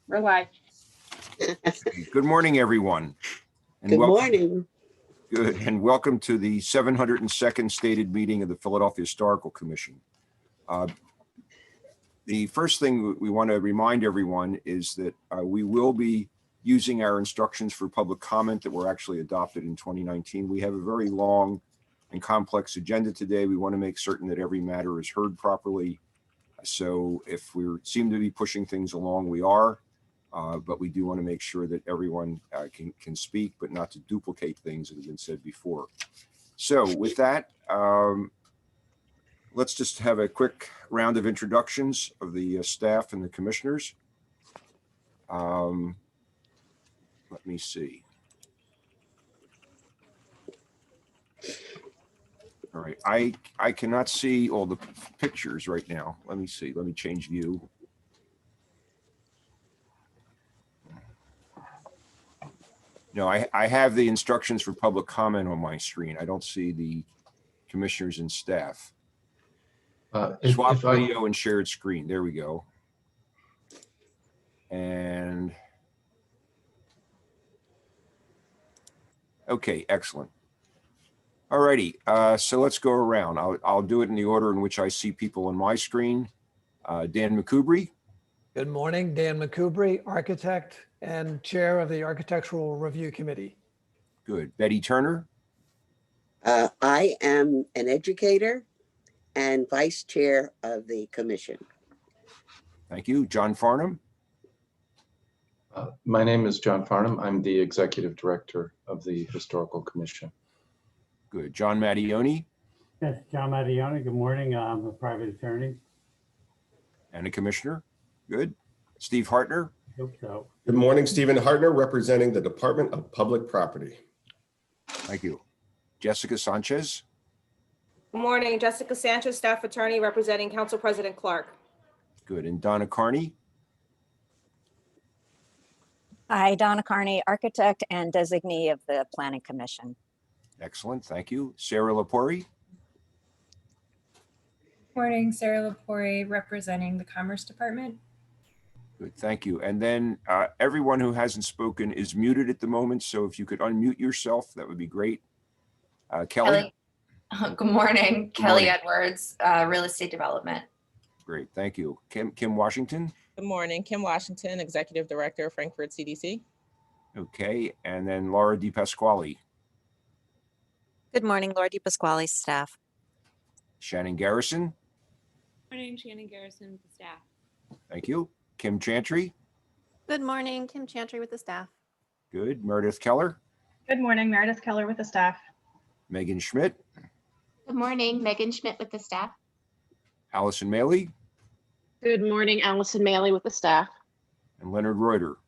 We're live. Good morning, everyone. And Good welcome, morning. Good, and welcome to the 702nd stated meeting of the Philadelphia Historical Commission. The first thing we want to remind everyone is that we will be using our instructions for public comment that were actually adopted in 2019. We have a very long and complex agenda today. We want to make certain that every matter is heard properly. So if we seem to be pushing things along, we are. But we do want to make sure that everyone can speak, but not to duplicate things that have been said before. So with that, let's just have a quick round of introductions of the staff and the commissioners. Let me see. All right, I cannot see all the pictures right now. Let me see. Let me change view. No, I have the instructions for public comment on my screen. I don't see the commissioners and staff. Swap video and shared screen. There we go. And okay, excellent. All righty, so let's go around. I'll do it in the order in which I see people on my screen. Dan McCubry. Good morning, Dan McCubry, architect and chair of the Architectural Review Committee. Good. Betty Turner. I am an educator and vice chair of the commission. Thank you. John Farnham. My name is John Farnham. I'm the executive director of the Historical Commission. Good. John Mattioni. Yes, John Mattioni. Good morning. I'm a private attorney. And a commissioner. Good. Steve Hartner. Hope so. Good morning, Stephen Hartner, representing the Department of Public Property. Thank you. Jessica Sanchez. Good morning, Jessica Sanchez, staff attorney representing Council President Clark. Good. And Donna Carney. Hi, Donna Carney, architect and designee of the Planning Commission. Excellent. Thank you. Sarah Lepori. Morning, Sarah Lepori, representing the Commerce Department. Good. Thank you. And then everyone who hasn't spoken is muted at the moment. So if you could unmute yourself, that would be great. Kelly. Good morning, Kelly morning. Edwards, Real Estate Development. Great. Thank you. Kim Washington. Good morning, Kim Washington, Executive Director, Frankfurt CDC. Okay. And then Laura DiPasquale. Good morning, Laura DiPasquale, staff. Shannon Garrison. Good morning, Shannon Garrison with the staff. Thank you. Kim Chantry. Good morning, Kim Chantry with the staff. Good. Meredith Keller. Good morning, Meredith Keller with the staff. Megan Schmidt. Good morning, Megan Schmidt with the staff. Allison Maley. Good morning, Allison Maley with the staff. And Leonard Reuter.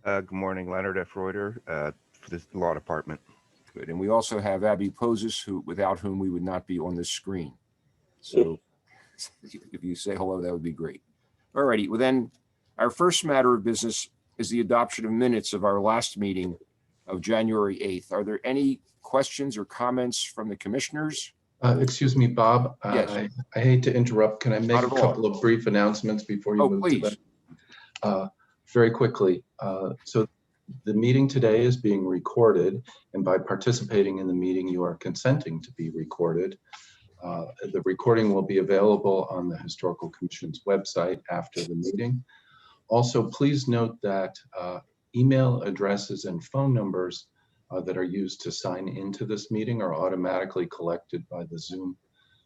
Good morning, Leonard F. Reuter, for the Law Department. Good. And we also have Abby Poses, without whom we would not be on this screen. So if you say hello, that would be great. All righty. Well, then our first matter of business is the adoption of minutes of our last meeting of January 8th. Are there any questions or comments from the commissioners? Excuse me, Bob. Yes. I hate to interrupt. Can I make Not a at all. couple of brief announcements before you move Please. to that? Very quickly. So the meeting today is being recorded, and by participating in the meeting, you are consenting to be recorded. The recording will be available on the Historical Commission's website after the meeting. Also, please note that email addresses and phone numbers that are used to sign into this meeting are automatically collected by the Zoom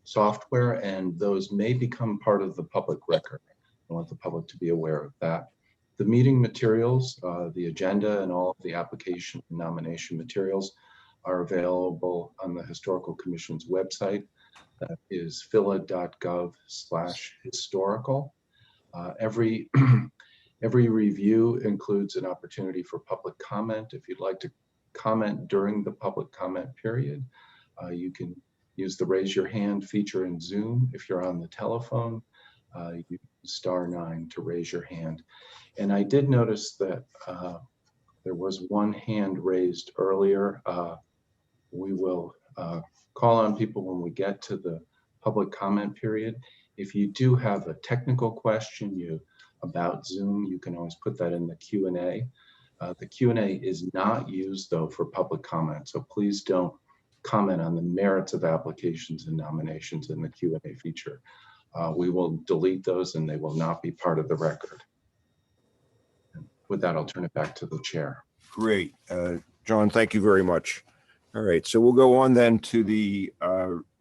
software, and those may become part of the public record. I want the public to be aware of that. The meeting materials, the agenda, and all of the application and nomination materials are available on the Historical Commission's website. That is phila.gov/historical. Every review includes an opportunity for public comment. If you'd like to comment during the public comment period, you can use the raise your hand feature in Zoom. If you're on the telephone, you *9 to raise your hand. And I did notice that there was one hand raised earlier. We will call on people when we get to the public comment period. If you do have a technical question, you about Zoom, you can always put that in the Q&A. The Q&A is not used though for public comment, so please don't comment on the merits of applications and nominations in the Q&A feature. We will delete those and they will not be part of the record. With that, I'll turn it back to the chair. Great. John, thank you very much. All right, so we'll go on then to the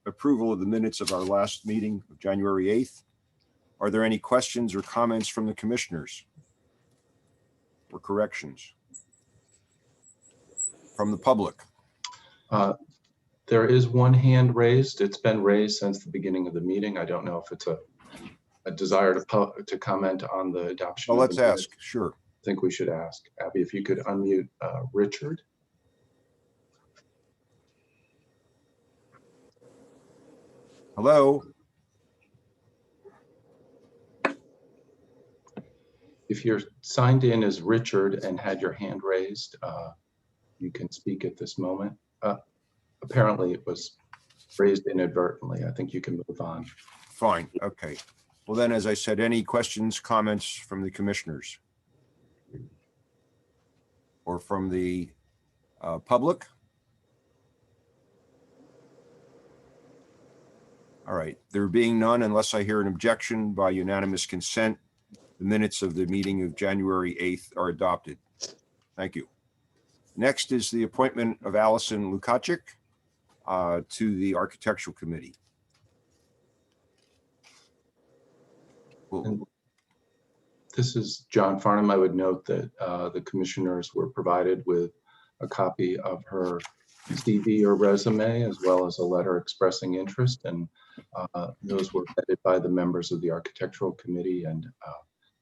approval of the minutes of our last meeting of January 8th. Are there any questions or comments from the commissioners or corrections from the public? There is one hand raised. It's been raised since the beginning of the meeting. I don't know if it's a desire to comment on the adoption. Well, let's ask. Sure. I think we should ask. Abby, if you could unmute Richard. Hello. If you're signed in as Richard and had your hand raised, you can speak at this moment. Apparently it was raised inadvertently. I think you can move on. Fine. Okay. Well, then, as I said, any questions, comments from the commissioners or from the public? All right. There being none, unless I hear an objection by unanimous consent, the minutes of the meeting of January 8th are adopted. Thank you. Next is the appointment of Allison Lukaczyk to the Architectural Committee. And this is John Farnham. I would note that the commissioners were provided with a copy of her CV or resume, as well as a letter expressing interest, and those were vetted by the members of the Architectural Committee. And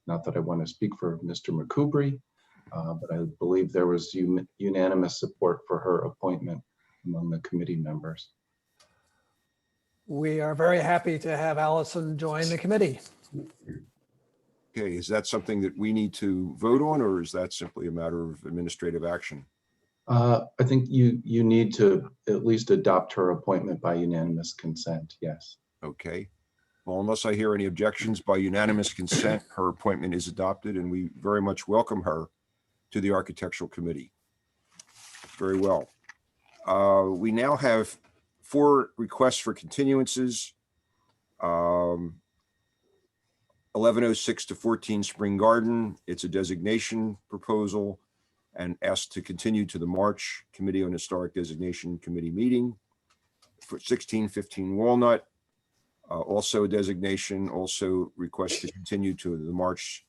not that I want to speak for Mr. McCoubry, but I believe there was unanimous support for her appointment among the committee members. We are very happy to have Allison join the committee. Okay, is that something that we need to vote on, or is that simply a matter of administrative action? I think you need to at least adopt her appointment by unanimous consent, yes. Okay. Well, unless I hear any objections, by unanimous consent, her appointment is adopted, and we very much welcome her to the Architectural Committee. Very well. We now have 4 requests for continuances. 1106 to 14 Spring Garden. It's a designation proposal and asked to continue to the March Committee on Historic Designation Committee meeting. For 1615 Walnut, also a designation, also request to continue to the March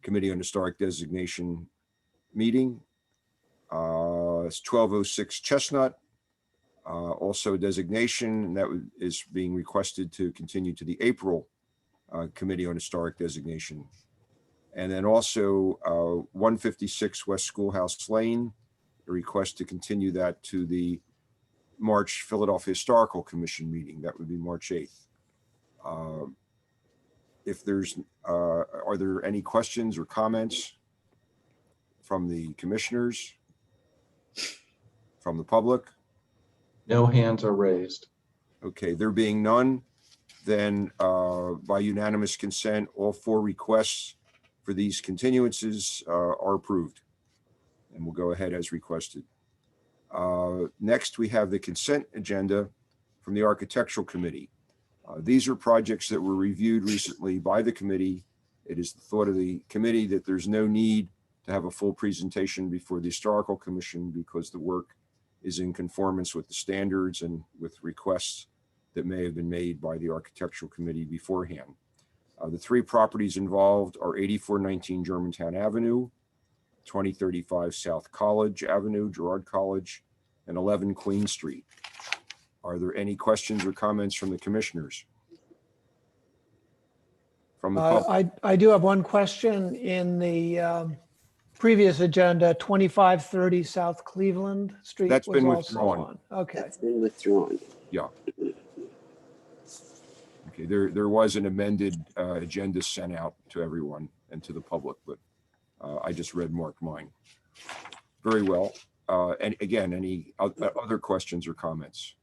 Committee on Historic Designation meeting. It's 1206 Chestnut, also a designation, and that is being requested to continue to the April Committee on Historic Designation. And then also 156 West Schoolhouse Lane, a request to continue that to the March Philadelphia Historical Commission meeting. That would be March 8th. If there's, are there any questions or comments from the commissioners, from the public? No hands are raised. Okay, there being none, then by unanimous consent, all 4 requests for these continuances are approved, and we'll go ahead as requested. Next, we have the consent agenda from the Architectural Committee. These are projects that were reviewed recently by the committee. It is the thought of the committee that there's no need to have a full presentation before the Historical Commission because the work is in conformance with the standards and with requests that may have been made by the Architectural Committee beforehand. The 3 properties involved are 8419 Germantown Avenue, 2035 South College Avenue, Girard College, and 11 Queen Street. Are there any questions or comments from the commissioners? From the public? I do have one question. In the previous agenda, 2530 South Cleveland Street. That's been was withdrawn. also on. Okay. That's been withdrawn. Yeah. Okay, there was an amended agenda sent out to everyone and to the public, but I just red marked mine. Very well. And again, any other questions or comments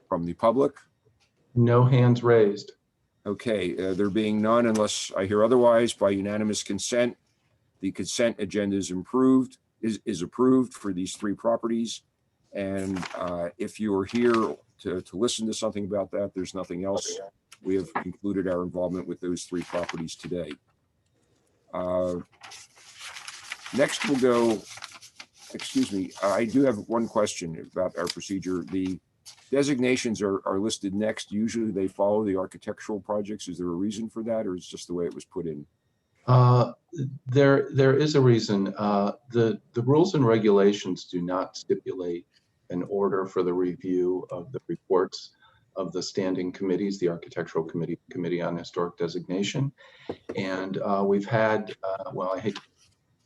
from the public? No hands raised. Okay, there being none, unless I hear otherwise, by unanimous consent, the consent agenda is approved for these three properties. And if you are here to listen to something about that, there's nothing else. We have concluded our involvement with those three properties today. Next we'll go, excuse me, I do have one question about our procedure. The designations are listed next. Usually they follow the architectural projects. Is there a reason for that, or is it just the way it was put in? There is a reason. The rules and regulations do not stipulate an order for the review of the reports of the standing committees, the Architectural Committee, Committee on Historic Designation. And we've had, well, I hate to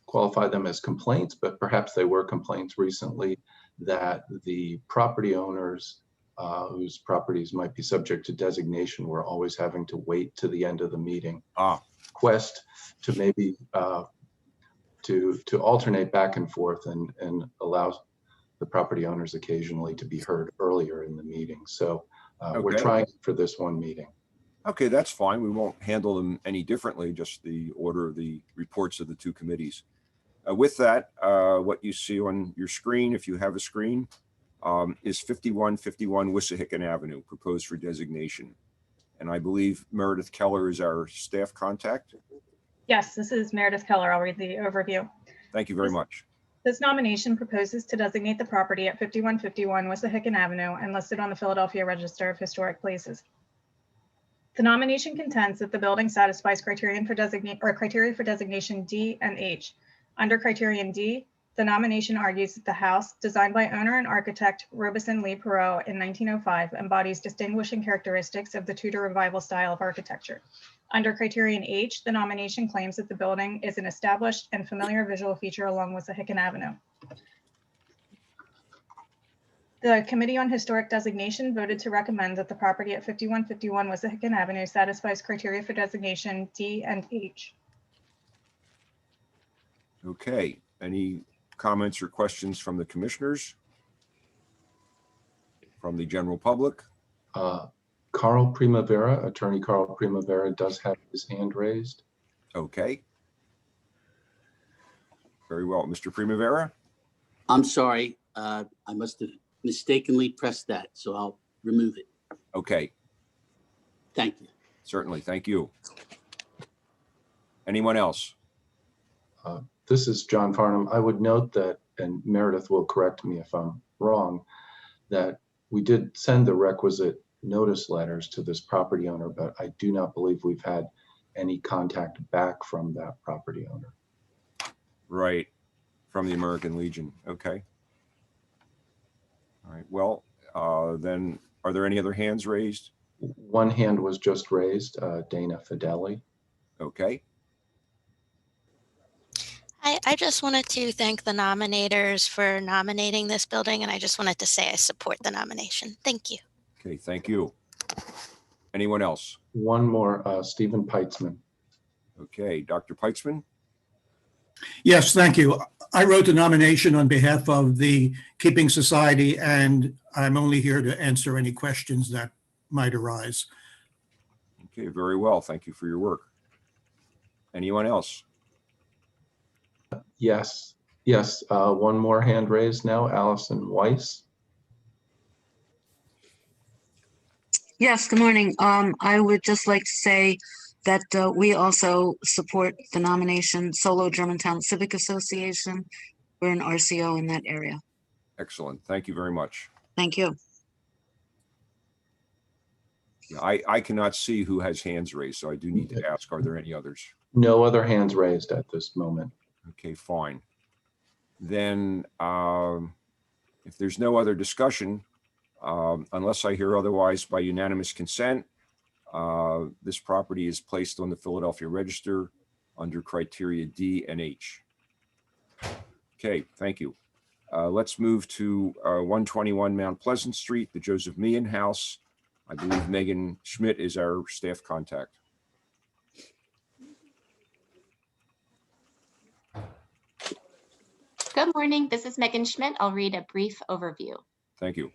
qualify them as complaints, but perhaps they were complaints recently that the property owners whose properties might be subject to designation were always having to wait to the end of the meeting. Request to maybe to alternate back and forth and allow the property owners occasionally to be heard earlier in the meeting. So we're trying for this one meeting. Okay, that's fine. We won't handle them any differently, just the order of the reports of the two committees. With that, what you see on your screen, if you have a screen, is 5151 Wissahickon Avenue, proposed for designation. And I believe Meredith Keller is our staff contact. Yes, this is Meredith Keller. I'll read the overview. Thank you very much. This nomination proposes to designate the property at 5151 Wissahickon Avenue and listed on the Philadelphia Register of Historic Places. The nomination contends that the building satisfies criteria for designation D and H. Under criterion D, the nomination argues that the house, designed by owner and architect Robeson Lee Perot in 1905, embodies distinguishing characteristics of the Tudor Revival style of architecture. Under criterion H, the nomination claims that the building is an established and familiar visual feature along Wissahickon Avenue. The Committee on Historic Designation voted to recommend that the property at 5151 Wissahickon Avenue satisfies criteria for designation D and H. Okay, any comments or questions from the commissioners? From the general public? Carl Primavera, Attorney Carl Primavera does have his hand raised. Okay. Very well. Mr. Primavera? I'm sorry, I must have mistakenly pressed that, so I'll remove it. Okay. Thank you. Certainly, thank you. Anyone else? This is John Farnham. I would note that, and Meredith will correct me if I'm wrong, that we did send the requisite notice letters to this property owner, but I do not believe we've had any contact back from that property owner. Right, from the American Legion. Okay. All right, well, then are there any other hands raised? One hand was just raised, Dana Fideli. Okay. I just wanted to thank the nominators for nominating this building, and I just wanted to say I support the nomination. Thank you. Okay, thank you. Anyone else? One more, Stephen Peitzman. Okay, Dr. Peitzman? Yes, thank you. I wrote the nomination on behalf of the Keeping Society, and I'm only here to answer any questions that might arise. Okay, very well. Thank you for your work. Anyone else? Yes, one more hand raised now, Allison Weiss. Yes, good morning. I would just like to say that we also support the nomination Solo Germantown Civic Association. We're an RCO in that area. Excellent. Thank you very much. Thank you. Yeah, I cannot see who has hands raised, so I do need to ask, are there any others? No other hands raised at this moment. Okay, fine. Then if there's no other discussion, unless I hear otherwise by unanimous consent, this property is placed on the Philadelphia Register under criteria D and H. Okay, thank you. Let's move to 121 Mount Pleasant Street, the Joseph Meehan House. I believe Megan Schmidt is our staff contact. Good morning. This is Megan Schmidt. I'll read a brief overview. Thank you.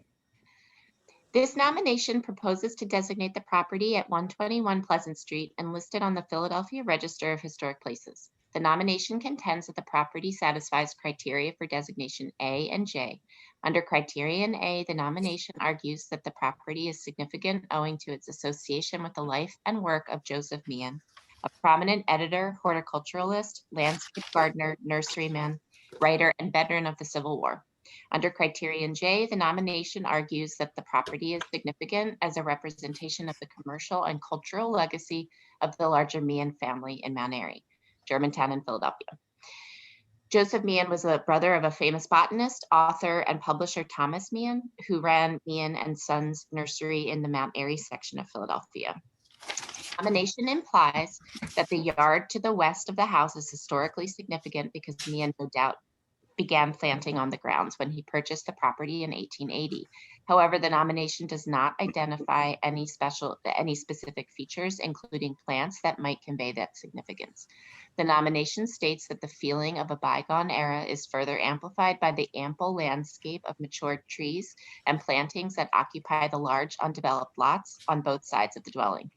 This nomination proposes to designate the property at 121 Pleasant Street and listed on the Philadelphia Register of Historic Places. The nomination contends that the property satisfies criteria for designation A and J. Under criterion A, the nomination argues that the property is significant owing to its association with the life and work of Joseph Meehan, a prominent editor, horticulturalist, landscape gardener, nurseryman, writer, and veteran of the Civil War. Under criterion J, the nomination argues that the property is significant as a representation of the commercial and cultural legacy of the larger Meehan family in Mount Airy, Germantown, and Philadelphia. Joseph Meehan was the brother of a famous botanist, author, and publisher Thomas Meehan, who ran Meehan and Sons Nursery in the Mount Airy section of Philadelphia. Nomination implies that the yard to the west of the house is historically significant because Meehan no doubt began planting on the grounds when he purchased the property in 1880. However, the nomination does not identify any specific features, including plants, that might convey that significance. The nomination states that the feeling of a bygone era is further amplified by the ample landscape of matured trees and plantings that occupy the large undeveloped lots on both sides of the dwelling.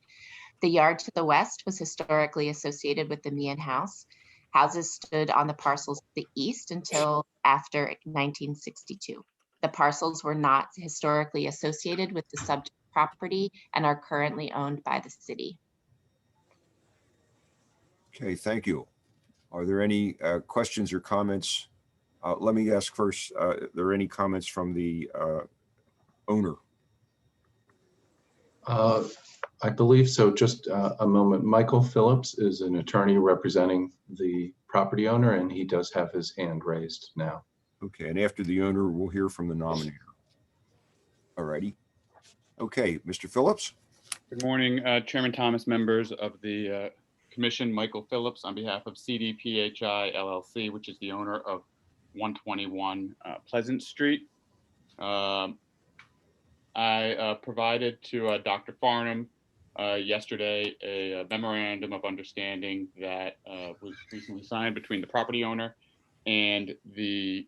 The yard to the west was historically associated with the Meehan house. Houses stood on the parcels to the east until after 1962. The parcels were not historically associated with the subject property and are currently owned by the city. Okay, thank you. Are there any questions or comments? Let me ask first, are there any comments from the owner? I believe so. Just a moment. Michael Phillips is an attorney representing the property owner, and he does have his hand raised now. Okay, and after the owner, we'll hear from the nominator. All righty. Okay, Mr. Phillips. Good morning, Chairman Thomas, members of the Commission. Michael Phillips on behalf of CDPHI LLC, which is the owner of 121 Pleasant Street. I provided to Dr. Farnham yesterday a memorandum of understanding that was recently signed between the property owner and the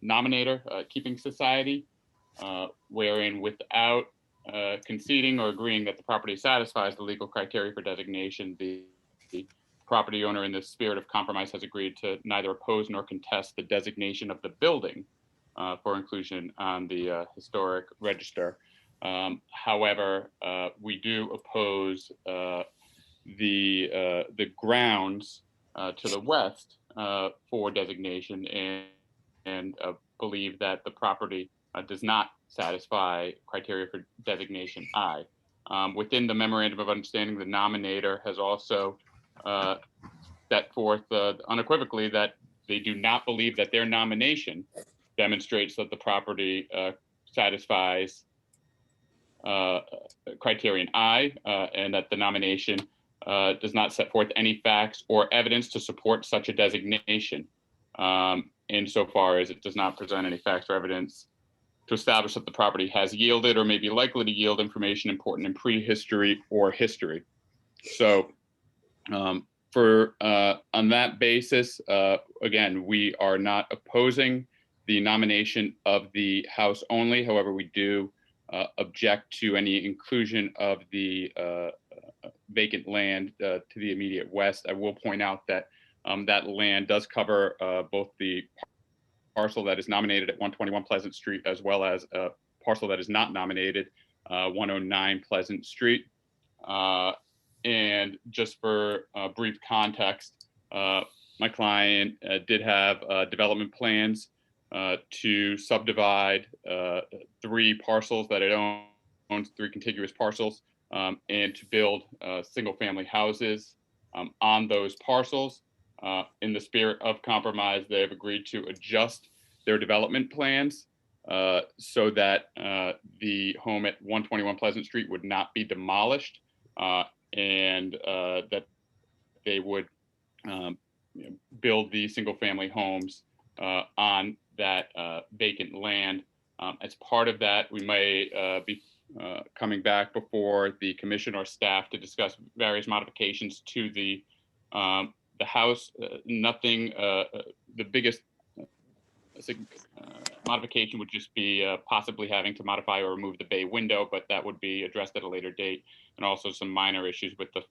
nominator, Keeping Society, wherein without conceding or agreeing that the property satisfies the legal criteria for designation, the property owner, in the spirit of compromise, has agreed to neither oppose nor contest the designation of the building for inclusion on the historic register. However, we do oppose the grounds to the west for designation and believe that the property does not satisfy criteria for designation I. Within the memorandum of understanding, the nominator has also set forth unequivocally that they do not believe that their nomination demonstrates that the property satisfies criterion I, and that the nomination does not set forth any facts or evidence to support such a designation, insofar as it does not present any facts or evidence to establish that the property has yielded or may be likely to yield information important in prehistory or history. So on that basis, again, we are not opposing the nomination of the house only. However, we do object to any inclusion of the vacant land to the immediate west. I will point out that that land does cover both the parcel that is nominated at 121 Pleasant Street, as well as a parcel that is not nominated, 109 Pleasant Street. And just for brief context, my client did have development plans to subdivide 3 parcels that it owns, 3 contiguous parcels, and to build single-family houses on those parcels. In the spirit of compromise, they have agreed to adjust their development plans so that the home at 121 Pleasant Street would not be demolished, and that they would build the single-family homes on that vacant land. As part of that, we may be coming back before the commission or staff to discuss various modifications to the house. Nothing, the biggest modification would just be possibly having to modify or remove the bay window, but that would be addressed at a later date. And also some minor issues with the,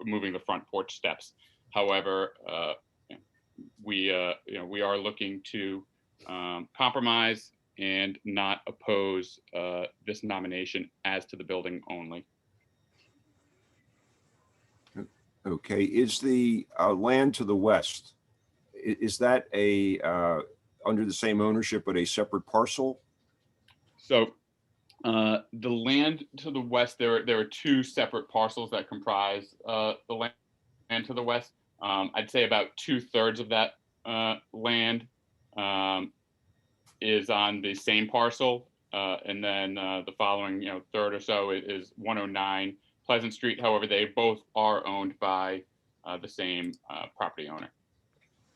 moving the front porch steps. However, we are looking to compromise and not oppose this nomination as to the building only. Okay, is the land to the west, is that under the same ownership but a separate parcel? So the land to the west, there are two separate parcels that comprise the land to the west. I'd say about 2/3 of that land is on the same parcel, and then the following third or so is 109 Pleasant Street. However, they both are owned by the same property owner.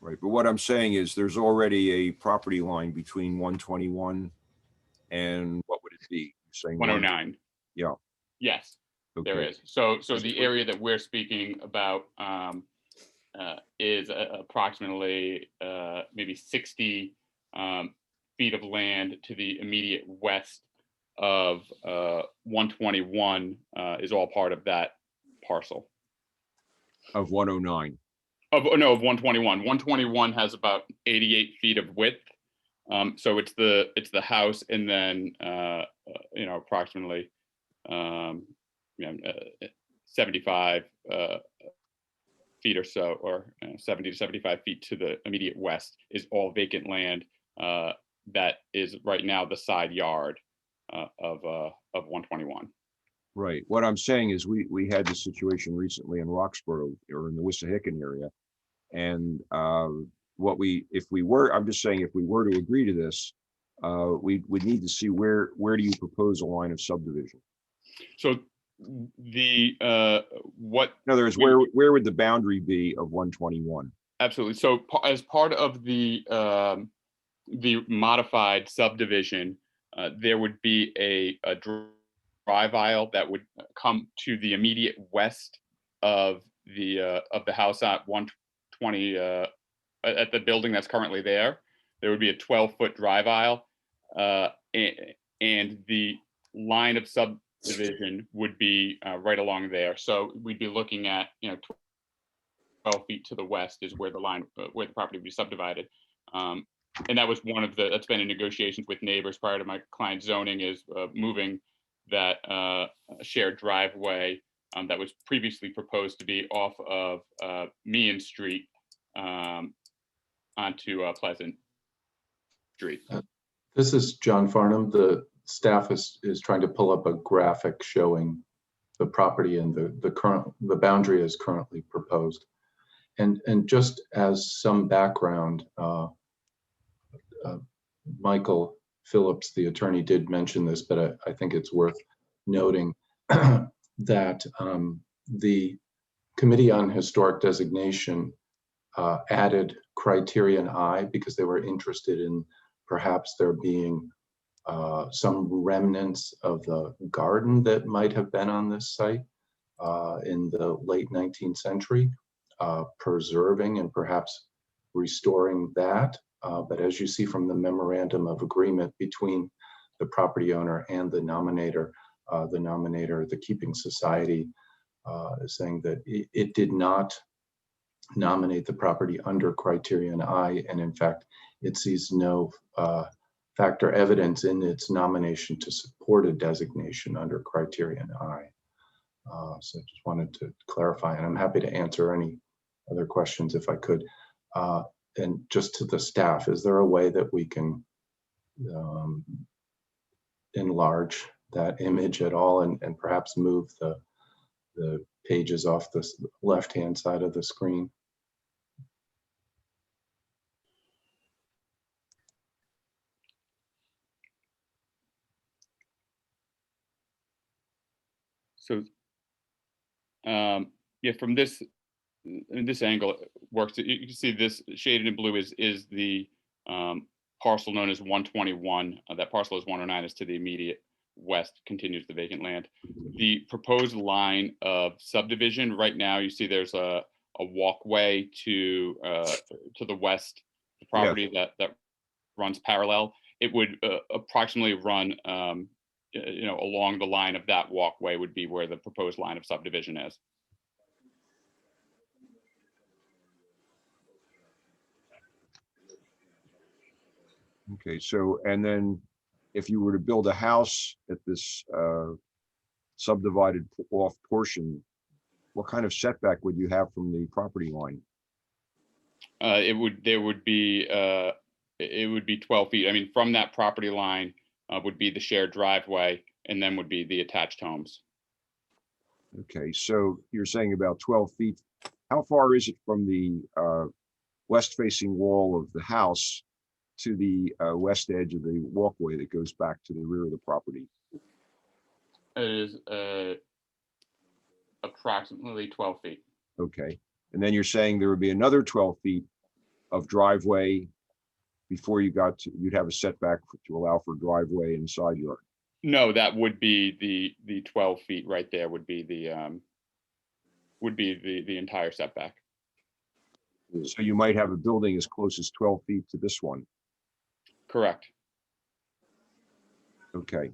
Right, but what I'm saying is there's already a property line between 121 and what would it be? You're saying 109. Yeah. Yes, there Okay. is. So the area that we're speaking about is approximately maybe 60 feet of land to the immediate west of 121 is all part of that parcel. Of 109. Of 121. 121 has about 88 feet of width. So it's the house, and then approximately 75 feet or so, or 70 to 75 feet to the immediate west is all vacant land that is right now the side yard of 121. Right. What I'm saying is we had this situation recently in Roxborough or in the Wissahickon area. And if we were to agree to this, we would need to see where do you propose a line of subdivision? So the what in other words, where would the boundary be of 121? Absolutely. So as part of the modified subdivision, there would be a drive aisle that would come to the immediate west of the house at 120 at the building that's currently there. There would be a 12-foot drive aisle, and the line of subdivision would be right along there. So we'd be looking at 12 feet to the west is where the line where the property would be subdivided. And that was that's been in negotiations with neighbors prior to my client zoning, is moving that shared driveway that was previously proposed to be off of Meehan Street onto Pleasant Street. This is John Farnham. The staff is trying to pull up a graphic showing the property and the boundary is currently proposed. And just as some background, Michael Phillips, the attorney, did mention this, but I think it's worth noting that the Committee on Historic Designation added criterion I because they were interested in perhaps there being some remnants of the garden that might have been on this site in the late 19th century, preserving and perhaps restoring that. But as you see from the memorandum of agreement between the property owner and the nominator, the Keeping Society, is saying that it did not nominate the property under criterion I, and in fact, it sees no factor evidence in its nomination to support a designation under criterion I. So I just wanted to clarify, and I'm happy to answer any other questions if I could. And just to the staff, is there a way that we can enlarge that image at all and perhaps move the pages off the left-hand side of the screen? So, yeah, from this angle it works. You can see this shaded in blue is the parcel known as 121. That parcel is 109, is to the immediate west, continues the vacant land. The proposed line of subdivision right now, you see there's a walkway to the west, the property that runs parallel. it would approximately run, along the line of that walkway would be where the proposed line of subdivision is. Okay, so, and then if you were to build a house at this subdivided off portion, what kind of setback would you have from the property line? It would be 12 feet. I mean, from that property line would be the shared driveway, and then would be the attached homes. Okay, so you're saying about 12 feet. How far is it from the west-facing wall of the house to the west edge of the walkway that goes back to the rear of the property? It is approximately 12 feet. Okay, and then you're saying there would be another 12 feet of driveway before you got to, you'd have a setback to allow for driveway and side yard. No, that would be the 12 feet right there would be the entire setback. So you might have a building as close as 12 feet to this one. Correct. Okay.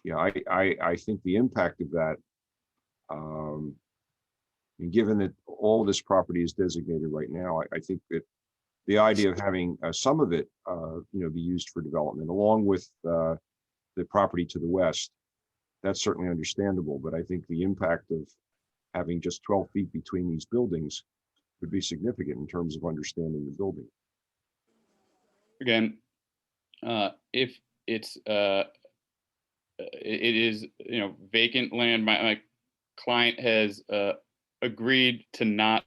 Yeah, I think the impact of that, and given that all this property is designated right now, I think that the idea of having some of it, be used for development along with the property to the west, that's certainly understandable. But I think the impact of having just 12 feet between these buildings would be significant in terms of understanding the building. Again, if it's it is vacant land, my client has agreed to not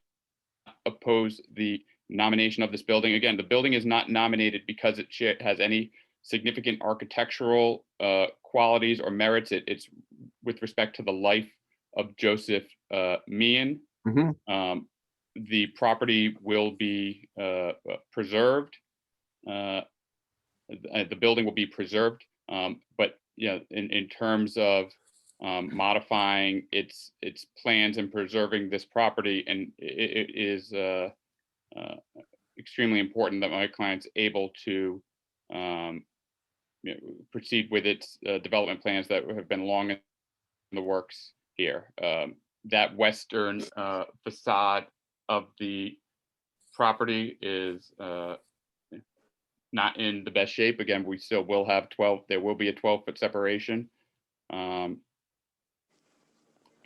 oppose the nomination of this building. Again, the building is not nominated because it has any significant architectural qualities or merits. It's with respect to the life of Joseph Meehan. The property will be preserved. The building will be preserved, but in terms of modifying its plans and preserving this property, and it is extremely important that my client's able to proceed with its development plans that have been long in the works here. That western facade of the property is not in the best shape. Again, we still will have there will be a 12-foot separation.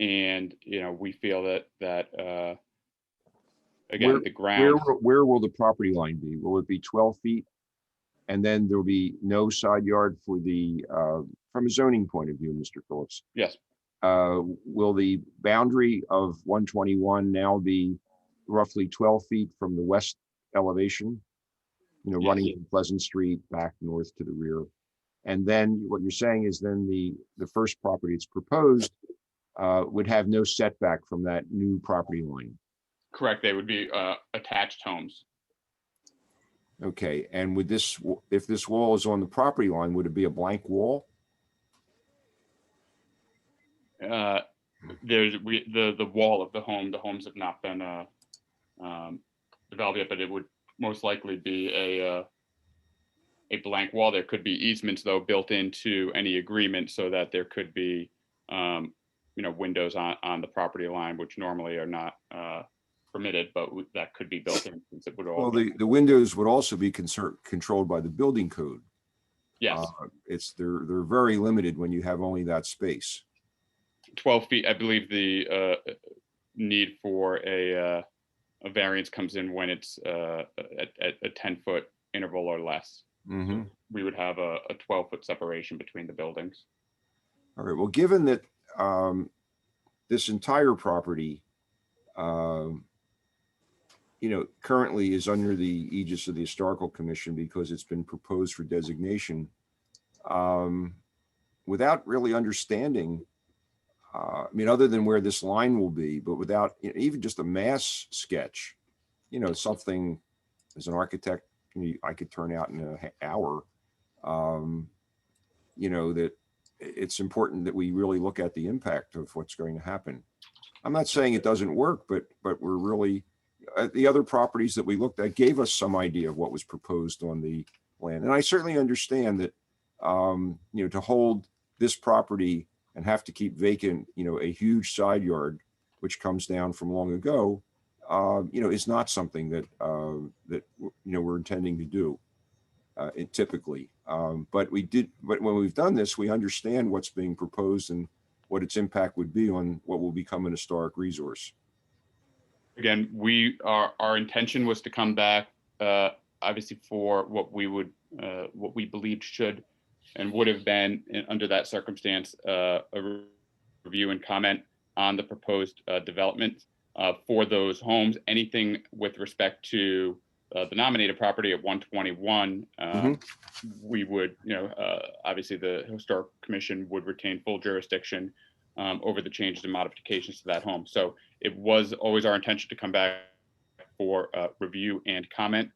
And, we feel that again, the ground. Where will the property line be? Will it be 12 feet? And then there'll be no side yard for the, from a zoning point of view, Mr. Phillips? Yes. Will the boundary of 121 now be roughly 12 feet from the west elevation? Yes. Running from Pleasant Street back north to the rear. And then what you're saying is then the first property it's proposed would have no setback from that new property line. Correct. They would be attached homes. Okay, and would this, if this wall is on the property line, would it be a blank wall? There's the wall of the home. The homes have not been developed yet, but it would most likely be a blank wall. There could be easements though built into any agreement so that there could be windows on the property line, which normally are not permitted, but that could be built in since it would all. Well, the windows would also be controlled by the building code. Yes. They're very limited when you have only that space. 12 feet, I believe the need for a variance comes in when it's at a 10-foot interval or less. Mm-hmm. So we would have a 12-foot separation between the buildings. All right, well, given that this entire property currently is under the aegis of the Historical Commission because it's been proposed for designation, without really understanding, other than where this line will be, but without even just a mass sketch, something as an architect, I could turn out in an hour, that it's important that we really look at the impact of what's going to happen. I'm not saying it doesn't work, but we're really, the other properties that we looked at gave us some idea of what was proposed on the land. And I certainly understand that, to hold this property and have to keep vacant, a huge side yard, which comes down from long ago, is not something that, we're intending to do typically. But when we've done this, we understand what's being proposed and what its impact would be on what will become an historic resource. Again, our intention was to come back, obviously for what we believed should and would have been under that circumstance, a review and comment on the proposed development for those homes. Anything with respect to the nominated property at 121, we would, obviously the Historic Commission would retain full jurisdiction over the changes and modifications to that home. So it was always our intention to come back for review and comment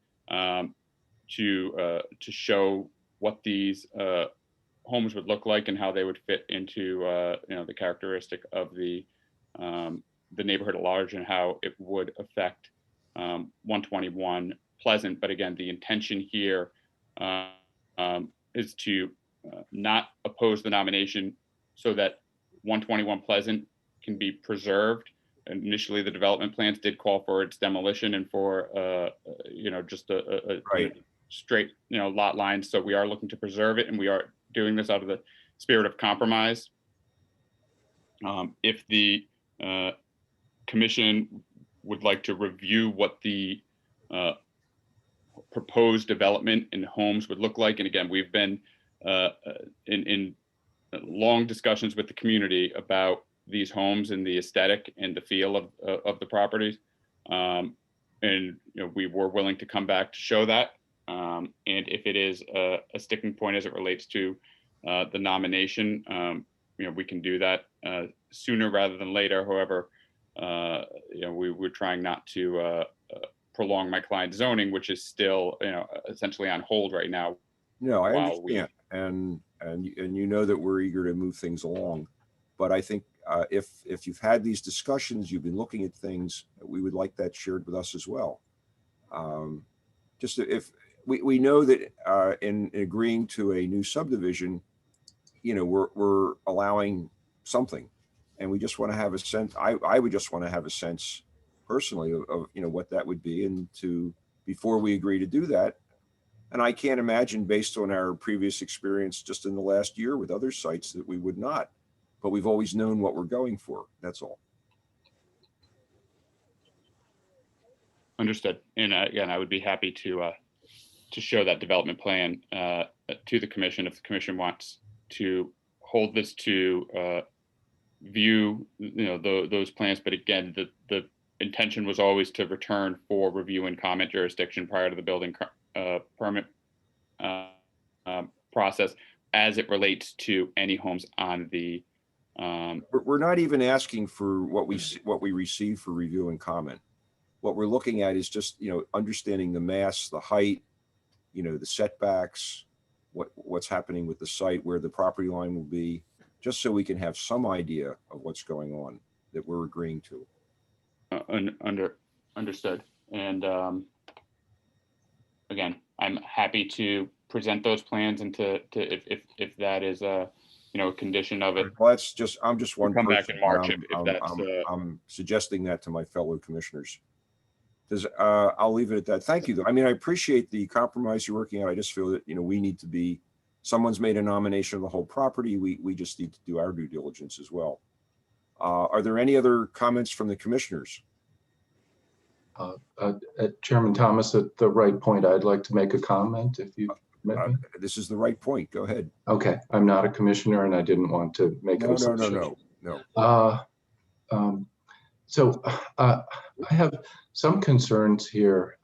to show what these homes would look like and how they would fit into the characteristic of the neighborhood at large and how it would affect 121 Pleasant. But again, the intention here is to not oppose the nomination so that 121 Pleasant can be preserved. Initially, the development plans did call for its demolition and for just a straight lot lines. So we are looking to preserve it, and we are doing this out of the spirit of compromise. If the commission would like to review what the proposed development in homes would look like, and again, we've been in long discussions with the community about these homes and the aesthetic and the feel of the properties, and we were willing to come back to show that. And if it is a sticking point as it relates to the nomination, we can do that sooner rather than later. However, we're trying not to prolong my client's zoning, which is still, essentially on hold right now. No, I understand, and that we're eager to move things along. But I think if you've had these discussions, you've been looking at things, we would like that shared with us as well. Just if we know that in agreeing to a new subdivision, we're allowing something, and we just want to have a sense. I would just want to have a sense personally of what that would be, and before we agree to do that. And I can't imagine, based on our previous experience just in the last year with other sites, that we would not. But we've always known what we're going for. That's all. Understood. And again, I would be happy to show that development plan to the commission if the commission wants to hold this to view those plans. But again, the intention was always to return for review and comment jurisdiction prior to the building permit process as it relates to any homes on the. We're not even asking for what we receive for review and comment. What we're looking at is just understanding the mass, the height, the setbacks, what's happening with the site, where the property line will be, just so we can have some idea of what's going on that we're agreeing to. Understood. And again, I'm happy to present those plans and to if that is a condition of it. Well, I'm just one come person. Back in March if that's. I'm suggesting that to my fellow commissioners. I'll leave it at that. Thank you, though. I mean, I appreciate the compromise you're working out. I just feel that we need to be. Someone's made a nomination of the whole property. We just need to do our due diligence as well. Are there any other comments from the commissioners? Chairman Thomas, at the right point, I'd like to make a comment if you permit me. This is the right point. Go ahead. Okay, I'm not a commissioner and I didn't want to make No. So I have some concerns here,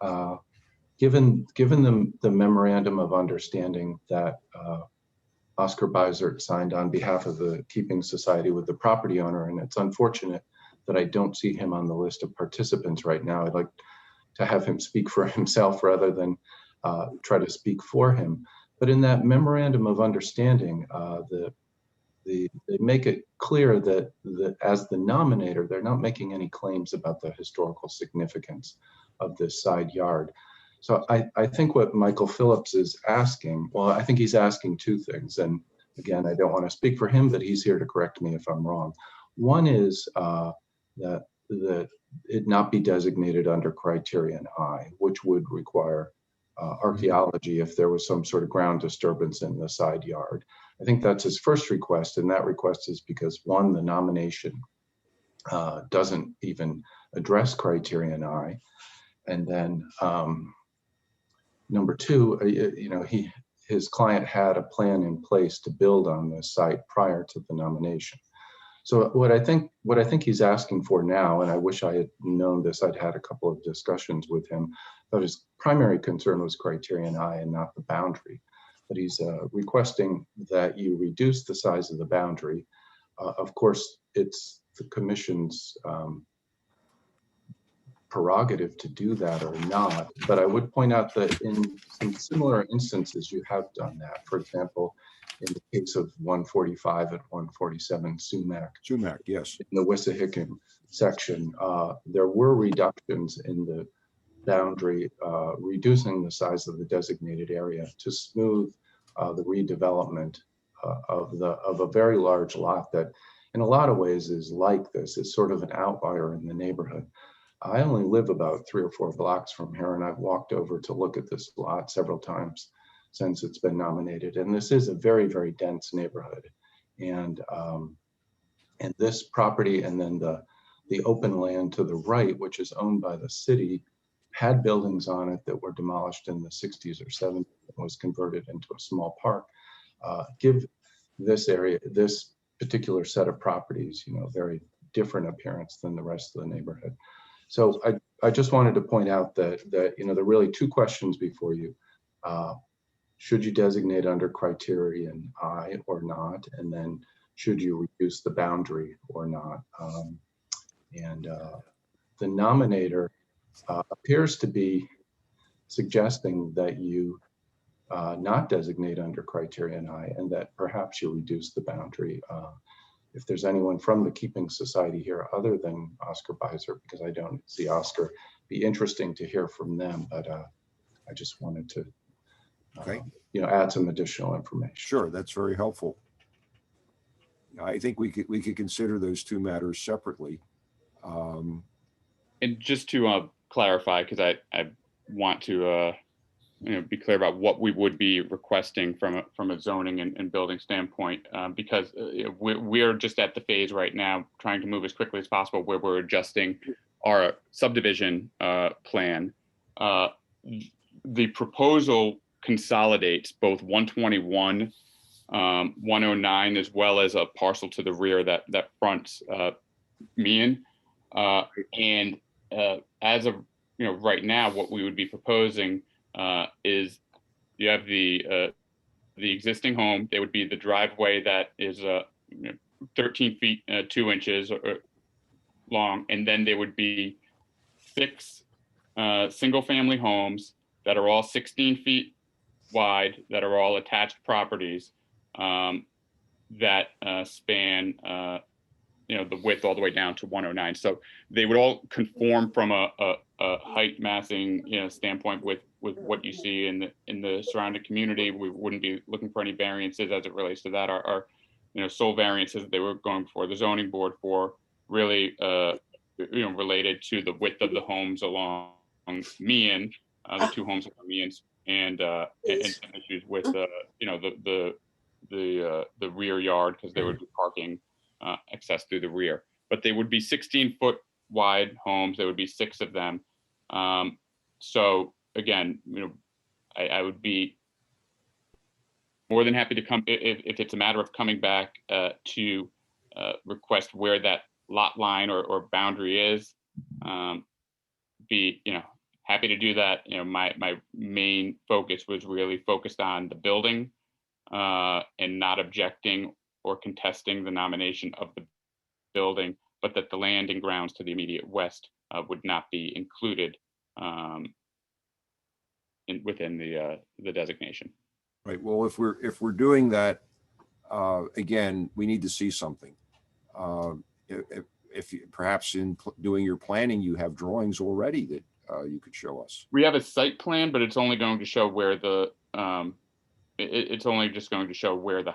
given the memorandum of understanding that Oscar Beisert signed on behalf of the Keeping Society with the property owner, and it's unfortunate that I don't see him on the list of participants right now. I'd like to have him speak for himself rather than try to speak for him. But in that memorandum of understanding, they make it clear that as the nominator, they're not making any claims about the historical significance of this side yard. So I think what Michael Phillips is asking, well, I think he's asking two things. And again, I don't want to speak for him, but he's here to correct me if I'm wrong. One is that it not be designated under criterion I, which would require archaeology if there was some sort of ground disturbance in the side yard. I think that's his first request, and that request is because, one, the nomination doesn't even address criterion I, and then number two, his client had a plan in place to build on this site prior to the nomination. So what I think he's asking for now, and I wish I had known this, I'd had a couple of discussions with him, but his primary concern was criterion I and not the boundary. But he's requesting that you reduce the size of the boundary. Of course, it's the commission's prerogative to do that or not, but I would point out that in some similar instances, you have done that. For example, in the case of 145 and 147 Sumac. Sumac, yes. In the Wissahickon section, there were reductions in the boundary, reducing the size of the designated area to smooth the redevelopment of a very large lot that in a lot of ways is like this. It's sort of an outlier in the neighborhood. I only live about 3 or 4 blocks from here, and I've walked over to look at this lot several times since it's been nominated. And this is a very, very dense neighborhood. And this property and then the open land to the right, which is owned by the city, had buildings on it that were demolished in the 60s or 70s and was converted into a small park. Give this area, this particular set of properties, very different appearance than the rest of the neighborhood. So I just wanted to point out that there are really two questions before you. Should you designate under criterion I or not? And then should you reduce the boundary or not? The nominator appears to be suggesting that you not designate under criterion I and that perhaps you reduce the boundary. If there's anyone from the Keeping Society here other than Oscar Beiser, because I don't see Oscar, be interesting to hear from them, but I just wanted to add some additional information. Sure, that's very helpful. I think we could consider those two matters separately. And just to clarify, because I want to be clear about what we would be requesting from a zoning and building standpoint, because we're just at the phase right now trying to move as quickly as possible where we're adjusting our subdivision plan. The proposal consolidates both 121, 109, as well as a parcel to the rear that fronts Meehan. And as of right now, what we would be proposing is you have the existing home. There would be the driveway that is 13 feet 2 inches long, and then there would be 6 single-family homes that are all 16 feet wide, that are all attached properties that span the width all the way down to 109. So they would all conform from a height massing standpoint with what you see in the surrounding community. We wouldn't be looking for any variances as it relates to that. Our sole variances that they were going for the zoning board for really related to the width of the homes along Meehan, the 2 homes along Meehan, and issues with the rear yard, because they would be parking access through the rear. But they would be 16-foot wide homes. There would be 6 of them. So again, I would be more than happy to come if it's a matter of coming back to request where that lot line or boundary is. Be happy to do that. My main focus was really focused on the building and not objecting or contesting the nomination of the building, but that the land and grounds to the immediate west would not be included within the designation. Right. Well, if we're doing that, again, we need to see something. If perhaps in doing your planning, you have drawings already that you could show us. We have a site plan, but it's only going to show where the it's only just going to show where the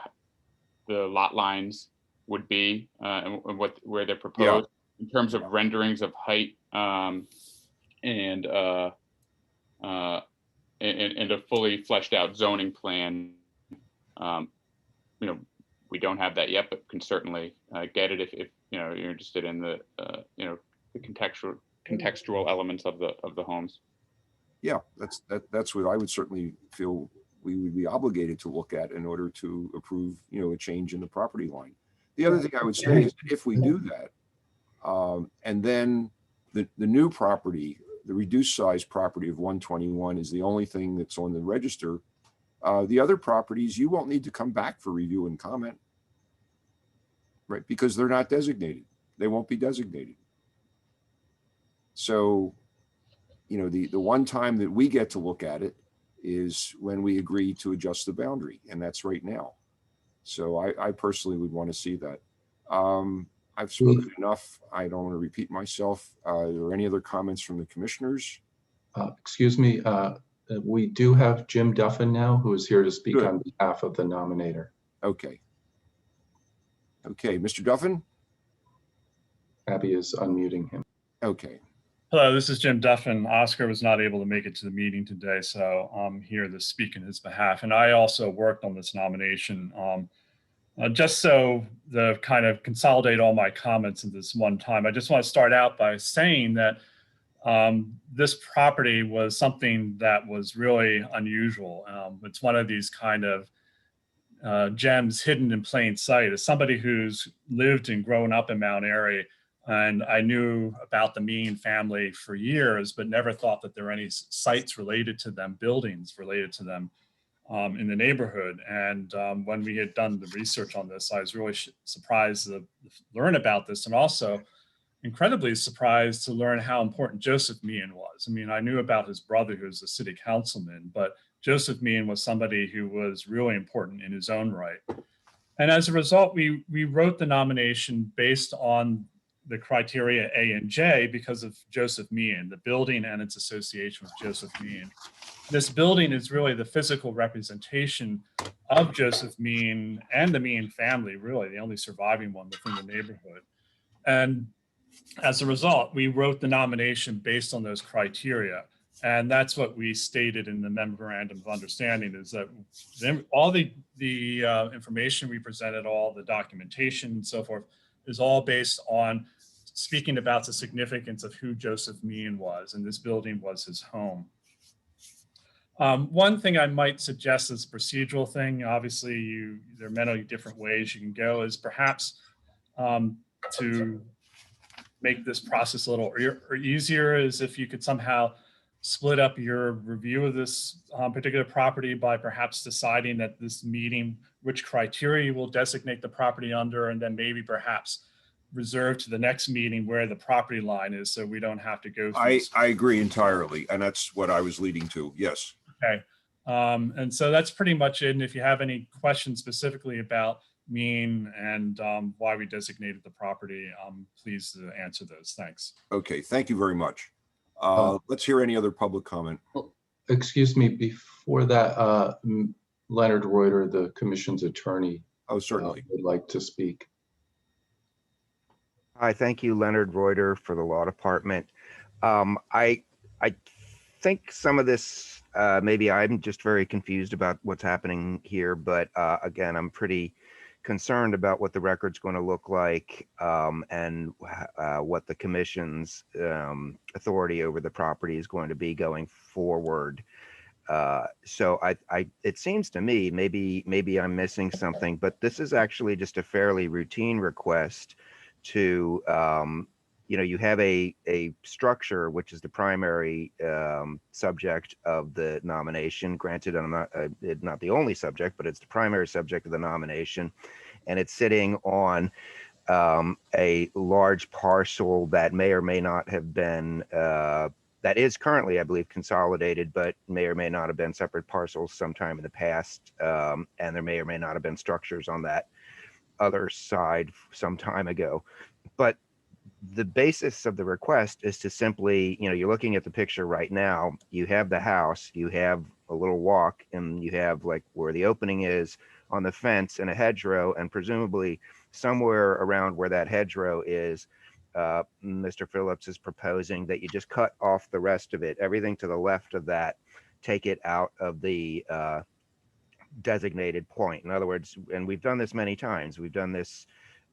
lot lines would be and where they're proposed. In terms of renderings of height and a fully fleshed out zoning plan. We don't have that yet, but can certainly get it if you're interested in the the contextual elements of the homes. Yeah, that's what I would certainly feel we would be obligated to look at in order to approve, a change in the property line. The other thing I would say is that if we do that, and then the new property, the reduced size property of 121 is the only thing that's on the register. The other properties, you won't need to come back for review and comment, right? Because they're not designated. They won't be designated. So, the one time that we get to look at it is when we agree to adjust the boundary, and that's right now. So I personally would want to see that. I've spoken enough. I don't want to repeat myself. Are there any other comments from the commissioners? Excuse me, we do have Jim Duffin now, who is here to speak on behalf of the nominator. Okay. Okay, Mr. Duffin? Abby is unmuting him. Okay. Hello, this is Jim Duffin. Oscar was not able to make it to the meeting today, so I'm here to speak in his behalf. And I also worked on this nomination. Just so to kind of consolidate all my comments in this one time, I just want to start out by saying that this property was something that was really unusual. It's one of these kind of gems hidden in plain sight. As somebody who's lived and grown up in Mount Airy, and I knew about the Mean family for years, but never thought that there were any sites related to them, buildings related to them in the neighborhood. And when we had done the research on this, I was really surprised to learn about this, and also incredibly surprised to learn how important Joseph Meehan was. I mean, I knew about his brother, who was a city councilman, but Joseph Meehan was somebody who was really important in his own right. And as a result, we wrote the nomination based on the criteria A and J because of Joseph Meehan, the building and its association with Joseph Meehan. This building is really the physical representation of Joseph Meehan and the Meehan family, really the only surviving one within the neighborhood. And as a result, we wrote the nomination based on those criteria. And that's what we stated in the memorandum of understanding, is that all the information we presented, all the documentation and so forth, is all based on speaking about the significance of who Joseph Meehan was, and this building was his home. One thing I might suggest as a procedural thing, obviously there are many different ways you can go, is perhaps to make this process a little easier is if you could somehow split up your review of this particular property by perhaps deciding at this meeting which criteria you will designate the property under, and then maybe perhaps reserve to the next meeting where the property line is, so we don't have to go through. I agree entirely, and that's what I was leading to. Yes. Okay. And so that's pretty much it. And if you have any questions specifically about Mean and why we designated the property, please answer those. Thanks. Okay, thank you very much. Let's hear any other public comment. Excuse me, before that, Leonard Reuter, the commission's attorney, certainly would like to speak. Hi, thank you, Leonard Reuter for the Law Department. I think some of this, maybe I'm just very confused about what's happening here, but again, I'm pretty concerned about what the record's going to look like and what the commission's authority over the property is going to be going forward. So it seems to me, maybe I'm missing something, but this is actually just a fairly routine request to, you have a structure, which is the primary subject of the nomination. Granted, I'm not the only subject, but it's the primary subject of the nomination. And it's sitting on a large parcel that may or may not have been that is currently, I believe, consolidated, but may or may not have been separate parcels sometime in the past. And there may or may not have been structures on that other side some time ago. But the basis of the request is to simply, you're looking at the picture right now, you have the house, you have a little walk, and you have like where the opening is on the fence and a hedgerow, and presumably somewhere around where that hedgerow is, Mr. Phillips is proposing that you just cut off the rest of it, everything to the left of that, take it out of the designated point. In other words, and we've done this many times, we've done this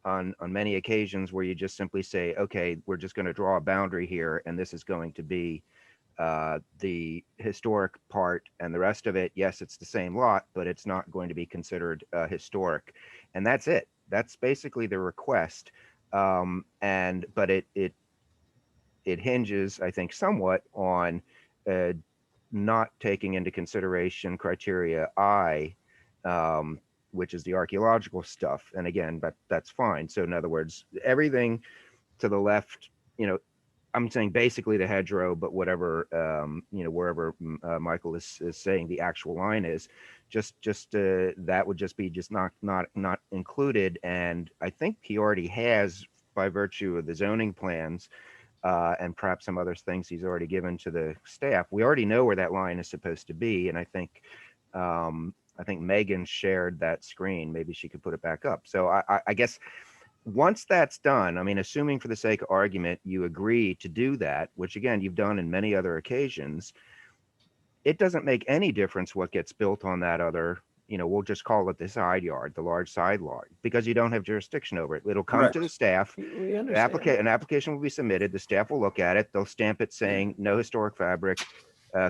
on many occasions where you just simply say, okay, we're just going to draw a boundary here, and this is going to be the historic part, and the rest of it, yes, it's the same lot, but it's not going to be considered historic. And that's it. That's basically the request. But it hinges, I think, somewhat on not taking into consideration criteria I, which is the archaeological stuff. And again, that's fine. So in other words, everything to the left, I'm saying basically the hedgerow, but whatever, wherever Michael is saying the actual line is, just that would just be not included. And I think he already has, by virtue of the zoning plans, and perhaps some other things he's already given to the staff, we already know where that line is supposed to be. And I think Megan shared that screen. Maybe she could put it back up. So I guess once that's done, I mean, assuming for the sake of argument, you agree to do that, which again, you've done in many other occasions, it doesn't make any difference what gets built on that other, we'll just call it the side yard, the large side yard, because you don't have jurisdiction over it. It'll come Correct. to the staff. We understand. An application will be submitted. The staff will look at it. They'll stamp it saying no historic fabric,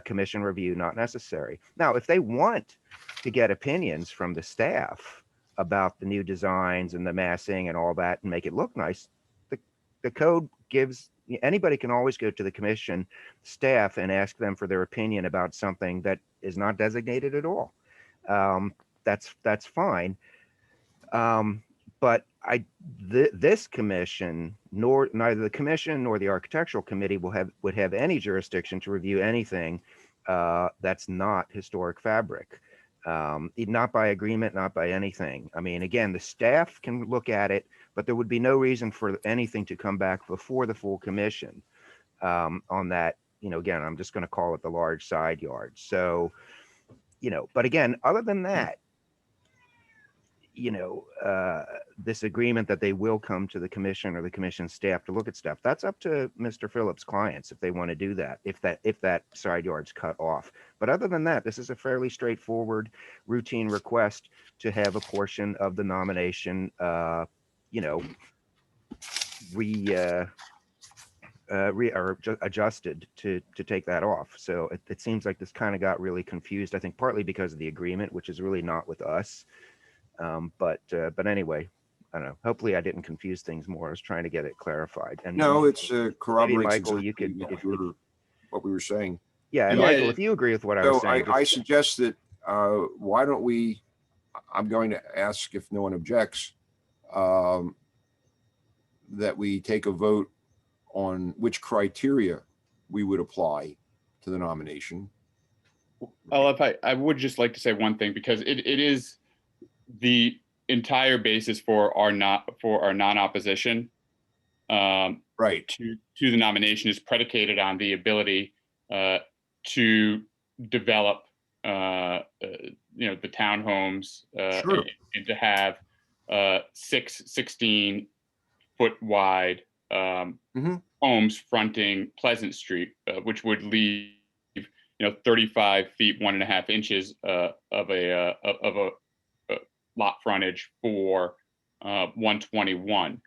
commission review not necessary. Now, if they want to get opinions from the staff about the new designs and the massing and all that and make it look nice, the code gives, anybody can always go to the commission staff and ask them for their opinion about something that is not designated at all. That's fine. But this commission, neither the commission nor the architectural committee would have any jurisdiction to review anything that's not historic fabric. Not by agreement, not by anything. I mean, again, the staff can look at it, but there would be no reason for anything to come back before the full commission on that. Again, I'm just going to call it the large side yard. So, but again, other than that, this agreement that they will come to the commission or the commission staff to look at stuff, that's up to Mr. Phillips' clients if they want to do that, if that side yard's cut off. But other than that, this is a fairly straightforward routine request to have a portion of the nomination, adjusted to take that off. So it seems like this kind of got really confused, I think partly because of the agreement, which is really not with us. But anyway, I don't know. Hopefully I didn't confuse things more. I was trying to get it clarified. And No, it's corroborates Michael, exactly you could, what we were saying. yeah. And Michael, if you agree with what I was So saying, I suggest that, why don't we, I'm going to ask if no one objects, that we take a vote on which criteria we would apply to the nomination. I would just like to say one thing, because it is the entire basis for our non-opposition right to the nomination is predicated on the ability to develop the townhomes Sure. and to have 16-foot wide homes fronting Pleasant Street, which would leave 35 feet 1.5 inches of a lot frontage for 121.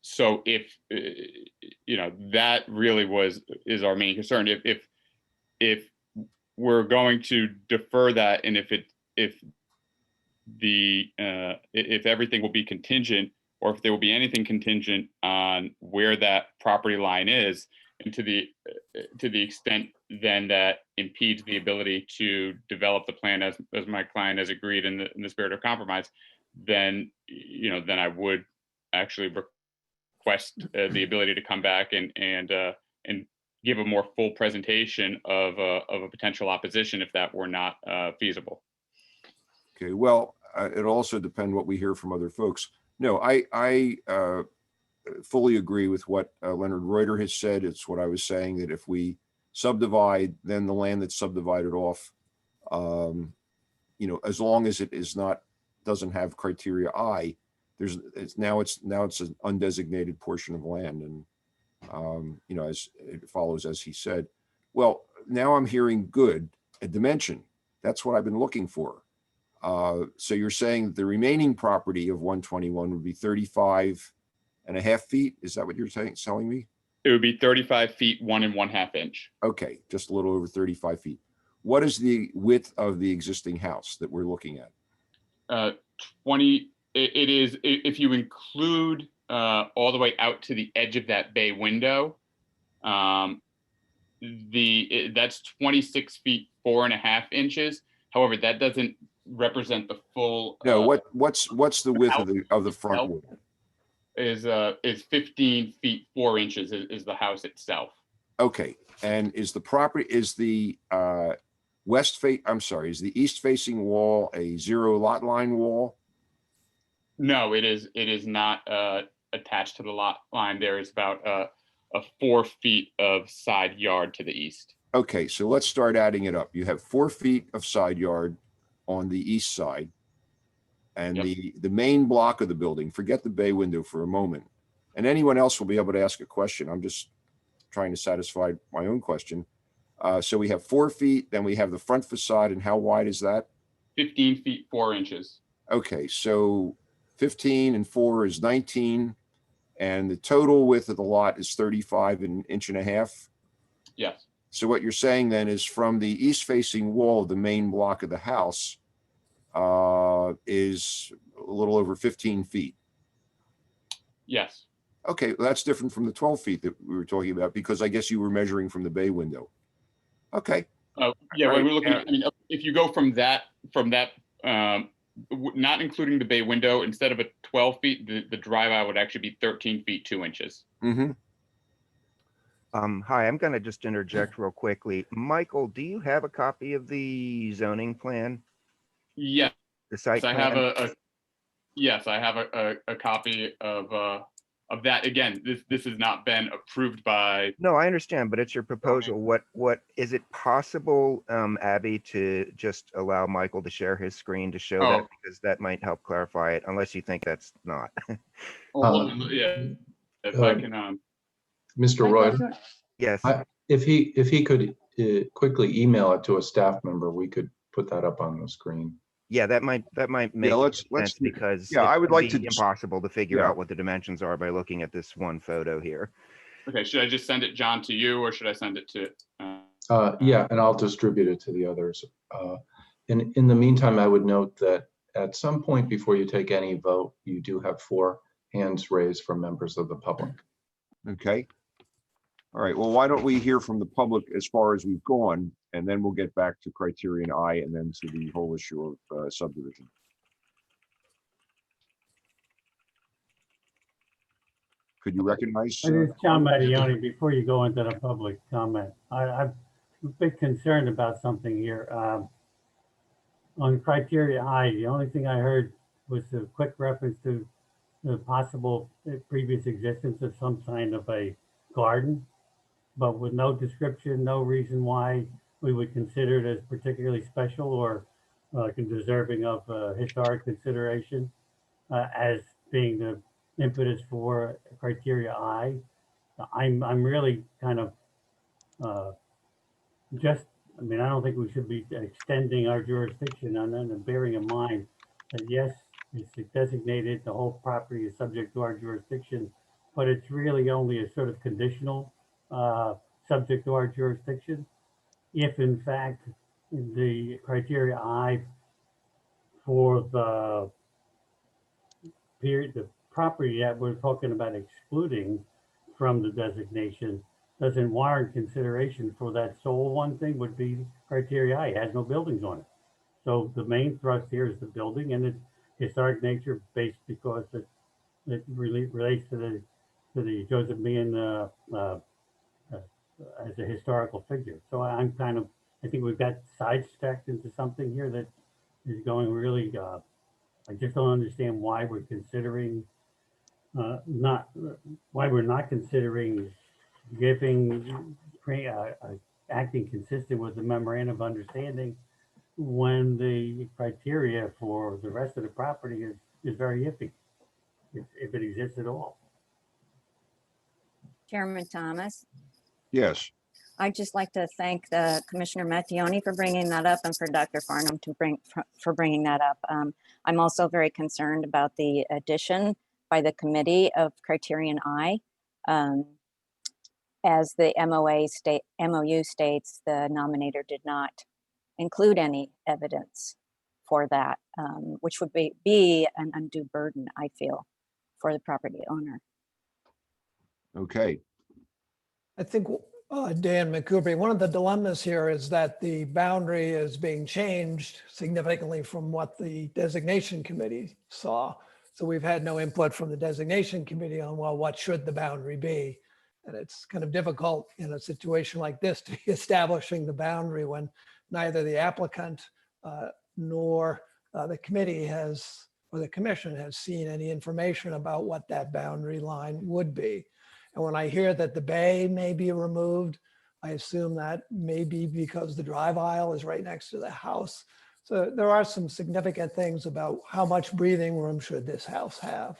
So if that really is our main concern. If we're going to defer that, and if everything will be contingent, or if there will be anything contingent on where that property line is, and to the extent then that impedes the ability to develop the plan as my client has agreed in the spirit of compromise, then I would actually request the ability to come back and give a more full presentation of a potential opposition if that were not feasible. Okay, well, it'll also depend what we hear from other folks. No, I fully agree with what Leonard Reuter has said. It's what I was saying, that if we subdivide, then the land that's subdivided off, you know, as long as it is not, doesn't have criteria I, it's now an undesignated portion of land, and you know, as it follows, as he said. Well, now I'm hearing good, a dimension. That's what I've been looking for. So you're saying that the remaining property of 121 would be 35.5 feet? Is that what you're telling me? It would be 35 feet, 1 1/2 inch. Okay, just a little over 35 feet. What is the width of the existing house that we're looking at? 20, it is, if you include all the way out to the edge of that bay window, that's 26 feet, 4 1/2 inches. However, that doesn't represent the full. No, what's the width of the front wall? Is 15 feet, 4 inches is the house itself. Okay, and is the property, is the is the east facing wall a 0 lot line wall? No, it is not attached to the lot line. There is about a 4 feet of side yard to the east. Okay, so let's start adding it up. You have 4 feet of side yard on the east side, and the main block of the building, forget the bay window for a moment, and anyone else will be able to ask a question. I'm just trying to satisfy my own question. So we have 4 feet, then we have the front facade, and how wide is that? 15 feet, 4 inches. Okay, so 15 and 4 is 19, and the total width of the lot is 35 1.5 inches. Yes. So what you're saying then is from the east facing wall of the main block of the house is a little over 15 feet. Yes. Okay, well, that's different from the 12 feet that we were talking about, because I guess you were measuring from the bay window. Okay. Yeah, when we're looking at, I mean, if you go from that, not including the bay window, instead of a 12 feet, the drive aisle would actually be 13 feet, 2 inches. Mm-hmm. Hi, I'm going to just interject real quickly. Michael, do you have a copy of the zoning plan? Yes. The site I plan? have yes, I have a copy of that. Again, this has not been approved by. No, I understand, but it's your proposal. What is it possible, Abby, to just allow Michael to share his screen to show that, because that might help clarify it, unless you think that's not. Yeah, if I can. Mr. Reuter? Yes. If he could quickly email it to a staff member, we could put that up on the screen. Yeah, that might make sense, because I would like to impossible to figure out what the dimensions are by looking at this one photo here. Okay, should I just send it, John, to you, or should I send it to? Yeah, and I'll distribute it to the others. In the meantime, I would note that at some point before you take any vote, you do have 4 hands raised from members of the public. Okay. All right, well, why don't we hear from the public as far as we've gone, and then we'll get back to criterion I, and then to the whole issue of subdivision. Could you recognize? This is John Mattioni. Before you go into the public comment, I'm a bit concerned about something here. On criteria I, the only thing I heard was a quick reference to the possible previous existence of some kind of a garden, but with no description, no reason why we would consider it as particularly special or deserving of historic consideration as being the impetus for criteria I. I'm really kind of I mean, I don't think we should be extending our jurisdiction on that, and bearing in mind that yes, it's designated, the whole property is subject to our jurisdiction, but it's really only a sort of conditional subject to our jurisdiction. If in fact the criteria I for the period, the property that we're talking about excluding from the designation doesn't warrant consideration for that sole one thing, would be criteria I. It has no buildings on it. So the main thrust here is the building and its historic nature, based because it relates to the Joseph Meehan as a historical figure. So I'm kind of, I think we've got sidestepped into something here that is going really, I just don't understand why we're considering, why we're not considering giving, acting consistent with the memorandum of understanding when the criteria for the rest of the property is very iffy, if it exists at all. Chairman Thomas, Yes. I'd just like to thank Commissioner Mattioni for bringing that up and for Dr. Farnham for bringing that up. I'm also very concerned about the addition by the committee of criterion I. As the MOU states, the nominator did not include any evidence for that, which would be an undue burden, I feel, for the property owner. Okay. I think, Dan McCoubrey, one of the dilemmas here is that the boundary is being changed significantly from what the designation committee saw. So we've had no input from the designation committee on, well, what should the boundary be? And it's kind of difficult in a situation like this to be establishing the boundary when neither the applicant nor the committee has, or the commission has seen any information about what that boundary line would be. And when I hear that the bay may be removed, I assume that may be because the drive aisle is right next to the house. So there are some significant things about how much breathing room should this house have.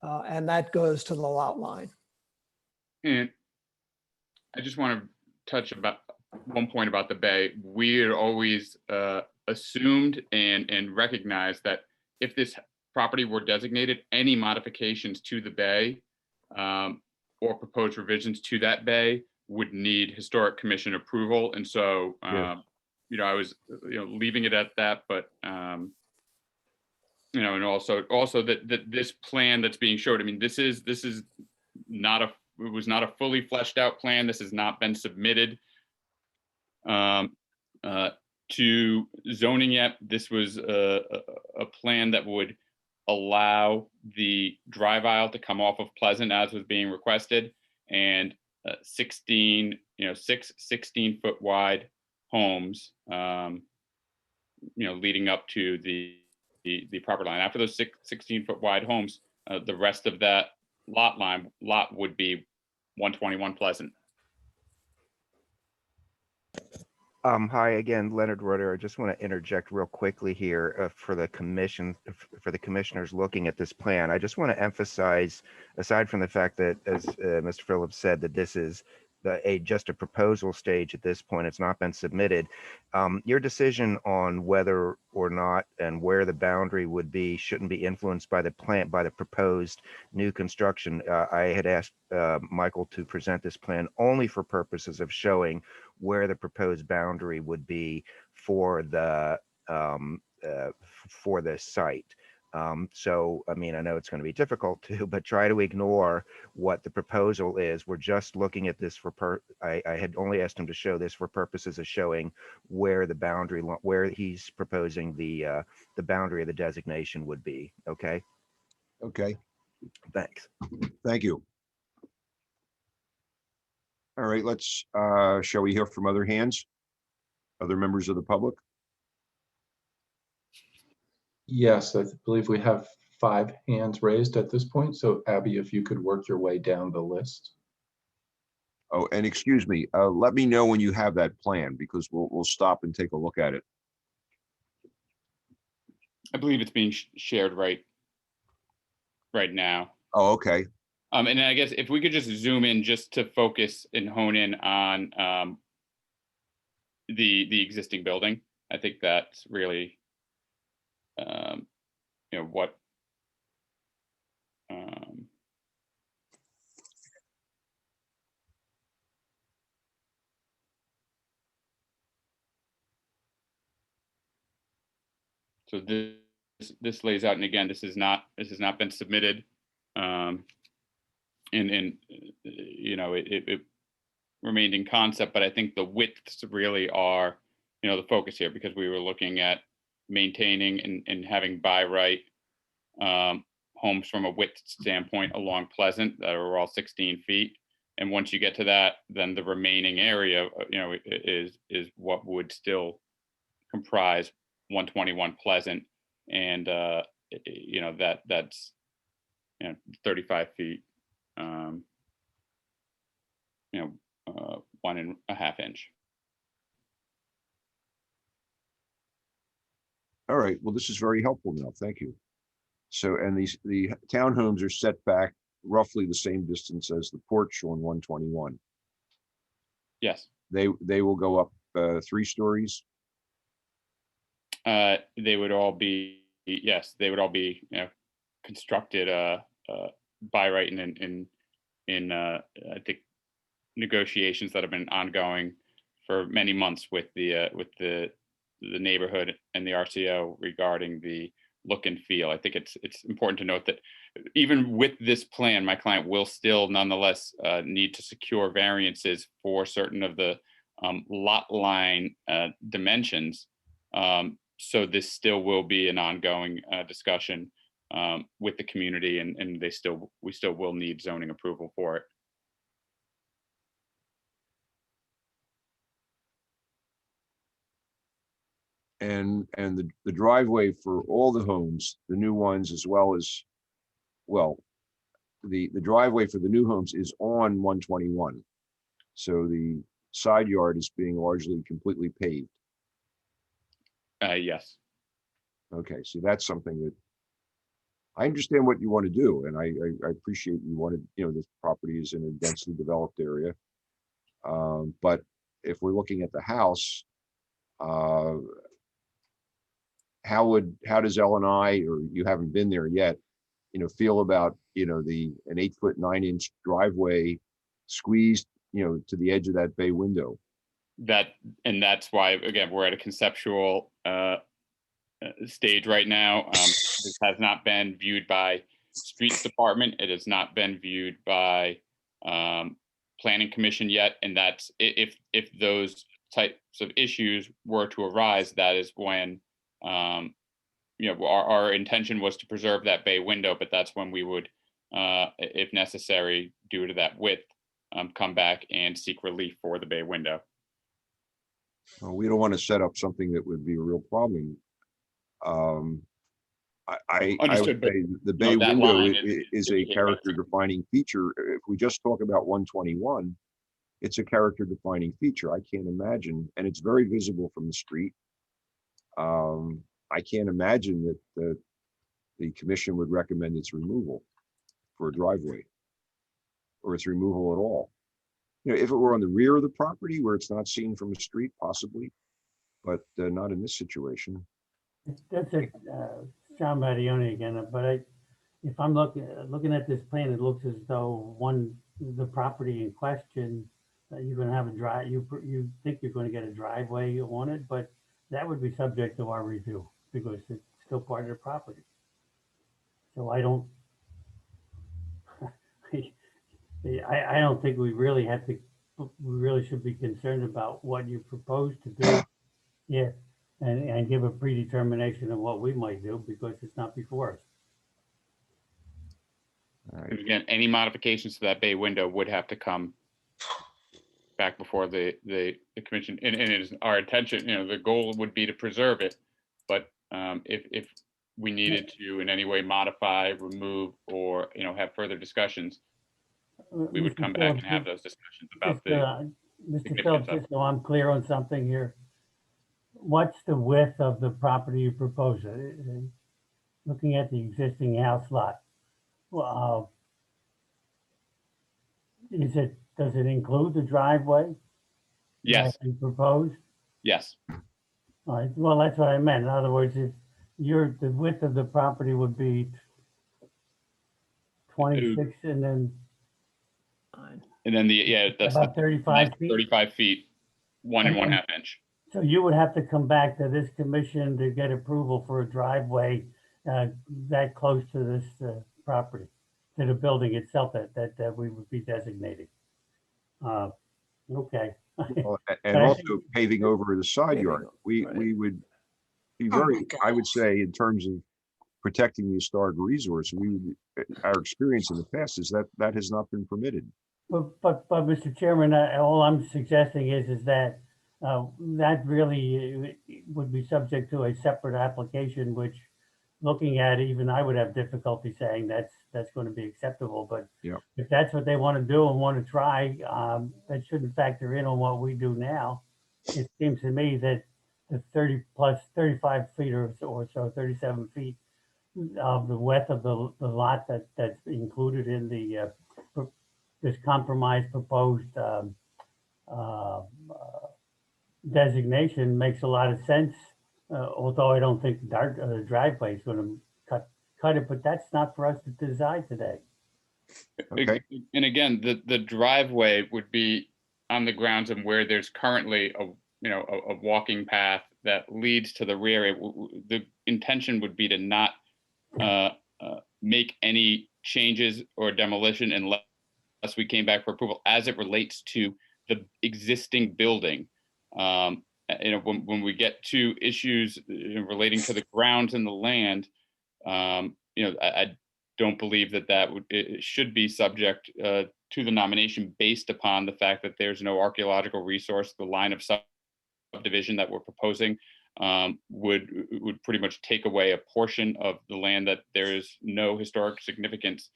And that goes to the lot line. And I just want to touch about one point about the bay. We had always assumed and recognized that if this property were designated, any modifications to the bay or proposed revisions to that bay would need historic commission approval. And so, you know, I was, leaving it at that, but, and also that this plan that's being showed, I mean, this is not it was not a fully fleshed out plan. This has not been submitted to zoning yet. This was a plan that would allow the drive aisle to come off of Pleasant as was being requested, and 16 foot wide homes, leading up to the property line. After those 16 foot wide homes, the rest of that lot would be 121 Pleasant. Hi again, Leonard Reuter. I just want to interject real quickly here for the commissioners looking at this plan. I just want to emphasize, aside from the fact that, as Mr. Phillips said, that this is just a proposal stage at this point, it's not been submitted. Your decision on whether or not and where the boundary would be shouldn't be influenced by the proposed new construction. I had asked Michael to present this plan only for purposes of showing where the proposed boundary would be for the site. So, I mean, I know it's going to be difficult to, but try to ignore what the proposal is. We're just looking at this I had only asked him to show this for purposes of showing where the boundary, where he's proposing the boundary of the designation would be. Okay. Okay. Thanks. Thank you. All right, shall we hear from other hands? Other members of the public? Yes, I believe we have 5 hands raised at this point. So Abby, if you could work your way down the list. Oh, and excuse me, let me know when you have that plan, because we'll stop and take a look at it. I believe it's being shared right now. Oh, okay. And I guess if we could just zoom in just to focus and hone in on the existing building, I think that's really what so this lays out, and again, this has not been submitted, and it remained in concept, but I think the widths really are the focus here, because we were looking at maintaining and having by right homes from a width standpoint along Pleasant that are all 16 feet. And once you get to that, then the remaining area, is what would still comprise 121 Pleasant, and that's 35 feet, 1.5 inch. All right, well, this is very helpful now. Thank you. So, and the townhomes are set back roughly the same distance as the porch on 121. Yes, They will go up 3 stories. they would all be, yes, they would all be, constructed by right in I think negotiations that have been ongoing for many months with the neighborhood and the RCO regarding the look and feel. I think it's important to note that even with this plan, my client will still nonetheless need to secure variances for certain of the lot line dimensions. So this still will be an ongoing discussion with the community, and we still will need zoning approval for it. And the driveway for all the homes, the new ones, as well as, well, the driveway for the new homes is on 121. So the side yard is being largely completely paved. Yes. Okay, so that's something that I understand what you want to do, and I appreciate you wanted, this property is in a densely developed area. But if we're looking at the house, how does L&I, or you haven't been there yet, feel about, an 8-foot 9-inch driveway squeezed, to the edge of that bay window? That's why, again, we're at a conceptual stage right now. This has not been viewed by streets department. It has not been viewed by planning commission yet. And that's if those types of issues were to arise, that is when our intention was to preserve that bay window, but that's when we would, if necessary, due to that width, come back and seek relief for the bay window. Well, we don't want to set up something that would be a real problem. I would Understood, but say the bay that window line is a character defining feature. If we just talk about 121, it's a character defining feature. I can't imagine, and it's very visible from the street. I can't imagine that the commission would recommend its removal for a driveway, or its removal at all. If it were on the rear of the property where it's not seen from the street, possibly, but not in this situation. That's a John Mattioni again, but if I'm looking at this plan, it looks as though the property in question, you're going to have a drive. You think you're going to get a driveway on it, but that would be subject to our review because it's still part of the property. So I don't think we really have to. We really should be concerned about what you propose to do. Yeah. And give a predetermination of what we might do because it's not before us. All right. Again, any modifications to that bay window would have to come back before the commission. And it is our intention, the goal would be to preserve it. But if we needed to in any way modify, remove, or have further discussions, we would come back and have those discussions about Mr. Phillips, just so I'm clear on something here. What's the width of the property you propose? Looking at the existing house lot, well, does it include the driveway? Yes. That you propose? Yes. All right. Well, that's what I meant. In other words, if the width of the property would be 26, and then that's about 35 feet. 35 feet, 1.5 inch. So you would have to come back to this commission to get approval for a driveway that close to this property, to the building itself that we would be designating. Okay. Well, and also paving over the side yard. We would be very, I would say, in terms of protecting the historic resource, our experience in the past is that has not been permitted. But Mr. Chairman, all I'm suggesting is that that really would be subject to a separate application, which looking at it, even I would have difficulty saying that's going to be acceptable. But Yeah. if that's what they want to do and want to try, that shouldn't factor in on what we do now. It seems to me that the 30 plus 35 feet or so, 37 feet of the width of the lot that's included in the this compromise proposed designation makes a lot of sense. Although I don't think the driveway is going to cut it, but that's not for us to decide today. Okay. And again, the driveway would be on the grounds of where there's currently a walking path that leads to the rear. The intention would be to not make any changes or demolition unless we came back for approval as it relates to the existing building. When we get to issues relating to the grounds and the land, I don't believe that it should be subject to the nomination based upon the fact that there's no archaeological resource. The line of subdivision that we're proposing would pretty much take away a portion of the land that there is no historic significance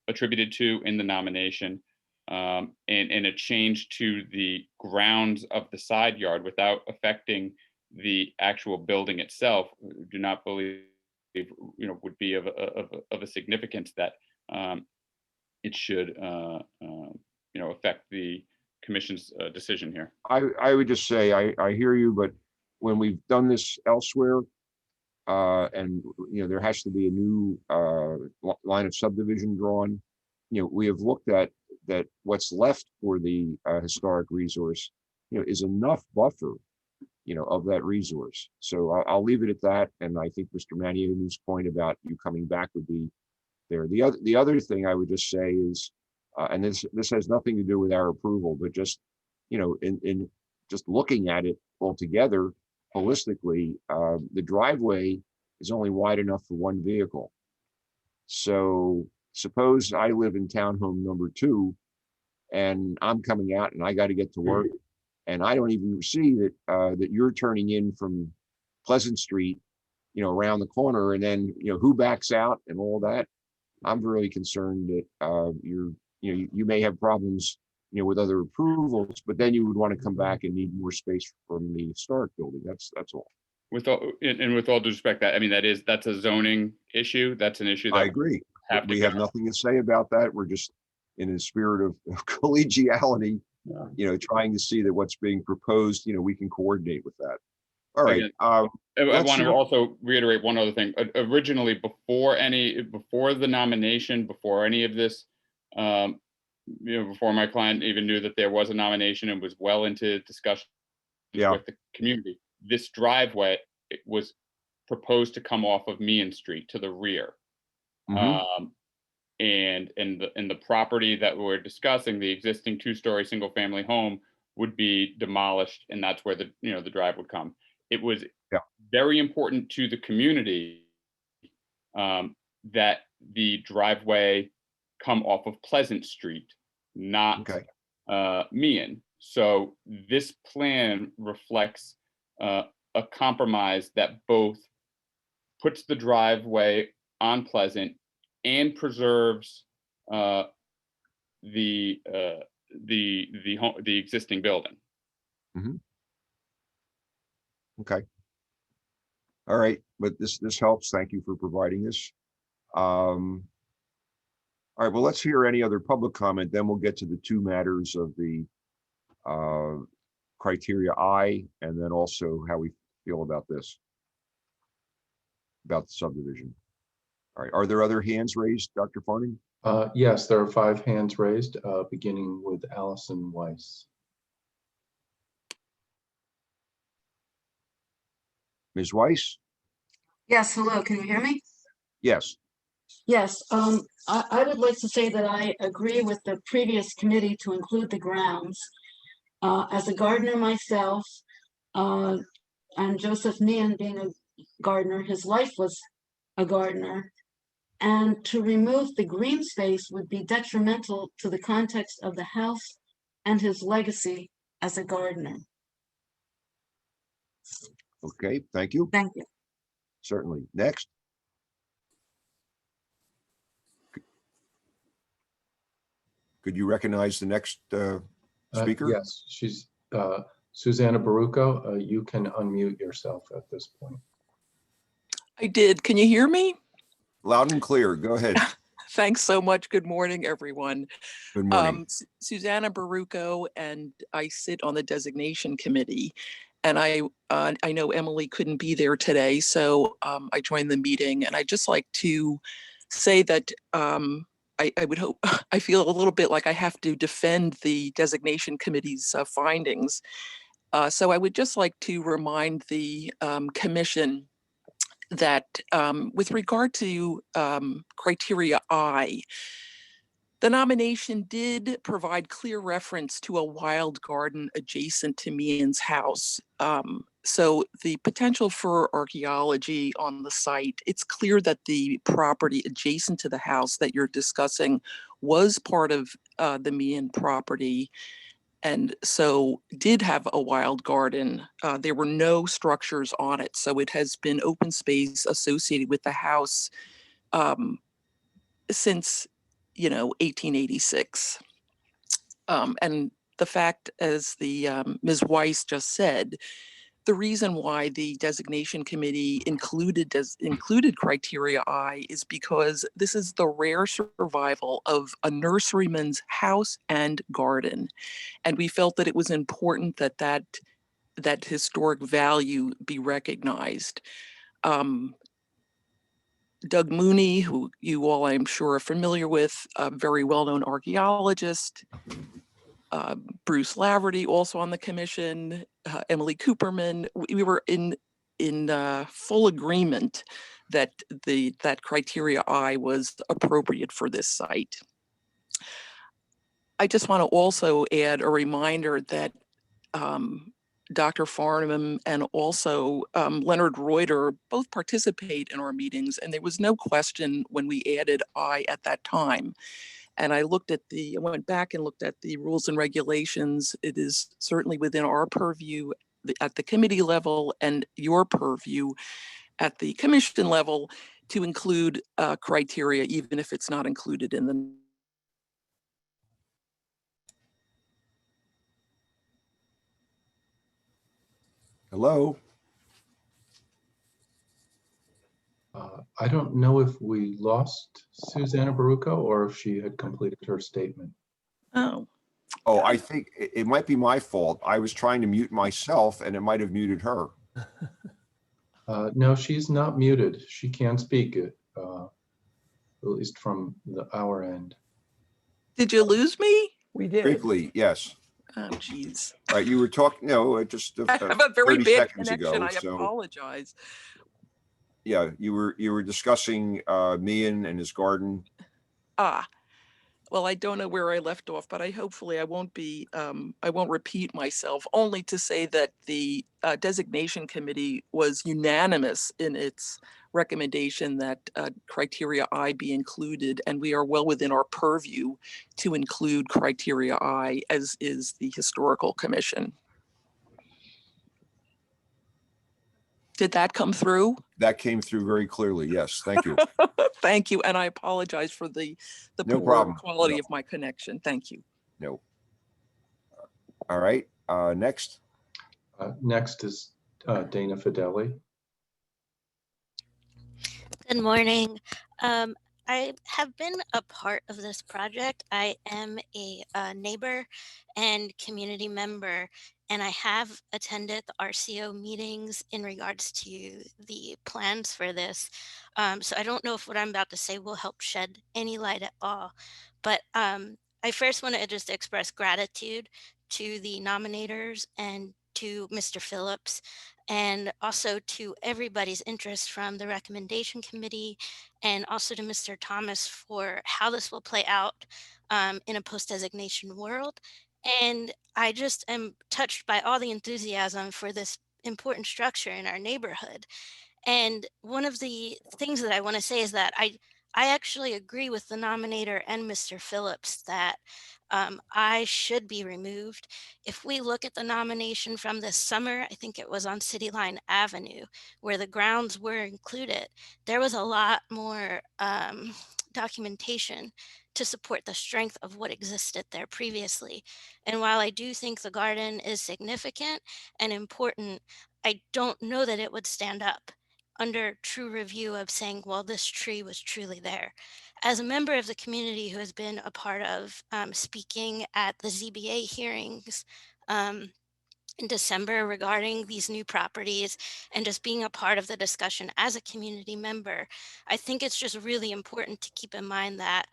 attributed to in the nomination. And a change to the grounds of the side yard without affecting the actual building itself, do not believe would be of a significance that it should affect the commission's decision here. I would just say, I hear you, but when we've done this elsewhere, and there has to be a new line of subdivision drawn, we have looked at that what's left for the historic resource, is enough buffer, of that resource. So I'll leave it at that. And I think Mr. Maniou's point about you coming back would be there. The other thing I would just say is, and this has nothing to do with our approval, but just, in just looking at it altogether holistically, the driveway is only wide enough for one vehicle. So suppose I live in townhome number 2 and I'm coming out and I got to get to work and I don't even see that you're turning in from Pleasant Street, around the corner, and then, who backs out and all that. I'm really concerned that you may have problems, with other approvals, but then you would want to come back and need more space from the historic building. That's all. With all due respect, that's a zoning issue. That's an issue that I agree. We have nothing to say about that. We're just in a spirit of collegiality, trying to see that what's being proposed, we can coordinate with that. All right. Again, I want to also reiterate one other thing. Originally, before the nomination, before any of this, before my client even knew that there was a nomination and was well into discussion with the community, this driveway was proposed to come off of Meehan Street to the rear. Mm-hmm. And the property that we're discussing, the existing 2-story single family home, would be demolished, and that's where the drive would come. It was very important to the community that the driveway come off of Pleasant Street, not Meehan. So this plan reflects a compromise that both puts the driveway on Pleasant and preserves the existing building. Mm-hmm. Okay. All right, but this helps. Thank you for providing this. All right, well, let's hear any other public comment. Then we'll get to the 2 matters of the criteria I, and then also how we feel about this, about the subdivision. All right, are there other hands raised, Dr. Farning? Yes, there are 5 hands raised, beginning with Allison Weiss. Ms. Weiss? Yes, hello, can you hear me? Yes. Yes, I would like to say that I agree with the previous committee to include the grounds. As a gardener myself, and Joseph Meehan being a gardener, his life was a gardener. and to remove the green space would be detrimental to the context of the house and his legacy as a gardener. Okay, thank you. Thank you. Certainly. Next. Could you recognize the next speaker? Yes, she's Susanna Baruco. You can unmute yourself at this point. I did. Can you hear me? Loud and clear. Go ahead. Thanks so much. Good morning, everyone. Good morning. Susanna Baruco, and I sit on the designation committee. And I know Emily couldn't be there today, so I joined the meeting. And I'd just like to say that I would hope, I feel a little bit like I have to defend the designation committee's findings. So I would just like to remind the commission that with regard to criteria I, the nomination did provide clear reference to a wild garden adjacent to Meehan's house. So the potential for archaeology on the site, it's clear that the property adjacent to the house that you're discussing was part of the Meehan property, and so did have a wild garden. There were no structures on it, so it has been open space associated with the house since 1886. And the fact, as the Ms. Weiss just said, the reason why the designation committee included criteria I is because this is the rare survival of a nurseryman's house and garden. And we felt that it was important that that historic value be recognized. Doug Mooney, who you all I'm sure are familiar with, a very well-known archaeologist, Bruce Laverty, also on the commission, Emily Cooperman, we were in full agreement that that criteria I was appropriate for this site. I just want to also add a reminder that Dr. Farnham and also Leonard Reuter both participate in our meetings, and there was no question when we added I at that time. And I went back and looked at the rules and regulations. It is certainly within our purview at the committee level and your purview at the commission level to include criteria, even if it's not included in the. Hello. I don't know if we lost Susanna Baruco or if she had completed her statement. Oh. Oh, I think it might be my fault. I was trying to mute myself and it might have muted her. No, she's not muted. She can speak, at least from our end. Did you lose me? We did. Briefly, yes. Oh, geez. Right, you were talking, no, just I have a very 30 bad seconds connection. ago. I So, apologize. yeah, you were discussing Meehan and his garden. Well, I don't know where I left off, but hopefully I won't repeat myself, only to say that the designation committee was unanimous in its recommendation that criteria I be included, and we are well within our purview to include criteria I, as is the Historical Commission. Did that come through? That came through very clearly. Yes, thank you. Thank you, and I apologize for the No poor problem. quality No. of my connection. Thank you. No. All right, next. Next is Dana Fideli. Good morning. I have been a part of this project. I am a neighbor and community member, and I have attended the RCO meetings in regards to the plans for this. So I don't know if what I'm about to say will help shed any light at all, but I first want to just express gratitude to the nominators and to Mr. Phillips, and also to everybody's interest from the recommendation committee, and also to Mr. Thomas for how this will play out in a post-designation world. And I just am touched by all the enthusiasm for this important structure in our neighborhood. And one of the things that I want to say is that I actually agree with the nominator and Mr. Phillips that I should be removed. If we look at the nomination from this summer, I think it was on City Line Avenue, where the grounds were included. There was a lot more documentation to support the strength of what existed there previously. And while I do think the garden is significant and important, I don't know that it would stand up under true review of saying, well, this tree was truly there. As a member of the community who has been a part of speaking at the ZBA hearings in December regarding these new properties and just being a part of the discussion as a community member, I think it's just really important to keep in mind that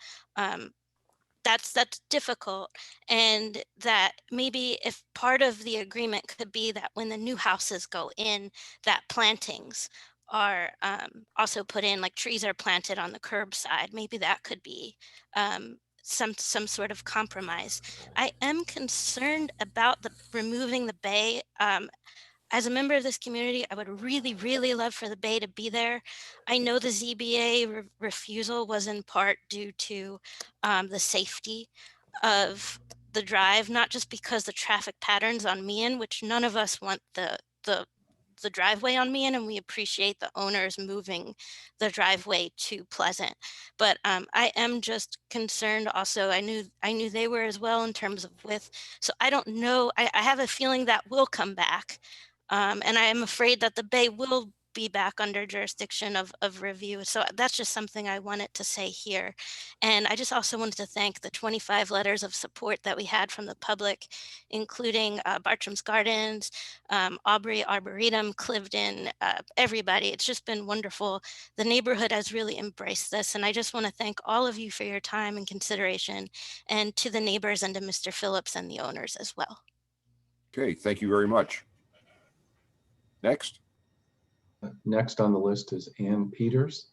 that's difficult, and that maybe if part of the agreement could be that when the new houses go in, that plantings are also put in, like trees are planted on the curbside, maybe that could be some sort of compromise. I am concerned about the removing the bay. As a member of this community, I would really, really love for the bay to be there. I know the ZBA refusal was in part due to the safety of the drive, not just because the traffic patterns on Meehan, which none of us want the driveway on Meehan, and we appreciate the owners moving the driveway to Pleasant. But I am just concerned also, I knew they were as well in terms of width. So I don't know, I have a feeling that will come back. And I am afraid that the bay will be back under jurisdiction of review. So that's just something I wanted to say here. And I just also wanted to thank the 25 letters of support that we had from the public, including Bartram's Gardens, Aubrey Arboretum, Cliveden, everybody. It's just been wonderful. The neighborhood has really embraced this. And I just want to thank all of you for your time and consideration, and to the neighbors and to Mr. Phillips and the owners as well. Okay, thank you very much. Next. Next on the list is Ann Peters.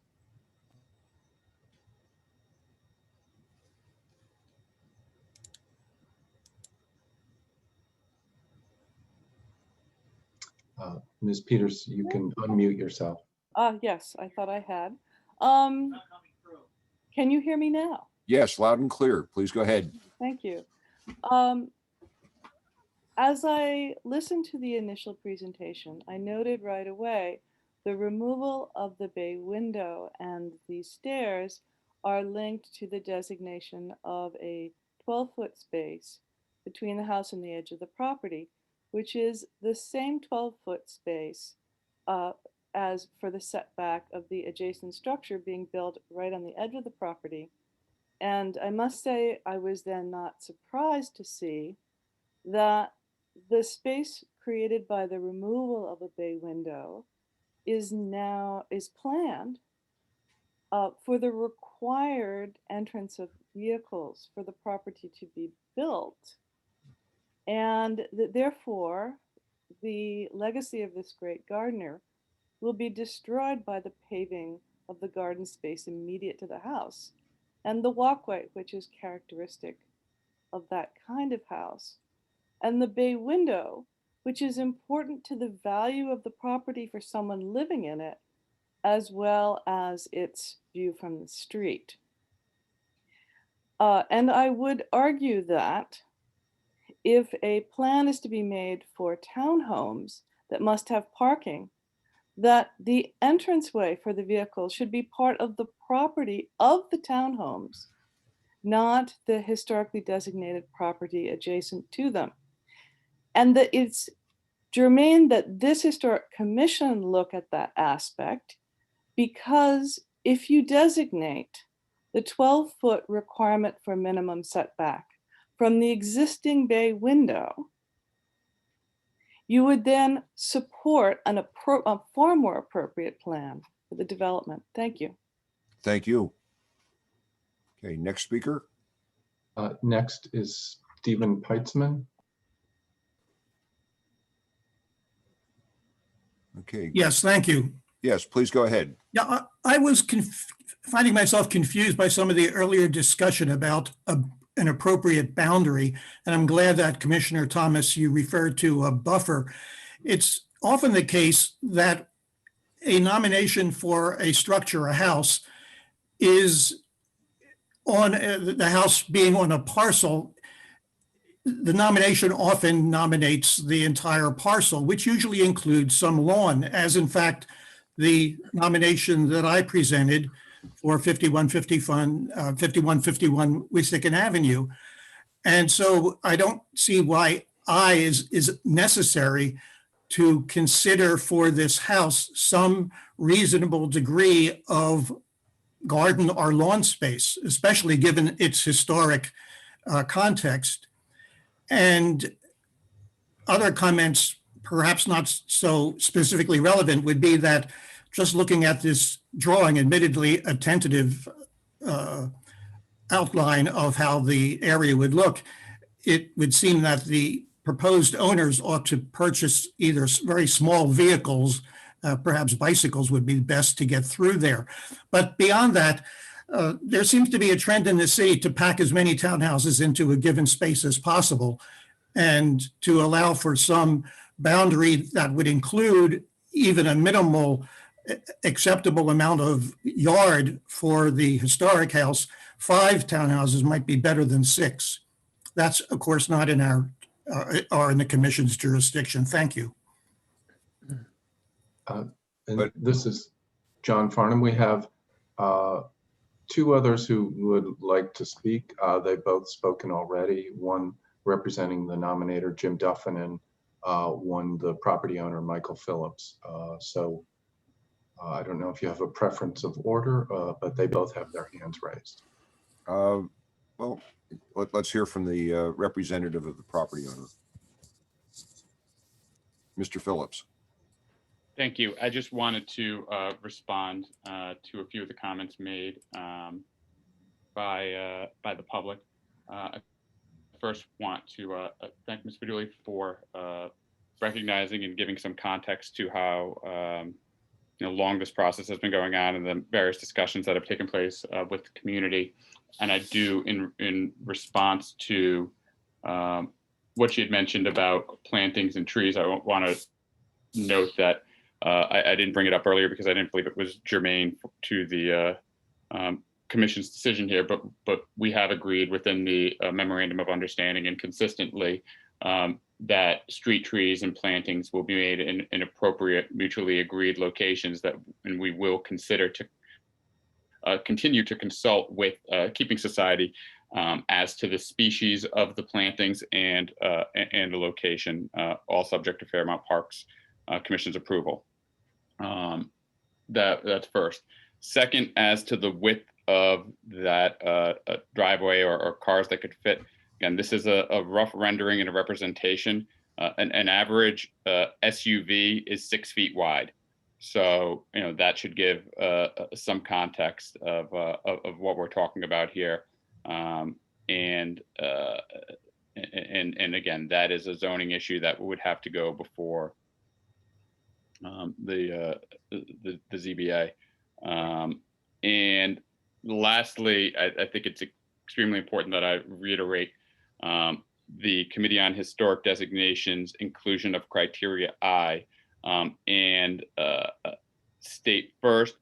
Ms. Peters, you can unmute yourself. Yes, I thought I had. Can you hear me now? Yes, loud and clear. Please go ahead. Thank you. As I listened to the initial presentation, I noted right away the removal of the bay window and the stairs are linked to the designation of a 12-foot space between the house and the edge of the property, which is the same 12-foot space as for the setback of the adjacent structure being built right on the edge of the property. And I must say, I was then not surprised to see that the space created by the removal of a bay window is planned for the required entrance of vehicles for the property to be built. And therefore, the legacy of this great gardener will be destroyed by the paving of the garden space immediate to the house and the walkway, which is characteristic of that kind of house, and the bay window, which is important to the value of the property for someone living in it, as well as its view from the street. And I would argue that if a plan is to be made for townhomes that must have parking, that the entranceway for the vehicle should be part of the property of the townhomes, not the historically designated property adjacent to them. And that it's germane that this historic commission look at that aspect, because if you designate the 12-foot requirement for minimum setback from the existing bay window, you would then support a far more appropriate plan for the development. Thank you. Thank you. Okay, next speaker. Next is Stephen Peitzman. Okay. Yes, thank you. Yes, please go ahead. Yeah, I was finding myself confused by some of the earlier discussion about an appropriate boundary, and I'm glad that Commissioner Thomas, you referred to a buffer. It's often the case that a nomination for a structure, a house, is on the house being on a parcel. The nomination often nominates the entire parcel, which usually includes some lawn, as in fact, the nomination that I presented for 5151 Wissahickon Avenue. And so I don't see why I is necessary to consider for this house some reasonable degree of garden or lawn space, especially given its historic context. And other comments, perhaps not so specifically relevant, would be that just looking at this drawing, admittedly a tentative outline of how the area would look, it would seem that the proposed owners ought to purchase either very small vehicles, perhaps bicycles would be best to get through there. But beyond that, there seems to be a trend in the city to pack as many townhouses into a given space as possible, and to allow for some boundary that would include even a minimal acceptable amount of yard for the historic house. 5 townhouses might be better than 6. That's, of course, not in our or in the commission's jurisdiction. Thank you. And this is John Farnham. We have 2 others who would like to speak. They've both spoken already. One representing the nominator, Jim Duffin, and one, the property owner, Michael Phillips. So I don't know if you have a preference of order, but they both have their hands raised. Well, let's hear from the representative of the property owner. Mr. Phillips. Thank you. I just wanted to respond to a few of the comments made by the public. I first want to thank Ms. Paduli for recognizing and giving some context to how long this process has been going on and the various discussions that have taken place with the community. And I do, in response to what she had mentioned about plantings and trees, I want to note that I didn't bring it up earlier because I didn't believe it was germane to the commission's decision here, but we have agreed within the memorandum of understanding and consistently that street trees and plantings will be made in appropriate mutually agreed locations and we will consider to continue to consult with Keeping Society as to the species of the plantings and the location, all subject to Fairmount Parks Commission's approval. That's first. Second, as to the width of that driveway or cars that could fit, again, this is a rough rendering and a representation. An average SUV is 6 feet wide. So, that should give some context of what we're talking about here. And again, that is a zoning issue that would have to go before the ZBA. And lastly, I think it's extremely important that I reiterate the Committee on Historic Designations inclusion of criteria I, and state first,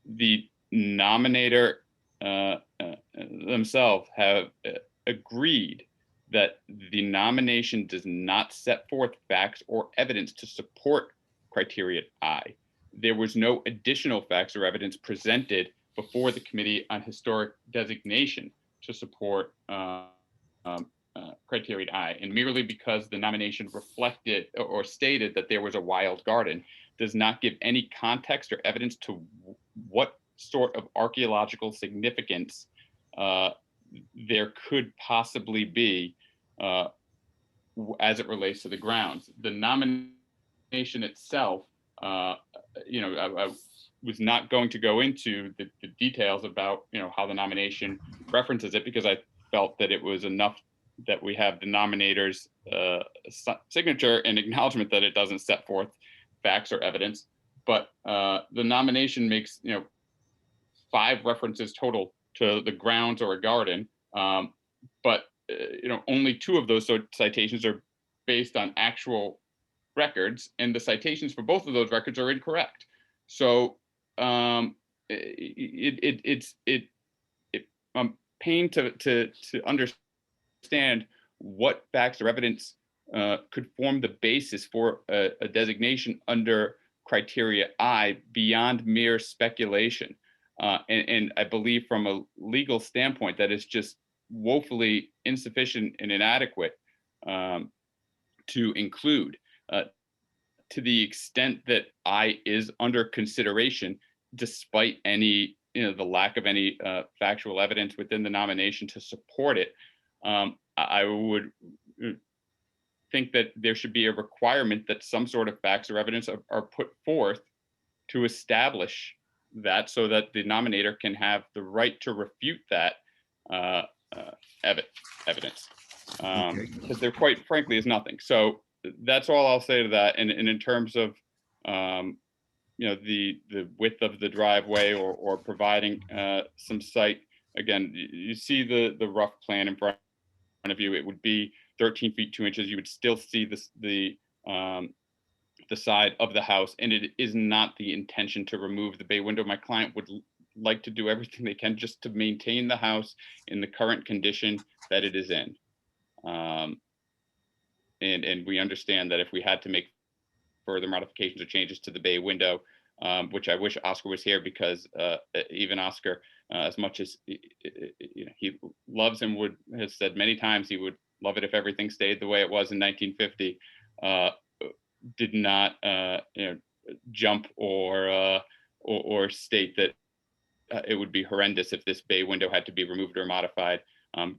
the nominator themselves have agreed that the nomination does not set forth facts or evidence to support criteria I. There was no additional facts or evidence presented before the Committee on Historic Designation to support criteria I, and merely because the nomination reflected or stated that there was a wild garden does not give any context or evidence to what sort of archaeological significance there could possibly be as it relates to the grounds. The nomination itself, I was not going to go into the details about how the nomination references it, because I felt that it was enough that we have the nominator's signature and acknowledgement that it doesn't set forth facts or evidence. But the nomination makes 5 references total to the grounds or a garden, but only 2 of those citations are based on actual records, and the citations for both of those records are incorrect. So I'm pained to understand what facts or evidence could form the basis for a designation under criteria I beyond mere speculation. And I believe from a legal standpoint that is just woefully insufficient and inadequate to include. To the extent that I is under consideration, despite any, the lack of any factual evidence within the nomination to support it, I would think that there should be a requirement that some sort of facts or evidence are put forth to establish that, so that the nominator can have the right to refute that evidence. Because there quite frankly is nothing. So that's all I'll say to that. And in terms of the width of the driveway or providing some site, again, you see the rough plan in front of you. It would be 13 feet 2 inches. You would still see the side of the house, and it is not the intention to remove the bay window. My client would like to do everything they can just to maintain the house in the current condition that it is in. And we understand that if we had to make further modifications or changes to the bay window, which I wish Oscar was here, because even Oscar, as much as he loves and has said many times he would love it if everything stayed the way it was in 1950, did not jump or state that it would be horrendous if this bay window had to be removed or modified,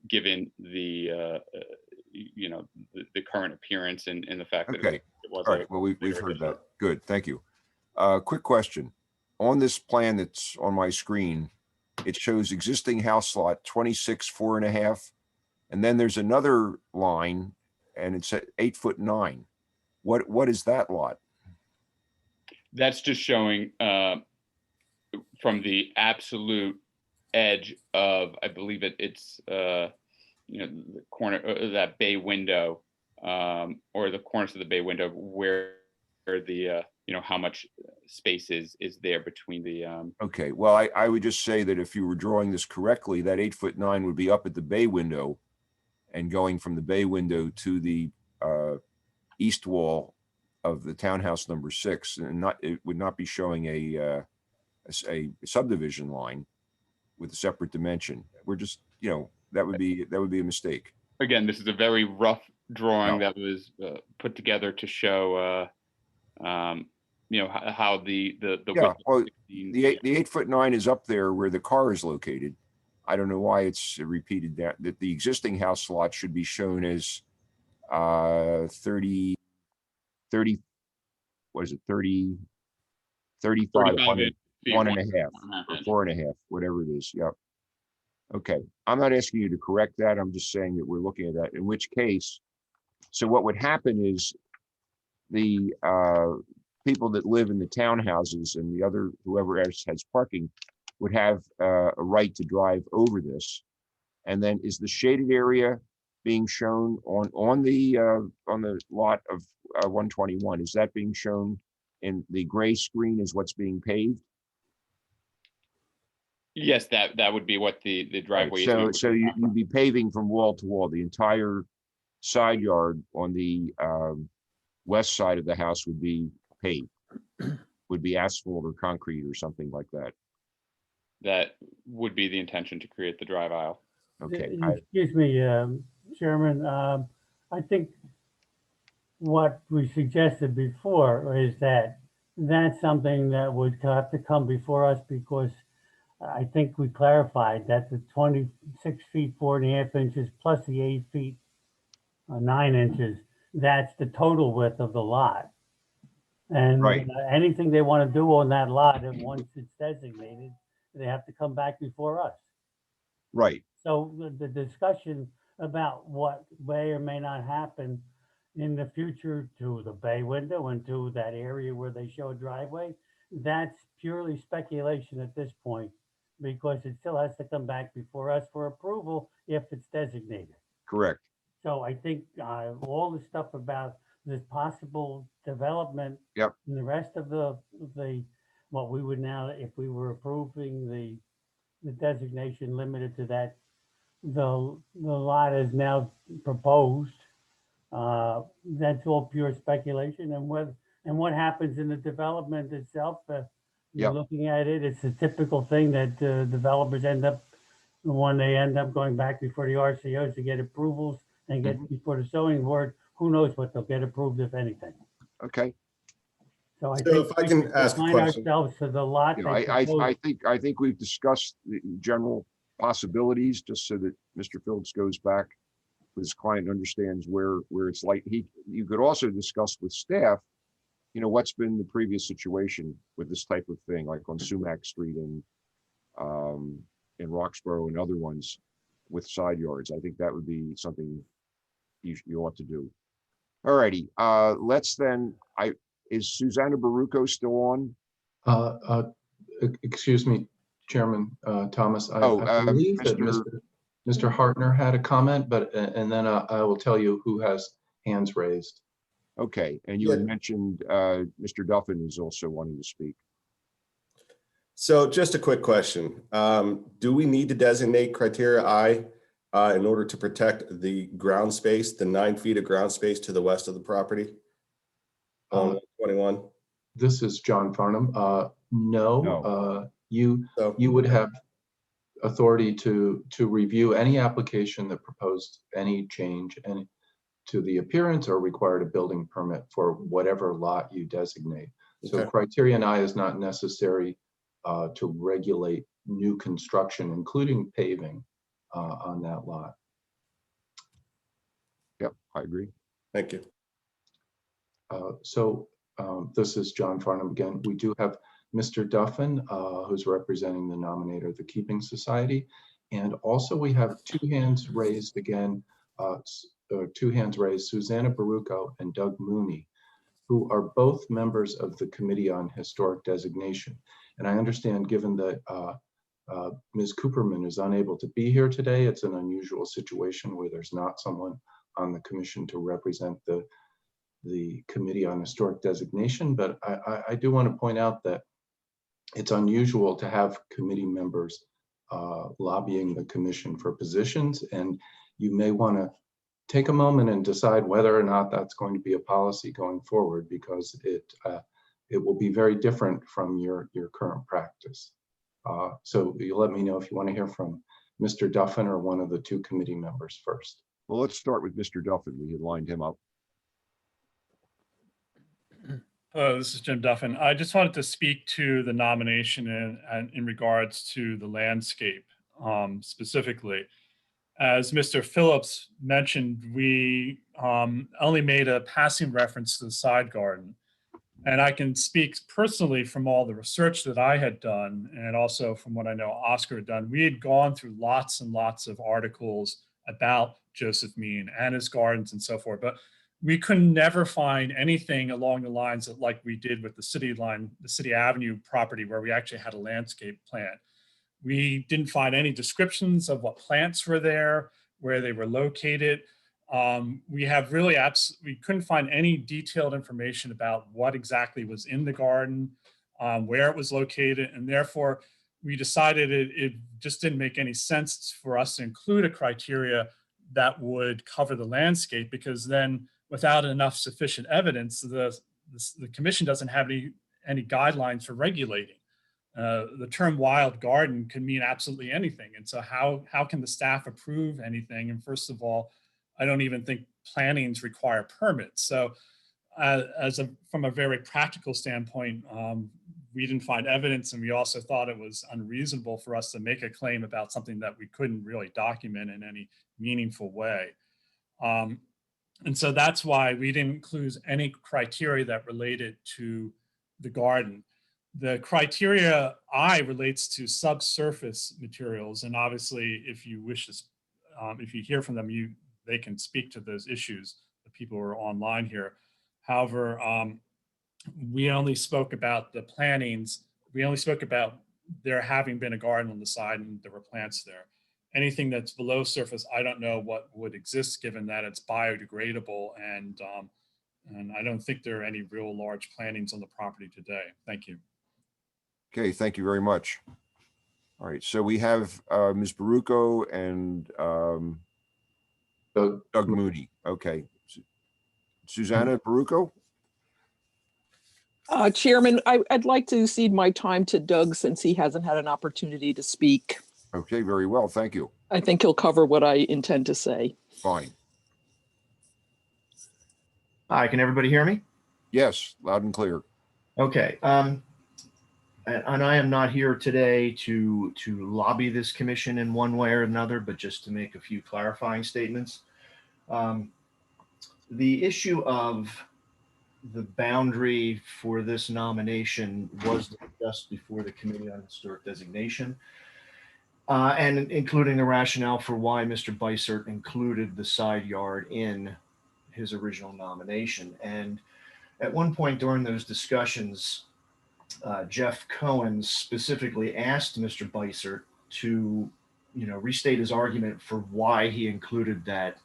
given the current appearance and the fact that Okay. it was. All right. Well, we've heard that. Good. Thank you. Quick question. On this plan that's on my screen, it shows existing house lot 26, 4.5. And then there's another line and it's at 8'9". What is that lot? That's just showing from the absolute edge of, I believe it's the corner that bay window, or the corners of the bay window, where the how much space is there between the Okay, well, I would just say that if you were drawing this correctly, that 8'9" would be up at the bay window and going from the bay window to the east wall of the townhouse number 6, and it would not be showing a subdivision line with a separate dimension. We're just, that would be a mistake. Again, this is a very rough drawing that was put together to show how the Yeah, width well, of the 8'9" is up there where the car is located. I don't know why it's repeated that the existing house lot should be shown as 30, what is it, 30, 35, 1.5, or 4.5, whatever it is. Yep. Okay, I'm not asking you to correct that. I'm just saying that we're looking at that, in which case, so what would happen is the people that live in the townhouses and the other, whoever else has parking, would have a right to drive over this. And then is the shaded area being shown on the lot of 121? Is that being shown in the gray screen as what's being paved? Yes, that would be what the driveway is. So you'd be paving from wall to wall. The entire side yard on the west side of the house would be paved, would be asphalt or concrete or something like that. That would be the intention, to create the drive aisle. Okay. Excuse me, Chairman. I think what we suggested before is that that's something that would have to come before us, because I think we clarified that the 26 feet 4.5 inches plus the 8 feet 9 inches, that's the total width of the lot. And Right. Anything they want to do on that lot, and once it's designated, they have to come back before us. Right. So the discussion about what may or may not happen in the future to the bay window and to that area where they show a driveway, that's purely speculation at this point, because it still has to come back before us for approval if it's designated. Correct. So I think all the stuff about this possible development Yep. and the rest of the what we would now, if we were approving the designation limited to that, the lot is now proposed. That's all pure speculation, and what happens in the development itself, you're Yep. looking at it, it's a typical thing that developers end up, when they end up going back before the RCOs to get approvals and get before the zoning board, who knows what they'll get approved, if anything. Okay. So I So think if I we can should ask a confine question. ourselves to the lot. You they know, I propose. think we've discussed the general possibilities, just so that Mr. Phillips goes back with his client and understands where it's like. You could also discuss with staff, you know, what's been the previous situation with this type of thing, like on Sumac Street and in Roxborough and other ones with side yards. I think that would be something you ought to do. All righty, let's then, is Susanna Baruco still on? Excuse me, Chairman Thomas. I Oh, believe that Mr. Mr. Hartner had a comment, but and then I will tell you who has hands raised. Okay, and you had mentioned Mr. Duffin is also wanting to speak. So just a quick question. Do we need to designate criteria I in order to protect the ground space, the 9 feet of ground space to the west of the property on 21? This is John Farnham. No. You would have authority to review any application that proposed any change to the appearance or required a building permit for whatever lot you designate. So Okay. criterion I is not necessary to regulate new construction, including paving on that lot. Yep, I agree. Thank you. This is John Farnham again. We do have Mr. Duffin, who's representing the nominator of the Keeping Society. And also we have two hands raised again, Susanna Baruco and Doug Mooney, who are both members of the Committee on Historic Designation. And I understand, given that Ms. Cooperman is unable to be here today, it's an unusual situation where there's not someone on the commission to represent the Committee on Historic Designation. But I do want to point out that it's unusual to have committee members lobbying the commission for positions, and you may want to take a moment and decide whether or not that's going to be a policy going forward, because it will be very different from your current practice. So you let me know if you want to hear from Mr. Duffin or one of the two committee members first. Well, let's start with Mr. Duffin. We had lined him up. Hello, this is Jim Duffin. I just wanted to speak to the nomination in regards to the landscape specifically. As Mr. Phillips mentioned, we only made a passing reference to the side garden. And I can speak personally from all the research that I had done, and also from what I know Oscar had done. We had gone through lots and lots of articles about Joseph Mean and his gardens and so forth, but we could never find anything along the lines of like we did with the City Avenue property, where we actually had a landscape plan. We didn't find any descriptions of what plants were there, where they were located. We have really we couldn't find any detailed information about what exactly was in the garden, where it was located, and therefore we decided it just didn't make any sense for us to include a criteria that would cover the landscape, because then without enough sufficient evidence, the commission doesn't have any guidelines for regulating. The term wild garden can mean absolutely anything. And so how can the staff approve anything? And first of all, I don't even think plannings require permits. So from a very practical standpoint, we didn't find evidence, and we also thought it was unreasonable for us to make a claim about something that we couldn't really document in any meaningful way. And so that's why we didn't include any criteria that related to the garden. The criteria I relates to subsurface materials, and obviously, if you wish to, if you hear from them, they can speak to those issues. The people who are online here. However, we only spoke about the plantings. We only spoke about there having been a garden on the side and there were plants there. Anything that's below surface, I don't know what would exist, given that it's biodegradable, and I don't think there are any real large plantings on the property today. Thank you. Okay, thank you very much. All right, so we have Ms. Baruco and Doug Mooney. Okay. Susanna Baruco? Chairman, I'd like to cede my time to Doug since he hasn't had an opportunity to speak. Okay, very well, thank you. I think he'll cover what I intend to say. Fine. Hi, can everybody hear me? Yes, loud and clear. Okay. And I am not here today to lobby this commission in one way or another, but just to make a few clarifying statements. The issue of the boundary for this nomination was discussed before the Committee on Historic Designation, and including the rationale for why Mr. Bysert included the side yard in his original nomination. And at one point during those discussions, Jeff Cohen specifically asked Mr. Bysert to, restate his argument for why he included that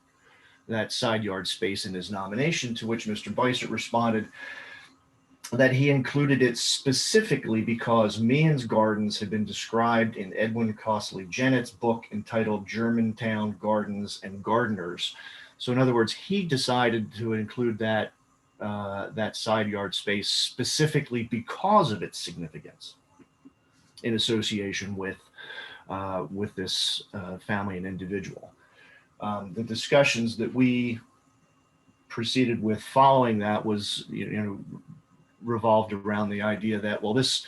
side yard space in his nomination, to which Mr. Bysert responded that he included it specifically because Meehan's Gardens had been described in Edwin Costley Jennett's book entitled Germantown Gardens and Gardeners. So in other words, he decided to include that side yard space specifically because of its significance in association with this family and individual. The discussions that we proceeded with following that was, revolved around the idea that, well, this,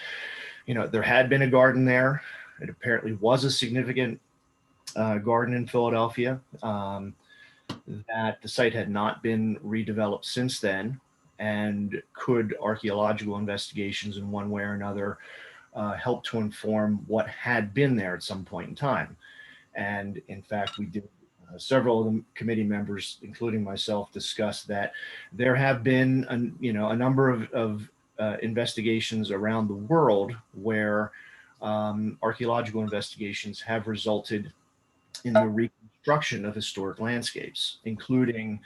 there had been a garden there. It apparently was a significant garden in Philadelphia. That the site had not been redeveloped since then, and could archaeological investigations in one way or another help to inform what had been there at some point in time. And in fact, we did, several of the committee members, including myself, discussed that there have been a number of investigations around the world where archaeological investigations have resulted in the reconstruction of historic landscapes, including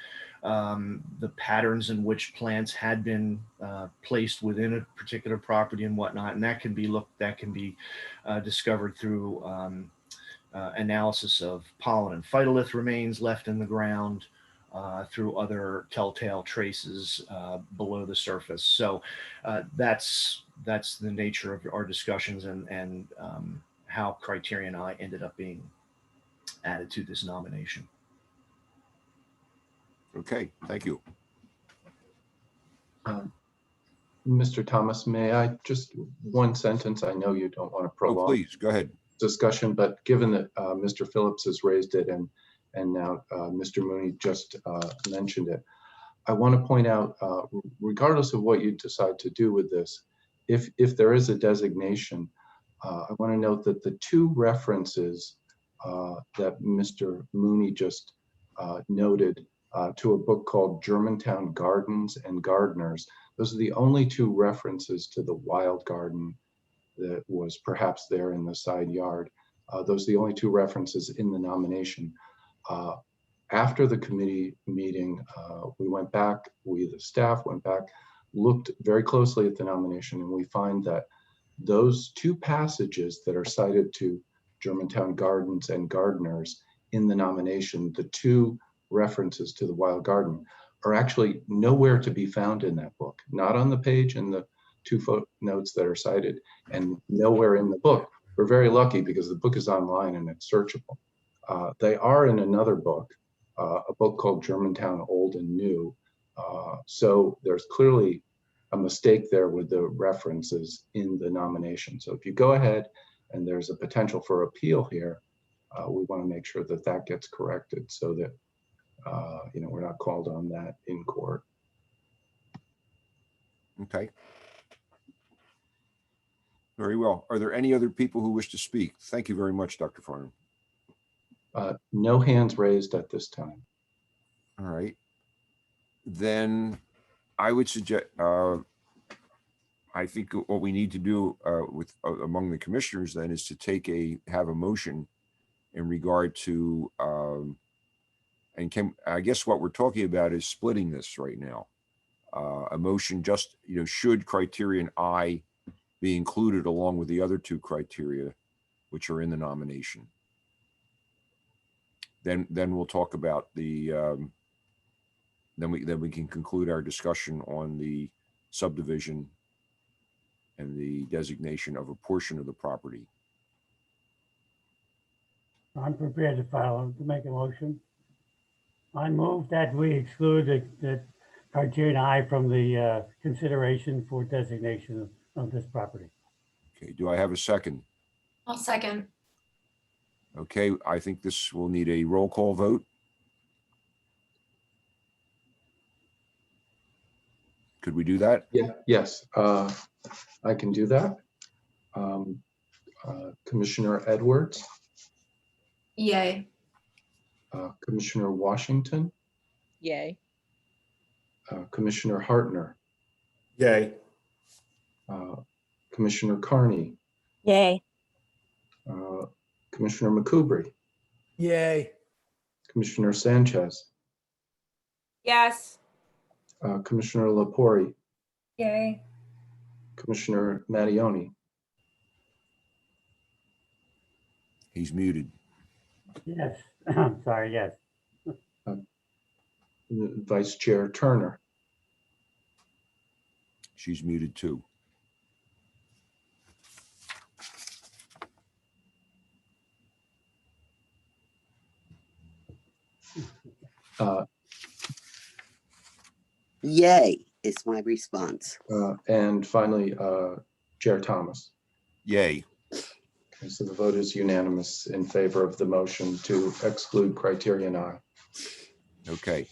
the patterns in which plants had been placed within a particular property and whatnot. And that can be discovered through analysis of pollen and phytolith remains left in the ground, through other telltale traces below the surface. So that's the nature of our discussions and how Criterion I ended up being added to this nomination. Okay, thank you. Mr. Thomas, may I just one sentence? I know you don't want to prolong. Oh, please, go ahead. Discussion, but given that Mr. Phillips has raised it and now Mr. Mooney just mentioned it, I want to point out, regardless of what you decide to do with this, if there is a designation, I want to note that the two references that Mr. Mooney just noted to a book called Germantown Gardens and Gardeners, those are the only two references to the wild garden that was perhaps there in the side yard. Those are the only two references in the nomination. After the committee meeting, we went back, the staff went back, looked very closely at the nomination, and we find that those two passages that are cited to Germantown Gardens and Gardeners in the nomination, the two references to the wild garden, are actually nowhere to be found in that book, not on the page in the two footnotes that are cited, and nowhere in the book. We're very lucky because the book is online and it's searchable. They are in another book, a book called Germantown Old and New. So there's clearly a mistake there with the references in the nomination. So if you go ahead and there's a potential for appeal here, we want to make sure that that gets corrected so that we're not called on that in court. Okay. Very well. Are there any other people who wish to speak? Thank you very much, Dr. Farnham. No hands raised at this time. All right. Then I would suggest, I think what we need to do among the commissioners then is to have a motion in regard to, I guess what we're talking about is splitting this right now. A motion just, should Criterion I be included along with the other two criteria, which are in the nomination. Then we'll talk about the, then we can conclude our discussion on the subdivision and the designation of a portion of the property. I'm prepared to make a motion. I move that we exclude the criterion I from the consideration for designation of this property. Okay, do I have a second? I'll second. Okay, I think this will need a roll call vote. Could we do that? Yeah, yes, I can do that. Commissioner Edwards, Yay. Commissioner Washington, Yay. Commissioner Hartner, Yay. Commissioner Carney, Yay. Commissioner McCoubry, Yay. Commissioner Sanchez, Yes. Commissioner Lepori, Yay. Commissioner Mattioni, He's muted. Yes, I'm sorry, yes. Vice Chair Turner. She's muted too. Yay is my response. And finally, Chair Thomas. Yay. Okay, so the vote is unanimous in favor of the motion to exclude criterion I. Okay.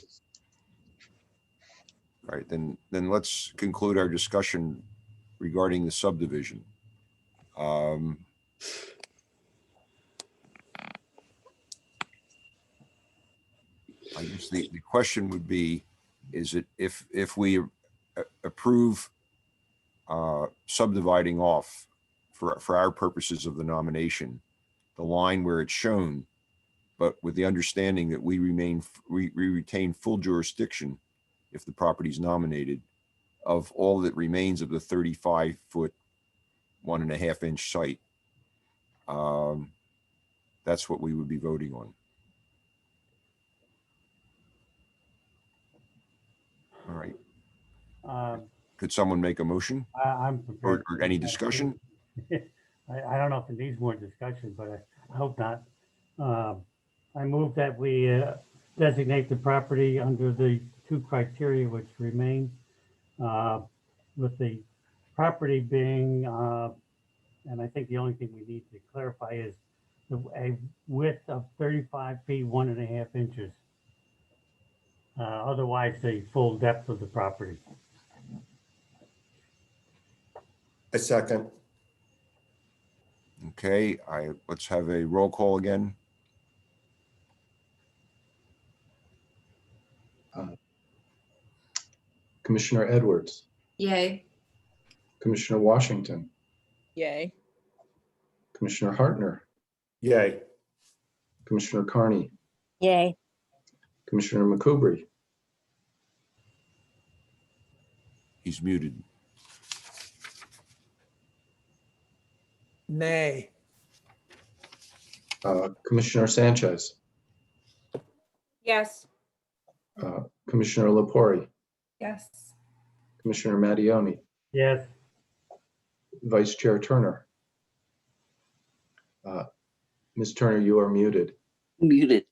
All right, then let's conclude our discussion regarding the subdivision. I guess the question would be, is it if we approve subdividing off for our purposes of the nomination, the line where it's shown, but with the understanding that we retain full jurisdiction if the property is nominated of all that remains of the 35-foot, 1.5-inch site. That's what we would be voting on. All right. Could someone make a motion I'm prepared. or any discussion? I don't know if it needs more discussion, but I hope not. I move that we designate the property under the two criteria which remain, with the property being, and I think the only thing we need to clarify is a width of 35 feet, 1.5 inches. Otherwise, the full depth of the property. A second. Okay, let's have a roll call again. Commissioner Edwards, Yay. Commissioner Washington, Yay. Commissioner Hartner, Yay. Commissioner Carney, Yay. Commissioner McCoubry, He's muted. Nay. Commissioner Sanchez, Yes. Commissioner Lepori, Yes. Commissioner Mattioni, Yes. Vice Chair Turner. Ms. Turner, you are muted. Muted.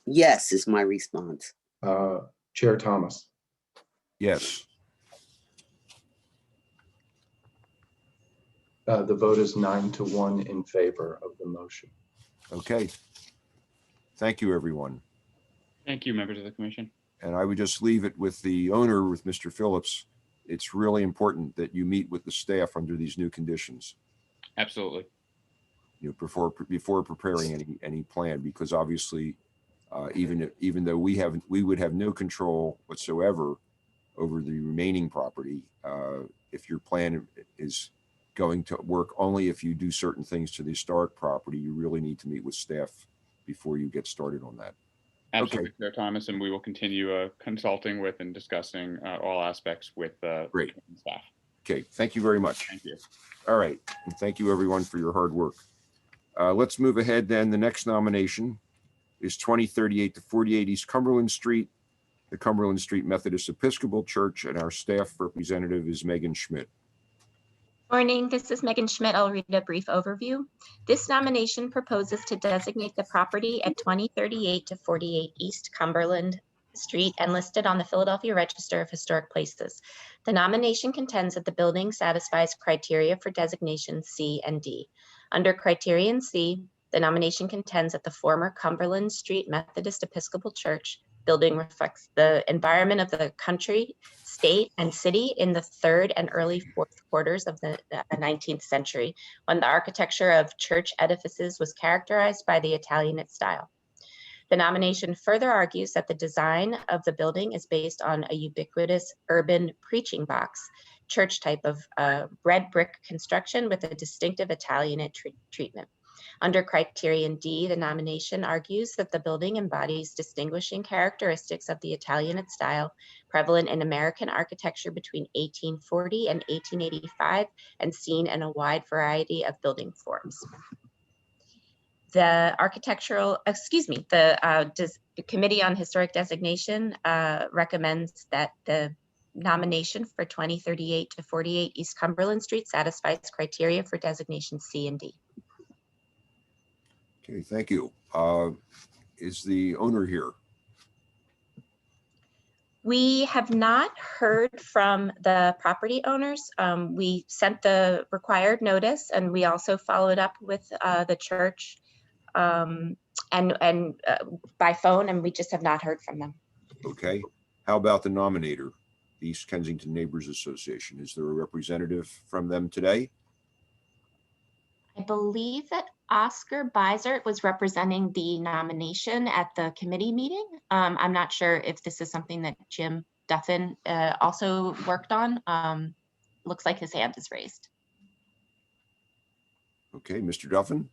Yes is my response. Chair Thomas. Yes. The vote is 9-1 in favor of the motion. Okay. Thank you, everyone. Thank you, members of the commission. And I would just leave it with the owner, with Mr. Phillips. It's really important that you meet with the staff under these new conditions, Absolutely. before preparing any plan, because obviously, even though we would have no control whatsoever over the remaining property, if your plan is going to work only if you do certain things to the historic property, you really need to meet with staff before you get started on that. Absolutely, Chair Thomas, and we will continue consulting with and discussing all aspects with Great. staff. Okay, thank you very much. Thank you. All right, and thank you everyone for your hard work. Let's move ahead then. The next nomination is 2038 to 48 East Cumberland Street, the Cumberland Street Methodist Episcopal Church, and our staff representative is Megan Schmidt. Morning, this is Megan Schmidt. I'll read a brief overview. This nomination proposes to designate the property at 2038 to 48 East Cumberland Street and listed on the Philadelphia Register of Historic Places. The nomination contends that the building satisfies criteria for designation C and D. Under criterion C, the nomination contends that the former Cumberland Street Methodist Episcopal Church building reflects the environment of the country, state, and city in the third and early fourth quarters of the 19th century, when the architecture of church edifices was characterized by the Italianate style. The nomination further argues that the design of the building is based on a ubiquitous urban preaching box, church type of red brick construction with a distinctive Italianate treatment. Under criterion D, the nomination argues that the building embodies distinguishing characteristics of the Italianate style prevalent in American architecture between 1840 and 1885 and seen in a wide variety of building forms. The Committee on Historic Designation recommends that the nomination for 2038 to 48 East Cumberland Street satisfies criteria for designation C and D. Okay, thank you. Is the owner here? We have not heard from the property owners. We sent the required notice and we also followed up with the church and by phone, and we just have not heard from them. Okay. How about the nominator, the East Kensington Neighbors Association? Is there a representative from them today? I believe that Oscar Bizert was representing the nomination at the committee meeting. I'm not sure if this is something that Jim Duffin also worked on. Looks like his hand is raised. Okay, Mr. Duffin?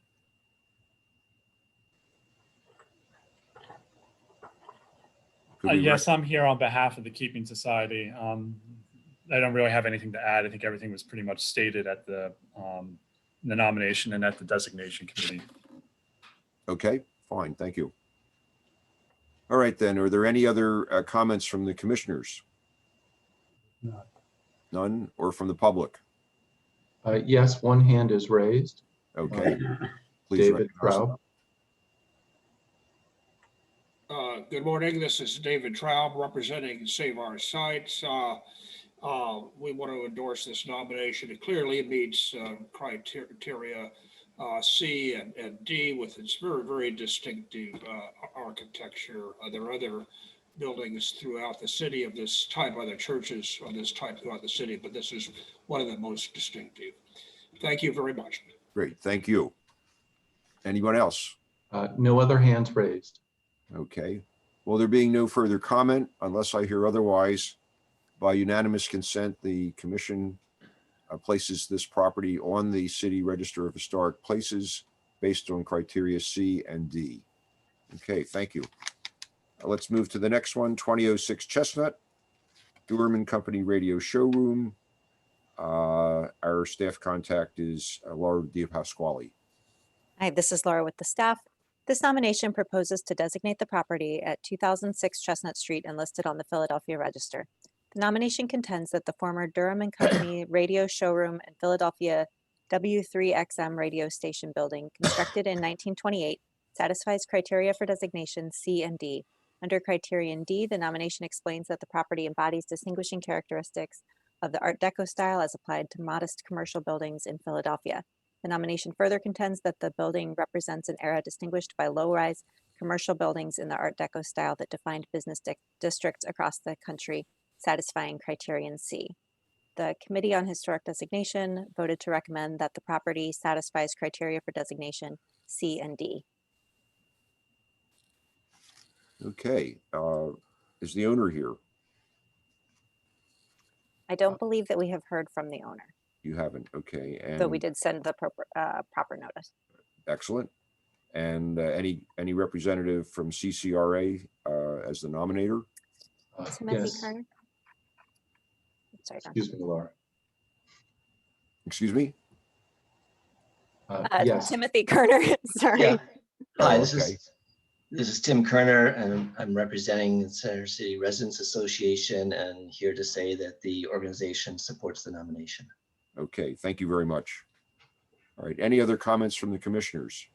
Could we Yes, I'm here on behalf of the Keeping Society. I don't really have anything to add. I think everything was pretty much stated at the nomination and at the designation committee. Okay, fine, thank you. All right then, are there any other comments from the commissioners? None. None, or from the public? Yes, one hand is raised. Okay, please. David recognize Traub. Good morning. This is David Traub representing Save Our Sites. We want to endorse this nomination. It clearly meets criteria C and D with its very, very distinctive architecture. There are other buildings throughout the city of this type, other churches of this type throughout the city, but this is one of the most distinctive. Thank you very much. Great, thank you. Anyone else? No other hands raised. Okay, well, there being no further comment, unless I hear otherwise, by unanimous consent, the commission places this property on the City Register of Historic Places based on criteria C and D. Okay, thank you. Let's move to the next one, 2006 Chestnut, Doorman Company Radio Showroom. Our staff contact is Laura DiPasquale. Hi, this is Laura with the staff. This nomination proposes to designate the property at 2006 Chestnut Street and listed on the Philadelphia Register. The nomination contends that the former Durham and Company Radio Showroom and Philadelphia W3XM radio station building, constructed in 1928, satisfies criteria for designation C and D. Under criterion D, the nomination explains that the property embodies distinguishing characteristics of the Art Deco style as applied to modest commercial buildings in Philadelphia. The nomination further contends that the building represents an era distinguished by low-rise commercial buildings in the Art Deco style that defined business districts across the country, satisfying criterion C. The Committee on Historic Designation voted to recommend that the property satisfies criteria for designation C and D. Okay, is the owner here? I don't believe that we have heard from the owner, You haven't, okay. though we And did send the proper notice. excellent. And any representative from CCRA as the nominator? Timothy Yes. Carter? Sorry, Don. Excuse me, Laura. Excuse me? Yes. Timothy Kerner, sorry. Yeah. Hi, Oh, this okay. is Tim Kerner, and I'm representing the Center City Residents Association, and here to say that the organization supports the nomination. Okay, thank you very much. All right, any other comments from the commissioners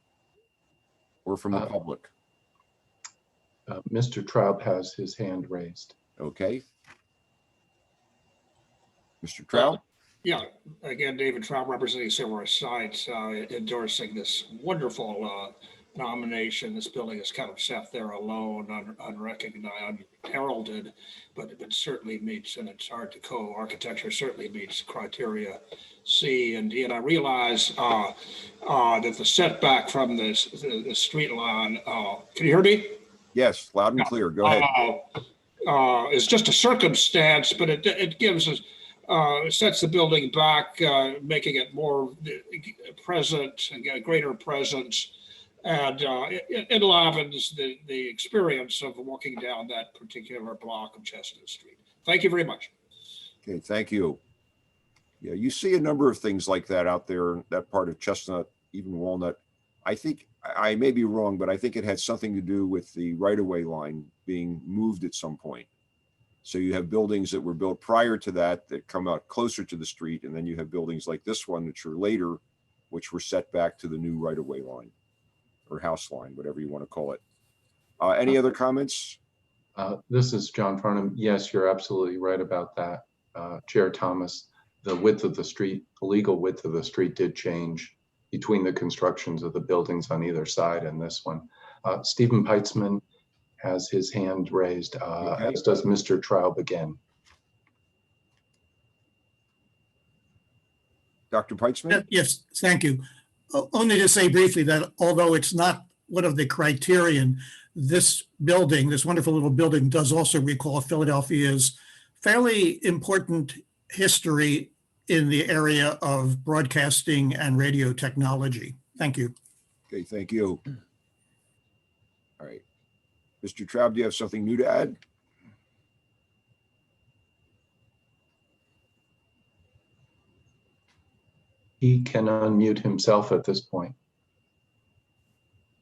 or from the public? Mr. Traub has his hand raised. Okay. Mr. Traub? Yeah, again, David Traub representing Silver Sites, endorsing this wonderful nomination. This building is kind of sat there alone, unrecognized, unheralded, but it certainly meets, and it's Art Deco architecture certainly meets criteria C and D. And I realize that the setback from the street line, can you hear me? Yes, loud and clear. Go ahead. Is just a circumstance, but it gives us, sets the building back, making it more present and get a greater presence. And it enlivens the experience of walking down that particular block of Chestnut Street. Thank you very much. Okay, thank you. Yeah, you see a number of things like that out there, that part of Chestnut, even Walnut. I think, I may be wrong, but I think it had something to do with the right-of-way line being moved at some point. So you have buildings that were built prior to that come out closer to the street, and then you have buildings like this one, which are later, which were set back to the new right-of-way line or house line, whatever you want to call it. Any other comments? This is John Farnham. Yes, you're absolutely right about that. Chair Thomas, the width of the street, the legal width of the street did change between the constructions of the buildings on either side and this one. Stephen Peitzman has his hand raised, as does Mr. Traub again. Dr. Peitzman? Yes, thank you. Only to say briefly that although it's not one of the criterion, this building, this wonderful little building, does also recall Philadelphia's fairly important history in the area of broadcasting and radio technology. Thank you. Okay, thank you. All right. Mr. Traub, do you have something new to add? He can unmute himself at this point.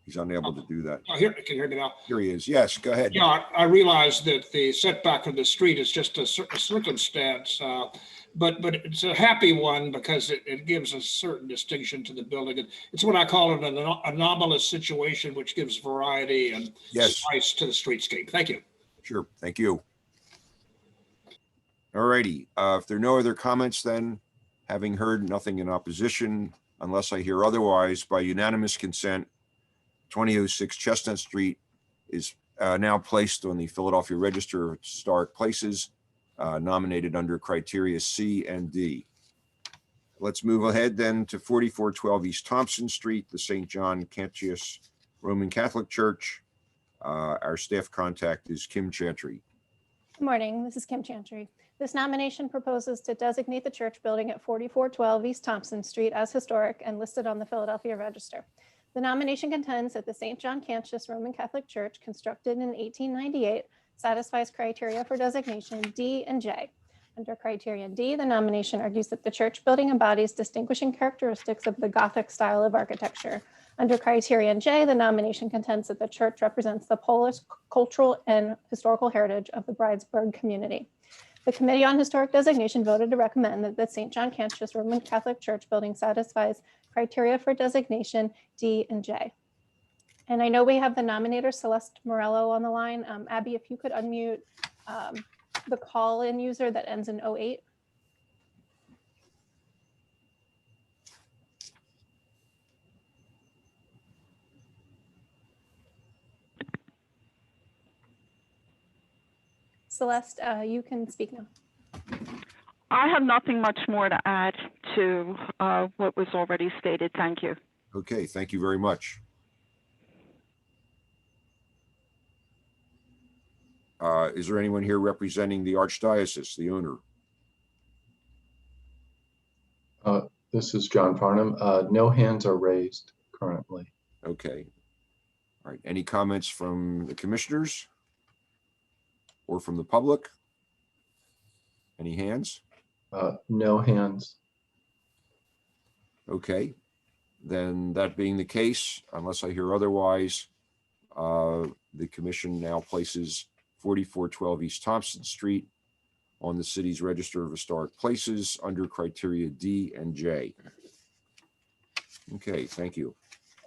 He's unable to do that. Can you hear me now? Here he is. Yes, go ahead. Yeah, I realize that the setback of the street is just a circumstance, but it's a happy one because it gives a certain distinction to the building. It's what I call an anomalous situation, which gives variety and spice to the streetscape. Thank you. Sure, thank you. All righty, if there are no other comments, then having heard nothing in opposition, unless I hear otherwise, by unanimous consent, 2006 Chestnut Street is now placed on the Philadelphia Register of Historic Places, nominated under criteria C and D. Let's move ahead then to 4412 East Thompson Street, the St. John Cantius Roman Catholic Church. Our staff contact is Kim Chantry. Good morning, this is Kim Chantry. This nomination proposes to designate the church building at 4412 East Thompson Street as historic and listed on the Philadelphia Register. The nomination contends that the St. John Cantius Roman Catholic Church, constructed in 1898, satisfies criteria for designation D and J. Under criterion D, the nomination argues that the church building embodies distinguishing characteristics of the Gothic style of architecture. Under criterion J, the nomination contends that the church represents the Polish cultural and historical heritage of the Bridesburg community. The Committee on Historic Designation voted to recommend that the St. John Cantius Roman Catholic Church building satisfies criteria for designation D and J. And I know we have the nominator Celeste Morello on the line. Abby, if you could unmute the call-in user that ends in 08. Celeste, you can speak now. I have nothing much more to add to what was already stated. Thank you. Okay, thank you very much. Is there anyone here representing the Archdiocese, the owner? This is John Farnham. No hands are raised currently. Okay. All right. Any comments from the commissioners or from the public? Any hands? No hands. Okay, then that being the case, unless I hear otherwise, the commission now places 4412 East Thompson Street on the city's Register of Historic Places under criteria D and J. Okay, thank you.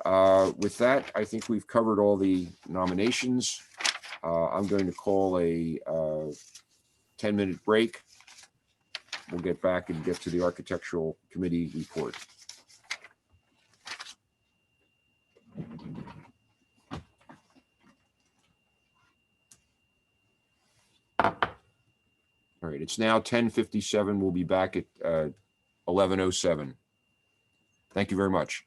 With that, I think we've covered all the nominations. I'm going to call a 10-minute break. We'll get back and get to the Architectural Committee report. All right, it's now 10:57. We'll be back at 11:07. Thank you very much.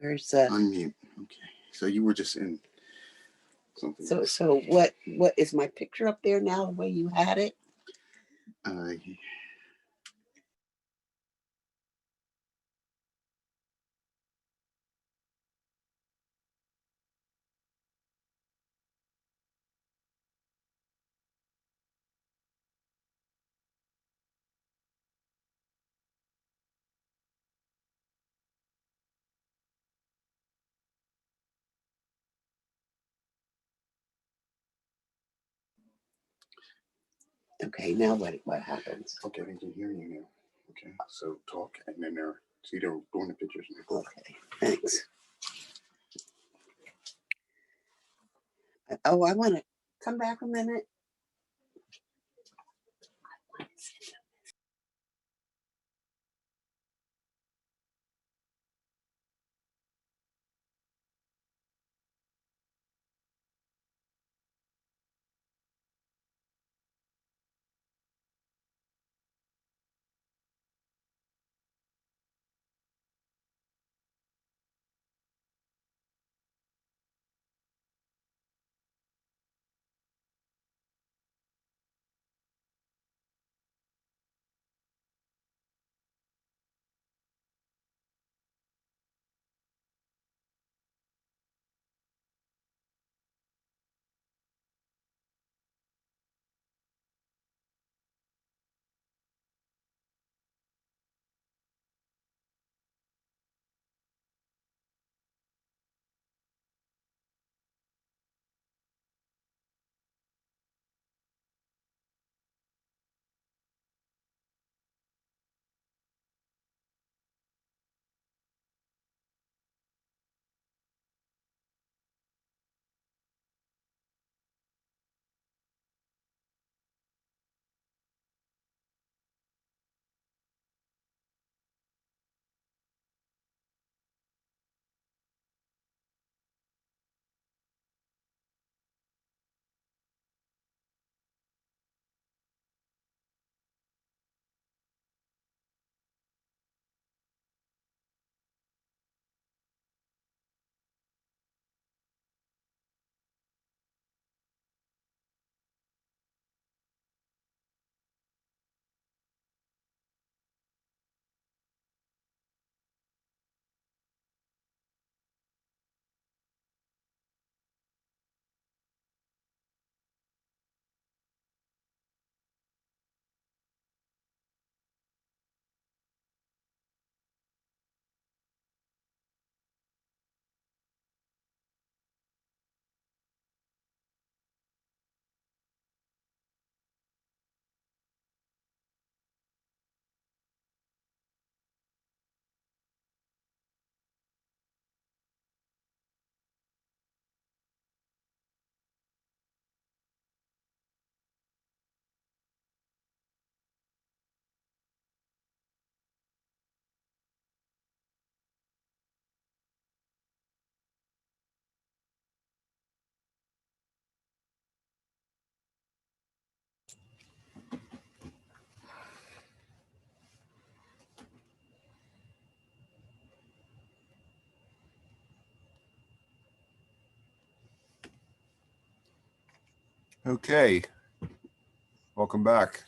Where's Unmute. Okay. So you were just in something. so what is my picture up there now the way you had it? Okay, now what happens? Okay, they can hear you now. Okay, so talk and then they're, see, they're doing the pictures. Okay, thanks. Oh, I want to come back a minute. Okay, welcome back.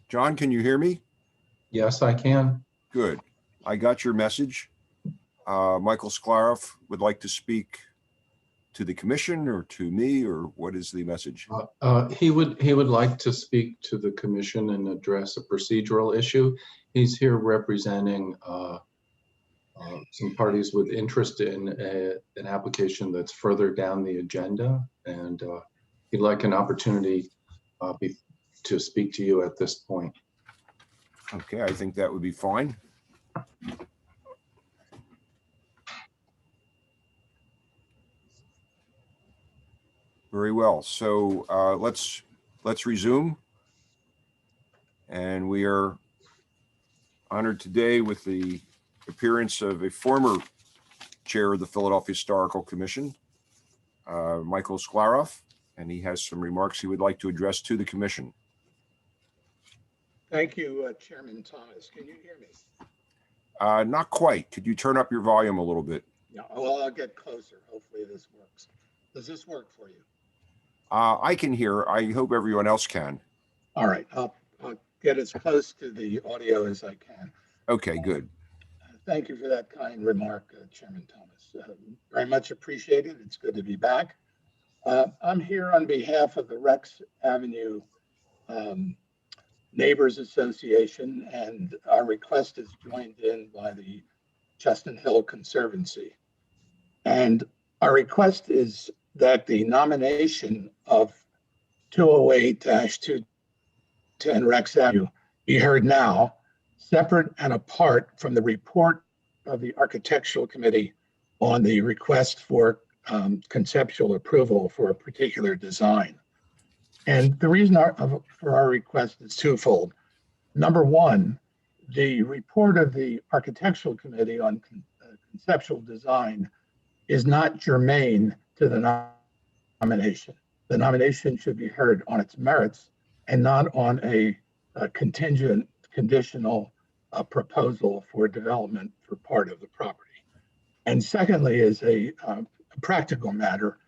John, can you hear me? Yes, I can. Good. I got your message. Michael Sklarov would like to speak to the commission or to me, or what is the message? He would like to speak to the commission and address a procedural issue. He's here representing some parties with interest in an application that's further down the agenda, and he'd like an opportunity to speak to you at this point. Okay, I think that would be fine. Very well. So let's resume. And we are honored today with the appearance of a former chair of the Philadelphia Historical Commission, Michael Sklarov. and he has some remarks he would like to address to the commission. Thank you, Chairman Thomas. Can you hear me? Not quite. Could you turn up your volume a little bit? Yeah, well, I'll get closer. Hopefully this works. Does this work for you? I can hear. I hope everyone else can. All right, I'll get as close to the audio as I can. Okay, good. Thank you for that kind remark, Chairman Thomas. Very much appreciated. It's good to be back. I'm here on behalf of the Rex Avenue Neighbors Association, and our request is joined in by the Chestnut Hill Conservancy. And our request is that the nomination of 208-210 Rex Avenue be heard now, separate and apart from the report of the Architectural Committee on the request for conceptual approval for a particular design. And the reason for our request is twofold. Number one, the report of the Architectural Committee on conceptual design is not germane to the nomination. The nomination should be heard on its merits and not on a conditional proposal for development for part of the property. And secondly, is a practical matter.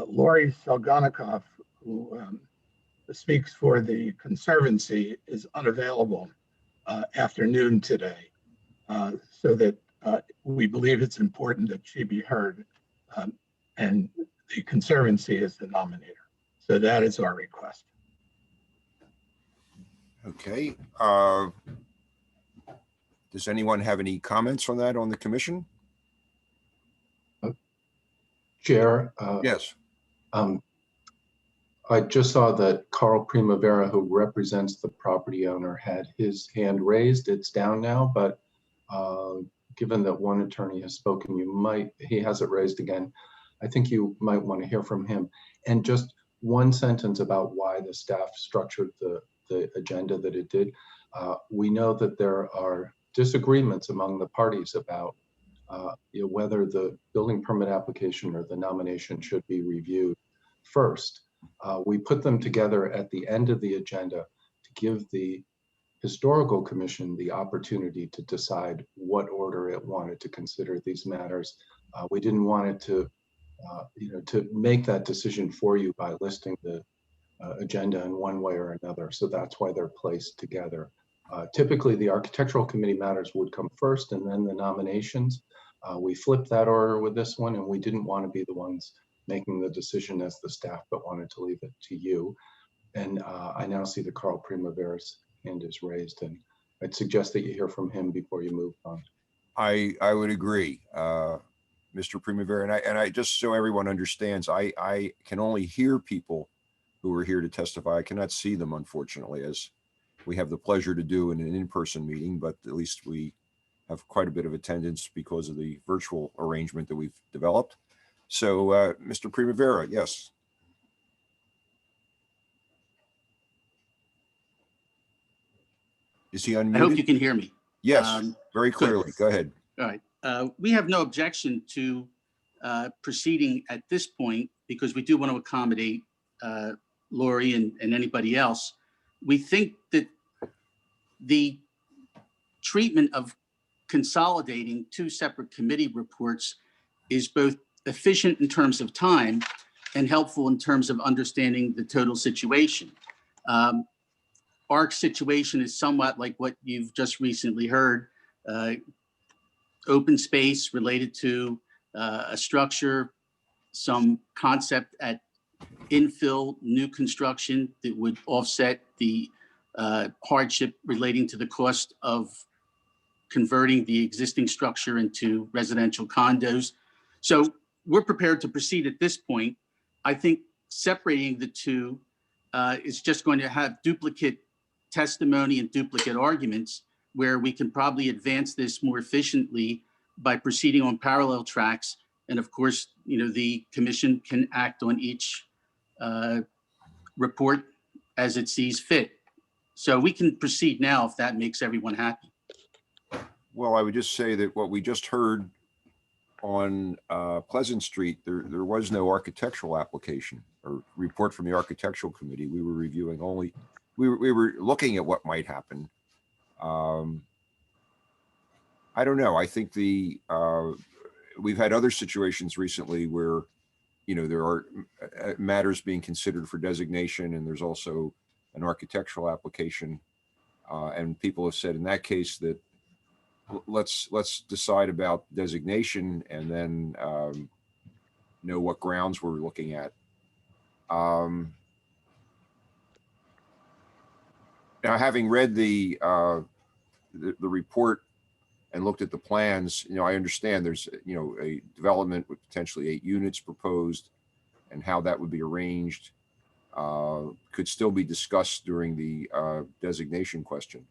Lori Selgonikoff, who speaks for the Conservancy, is unavailable after noon today, so that we believe it's important that she be heard, and the Conservancy is the nominator. So that is our request. Okay. Does anyone have any comments on that on the commission? Chair? Yes. I just saw that Carl Primavera, who represents the property owner, had his hand raised. It's down now, but given that one attorney has spoken, he has it raised again. I think you might want to hear from him. And just one sentence about why the staff structured the agenda that it did. We know that there are disagreements among the parties about whether the building permit application or the nomination should be reviewed first. We put them together at the end of the agenda to give the Historical Commission the opportunity to decide what order it wanted to consider these matters. We didn't want it to make that decision for you by listing the agenda in one way or another. So that's why they're placed together. Typically, the Architectural Committee matters would come first and then the nominations. We flipped that order with this one, and we didn't want to be the ones making the decision as the staff, but wanted to leave it to you. And I now see that Carl Primavera's hand is raised, and I'd suggest that you hear from him before you move on. I would agree, Mr. Primavera, and I just so everyone understands, I can only hear people who are here to testify. I cannot see them, unfortunately, as we have the pleasure to do in an in-person meeting, but at least we have quite a bit of attendance because of the virtual arrangement that we've developed. So, Mr. Primavera, yes. Is he unmuted? I hope you can hear me. Yes, very clearly. good. Go ahead. All right. We have no objection to proceeding at this point because we do want to accommodate Lori and anybody else. We think that the treatment of consolidating two separate committee reports is both efficient in terms of time and helpful in terms of understanding the total situation. Our situation is somewhat like what you've just recently heard, open space related to a structure, some concept at infill new construction that would offset the hardship relating to the cost of converting the existing structure into residential condos. So we're prepared to proceed at this point. I think separating the two is just going to have duplicate testimony and duplicate arguments where we can probably advance this more efficiently by proceeding on parallel tracks. And of course, the commission can act on each report as it sees fit. So we can proceed now if that makes everyone happy. Well, I would just say that what we just heard on Pleasant Street, there was no architectural application or report from the Architectural Committee. We were reviewing only, we were looking at what might happen. I don't know. I think we've had other situations recently where, you know, there are matters being considered for designation, and there's also an architectural application. And people have said in that case that let's decide about designation and then know what grounds we're looking at. Now, having read the report and looked at the plans, you know, I understand there's, you know, a development with potentially 8 units proposed, and how that would be arranged could still be discussed during the designation question.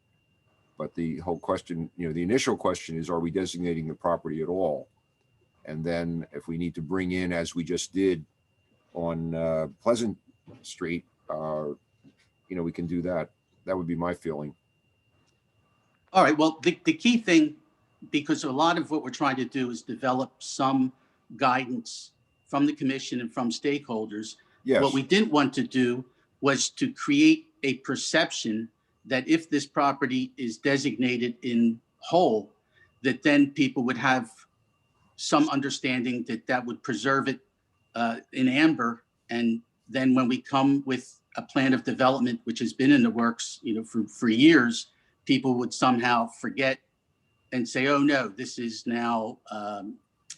But the whole question, you know, the initial question is, are we designating the property at all? And then if we need to bring in, as we just did on Pleasant Street, you know, we can do that. That would be my feeling. All right, well, the key thing, because a lot of what we're trying to do is develop some guidance from the commission and from stakeholders. Yes. What we didn't want to do was to create a perception that if this property is designated in whole, that then people would have some understanding that that would preserve it in amber. And then when we come with a plan of development, which has been in the works, you know, for years, people would somehow forget and say, oh no, this is now,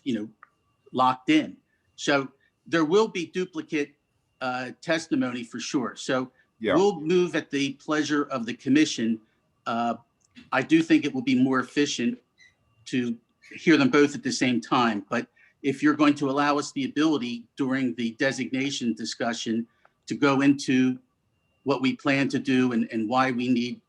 you know, locked in. So there will be duplicate testimony for sure. So yeah, we'll move at the pleasure of the commission. I do think it will be more efficient to hear them both at the same time. But if you're going to allow us the ability during the designation discussion to go into what we plan to do and why we need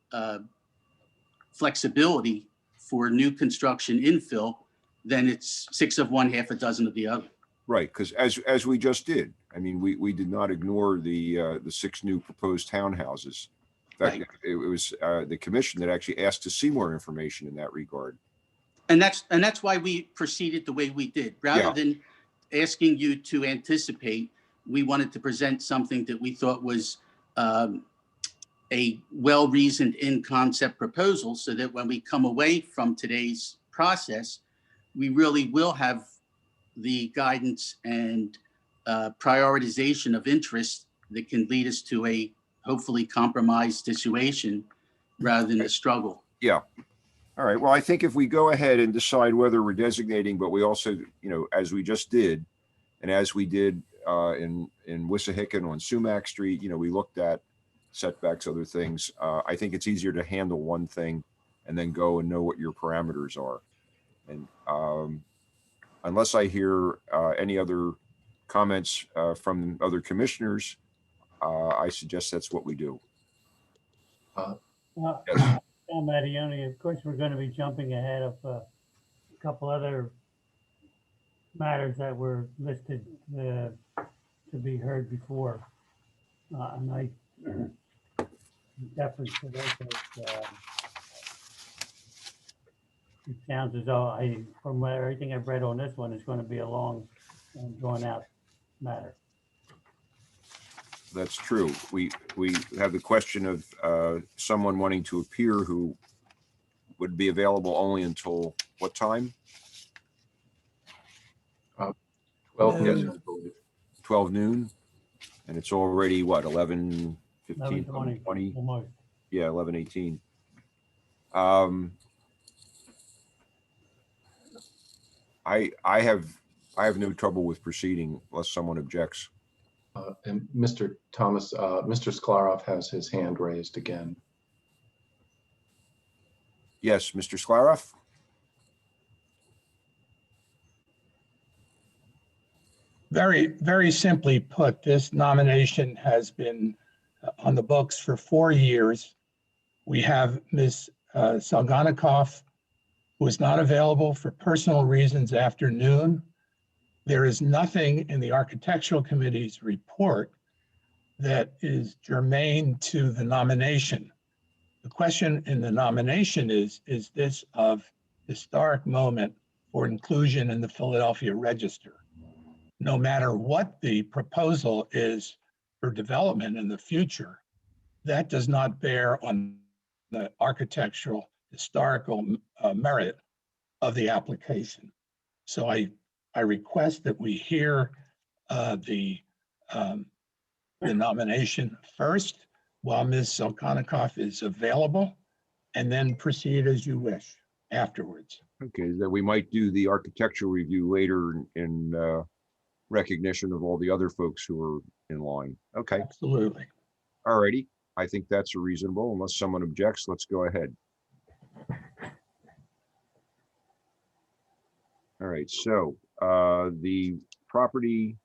flexibility for new construction infill, then it's 6 of one, half a dozen of the other. Right, because as we just did, I mean, we did not ignore the 6 new proposed townhouses. In fact, Right. it was the commission that actually asked to see more information in that regard. And that's why we proceeded the way we did. Rather than asking you to anticipate, we wanted to present something that we thought was a well-reasoned in-concept proposal, so that when we come away from today's process, we really will have the guidance and prioritization of interest that can lead us to a hopefully compromised situation rather than a struggle. Yeah. All right. Well, I think if we go ahead and decide whether we're designating, but we also, you know, as we just did, and as we did in Wissahickon on Sumac Street, you know, we looked at setbacks, other things. I think it's easier to handle one thing and then go and know what your parameters are. And unless I hear any other comments from other commissioners, I suggest that's what we do. Yes. Mattioni, of course, we're going to be jumping ahead of a couple other matters that were listed to be heard before. And I deference to those. It sounds as though from everything I've read on this one, it's going to be a long and drawn out matter. That's true. We have the question of someone wanting to appear who would be available only until what time? 12 Noon. yes, I believe. 12 noon. And it's already what, 11:15, 11:20, 20? almost. Yeah, 11:18. I have no trouble with proceeding unless someone objects. And Mr. Thomas, Mr. Sklarov has his hand raised again. Yes, Mr. Sklarov? Very simply put, this nomination has been on the books for 4 years. We have Ms. Salganikov, who is not available for personal reasons after noon. There is nothing in the Architectural Committee's report that is germane to the nomination. The question in the nomination is this of historic moment for inclusion in the Philadelphia Register. No matter what the proposal is for development in the future, that does not bear on the architectural historical merit of the application. So I request that we hear the nomination first while Ms. Sokonnikoff is available, and then proceed as you wish afterwards. Okay, that we might do the architectural review later in recognition of all the other folks who are in line. Okay. Absolutely. All righty. I think that's reasonable. Unless someone objects, let's go ahead. All right, so the property,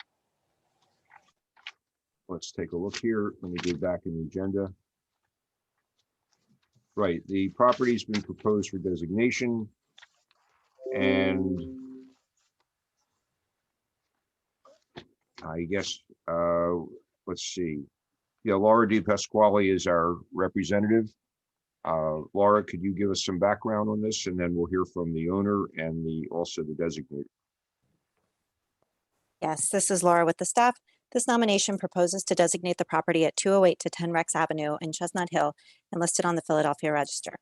let's take a look here. Let me get back in the agenda. Right, the property's been proposed for designation, and I guess, let's see. Yeah, Laura Di Pasquale is our representative. Laura, could you give us some background on this, and then we'll hear from the owner and also the designator. Yes, this is Laura with the staff. This nomination proposes to designate the property at 208 to 10 Rex Avenue in Chestnut Hill and listed on the Philadelphia Register.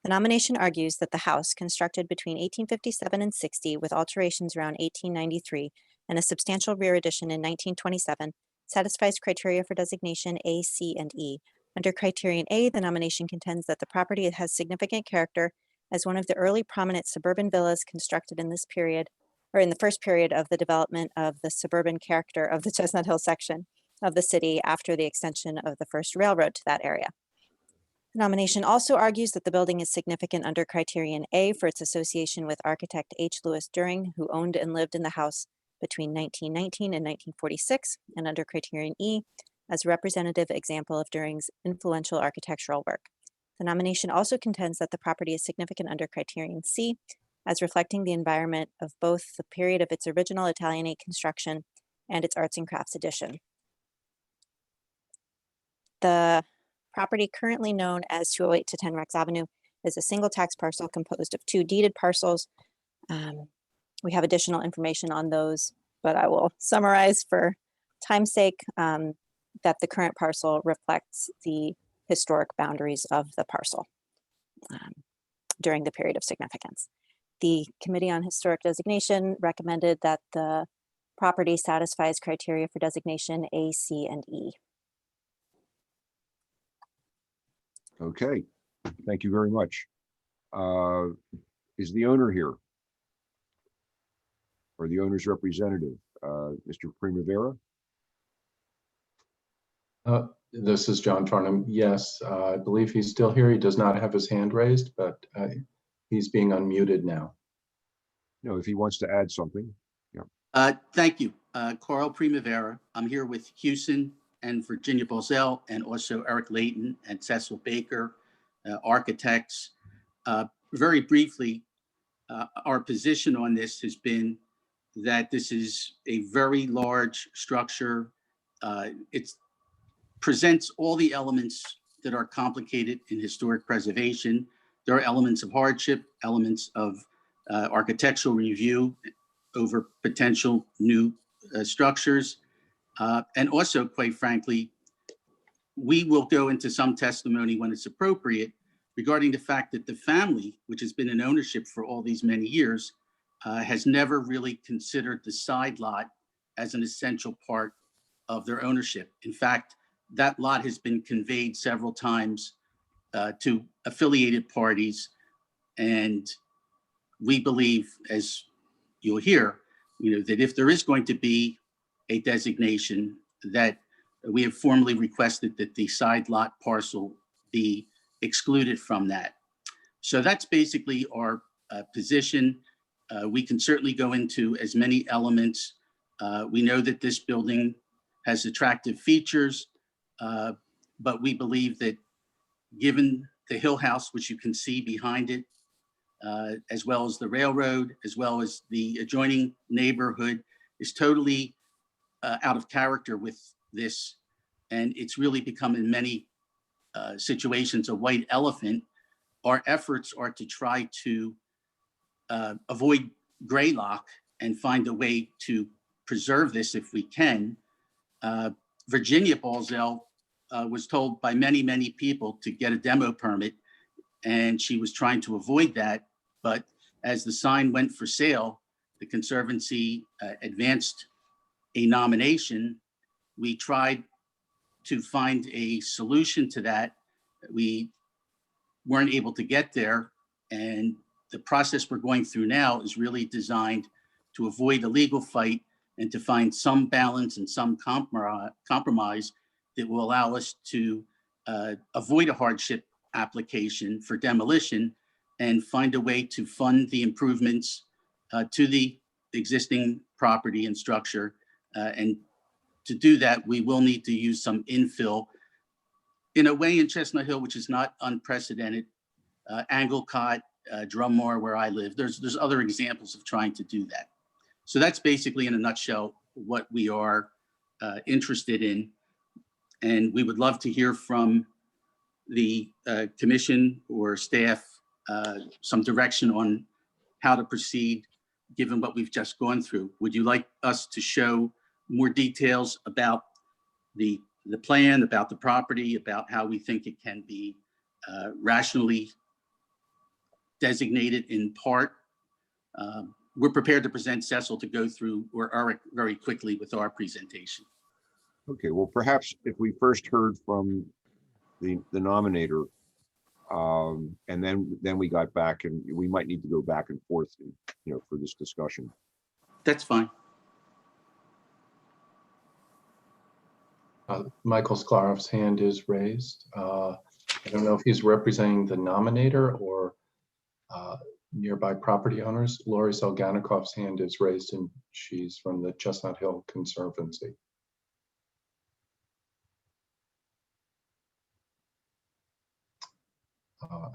The nomination argues that the house, constructed between 1857 and 60 with alterations around 1893 and a substantial rear addition in 1927, satisfies criteria for designation A, C, and E. Under criterion A, the nomination contends that the property has significant character as one of the early prominent suburban villas constructed in this period, or in the first period of the development of the suburban character of the Chestnut Hill section of the city after the extension of the first railroad to that area. The nomination also argues that the building is significant under criterion A for its association with architect H. Louis During, who owned and lived in the house between 1919 and 1946, and under criterion E as a representative example of During's influential architectural work. The nomination also contends that the property is significant under criterion C as reflecting the environment of both the period of its original Italianate construction and its arts and crafts addition. The property currently known as 208 to 10 Rex Avenue is a single tax parcel composed of 2 deeded parcels. We have additional information on those, but I will summarize for time's sake that the current parcel reflects the historic boundaries of the parcel during the period of significance. The Committee on Historic Designation recommended that the property satisfies criteria for designation A, C, and E. Okay, thank you very much. Is the owner here? Or the owner's representative, Mr. Primavera? This is John Farnham. Yes, I believe he's still here. He does not have his hand raised, but he's being unmuted now. No, if he wants to add something. Yeah. Thank you. Carl Primavera. I'm here with Houston and Virginia Bozell, and also Eric Layton and Cecil Baker, architects. Very briefly, our position on this has been that this is a very large structure. It presents all the elements that are complicated in historic preservation. There are elements of hardship, elements of architectural review over potential new structures. And also, quite frankly, we will go into some testimony when it's appropriate regarding the fact that the family, which has been in ownership for all these many years, has never really considered the side lot as an essential part of their ownership. In fact, that lot has been conveyed several times to affiliated parties. And we believe, as you'll hear, that if there is going to be a designation, that we have formally requested that the side lot parcel be excluded from that. So that's basically our position. We can certainly go into as many elements. We know that this building has attractive features, but we believe that given the Hill House, which you can see behind it, as well as the railroad, as well as the adjoining neighborhood, is totally out of character with this. And it's really become in many situations a white elephant. Our efforts are to try to avoid Graylock and find a way to preserve this if we can. Virginia Balzell was told by many, many people to get a demo permit, and she was trying to avoid that. But as the sign went for sale, the Conservancy advanced a nomination. We tried to find a solution to that. We weren't able to get there, and the process we're going through now is really designed to avoid a legal fight and to find some balance and some compromise that will allow us to avoid a hardship application for demolition and find a way to fund the improvements to the existing property and structure. And to do that, we will need to use some infill in a way in Chestnut Hill, which is not unprecedented. Anglecott, Drummore, where I live, there's other examples of trying to do that. So that's basically in a nutshell what we are interested in. And we would love to hear from the commission or staff some direction on how to proceed given what we've just gone through. Would you like us to show more details about the plan, about the property, about how we think it can be rationally designated in part? We're prepared to present Cecil to go through, or Eric, very quickly with our presentation. Okay, well, perhaps if we first heard from the nominator, and then we got back, and we might need to go back and forth, for this discussion. That's fine. Michael Sklarov's hand is raised. I don't know if he's representing the nominator or nearby property owners. Lori Salganikov's hand is raised, and she's from the Chestnut Hill Conservancy.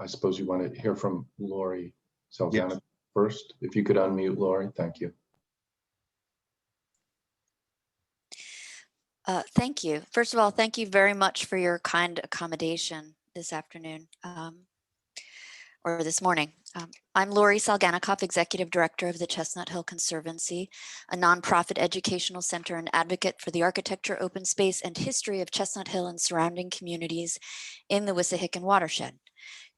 I suppose you want to hear from Lori Salganikov first. If you could unmute Lori, thank you. Thank you. First of all, thank you very much for your kind accommodation this afternoon or this morning. I'm Lori Salganikov, Executive Director of the Chestnut Hill Conservancy, a nonprofit educational center and advocate for the architecture, open space, and history of Chestnut Hill and surrounding communities in the Wissahickon watershed.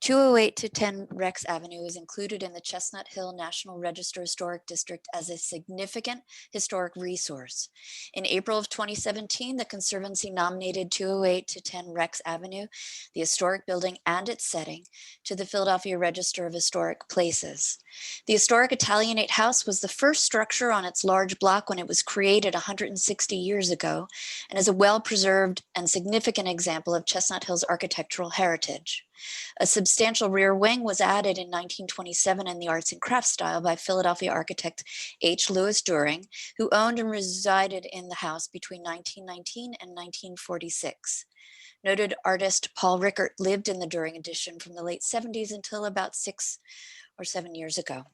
208 to 10 Rex Avenue is included in the Chestnut Hill National Register Historic District as a significant historic resource. In April of 2017, the Conservancy nominated 208 to 10 Rex Avenue, the historic building and its setting, to the Philadelphia Register of Historic Places. The historic Italianate house was the first structure on its large block when it was created 160 years ago, and is a well-preserved and significant example of Chestnut Hill's architectural heritage. A substantial rear wing was added in 1927 in the arts and crafts style by Philadelphia architect H. Louis During, who owned and resided in the house between 1919 and 1946. Noted artist Paul Rickert lived in the During addition from the late 70s until about 6 or 7 years ago.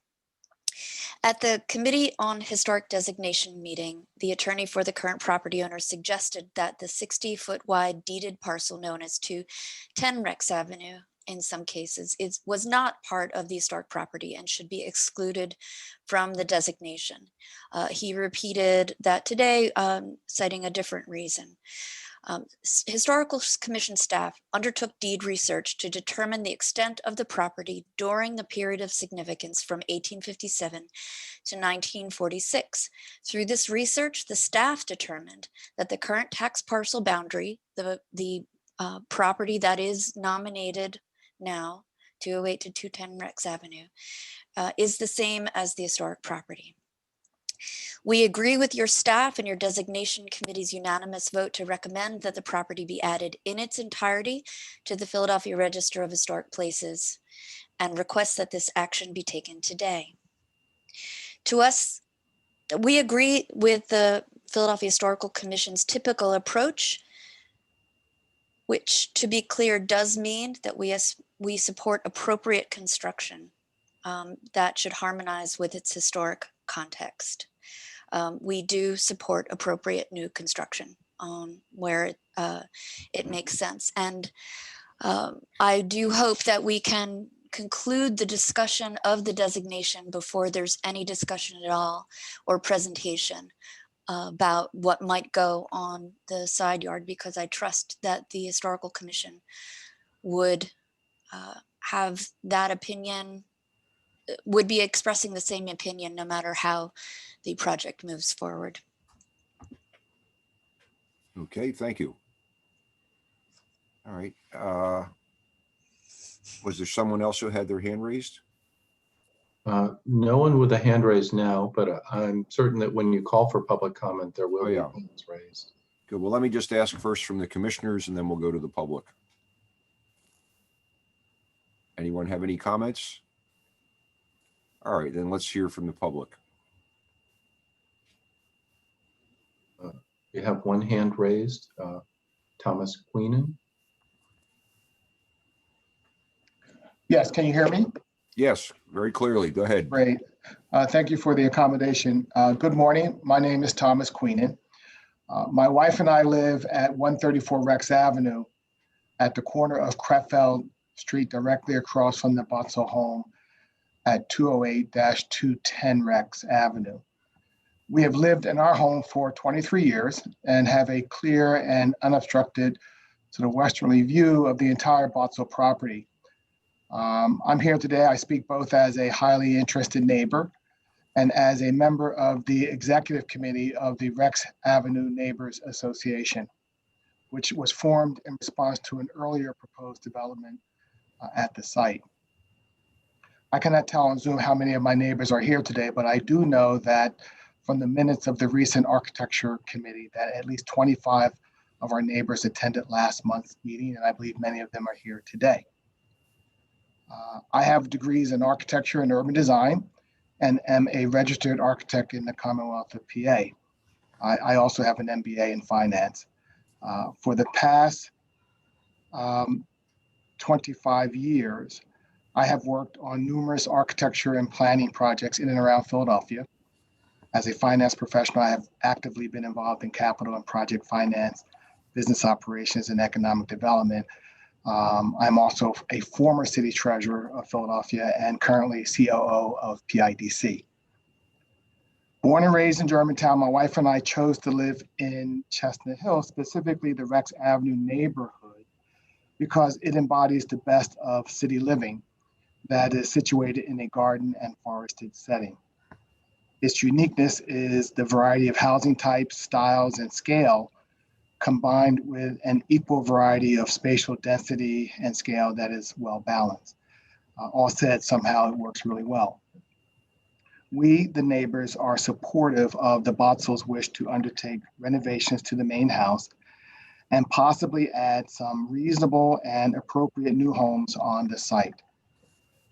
At the Committee on Historic Designation meeting, the attorney for the current property owner suggested that the 60-foot wide deeded parcel known as 210 Rex Avenue in some cases was not part of the historic property and should be excluded from the designation. He repeated that today, citing a different reason. Historical Commission staff undertook deed research to determine the extent of the property during the period of significance from 1857 to 1946. Through this research, the staff determined that the current tax parcel boundary, the property that is nominated now, 208 to 210 Rex Avenue, is the same as the historic property. We agree with your staff and your designation committee's unanimous vote to recommend that the property be added in its entirety to the Philadelphia Register of Historic Places and request that this action be taken today. To us, we agree with the Philadelphia Historical Commission's typical approach, which, to be clear, does mean that we support appropriate construction that should harmonize with its historic context. We do support appropriate new construction where it makes sense. And I do hope that we can conclude the discussion of the designation before there's any discussion at all or presentation about what might go on the side yard, because I trust that the Historical Commission would have that opinion, would be expressing the same opinion no matter how the project moves forward. Okay, thank you. All right. Was there someone else who had their hand raised? No one with a hand raised now, but I'm certain that when you call for public comment, there will be hands raised. Good. Well, let me just ask first from the commissioners and then we'll go to the public. Anyone have any comments? All right, then let's hear from the public. You have one hand raised, Thomas Queenan. Yes, can you hear me? Yes, very clearly. Go ahead. Great. Thank you for the accommodation. Good morning. My name is Thomas Queenan. My wife and I live at 134 Rex Avenue at the corner of Crefeld Street, directly across from the Botso home at 208-210 Rex Avenue. We have lived in our home for 23 years and have a clear and unobstructed sort of westerly view of the entire Botso property. I'm here today. I speak both as a highly interested neighbor and as a member of the executive committee of the Rex Avenue Neighbors Association, which was formed in response to an earlier proposed development at the site. I cannot tell on Zoom how many of my neighbors are here today, but I do know that from the minutes of the recent architecture committee that at least 25 of our neighbors attended last month's meeting, and I believe many of them are here today. I have degrees in architecture and urban design and am a registered architect in the Commonwealth of PA. I also have an MBA in finance. For the past 25 years, I have worked on numerous architecture and planning projects in and around Philadelphia. As a finance professional, I have actively been involved in capital and project finance, business operations, and economic development. I'm also a former city treasurer of Philadelphia and currently COO of PIDC. Born and raised in Germantown, my wife and I chose to live in Chestnut Hill, specifically the Rex Avenue neighborhood, because it embodies the best of city living that is situated in a garden and forested setting. Its uniqueness is the variety of housing types, styles, and scale, combined with an equal variety of spatial density and scale that is well balanced. All said, somehow it works really well. We, the neighbors, are supportive of the Botsos' wish to undertake renovations to the main house and possibly add some reasonable and appropriate new homes on the site,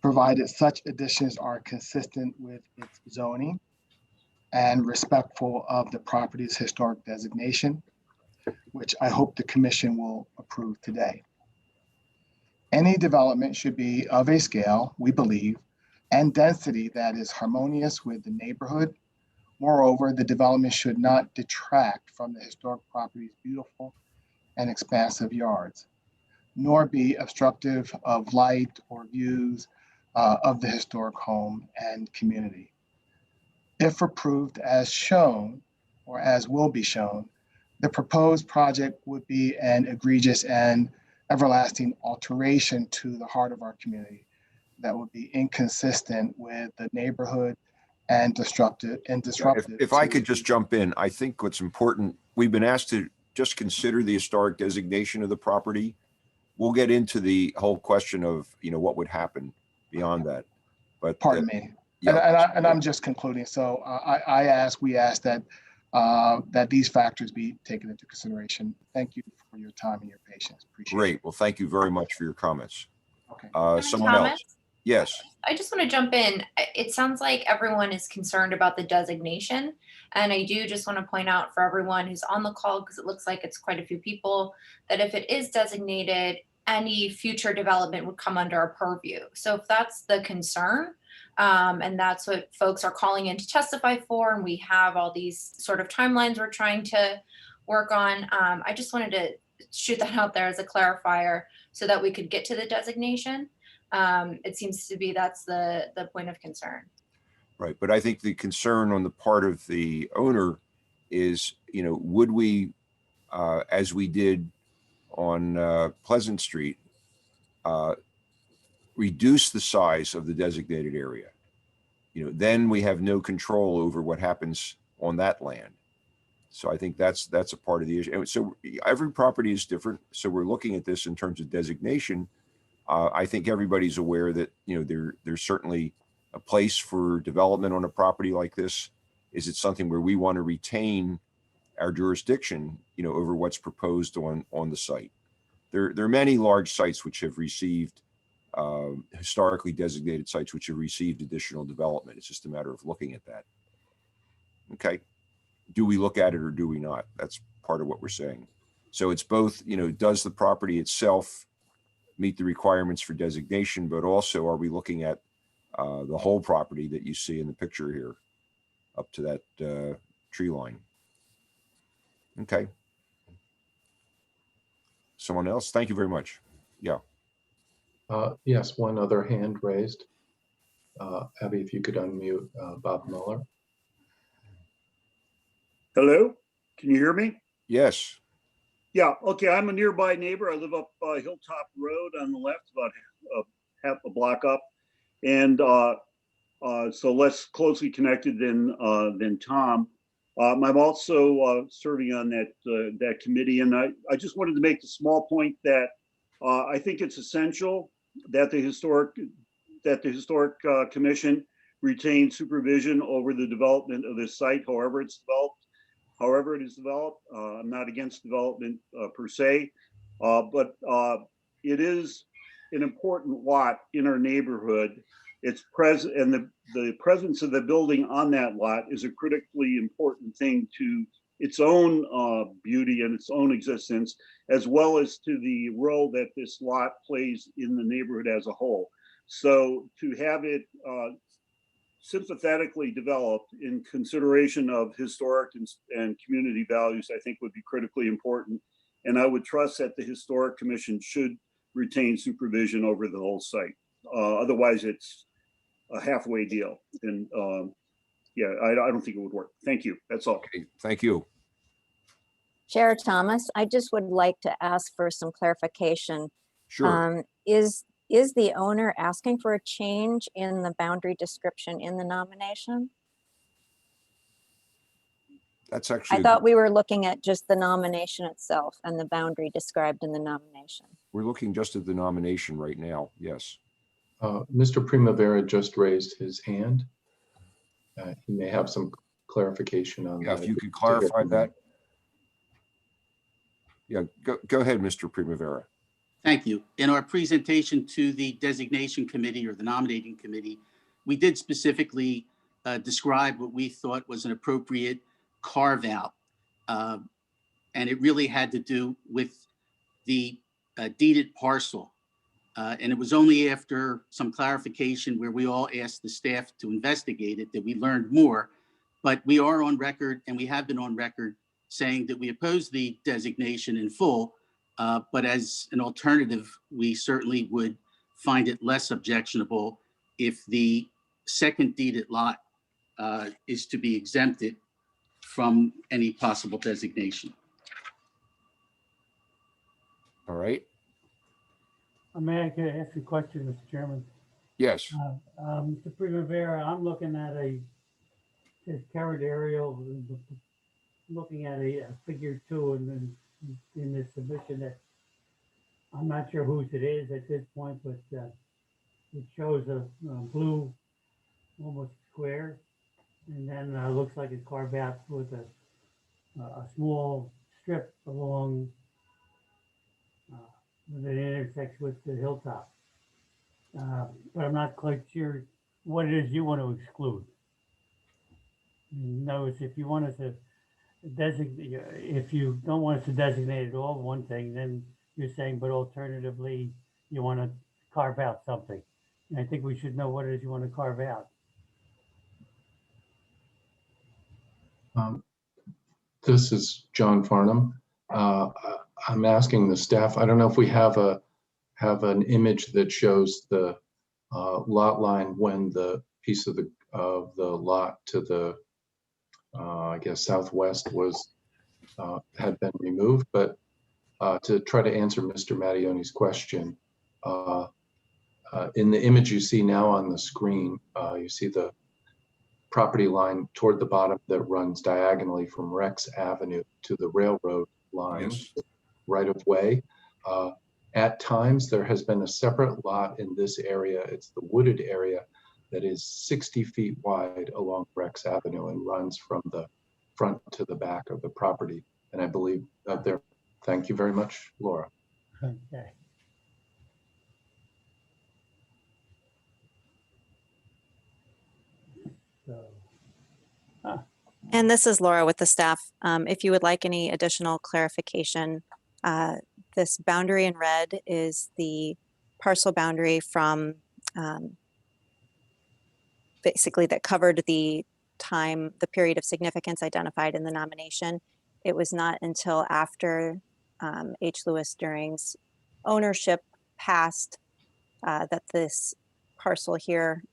provided such additions are consistent with its zoning and respectful of the property's historic designation, which I hope the commission will approve today. Any development should be of a scale, we believe, and density that is harmonious with the neighborhood. Moreover, the development should not detract from the historic property's beautiful and expansive yards, nor be obstructive of light or views of the historic home and community. If approved as shown, or as will be shown, the proposed project would be an egregious and everlasting alteration to the heart of our community that would be inconsistent with the neighborhood and disruptive. If I could just jump in, I think what's important, we've been asked to just consider the historic designation of the property. We'll get into the whole question of, what would happen beyond that. But pardon me. Yeah. And I'm just concluding. So we ask that that these factors be taken into consideration. Thank you for your time and your patience. Appreciate Great. Well, thank you very much for your comments. Okay. Someone else? Yes. I just want to jump in. It sounds like everyone is concerned about the designation. And I do just want to point out for everyone who's on the call, because it looks like it's quite a few people, that if it is designated, any future development would come under our purview. So if that's the concern, and that's what folks are calling in to testify for, and we have all these sort of timelines we're trying to work on, I just wanted to shoot that out there as a clarifier so that we could get to the designation. It seems to be that's the point of concern. Right, but I think the concern on the part of the owner is, would we, as we did on Pleasant Street, reduce the size of the designated area? Then we have no control over what happens on that land. So I think that's a part of the issue. And so every property is different. So we're looking at this in terms of designation. I think everybody's aware that, there's certainly a place for development on a property like this. Is it something where we want to retain our jurisdiction, over what's proposed on the site? There are many large sites which have received historically designated sites which have received additional development. It's just a matter of looking at that. Okay. Do we look at it or do we not? That's part of what we're saying. So it's both, does the property itself meet the requirements for designation, but also are we looking at the whole property that you see in the picture here up to that tree line? Okay. Someone else? Thank you very much. Yeah. Yes, one other hand raised. Abby, if you could unmute Bob Mueller. Hello, can you hear me? Yes. Yeah, okay, I'm a nearby neighbor. I live up Hilltop Road on the left, about half a block up. And so less closely connected than Tom. I'm also serving on that committee. And I just wanted to make the small point that I think it's essential that the Historic Commission retain supervision over the development of this site, however it is developed. I'm not against development per se, but it is an important lot in our neighborhood. It's present, and the presence of the building on that lot is a critically important thing to its own beauty and its own existence, as well as to the role that this lot plays in the neighborhood as a whole. So to have it sympathetically developed in consideration of historic and community values, I think would be critically important. And I would trust that the Historic Commission should retain supervision over the whole site. Otherwise, it's a halfway deal. And yeah, I don't think it would work. Thank you. That's all. Okay, thank you. Chair Thomas, I just would like to ask for some clarification. Sure. Is the owner asking for a change in the boundary description in the nomination? That's actually. I thought we were looking at just the nomination itself and the boundary described in the nomination. We're looking just at the nomination right now. Yes. Mr. Primavera just raised his hand. He may have some clarification on that. If you could clarify that. Yeah, go ahead, Mr. Primavera. Thank you. In our presentation to the designation committee or the nominating committee, we did specifically describe what we thought was an appropriate carve out. And it really had to do with the deeded parcel. And it was only after some clarification where we all asked the staff to investigate it that we learned more. But we are on record, and we have been on record, saying that we oppose the designation in full. But as an alternative, we certainly would find it less objectionable if the second deeded lot is to be exempted from any possible designation. All right. May I ask a question, Mr. Chairman? Yes. Mr. Primavera, I'm looking at a carried aerial, looking at a figure 2 and in this submission that I'm not sure whose it is at this point, but it shows a blue almost square, and then looks like it's carved out with a small strip along that intersects with the hilltop. But I'm not quite sure what it is you want to exclude. Notice if you want us to designate, if you don't want us to designate at all one thing, then you're saying, but alternatively, you want to carve out something. And I think we should know what it is you want to carve out. This is John Farnham. I'm asking the staff, I don't know if we have a have an image that shows the lot line when the piece of the lot to the I guess southwest was had been removed. But to try to answer Mr. Mattioni's question, in the image you see now on the screen, you see the property line toward the bottom that runs diagonally from Rex Avenue to the railroad line, Yes. right of way. At times, there has been a separate lot in this area. It's the wooded area that is 60 feet wide along Rex Avenue and runs from the front to the back of the property. And I believe that there, thank you very much, Laura. Okay. So, And this is Laura with the staff. If you would like any additional clarification, this boundary in red is the parcel boundary from basically that covered the period of significance identified in the nomination. It was not until after H. Lewis During's ownership passed that this parcel here,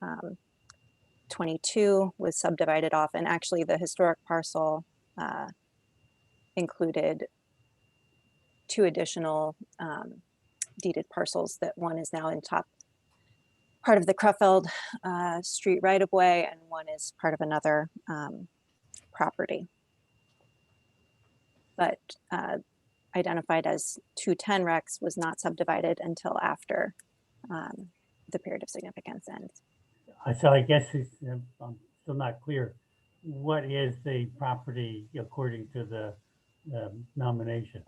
22, was subdivided off. And actually the historic parcel included 2 additional deeded parcels. That one is now in top part of the Crefeld Street right-of-way, and one is part of another property. But identified as 210 Rex was not subdivided until after the period of significance ends. So I guess I'm still not clear. What is the property according to the nomination?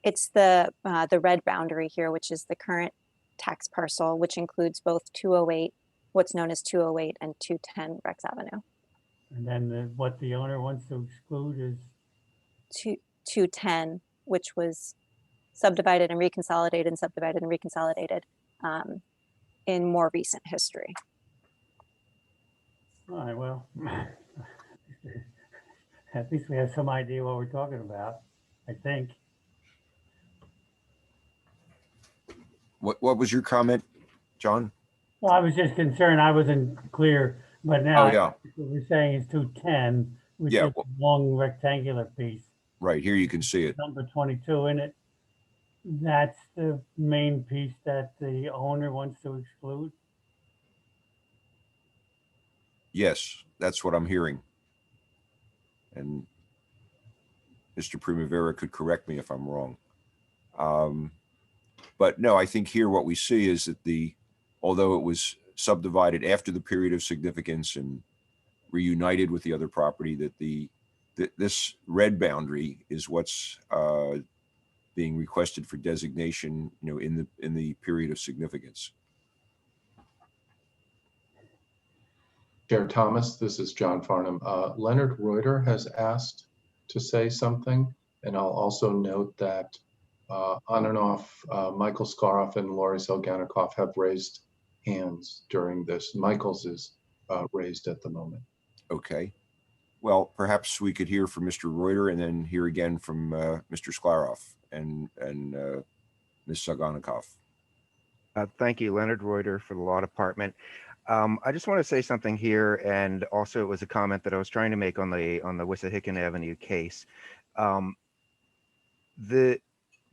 It's the red boundary here, which is the current tax parcel, which includes both 208, what's known as 208, and 210 Rex Avenue. And then what the owner wants to exclude is 210, which was subdivided and reconsolidated and subdivided and reconsolidated in more recent history. All right, well, at least we have some idea what we're talking about, I think. What was your comment, John? Well, I was just concerned, I wasn't clear, but now Oh, yeah. what we're saying is 210, which Yeah, is a long rectangular piece, Right, here you can see it. number 22 in it. That's the main piece that the owner wants to exclude? Yes, that's what I'm hearing. And Mr. Primavera could correct me if I'm wrong. But no, I think here what we see is that although it was subdivided after the period of significance and reunited with the other property, that this red boundary is what's being requested for designation, in the period of significance. Chair Thomas, this is John Farnham. Leonard Reuter has asked to say something, and I'll also note that on and off, Michael Skaroff and Lori Selganikoff have raised hands during this. Michael's is raised at the moment. Okay. Well, perhaps we could hear from Mr. Reuter and then hear again from Mr. Sklaroff and Ms. Selganikoff. Thank you, Leonard Reuter for the Law Department. I just want to say something here, and also it was a comment that I was trying to make on the Wissahickon Avenue case. The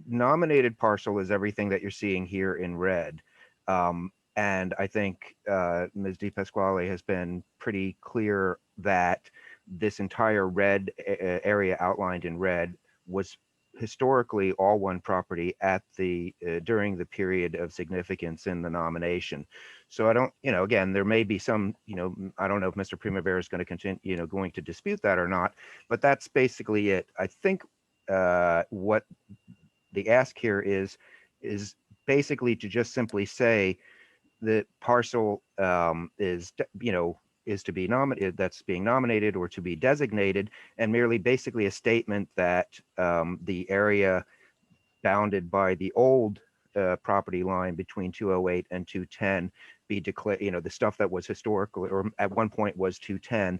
nominated parcel is everything that you're seeing here in red. And I think Ms. DePasquale has been pretty clear that this entire red area outlined in red was historically all one property at during the period of significance in the nomination. So I don't, again, there may be some, I don't know if Mr. Primavera is going to continue, going to dispute that or not, but that's basically it. I think what the ask here is basically to just simply say the parcel is to be nominated, that's being nominated or to be designated, and merely basically a statement that the area bounded by the old property line between 208 and 210 be declared, the stuff that was historical or at one point was 210,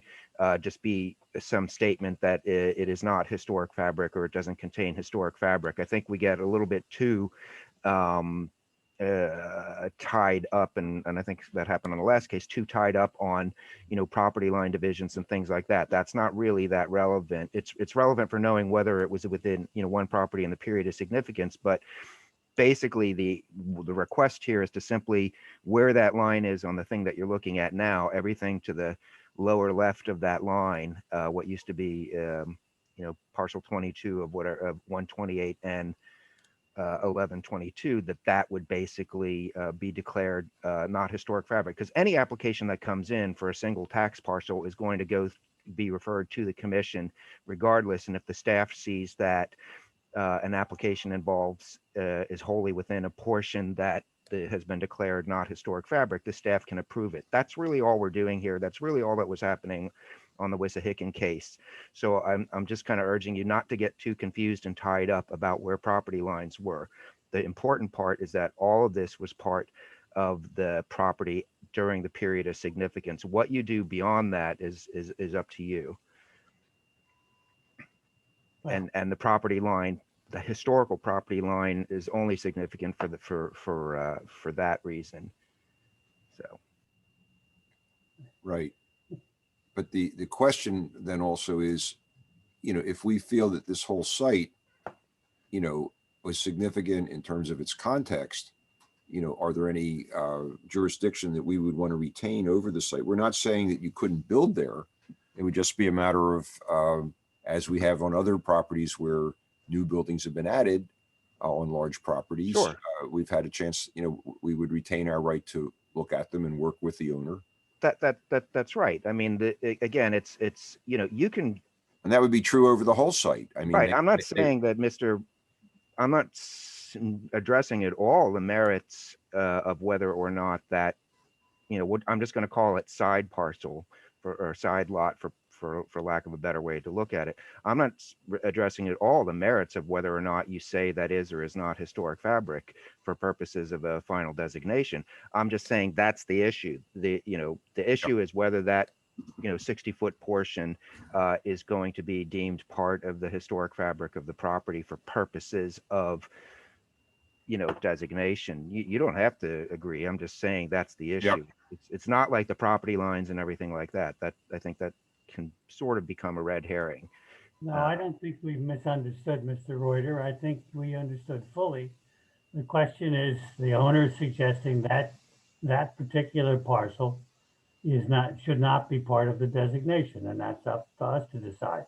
just be some statement that it is not historic fabric or it doesn't contain historic fabric. I think we get a little bit too tied up, and I think that happened on the last case, too tied up on, property line divisions and things like that. That's not really that relevant. It's relevant for knowing whether it was within, one property in the period of significance, but basically the request here is to simply where that line is on the thing that you're looking at now, everything to the lower left of that line, what used to be, parcel 22 of 128 and 1122, that would basically be declared not historic fabric, because any application that comes in for a single tax parcel is going to be referred to the commission regardless. And if the staff sees that an application is wholly within a portion that has been declared not historic fabric, the staff can approve it. That's really all we're doing here. That's really all that was happening on the Wissahickon case. So I'm just kind of urging you not to get too confused and tied up about where property lines were. The important part is that all of this was part of the property during the period of significance. What you do beyond that is up to you. And the property line, the historical property line, is only significant for that reason. So. Right. But the question then also is, if we feel that this whole site, was significant in terms of its context, are there any jurisdiction that we would want to retain over the site? We're not saying that you couldn't build there. It would just be a matter of, as we have on other properties where new buildings have been added on large properties. Sure. We've had a chance, we would retain our right to look at them and work with the owner. That's right. I mean, again, it's you can, and that would be true over the whole site. I mean, right. I'm not saying that I'm not addressing at all the merits of whether or not that, I'm just going to call it side parcel or side lot for lack of a better way to look at it. I'm not addressing at all the merits of whether or not you say that is or is not historic fabric for purposes of a final designation. I'm just saying that's the issue. The issue is whether that 60-foot portion is going to be deemed part of the historic fabric of the property for purposes of designation. You don't have to agree. I'm just saying that's the issue. Yep. It's not like the property lines and everything like that. I think that can sort of become a red herring. No, I don't think we've misunderstood, Mr. Reuter. I think we understood fully. The question is, the owner is suggesting that that particular parcel should not be part of the designation, and that's up to us to decide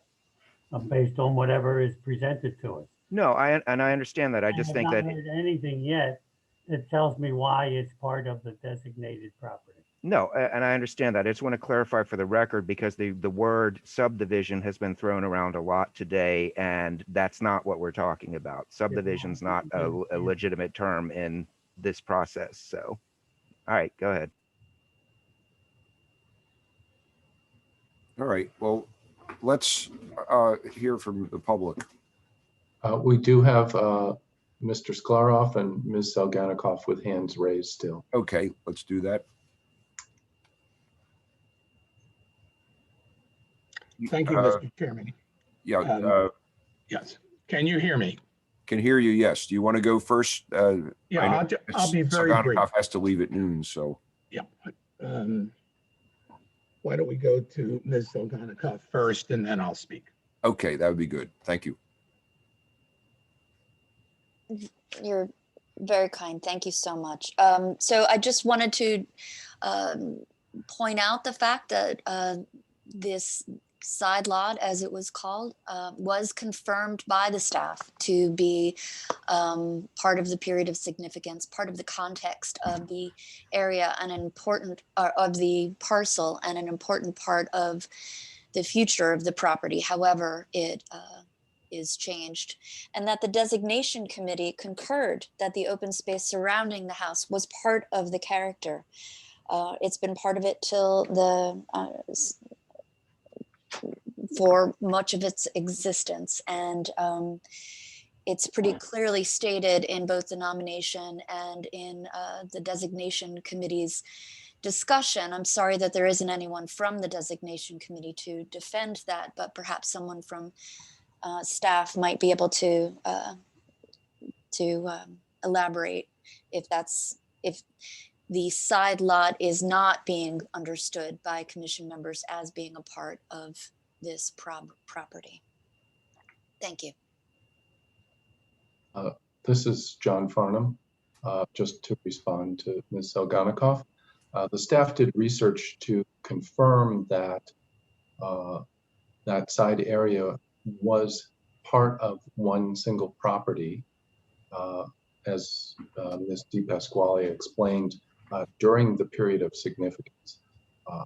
based on whatever is presented to us. No, I understand that. I just think that I haven't heard anything yet that tells me why it's part of the designated property. no, and I understand that. I just want to clarify for the record because the word subdivision has been thrown around a lot today, and that's not what we're talking about. Subdivision's not a legitimate term in this process. So, all right, go ahead. All right, well, let's hear from the public. We do have Mr. Sklarov and Ms. Salganikov with hands raised still. Okay, let's do that. Thank you, Mr. Chairman. Yeah. Yes. Can you hear me? Can hear you, yes. Do you want to go first? Yeah, I'll be very brief. Salganikov has to leave at noon, so. Yeah. Why don't we go to Ms. Salganikov first, and then I'll speak. Okay, that would be good. Thank you. You're very kind. Thank you so much. So I just wanted to point out the fact that this side lot, as it was called, was confirmed by the staff to be part of the period of significance, part of the context of the area, and an important of the parcel, and an important part of the future of the property. However, it is changed, and that the designation committee concurred that the open space surrounding the house was part of the character. It's been part of it till for much of its existence, and it's pretty clearly stated in both the nomination and in the designation committee's discussion. I'm sorry that there isn't anyone from the designation committee to defend that, but perhaps someone from staff might be able to elaborate. if the side lot is not being understood by commission members as being a part of this property. Thank you. This is John Farnham. Just to respond to Ms. Selganikoff, the staff did research to confirm that that side area was part of one single property, as Ms. DePasquale explained, during the period of significance.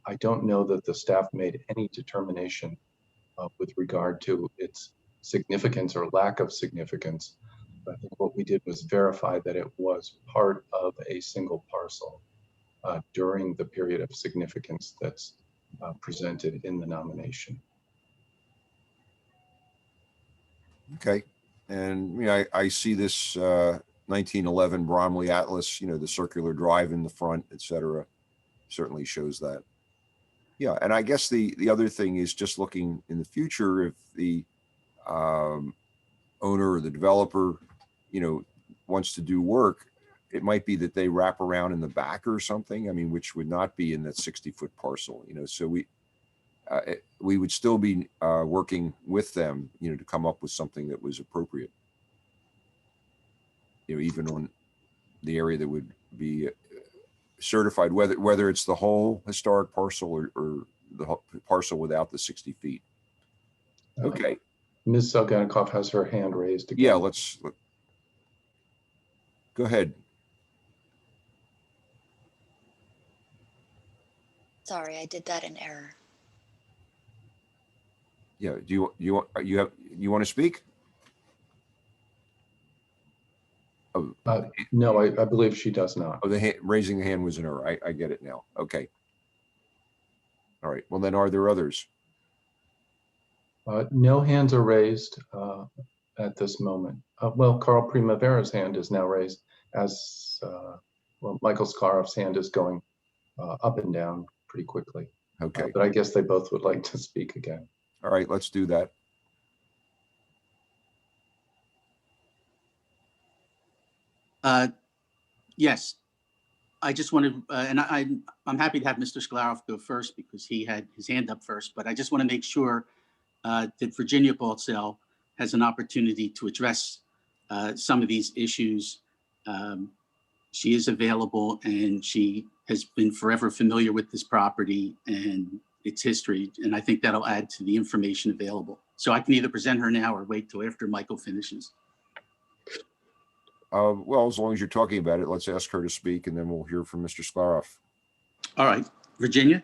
I don't know that the staff made any determination with regard to its significance or lack of significance. I think what we did was verify that it was part of a single parcel during the period of significance that's presented in the nomination. Okay. And you know, I see this 1911 Bromley Atlas, you know, the circular drive in the front, et cetera, certainly shows that. Yeah. And I guess the other thing is just looking in the future, if the owner or the developer, you know, wants to do work, it might be that they wrap around in the back or something. I mean, which would not be in that 60-foot parcel, you know, so we would still be working with them, you know, to come up with something that was appropriate. You know, even on the area that would be certified, whether it's the whole historic parcel or the parcel without the 60 feet. Okay. Ms. Selganikoff has her hand raised again. Yeah, go ahead. Sorry, I did that in error. Yeah, do you want to speak? Oh, no, I believe she does not. Oh, raising the hand was an error. I get it now. Okay. All right. Well, then are there others? No hands are raised at this moment. Well, Carl Primavera's hand is now raised as well. Michael Scaroff's hand is going up and down pretty quickly. Okay. But I guess they both would like to speak again. All right, let's do that. Yes, I just wanted, and I'm happy to have Mr. Sklaroff go first because he had his hand up first, but I just want to make sure that Virginia Baltzell has an opportunity to address some of these issues. She is available and she has been forever familiar with this property and its history, and I think that'll add to the information available. So I can either present her now or wait till after Michael finishes. Well, as long as you're talking about it, let's ask her to speak and then we'll hear from Mr. Sklaroff. All right, Virginia?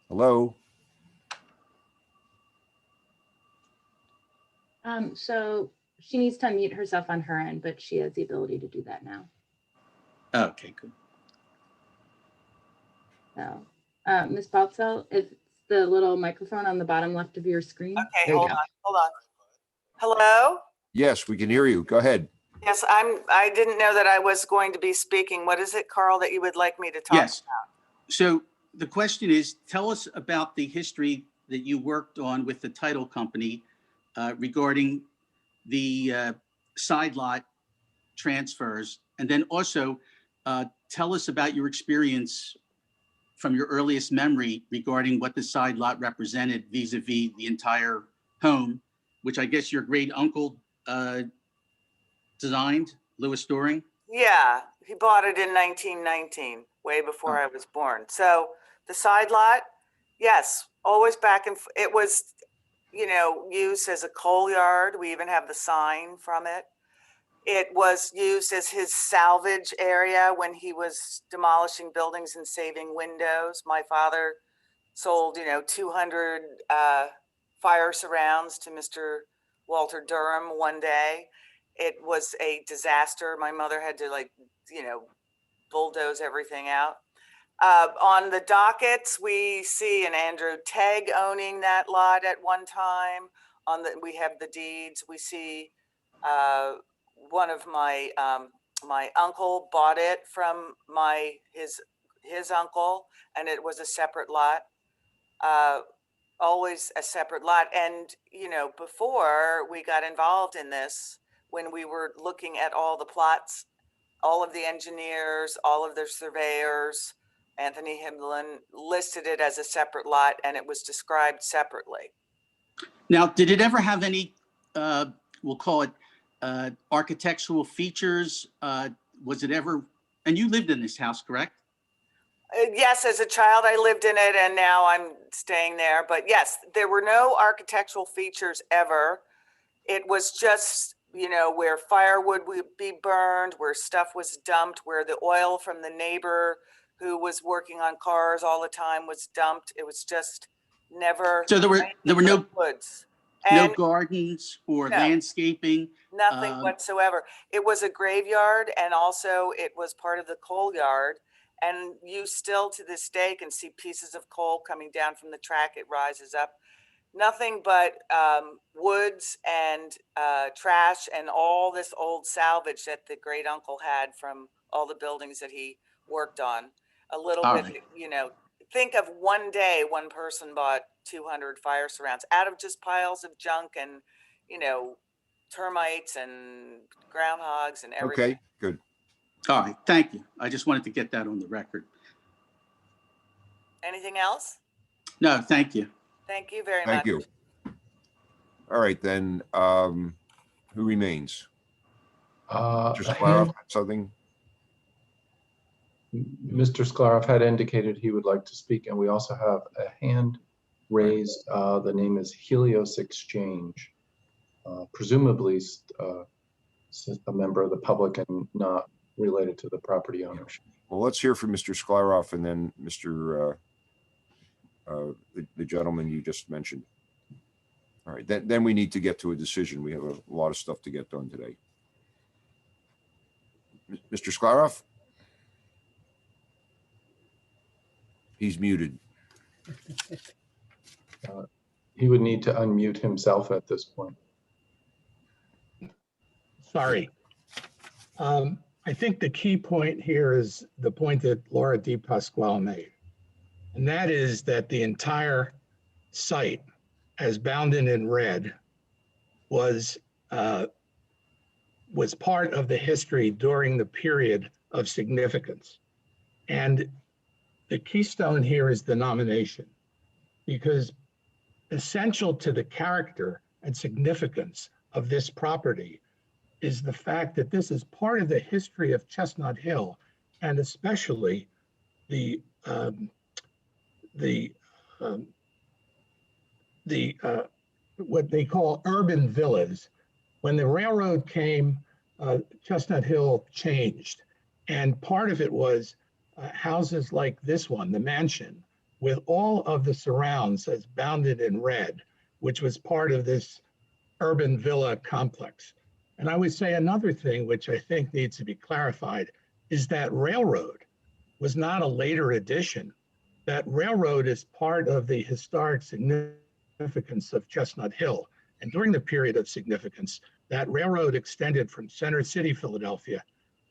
Hello? So she needs to unmute herself on her end, but she has the ability to do that now. Okay, good. So, Ms. Baltzell, it's the little microphone on the bottom left of your screen. Okay, hold on. Hello? Yes, we can hear you. Go ahead. Yes, I didn't know that I was going to be speaking. What is it, Carl, that you would like me to talk Yes. about? So the question is, tell us about the history that you worked on with the title company regarding the side lot transfers. And then also tell us about your experience from your earliest memory regarding what the side lot represented vis-a-vis the entire home, which I guess your great uncle designed, Louis Doring? Yeah, he bought it in 1919, way before I was born. So the side lot, yes, always back and it was, you know, used as a coal yard. We even have the sign from it. It was used as his salvage area when he was demolishing buildings and saving windows. My father sold, 200 fire surrounds to Mr. Walter Durham one day. It was a disaster. My mother had to bulldoze everything out. On the dockets, we see an Andrew Tegg owning that lot at one time. We have the deeds. We see one of my my uncle bought it from his uncle, and it was a separate lot. always a separate lot. And, you know, before we got involved in this, when we were looking at all the plots, all of the engineers, all of their surveyors, Anthony Himlin listed it as a separate lot and it was described separately. Now, did it ever have any, we'll call it architectural features? Was it ever, and you lived in this house, correct? Yes, as a child, I lived in it and now I'm staying there. But yes, there were no architectural features ever. It was just, you know, where firewood would be burned, where stuff was dumped, where the oil from the neighbor who was working on cars all the time was dumped. It was just never. So there were no woods, no and gardens or no. landscaping? Nothing whatsoever. It was a graveyard and also it was part of the coal yard. And you still to this day can see pieces of coal coming down from the track. It rises up. Nothing but woods and trash and all this old salvage that the great uncle had from all the buildings that he worked on. A little All bit, right. you know, think of one day one person bought 200 fire surrounds out of just piles of junk and, you know, termites and groundhogs and everything. Okay, good. All right, thank you. I just wanted to get that on the record. Anything else? No, thank you. Thank you very much. Thank you. All right, then, who remains? Mr. Sklarov, something? Mr. Sklarov had indicated he would like to speak, and we also have a hand raised. The name is Helios Exchange, presumably a member of the public and not related to the property ownership. Well, let's hear from Mr. Sklarov and then Mr. The gentleman you just mentioned. All right, then we need to get to a decision. We have a lot of stuff to get done today. Mr. Sklarov? He's muted. He would need to unmute himself at this point. Sorry. I think the key point here is the point that Laura DiPasquale made. And that is that the entire site, as bounded in red, was part of the history during the period of significance. And the keystone here is the nomination, because essential to the character and significance of this property is the fact that this is part of the history of Chestnut Hill, and especially what they call urban villas. When the railroad came, Chestnut Hill changed, and part of it was houses like this one, the mansion, with all of the surrounds as bounded in red, which was part of this urban villa complex. And I would say another thing, which I think needs to be clarified, is that railroad was not a later addition. That railroad is part of the historic significance of Chestnut Hill. And during the period of significance, that railroad extended from Center City, Philadelphia,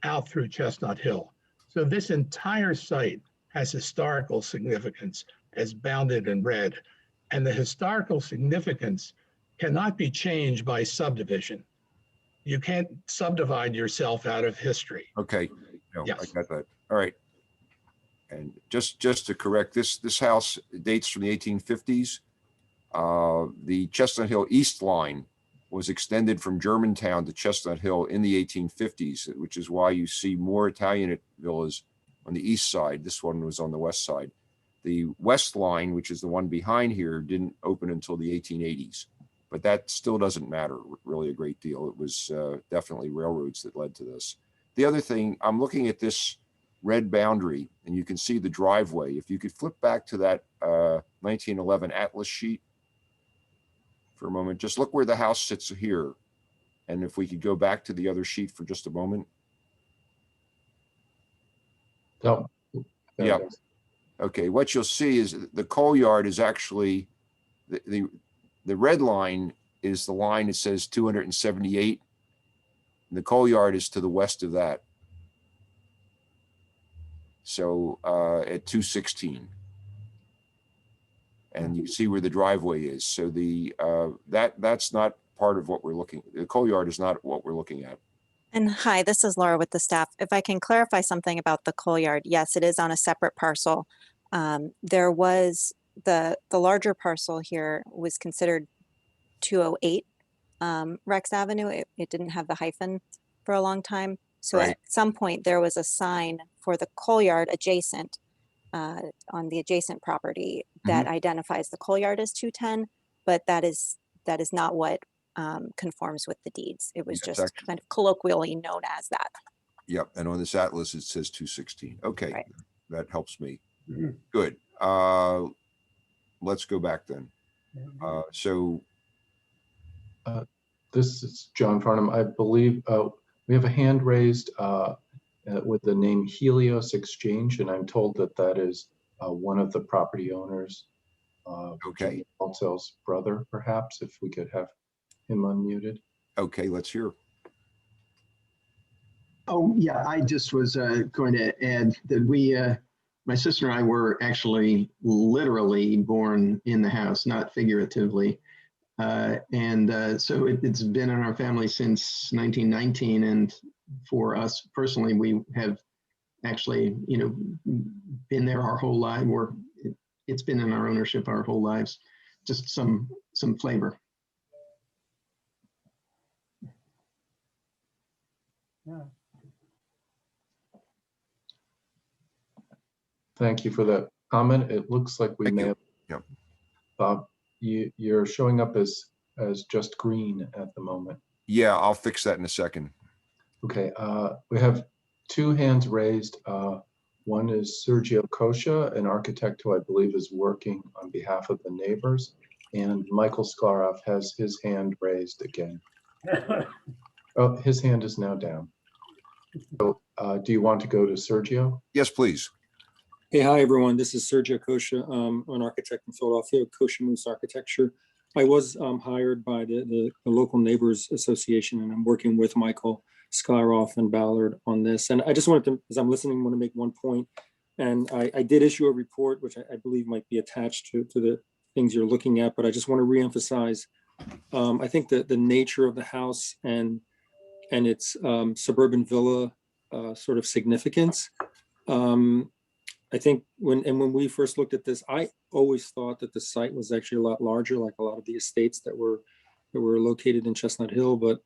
out through Chestnut Hill. So this entire site has historical significance as bounded in red. And the historical significance cannot be changed by subdivision. You can't subdivide yourself out of history. Okay, no, Yes. I got that. All right. And just to correct, this house dates from the 1850s. The Chestnut Hill East line was extended from Germantown to Chestnut Hill in the 1850s, which is why you see more Italianate villas on the east side. This one was on the west side. The west line, which is the one behind here, didn't open until the 1880s. But that still doesn't matter really a great deal. It was definitely railroads that led to this. The other thing, I'm looking at this red boundary and you can see the driveway. If you could flip back to that 1911 Atlas sheet for a moment, just look where the house sits here. And if we could go back to the other sheet for just a moment. No. Yeah. Okay, what you'll see is the coal yard is actually, the red line is the line that says 278. And the coal yard is to the west of that. So at 216. And you see where the driveway is. So that's not part of what we're looking, the coal yard is not what we're looking at. And hi, this is Laura with the staff. If I can clarify something about the coal yard, yes, it is on a separate parcel. There was the larger parcel here was considered 208 Rex Avenue. It didn't have the hyphen for a long time. So Right. at some point there was a sign for the coal yard adjacent on the adjacent property that identifies the coal yard as 210, but that is not what conforms with the deeds. It was Yeah, it's just kind of colloquially known as that. Yep. And on this atlas, it says 216. Okay. Right. That helps me. Mhm. Good. Let's go back then. So This is John Farnham. I believe we have a hand raised with the name Helios Exchange, and I'm told that that is one of the property owners. Okay. Baltzell's brother, perhaps, if we could have him unmuted. okay, let's hear. Oh, yeah, I just was going to add that my sister and I were actually literally born in the house, not figuratively. So it's been in our family since 1919. And for us personally, we have actually, been there our whole life. It's been in our ownership our whole lives. Just some flavor. Yeah. Thank you for that comment. It looks like we Thank may you. have. Yep. Bob, you're showing up as just green at the moment. Yeah, I'll fix that in a second. Okay, we have two hands raised. One is Sergio Kosha, an architect who I believe is working on behalf of the neighbors, and Michael Sklaroff has his hand raised again. Oh, his hand is now down. So, do you want to go to Sergio? Yes, please. Hey, hi, everyone. This is Sergio Kosha, an architect in Philadelphia, Kosha Moose Architecture. I was hired by the local neighbors association, and I'm working with Michael Skyroff and Ballard on this. And I just wanted to, as I'm listening, want to make one point. And I did issue a report, which I believe might be attached to the things you're looking at, but I just want to reemphasize, I think that the nature of the house and its suburban villa sort of significance. I think when we first looked at this, I always thought that the site was actually a lot larger, like a lot of the estates that were located in Chestnut Hill, but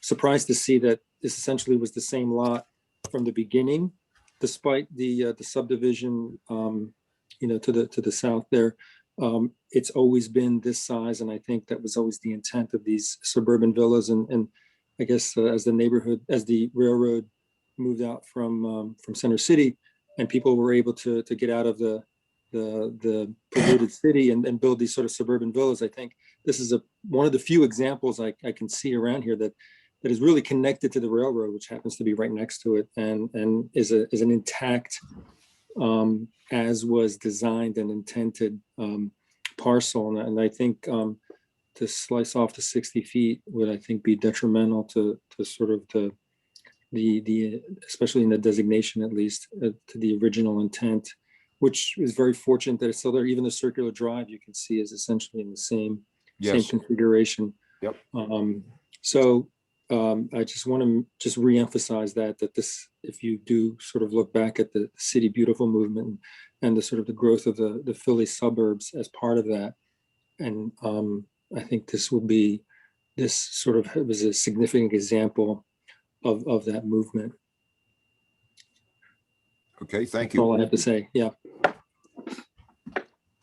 surprised to see that this essentially was the same lot from the beginning, despite the subdivision, to the south there. It's always been this size, and I think that was always the intent of these suburban villas. And I guess as the railroad moved out from Center City, and people were able to get out of the polluted city and build these sort of suburban villas. I think this is one of the few examples I can see around here that is really connected to the railroad, which happens to be right next to it, and is an intact, as was designed and intended, parcel. And I think to slice off the 60 feet would, I think, be detrimental to sort of the especially in the designation, at least, to the original intent, which is very fortunate that it's still there. Even the circular drive you can see is essentially in the same configuration. Yep. I just want to reemphasize that this, if you do sort of look back at the City Beautiful movement and the sort of the growth of the Philly suburbs as part of that, and I think this sort of was a significant example of that movement. Okay, thank That's you. all I have to say. Yeah.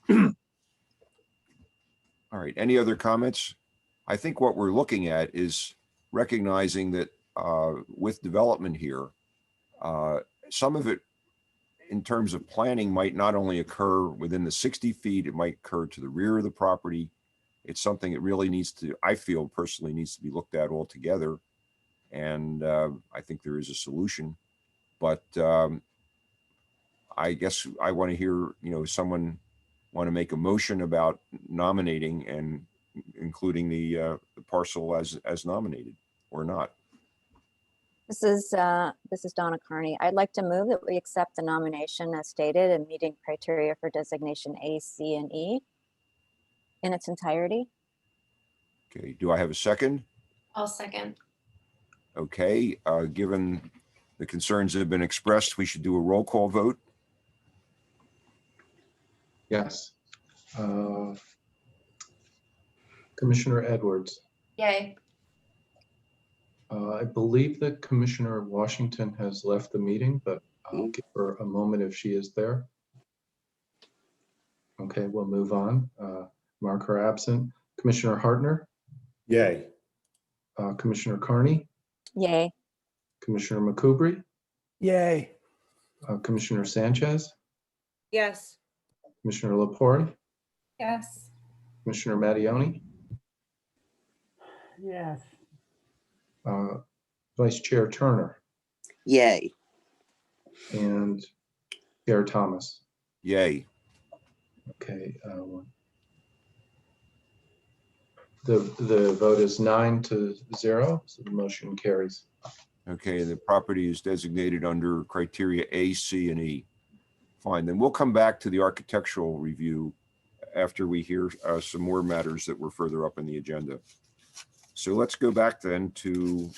All right, any other comments? I think what we're looking at is recognizing that with development here, some of it in terms of planning might not only occur within the 60 feet, it might occur to the rear of the property. It's something that really I feel personally needs to be looked at altogether. And I think there is a solution, but I guess I want to hear, someone want to make a motion about nominating and including the parcel as nominated or not. This is Donna Carney. I'd like to move that we accept the nomination as stated and meeting criteria for designation A, C, and E in its entirety. Okay, do I have a second? I'll second. Okay, given the concerns that have been expressed, we should do a roll call vote. Yes. Commissioner Edwards, Yay. I believe that Commissioner Washington has left the meeting, but I'll give her a moment if she is there. Okay, we'll move on. Mark her absent. Commissioner Hartner, Yay. Commissioner Carney, Yay. Commissioner McCoubry, Yay. Commissioner Sanchez, Yes. Commissioner Laporte, Yes. Commissioner Mattioni, Yes. Vice Chair Turner, Yay. and Chair Thomas. Yay. Okay. The vote is 9-0, so the motion carries. Okay, the property is designated under criteria A, C, and E. Fine, then we'll come back to the architectural review after we hear some more matters that were further up in the agenda. So let's go back then to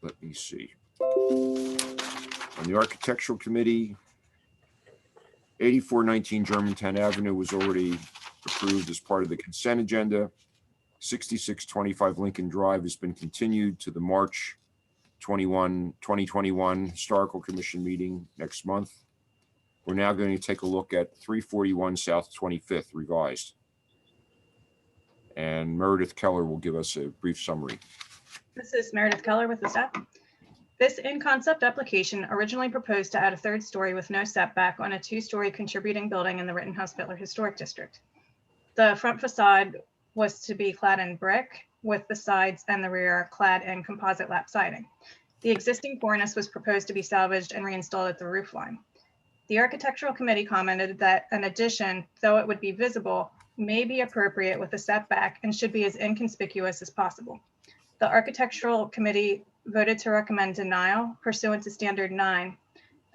let me see. On the architectural committee, 8419 Germantown Avenue was already approved as part of the consent agenda. 6625 Lincoln Drive has been continued to the March 2021 Historical Commission meeting next month. We're now going to take a look at 341 South 25th revised. And Meredith Keller will give us a brief summary. This is Meredith Keller with the staff. This in-concept application originally proposed to add a third story with no setback on a two-story contributing building in the Rittenhouse-Bitler Historic District. The front facade was to be clad in brick, with the sides and the rear clad in composite lap siding. The existing cornice was proposed to be salvaged and reinstalled at the roof line. The Architectural Committee commented that an addition, though it would be visible, may be appropriate with a setback and should be as inconspicuous as possible. The Architectural Committee voted to recommend denial pursuant to Standard 9,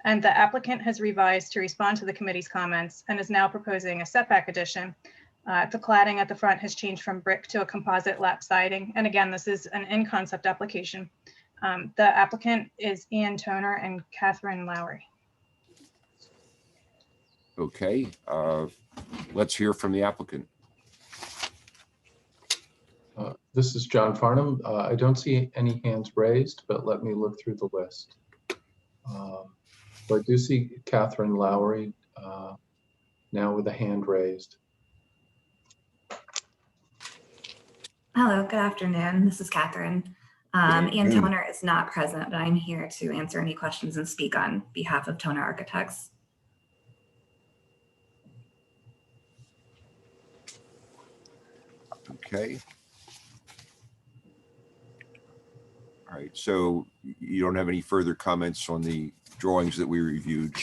and the applicant has revised to respond to the committee's comments and is now proposing a setback addition. The cladding at the front has changed from brick to a composite lap siding. And again, this is an in-concept application. The applicant is Ian Toner and Catherine Lowry. Okay, let's hear from the applicant. This is John Farnham. I don't see any hands raised, but let me look through the list. So I do see Catherine Lowry now with a hand raised. Hello, good afternoon. This is Catherine. Ian Toner is not present, but I'm here to answer any questions and speak on behalf of Toner Architects. Okay. All right, so you don't have any further comments on the drawings that we reviewed?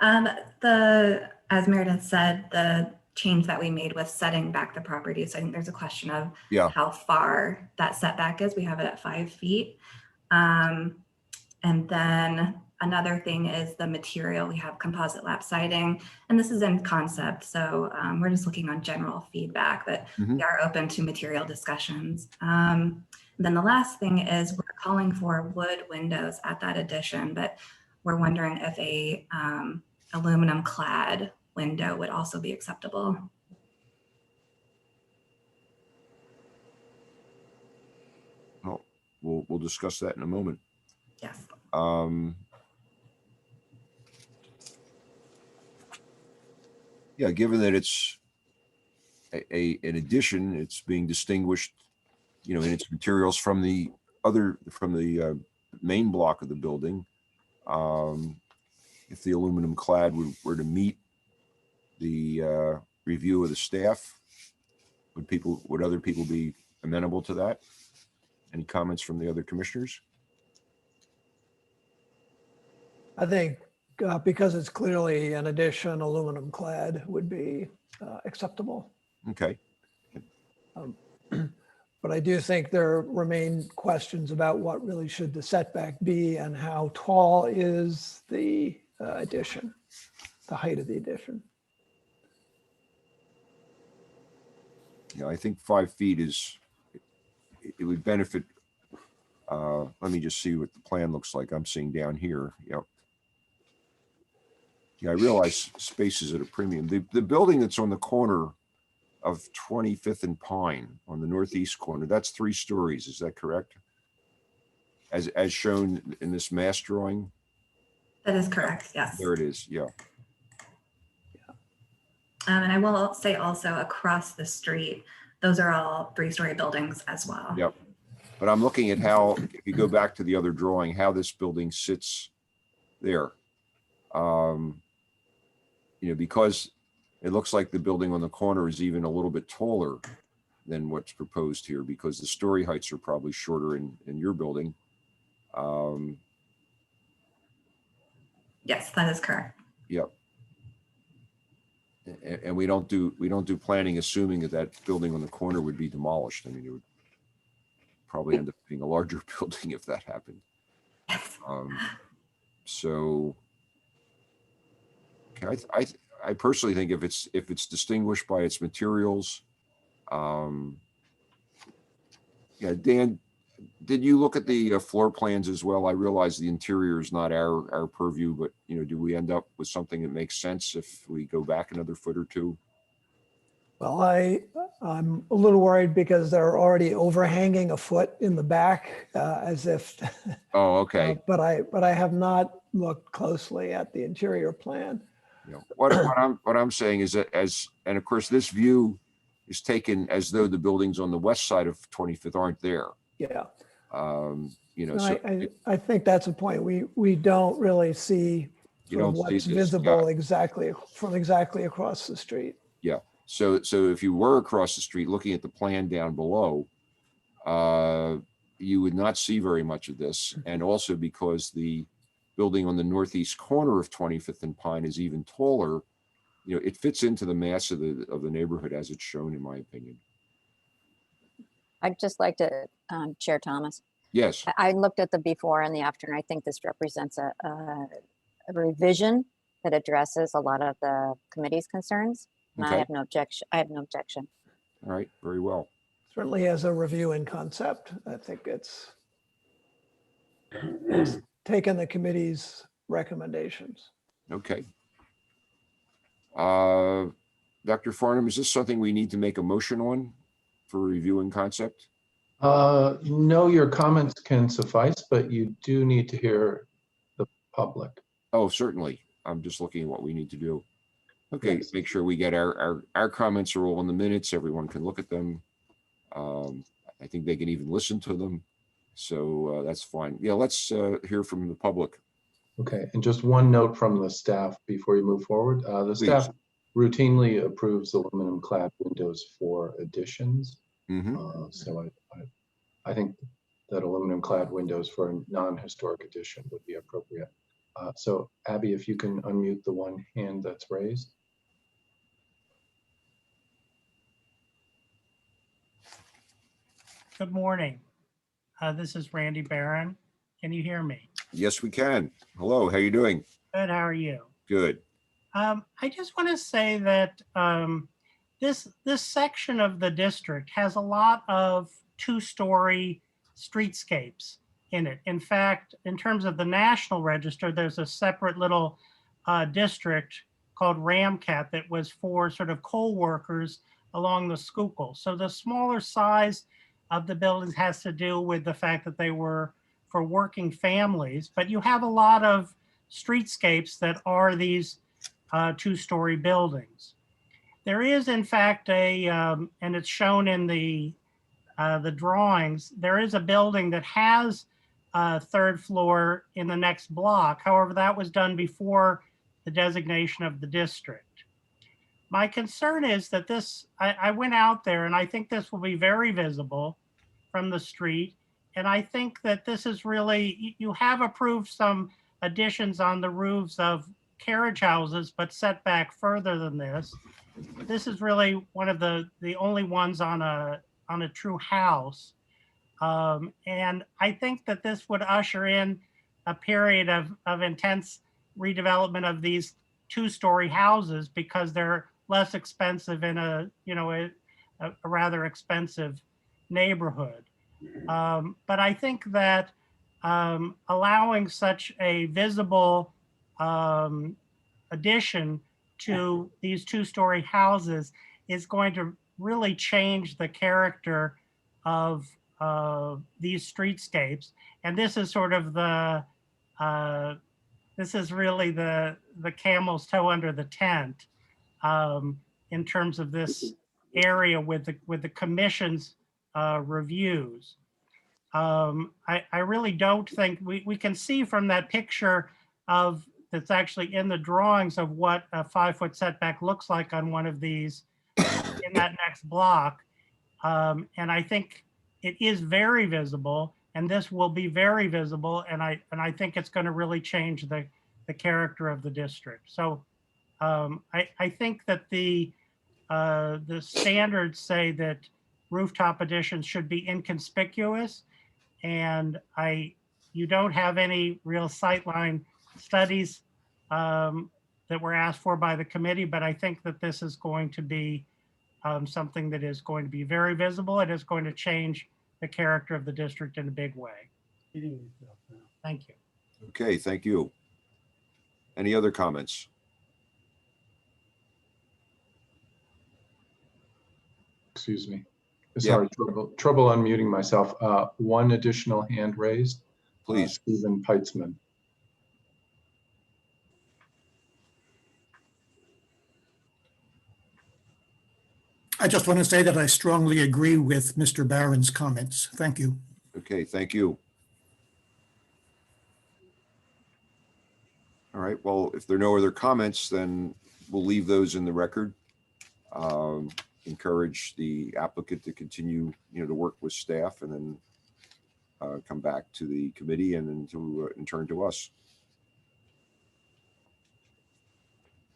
As Meredith said, the change that we made was setting back the property. So I think there's a question of how far that setback is. We have it at 5 feet. And then another thing is the material. We have composite lap siding, and this is in concept. So we're just looking on general feedback, but we are open to material discussions. Then the last thing is we're calling for wood windows at that addition, but we're wondering if a aluminum clad window would also be acceptable. Well, we'll discuss that in a moment. Yes. Yeah, given that it's an addition, it's being distinguished, you know, in its materials from the main block of the building. If the aluminum clad were to meet the review of the staff, would other people be amenable to that? Any comments from the other commissioners? I think because it's clearly an addition, aluminum clad would be acceptable. Okay. But I do think there remain questions about what really should the setback be and how tall is the addition, the height of the addition. Yeah, I think 5 feet is, it would benefit. Let me just see what the plan looks like. I'm seeing down here. Yep. Yeah, I realize space is at a premium. The building that's on the corner of 25th and Pine on the northeast corner, that's 3 stories. Is that correct? As shown in this mass drawing? That is correct, yes. There it is, yeah. And I will say also across the street, those are all 3-story buildings as well. Yep. But I'm looking at how, if you go back to the other drawing, how this building sits there. You know, because it looks like the building on the corner is even a little bit taller than what's proposed here, because the story heights are probably shorter in your building. Yes, that is correct. Yep. And we don't do planning assuming that building on the corner would be demolished. I mean, it would probably end up being a larger building if that happened. So okay, I personally think if it's distinguished by its materials, yeah, Dan, did you look at the floor plans as well? I realize the interior is not our purview, but you know, do we end up with something that makes sense if we go back another foot or two? Well, I'm a little worried because they're already overhanging a foot in the back, as if. Oh, okay. But I have not looked closely at the interior plan. You know, what I'm saying is that and of course this view is taken as though the buildings on the west side of 25th aren't there. Yeah. You know, No, so I think that's a point. We don't really see sort of what's visible exactly across the street. Yeah. So if you were across the street looking at the plan down below, you would not see very much of this. And also because the building on the northeast corner of 25th and Pine is even taller, you know, it fits into the mass of the neighborhood as it's shown, in my opinion. I'd just like to, Chair Thomas. Yes. I looked at the before and the after, and I think this represents a revision that addresses a lot of the committee's concerns. And Okay. I have no objection. All right, very well. Certainly as a review in concept, I think it's taken the committee's recommendations. Okay. Dr. Farnham, is this something we need to make a motion on for review and concept? No, your comments can suffice, but you do need to hear the public. Oh, certainly. I'm just looking at what we need to do. Okay, Yes. make sure we get our comments are all in the minutes. Everyone can look at them. I think they can even listen to them. So that's fine. Yeah, let's hear from the public. Okay, and just one note from the staff before you move forward. The staff routinely approves aluminum clad windows for additions. So I think that aluminum clad windows for a non-historic addition would be appropriate. So Abby, if you can unmute the one hand that's raised. Good morning. This is Randy Barron. Can you hear me? Yes, we can. Hello, how you doing? Good, how are you? Good. I just want to say that this section of the district has a lot of 2-story streetscapes in it. In fact, in terms of the National Register, there's a separate little district called Ramcat that was for sort of coal workers along the Schuylkill. So the smaller size of the buildings has to do with the fact that they were for working families, but you have a lot of streetscapes that are these 2-story buildings. There is, in fact, and it's shown in the drawings, there is a building that has a 3rd floor in the next block. However, that was done before the designation of the district. My concern is that I went out there and I think this will be very visible from the street. And I think that this is really, you have approved some additions on the roofs of carriage houses, but set back further than this. This is really one of the only ones on a true house. And I think that this would usher in a period of intense redevelopment of these two-story houses because they're less expensive in a, you know, a rather expensive neighborhood. But I think that allowing such a visible addition to these two-story houses is going to really change the character of these streetscapes. And this is sort of the, this is really the camel's toe under the tent in terms of this area with the commission's reviews. I really don't think, we can see from that picture of, that's actually in the drawings of what a 5-foot setback looks like on one of these in that next block. And I think it is very visible, and this will be very visible, and I think it's going to really change the character of the district. So I think that the standards say that rooftop additions should be inconspicuous, and you don't have any real sightline studies that were asked for by the committee, but I think that this is going to be something that is going to be very visible. It is going to change the character of the district in a big way. Thank you. Okay, thank you. Any other comments? Excuse me. Sorry, trouble unmuting myself. One additional hand raised. Please. Stephen Peitzman. I just want to say that I strongly agree with Mr. Barron's comments. Thank you. Okay, thank you. All right, well, if there are no other comments, then we'll leave those in the record. Encourage the applicant to continue, to work with staff and then come back to the committee and then to in turn to us.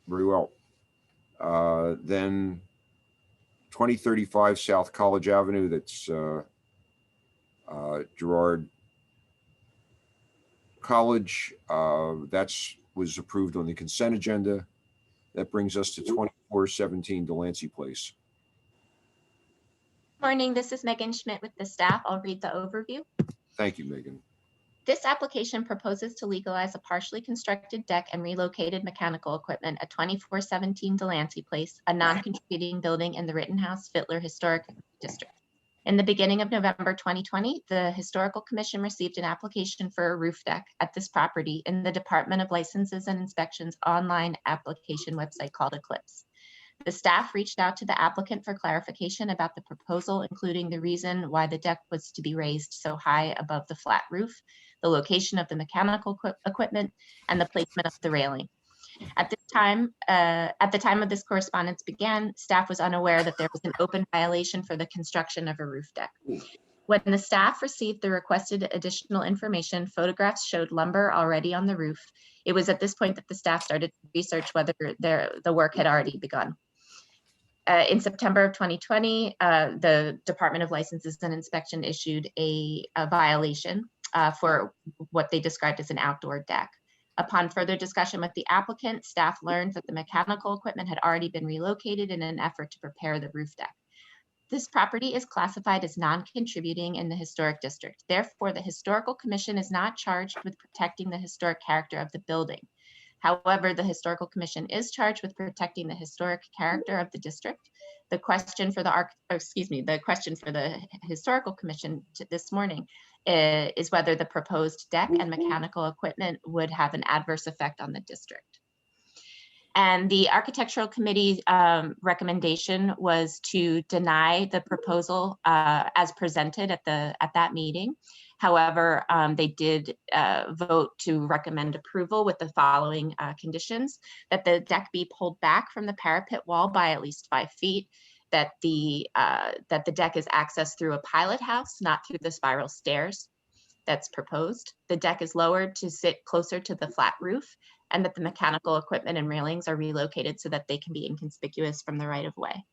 Very well. Then 2035 South College Avenue, that's Girard College. Was approved on the consent agenda. That brings us to 2417 Delancey Place. Morning, this is Megan Schmidt with the staff. I'll read the overview. Thank you, Megan. This application proposes to legalize a partially constructed deck and relocated mechanical equipment at 2417 Delancey Place, a non-contributing building in the Rittenhouse Fittler Historic District. In the beginning of November 2020, the Historical Commission received an application for a roof deck at this property in the Department of Licenses and Inspections online application website called Eclipse. The staff reached out to the applicant for clarification about the proposal, including the reason why the deck was to be raised so high above the flat roof, the location of the mechanical equipment, and the placement of the railing. At the time of this correspondence began, staff was unaware that there was an open violation for the construction of a roof deck. When the staff received the requested additional information, photographs showed lumber already on the roof. It was at this point that the staff started to research whether the work had already begun. In September of 2020, the Department of Licenses and Inspection issued a violation for what they described as an outdoor deck. Upon further discussion with the applicant, staff learned that the mechanical equipment had already been relocated in an effort to prepare the roof deck. This property is classified as non-contributing in the historic district. Therefore, the Historical Commission is not charged with protecting the historic character of the building. However, the Historical Commission is charged with protecting the historic character of the district. The question for the Historical Commission this morning is whether the proposed deck and mechanical equipment would have an adverse effect on the district. And the Architectural Committee recommendation was to deny the proposal as presented at that meeting. However, they did vote to recommend approval with the following conditions: that the deck be pulled back from the parapet wall by at least 5 feet, that the deck is accessed through a pilot house, not through the spiral stairs that's proposed. The deck is lowered to sit closer to the flat roof, and that the mechanical equipment and railings are relocated so that they can be inconspicuous from the right of way.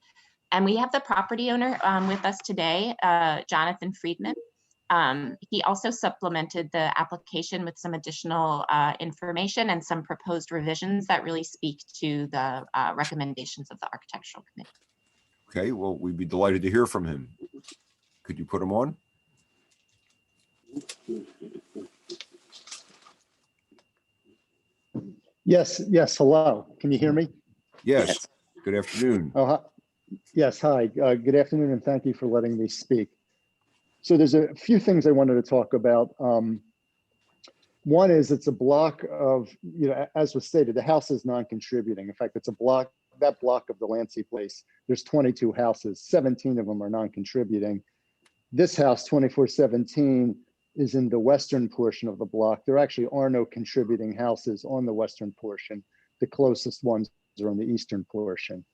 And we have the property owner with us today, Jonathan Friedman. He also supplemented the application with some additional information and some proposed revisions that really speak to the recommendations of the Architectural Committee. Okay, well, we'd be delighted to hear from him. Could you put him on? Yes, hello. Can you hear me? Yes. Good afternoon. Oh, hi. Yes, hi. Good afternoon, and thank you for letting me speak. So there's a few things I wanted to talk about. One is it's a block of, as was stated, the house is non-contributing. In fact, it's a block, that block of Delancey Place, there's 22 houses, 17 of them are non-contributing. This house, 2417, is in the western portion of the block. There actually are no contributing houses on the western portion. The closest ones are on the eastern portion.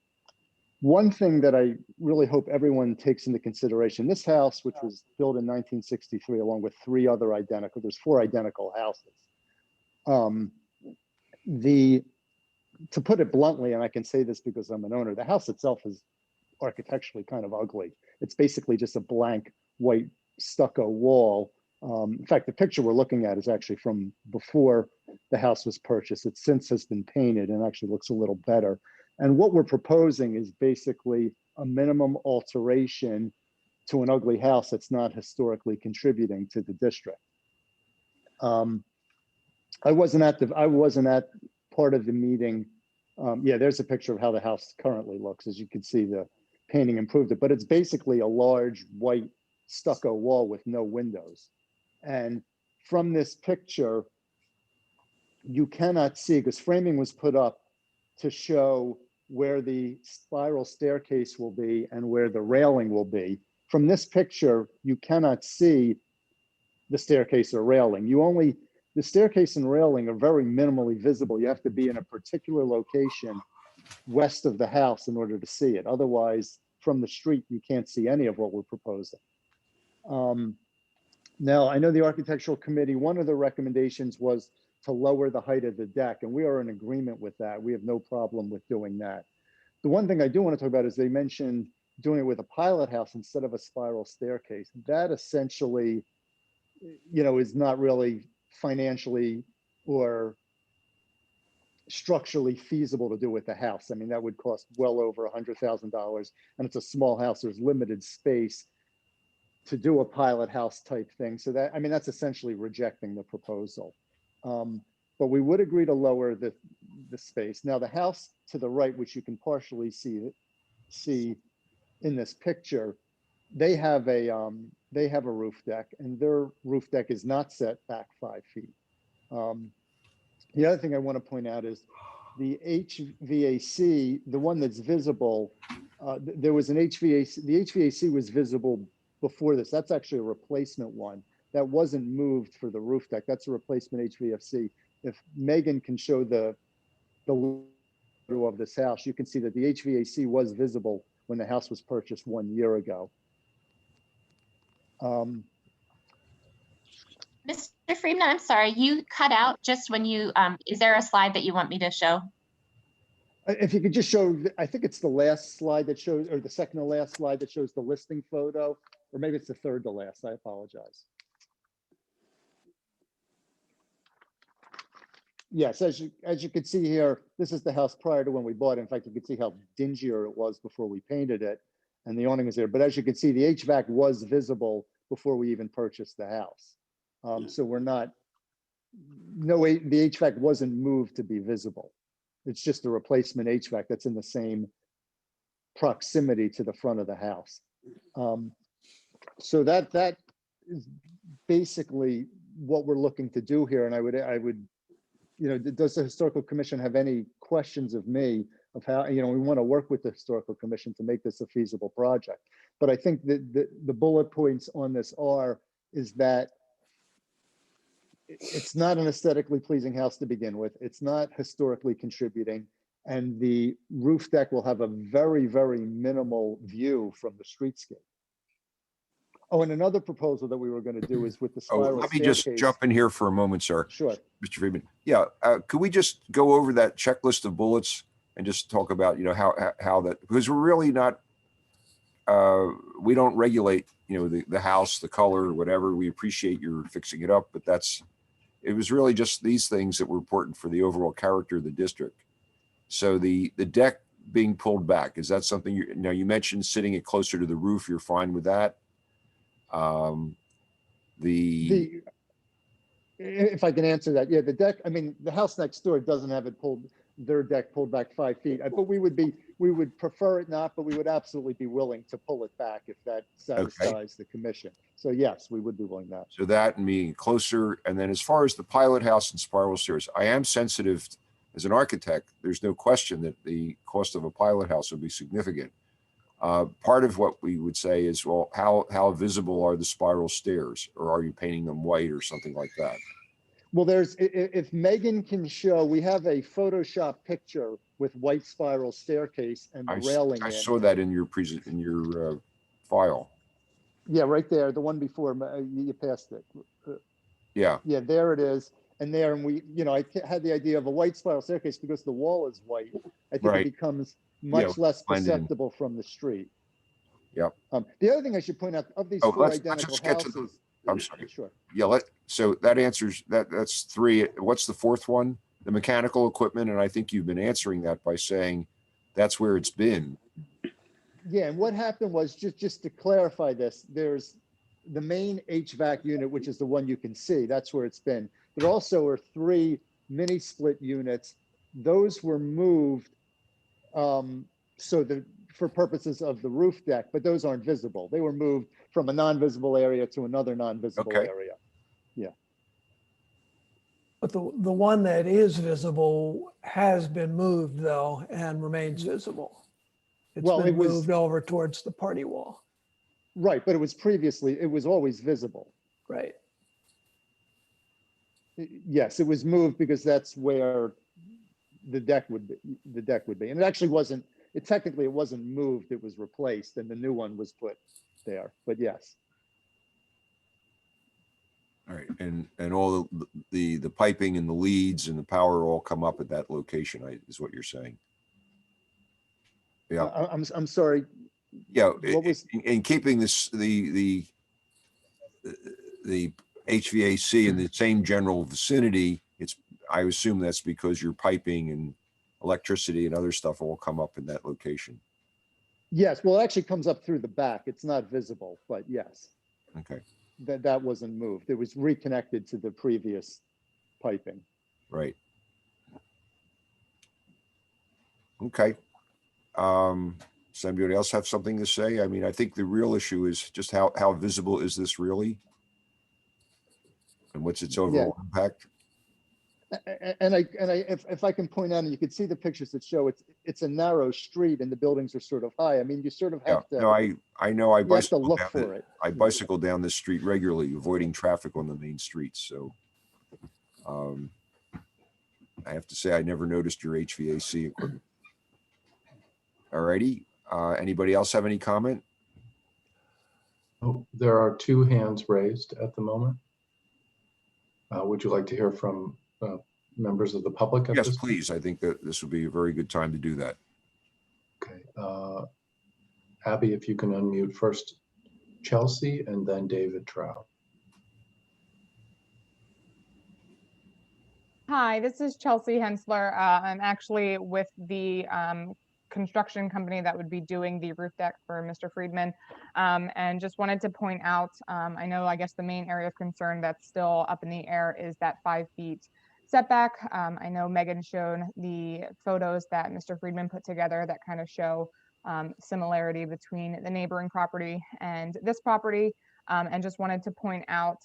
One thing that I really hope everyone takes into consideration, this house, which was built in 1963, along with three other identical, there's 4 identical houses. To put it bluntly, and I can say this because I'm an owner, the house itself is architecturally kind of ugly. It's basically just a blank white stucco wall. In fact, the picture we're looking at is actually from before the house was purchased. It since has been painted and actually looks a little better. And what we're proposing is basically a minimum alteration to an ugly house that's not historically contributing to the district. I wasn't at part of the meeting. Yeah, there's a picture of how the house currently looks. As you can see, the painting improved it, but it's basically a large white stucco wall with no windows. And from this picture, you cannot see, because framing was put up to show where the spiral staircase will be and where the railing will be. From this picture, you cannot see the staircase or railing. The staircase and railing are very minimally visible. You have to be in a particular location west of the house in order to see it. Otherwise, from the street, you can't see any of what we're proposing. Now, I know the Architectural Committee, one of the recommendations was to lower the height of the deck, and we are in agreement with that. We have no problem with doing that. The one thing I do want to talk about is they mentioned doing it with a pilot house instead of a spiral staircase. That essentially, is not really financially or structurally feasible to do with the house. I mean, that would cost well over $100,000, and it's a small house. There's limited space to do a pilot house type thing. So that's essentially rejecting the proposal. But we would agree to lower the space. Now, the house to the right, which you can partially see in this picture, they have a roof deck, and their roof deck is not set back 5 feet. The other thing I want to point out is the HVAC, the one that's visible, there was an HVAC, the HVAC was visible before this. That's actually a replacement one. That wasn't moved for the roof deck. That's a replacement HVAC. If Megan can show the photo of this house, you can see that the HVAC was visible when the house was purchased 1 year ago. Mr. Friedman, I'm sorry, you cut out just when you, is there a slide that you want me to show? If you could just show, I think it's the last slide that shows, or the second to last slide that shows the listing photo, or maybe it's the third to last, I apologize. Yes, as you can see here, this is the house prior to when we bought it. In fact, you can see how dingier it was before we painted it, and the awning is there. But as you can see, the HVAC was visible before we even purchased the house. So the HVAC wasn't moved to be visible. It's just a replacement HVAC that's in the same proximity to the front of the house. So that is basically what we're looking to do here. And I would, does the Historical Commission have any questions of me of how, we want to work with the Historical Commission to make this a feasible project. But I think that the bullet points on this is that it's not an aesthetically pleasing house to begin with. It's not historically contributing. And the roof deck will have a very, very minimal view from the streetscape. Oh, and another proposal that we were going to do is with the spiral let me just jump in here for a moment, sir. Sure. Mr. Friedman. Yeah, could we just go over that checklist of bullets and just talk about, how that, because we're really not, we don't regulate, the house, the color, whatever. We appreciate your fixing it up, but it was really just these things that were important for the overall character of the district. So the deck being pulled back, is that something you mentioned sitting it closer to the roof, you're fine with that? If I can answer that, yeah, the deck, I mean, the house next door doesn't have their deck pulled back 5 feet, but we would prefer it not, but we would absolutely be willing to pull it back if that satisfies the commission. So yes, we would be willing that. So that and being closer. And then as far as the pilot house and spiral stairs, I am sensitive as an architect. There's no question that the cost of a pilot house would be significant. Part of what we would say is, well, how visible are the spiral stairs, or are you painting them white or something like that? Well, if Megan can show, we have a Photoshop picture with white spiral staircase and the railing. I saw that in your file. Yeah, right there, the one before you passed it. Yeah. Yeah, there it is. And we, I had the idea of a white spiral staircase because the wall is white. I think it becomes much less perceptible from the street. Yep. The other thing I should point out, of these four identical houses. I'm sorry. Sure. Yeah, so that answers that's 3. What's the 4th one? The mechanical equipment, and I think you've been answering that by saying that's where it's been. Yeah, and what happened was, just to clarify this, there's the main HVAC unit, which is the one you can see. That's where it's been. There also are 3 mini split units. Those were moved for purposes of the roof deck, but those aren't visible. They were moved from a non-visible area to another non-visible area. Yeah. But the one that is visible has been moved though, and remains visible. It's been moved over towards the party wall. Right, but it was always visible. Right. Yes, it was moved because that's where the deck would be. And it actually wasn't, technically it wasn't moved, it was replaced and the new one was put there, but yes. All right, and all the piping and the leads and the power all come up at that location, is what you're saying? Yeah. I'm sorry. Yeah, in keeping this, the HVAC in the same general vicinity, I assume that's because your piping and electricity and other stuff all come up in that location. Yes, well, it actually comes up through the back. It's not visible, but yes. Okay. That wasn't moved. It was reconnected to the previous piping. Right. Okay. Does anybody else have something to say? I mean, I think the real issue is just how visible is this really? And what's its overall impact? And if I can point out, and you can see the pictures that show it's a narrow street and the buildings are sort of high. I mean, you sort of have to. No, I know. I bicycle look for it. I bicycle down this street regularly, avoiding traffic on the main streets. So, I have to say, I never noticed your HVAC equipment. All righty. Anybody else have any comment? Oh, there are 2 hands raised at the moment. Would you like to hear from members of the public? Yes, please. I think that this would be a very good time to do that. Okay. Abby, if you can unmute first Chelsea and then David Trout. Hi, this is Chelsea Hensler. I'm actually with the construction company that would be doing the roof deck for Mr. Friedman. And just wanted to point out, I guess the main area of concern that's still up in the air is that 5 feet setback. I know Megan showed the photos that Mr. Friedman put together that kind of show similarity between the neighboring property and this property. And just wanted to point out,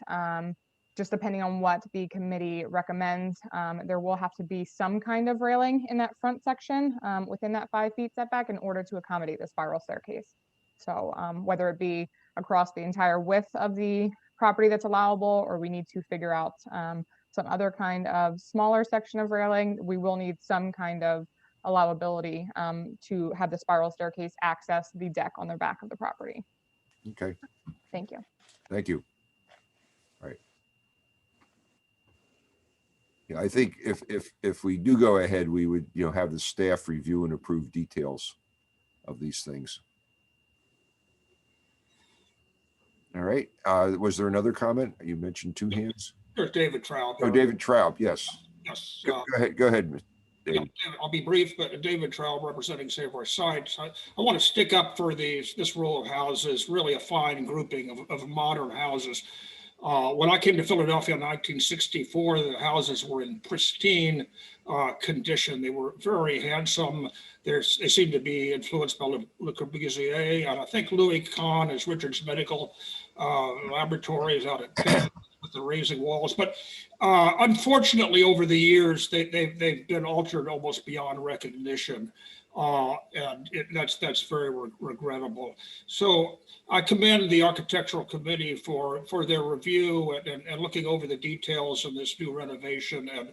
just depending on what the committee recommends, there will have to be some kind of railing in that front section within that 5 feet setback in order to accommodate the spiral staircase. So whether it be across the entire width of the property that's allowable, or we need to figure out some other kind of smaller section of railing, we will need some kind of allowability to have the spiral staircase access the deck on the back of the property. Okay. Thank you. Thank you. All right. Yeah, I think if we do go ahead, we would, have the staff review and approve details of these things. All right. Was there another comment? You mentioned two hands. There's David Traub. Oh, David Traub, yes. Yes. Go ahead. Go ahead, David. I'll be brief, but David Traub representing Save Our Sites. I want to stick up for this row of houses, really a fine grouping of modern houses. When I came to Philadelphia in 1964, the houses were in pristine condition. They were very handsome. They seem to be influenced by Le Corbusier, and I think Louis Kahn is Richard's medical laboratories out at Penn with the raising walls. But unfortunately, over the years, they've been altered almost beyond recognition. And that's very regrettable. So I commend the architectural committee for their review and looking over the details of this new renovation. And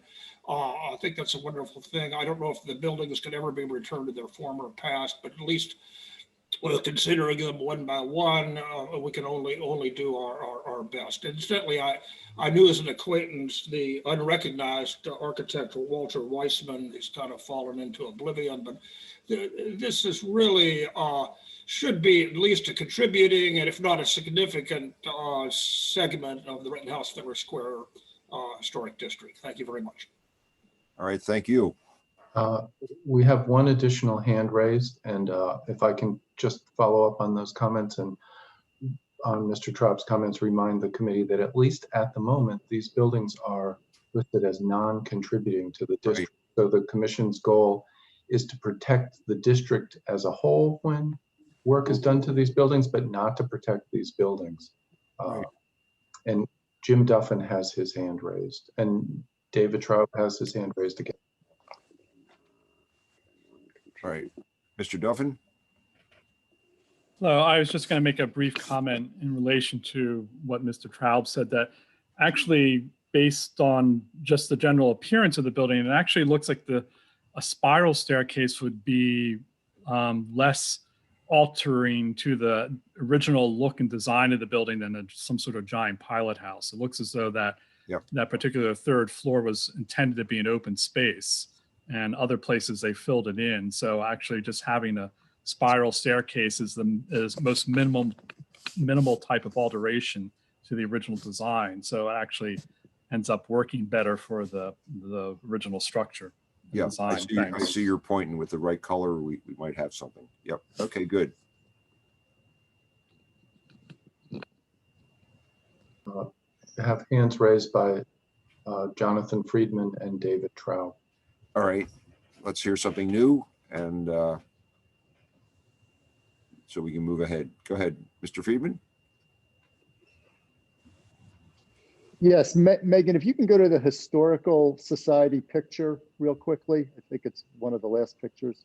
I think that's a wonderful thing. I don't know if the buildings can ever be returned to their former past, but at least considering them one by one, we can only do our best. Incidentally, I knew as an acquaintance the unrecognized architect Walter Weissman. He's kind of fallen into oblivion, but this is really should be at least a contributing, and if not a significant segment of the Rittenhouse-Fiddler Square Historic District. Thank you very much. All right, thank you. We have one additional hand raised, and if I can just follow up on those comments and on Mr. Traub's comments, remind the committee that at least at the moment, these buildings are listed as non-contributing to the district. Right. So the commission's goal is to protect the district as a whole when work is done to these buildings, but not to protect these buildings. Right. And Jim Duffin has his hand raised, and David Traub has his hand raised again. All right, Mr. Duffin. So I was just going to make a brief comment in relation to what Mr. Traub said, that actually based on just the general appearance of the building, it actually looks like a spiral staircase would be less altering to the original look and design of the building than some sort of giant pilot house. It looks as though that that particular third floor was intended to be an open space, and other places they filled it in. So actually just having a spiral staircase is most minimal type of alteration to the original design. So it actually ends up working better for the original structure. Yeah, design. I see your point, and with the right color, we might have something. Yep. Okay, good. Have hands raised by Jonathan Friedman and David Traub. All right, let's hear something new, and so we can move ahead. Go ahead, Mr. Friedman. Yes, Megan, if you can go to the Historical Society picture real quickly. I think it's one of the last pictures.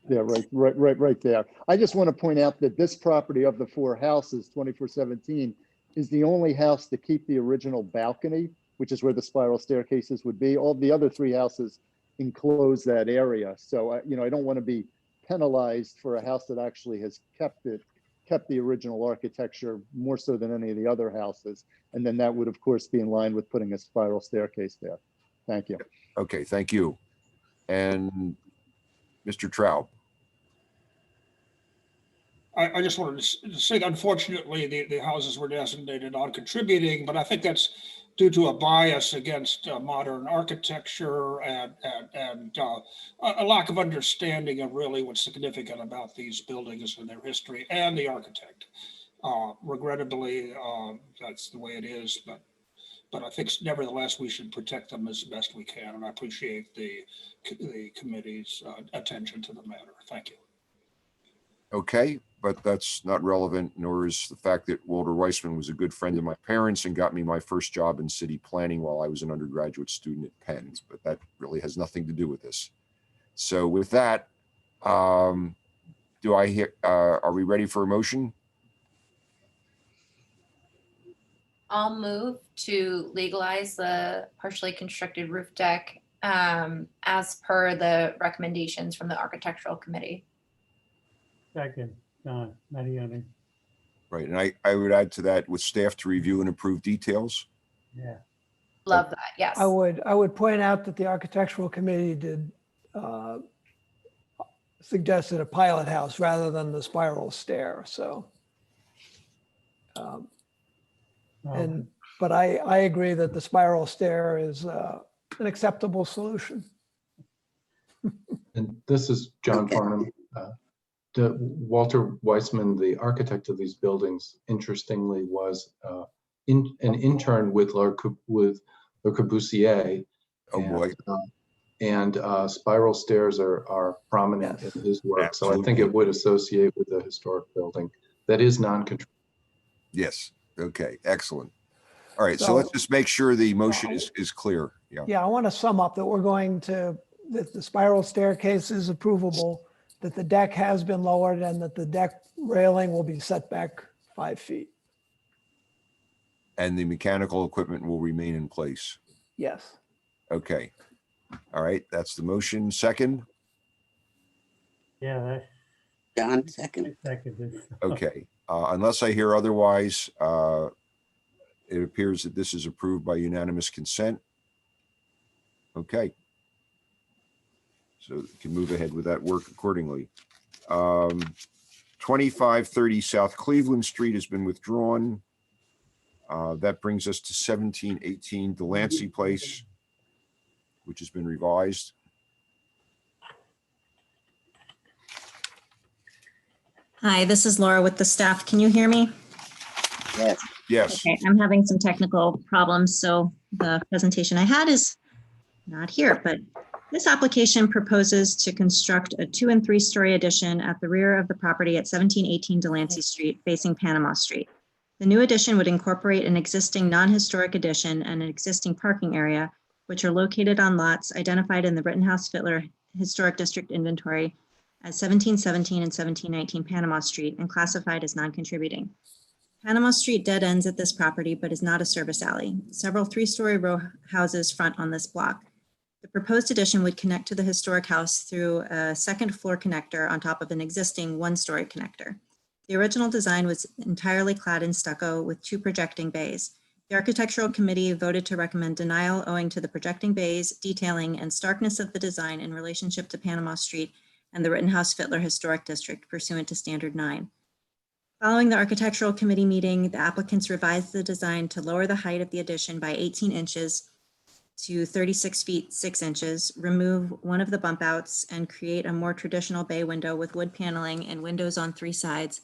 Yeah, right there. I just want to point out that this property of the four houses, 2417, is the only house to keep the original balcony, which is where the spiral staircases would be. All the other three houses enclose that area. So, I don't want to be penalized for a house that actually has kept the original architecture more so than any of the other houses. And then that would, of course, be in line with putting a spiral staircase there. Thank you. Okay, thank you. And Mr. Traub. I just wanted to say that unfortunately the houses were designated non-contributing, but I think that's due to a bias against modern architecture and a lack of understanding of really what's significant about these buildings and their history and the architect. Regrettably, that's the way it is, but I think nevertheless we should protect them as best we can, and I appreciate the committee's attention to the matter. Thank you. Okay, but that's not relevant, nor is the fact that Walter Weissman was a good friend of my parents and got me my first job in city planning while I was an undergraduate student at Penn, but that really has nothing to do with this. So with that, do I hear, are we ready for a motion? I'll move to legalize the partially constructed roof deck as per the recommendations from the architectural committee. Second, Mariani. Right, and I would add to that with staff to review and approve details. Yeah. love that. Yes. I would point out that the architectural committee did suggested a pilot house rather than the spiral stair. So, but I agree that the spiral stair is an acceptable solution. And this is John Farnham. Walter Weissman, the architect of these buildings, interestingly was an intern with Le Corbusier. Oh boy. And spiral stairs are prominent in his work. Absolutely. So I think it would associate with the historic building that is non-control. Yes. Okay. Excellent. All right. So let's just make sure the motion is clear. Yeah. Yeah, I want to sum up that we're going to, that the spiral staircase is approvable, that the deck has been lowered, and that the deck railing will be set back 5 feet. And the mechanical equipment will remain in place. Yes. Okay. All right. That's the motion. Second. Yeah. John, second. Okay. Unless I hear otherwise, it appears that this is approved by unanimous consent. Okay. So you can move ahead with that work accordingly. 2530 South Cleveland Street has been withdrawn. That brings us to 1718 Delancey Place, which has been revised. Hi, this is Laura with the staff. Can you hear me? Yes. Yes. Okay, I'm having some technical problems, so the presentation I had is not here, but this application proposes to construct a 2- and 3-story addition at the rear of the property at 1718 Delancey Street, facing Panama Street. The new addition would incorporate an existing non-historic addition and an existing parking area, which are located on lots identified in the Rittenhouse-Fittler Historic District Inventory as 1717 and 1719 Panama Street and classified as non-contributing. Panama Street dead ends at this property, but is not a service alley. Several 3-story row houses front on this block. The proposed addition would connect to the historic house through a 2nd floor connector on top of an existing 1-story connector. The original design was entirely clad in stucco with 2 projecting bays. The Architectural Committee voted to recommend denial owing to the projecting bays, detailing, and starkness of the design in relationship to Panama Street and the Rittenhouse-Fittler Historic District pursuant to Standard 9. Following the Architectural Committee meeting, the applicants revised the design to lower the height of the addition by 18 inches to 36 feet 6 inches, remove one of the bump outs, and create a more traditional bay window with wood paneling and windows on 3 sides,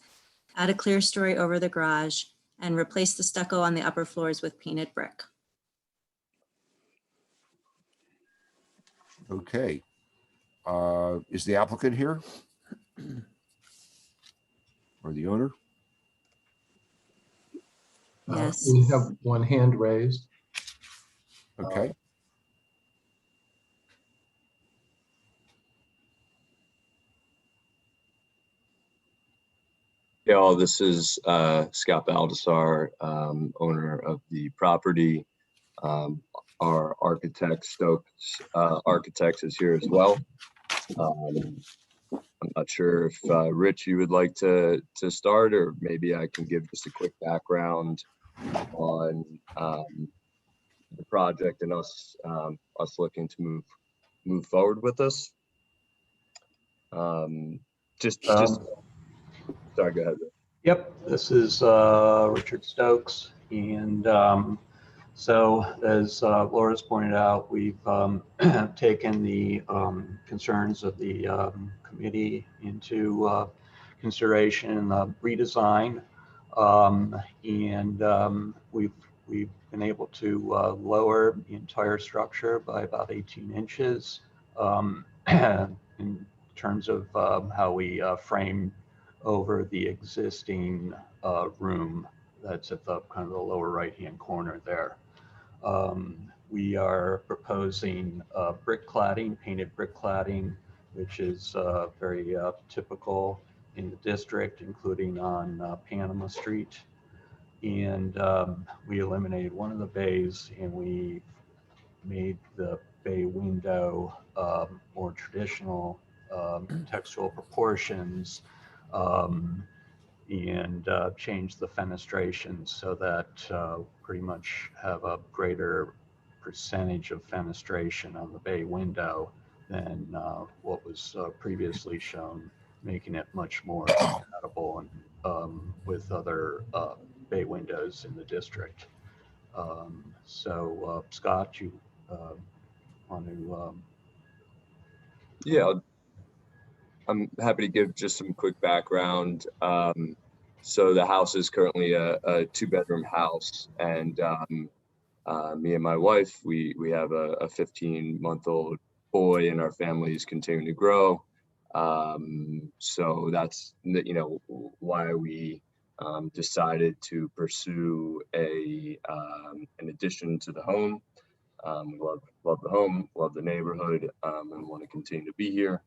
add a clear story over the garage, and replace the stucco on the upper floors with painted brick. Okay. Is the applicant here? Or the owner? Yes. We have one hand raised. Okay. Yeah, this is Scott Baldessar, owner of the property. Our architect, Stokes Architects, is here as well. I'm not sure if Rich, you would like to start, or maybe I can give just a quick background on the project and us looking to move forward with this. Sorry, go ahead. Yep, this is Richard Stokes. And so as Laura's pointed out, we've taken the concerns of the committee into consideration in the redesign. We've been able to lower the entire structure by about 18 inches in terms of how we frame over the existing room that's at the kind of the lower right-hand corner there. We are proposing brick cladding, painted brick cladding, which is very typical in the district, including on Panama Street. And we eliminated one of the bays, and we made the bay window more traditional textual proportions, and change the fenestration so that pretty much have a greater percentage of fenestration on the bay window than what was previously shown, making it much more compatible and with other bay windows in the district. So Scott, you want to? Yeah, I'm happy to give just some quick background. So the house is currently a 2-bedroom house, and me and my wife, we have a 15-month-old boy, and our family is continuing to grow. So that's, you know, why we decided to pursue an addition to the home. We love the home, love the neighborhood, and want to continue to be here.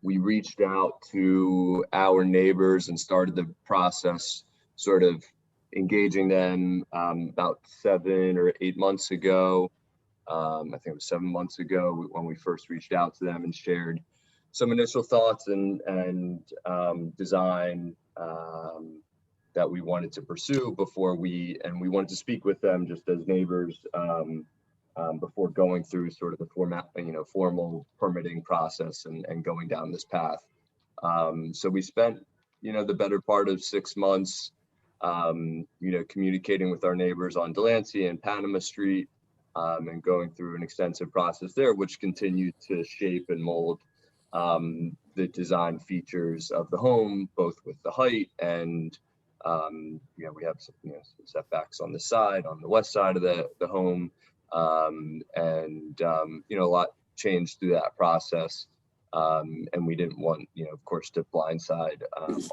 We reached out to our neighbors and started the process, sort of engaging them about 7 or 8 months ago. I think it was 7 months ago when we first reached out to them and shared some initial thoughts and design that we wanted to pursue before we wanted to speak with them just as neighbors before going through sort of the formal permitting process and going down this path. So we spent, the better part of 6 months, communicating with our neighbors on Delancey and Panama Street, and going through an extensive process there, which continued to shape and mold the design features of the home, both with the height and, we have some, setbacks on the side, on the west side of the home. A lot changed through that process. And we didn't want, of course, to blindside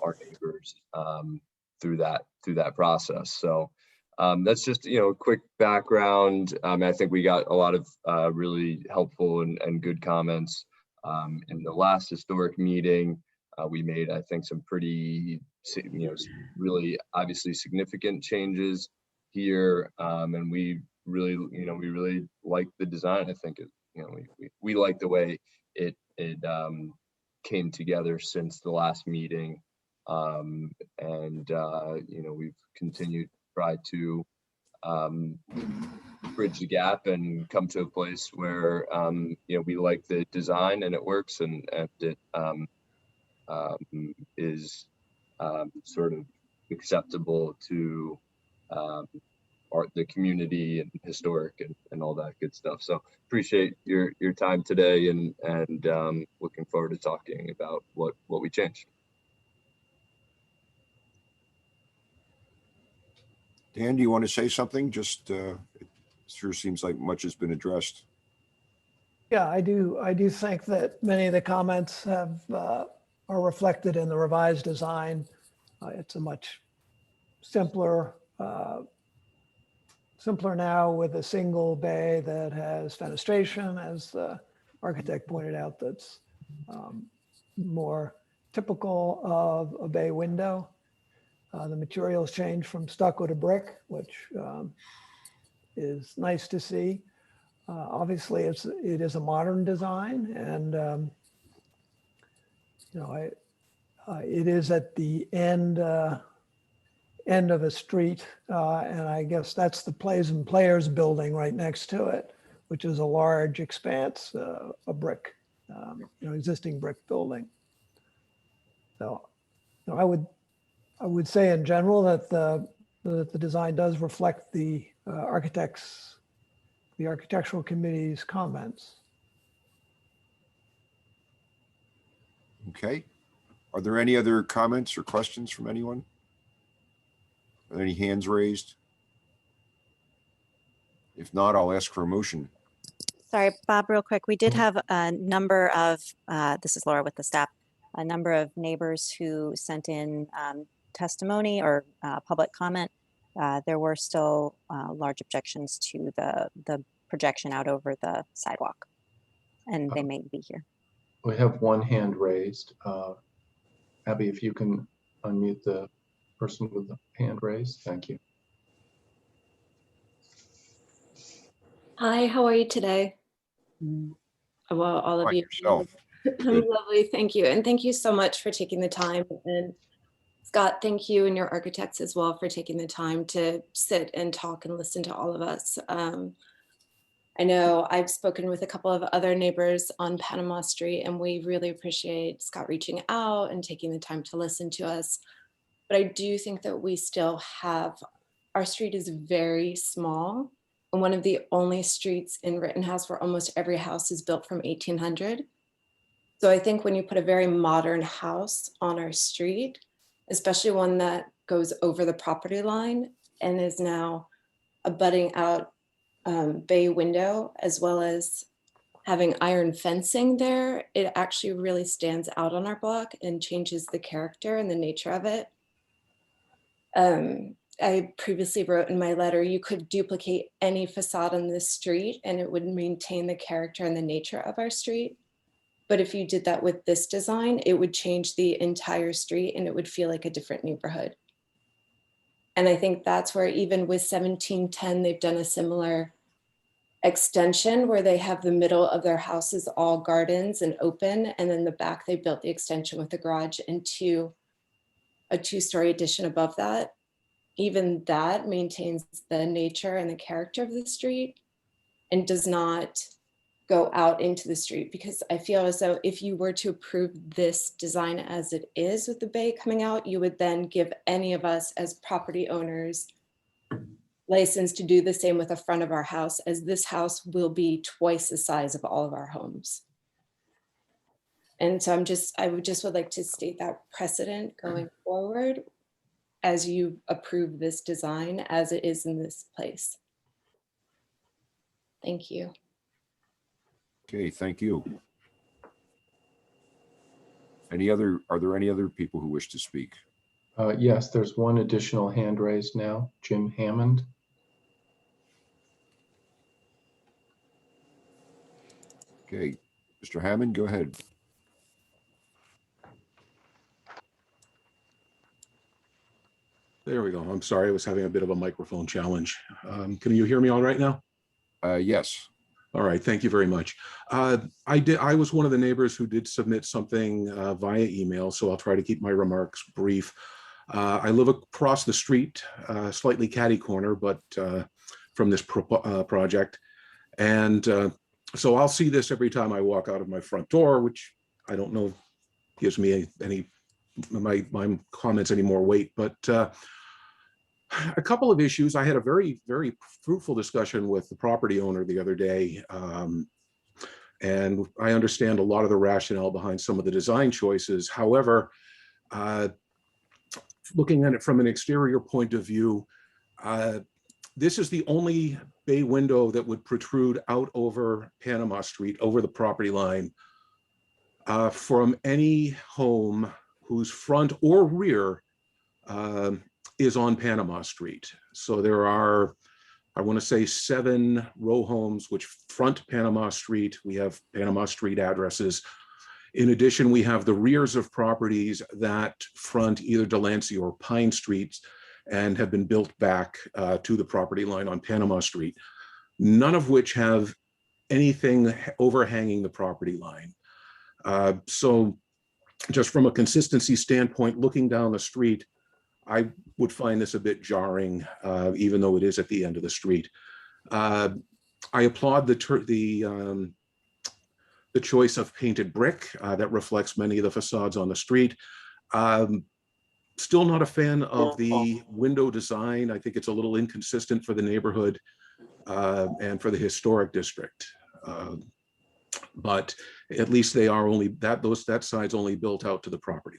our neighbors through that process. So that's just, a quick background. I think we got a lot of really helpful and good comments in the last historic meeting. We made, I think, some pretty, really obviously significant changes here. And we really, we really like the design. I think we like the way it came together since the last meeting. We've continued to try to bridge the gap and come to a place where, we like the design and it works and it is sort of acceptable to the community and historic and all that good stuff. So appreciate your time today and looking forward to talking about what we changed. Dan, do you want to say something? Just it sure seems like much has been addressed. Yeah, I do think that many of the comments are reflected in the revised design. It's a much simpler now with a single bay that has fenestration, as the architect pointed out, that's more typical of a bay window. The materials changed from stucco to brick, which is nice to see. Obviously, it is a modern design, and it is at the end of a street, and I guess that's the Plays and Players building right next to it, which is a large expanse of brick, existing brick building. So, I would say in general that the design does reflect the architectural committee's comments. Okay. Are there any other comments or questions from anyone? Are there any hands raised? If not, I'll ask for a motion. Sorry, Bob, real quick. We did have a number of, this is Laura with the staff, a number of neighbors who sent in testimony or public comment. There were still large objections to the projection out over the sidewalk, and they may be here. We have one hand raised. Abby, if you can unmute the person with the hand raised, thank you. Hi, how are you today? Well, all of you. Yourself. I'm lovely, thank you. And thank you so much for taking the time and Scott, thank you and your architects as well for taking the time to sit and talk and listen to all of us. I know I've spoken with a couple of other neighbors on Panama Street, and we really appreciate Scott reaching out and taking the time to listen to us. But I do think that we still have, our street is very small, and one of the only streets in Rittenhouse where almost every house is built from 1800. So I think when you put a very modern house on our street, especially one that goes over the property line and is now abutting out bay window, as well as having iron fencing there, it actually really stands out on our block and changes the character and the nature of it. I previously wrote in my letter, you could duplicate any facade on this street and it would maintain the character and the nature of our street. But if you did that with this design, it would change the entire street and it would feel like a different neighborhood. And I think that's where even with 1710, they've done a similar extension where they have the middle of their houses all gardens and open. And then the back, they built the extension with the garage into a 2-story addition above that. Even that maintains the nature and the character of the street and does not go out into the street, because I feel as though if you were to approve this design as it is with the bay coming out, you would then give any of us as property owners license to do the same with the front of our house, as this house will be twice the size of all of our homes. And so I would like to state that precedent going forward as you approve this design as it is in this place. Thank you. Okay, thank you. Are there any other people who wish to speak? Yes, there's one additional hand raised now, Jim Hammond. Okay, Mr. Hammond, go ahead. There we go. I'm sorry, I was having a bit of a microphone challenge. Can you hear me all right now? Yes. All right, thank you very much. I was one of the neighbors who did submit something via email, so I'll try to keep my remarks brief. I live across the street, slightly catty corner, but from this project. And so I'll see this every time I walk out of my front door, which I don't know gives me my comments any more weight, but a couple of issues. I had a very, very fruitful discussion with the property owner the other day. And I understand a lot of the rationale behind some of the design choices. However, looking at it from an exterior point of view, this is the only bay window that would protrude out over Panama Street, over the property line, from any home whose front or rear is on Panama Street. So there are, I want to say, 7 row homes which front Panama Street. We have Panama Street addresses. In addition, we have the rears of properties that front either Delancey or Pine Streets and have been built back to the property line on Panama Street, none of which have anything overhanging the property line. So just from a consistency standpoint, looking down the street, I would find this a bit jarring, even though it is at the end of the street. I applaud the choice of painted brick that reflects many of the facades on the street. Still not a fan of the window design. I think it's a little inconsistent for the neighborhood and for the historic district. But at least they are only, that side's only built out to the property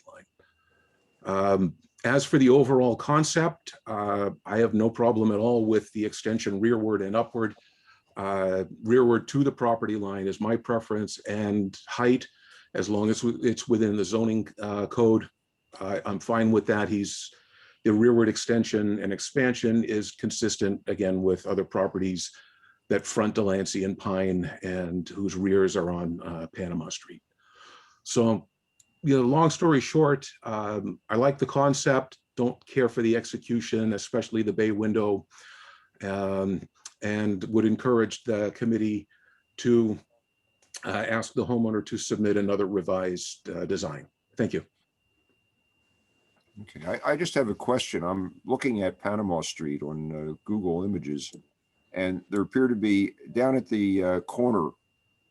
line. As for the overall concept, I have no problem at all with the extension rearward and upward. Rearward to the property line is my preference, and height, as long as it's within the zoning code, I'm fine with that. The rearward extension and expansion is consistent, again, with other properties that front Delancey and Pine and whose rears are on Panama Street. So, long story short, I like the concept, don't care for the execution, especially the bay window, and would encourage the committee to ask the homeowner to submit another revised design. Thank you. Okay, I just have a question. I'm looking at Panama Street on Google Images, and there appear to be down at the corner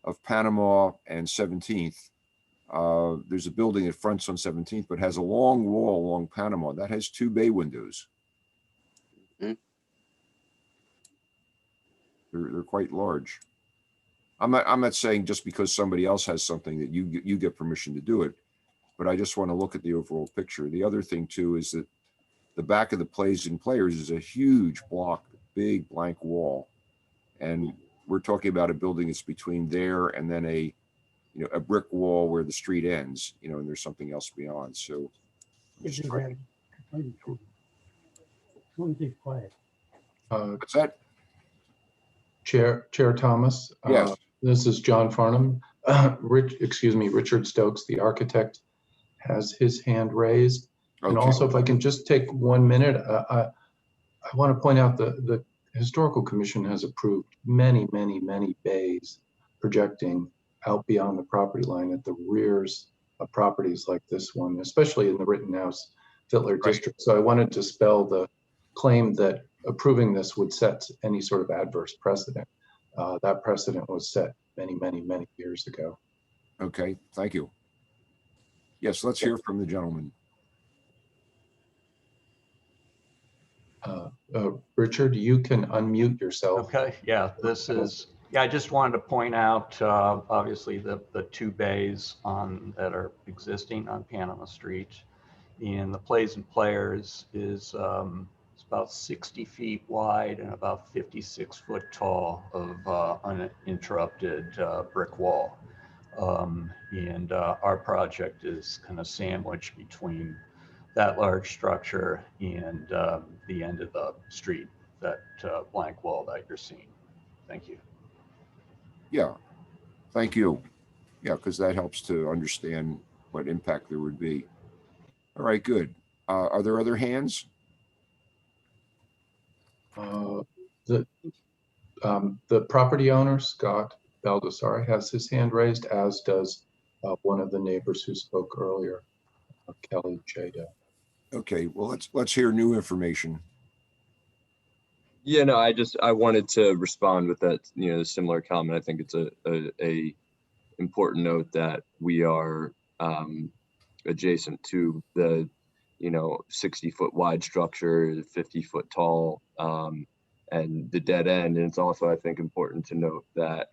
of Panama and 17th. There's a building that fronts on 17th, but has a long wall along Panama that has 2 bay windows. They're quite large. I'm not saying just because somebody else has something that you get permission to do it, but I just want to look at the overall picture. The other thing too is that the back of the Plays and Players is a huge block, big blank wall, and we're talking about a building that's between there and then a brick wall where the street ends, and there's something else beyond. So I'm just trying- Quiet. what's that? Chair Thomas. Yes. This is John Farnham. Richard Stokes, the architect, has his hand raised. And Okay. also, if I can just take 1 minute, I want to point out the Historical Commission has approved many bays projecting out beyond the property line at the rears of properties like this one, especially in the Rittenhouse Fittler district. So I wanted to spell the claim that approving this would set any sort of adverse precedent. That precedent was set many years ago. Okay, thank you. Yes, let's hear from the gentleman. Richard, you can unmute yourself. Okay, yeah, I just wanted to point out, obviously, the 2 bays that are existing on Panama Street. And the Plays and Players is it's about 60 feet wide and about 56 foot tall of uninterrupted brick wall. And our project is kind of sandwiched between that large structure and the end of the street, that blank wall that you're seeing. Thank you. Yeah, thank you. Yeah, because that helps to understand what impact there would be. All right, good. Are there other hands? The property owner, Scott Baldessari, has his hand raised, as does one of the neighbors who spoke earlier, Kelly Jada. Okay, well, let's hear new information. Yeah, no, I wanted to respond with that, similar comment. I think it's a important note that we are adjacent to the 60-foot wide structure, 50-foot tall, and the dead end. And it's also, I think, important to note that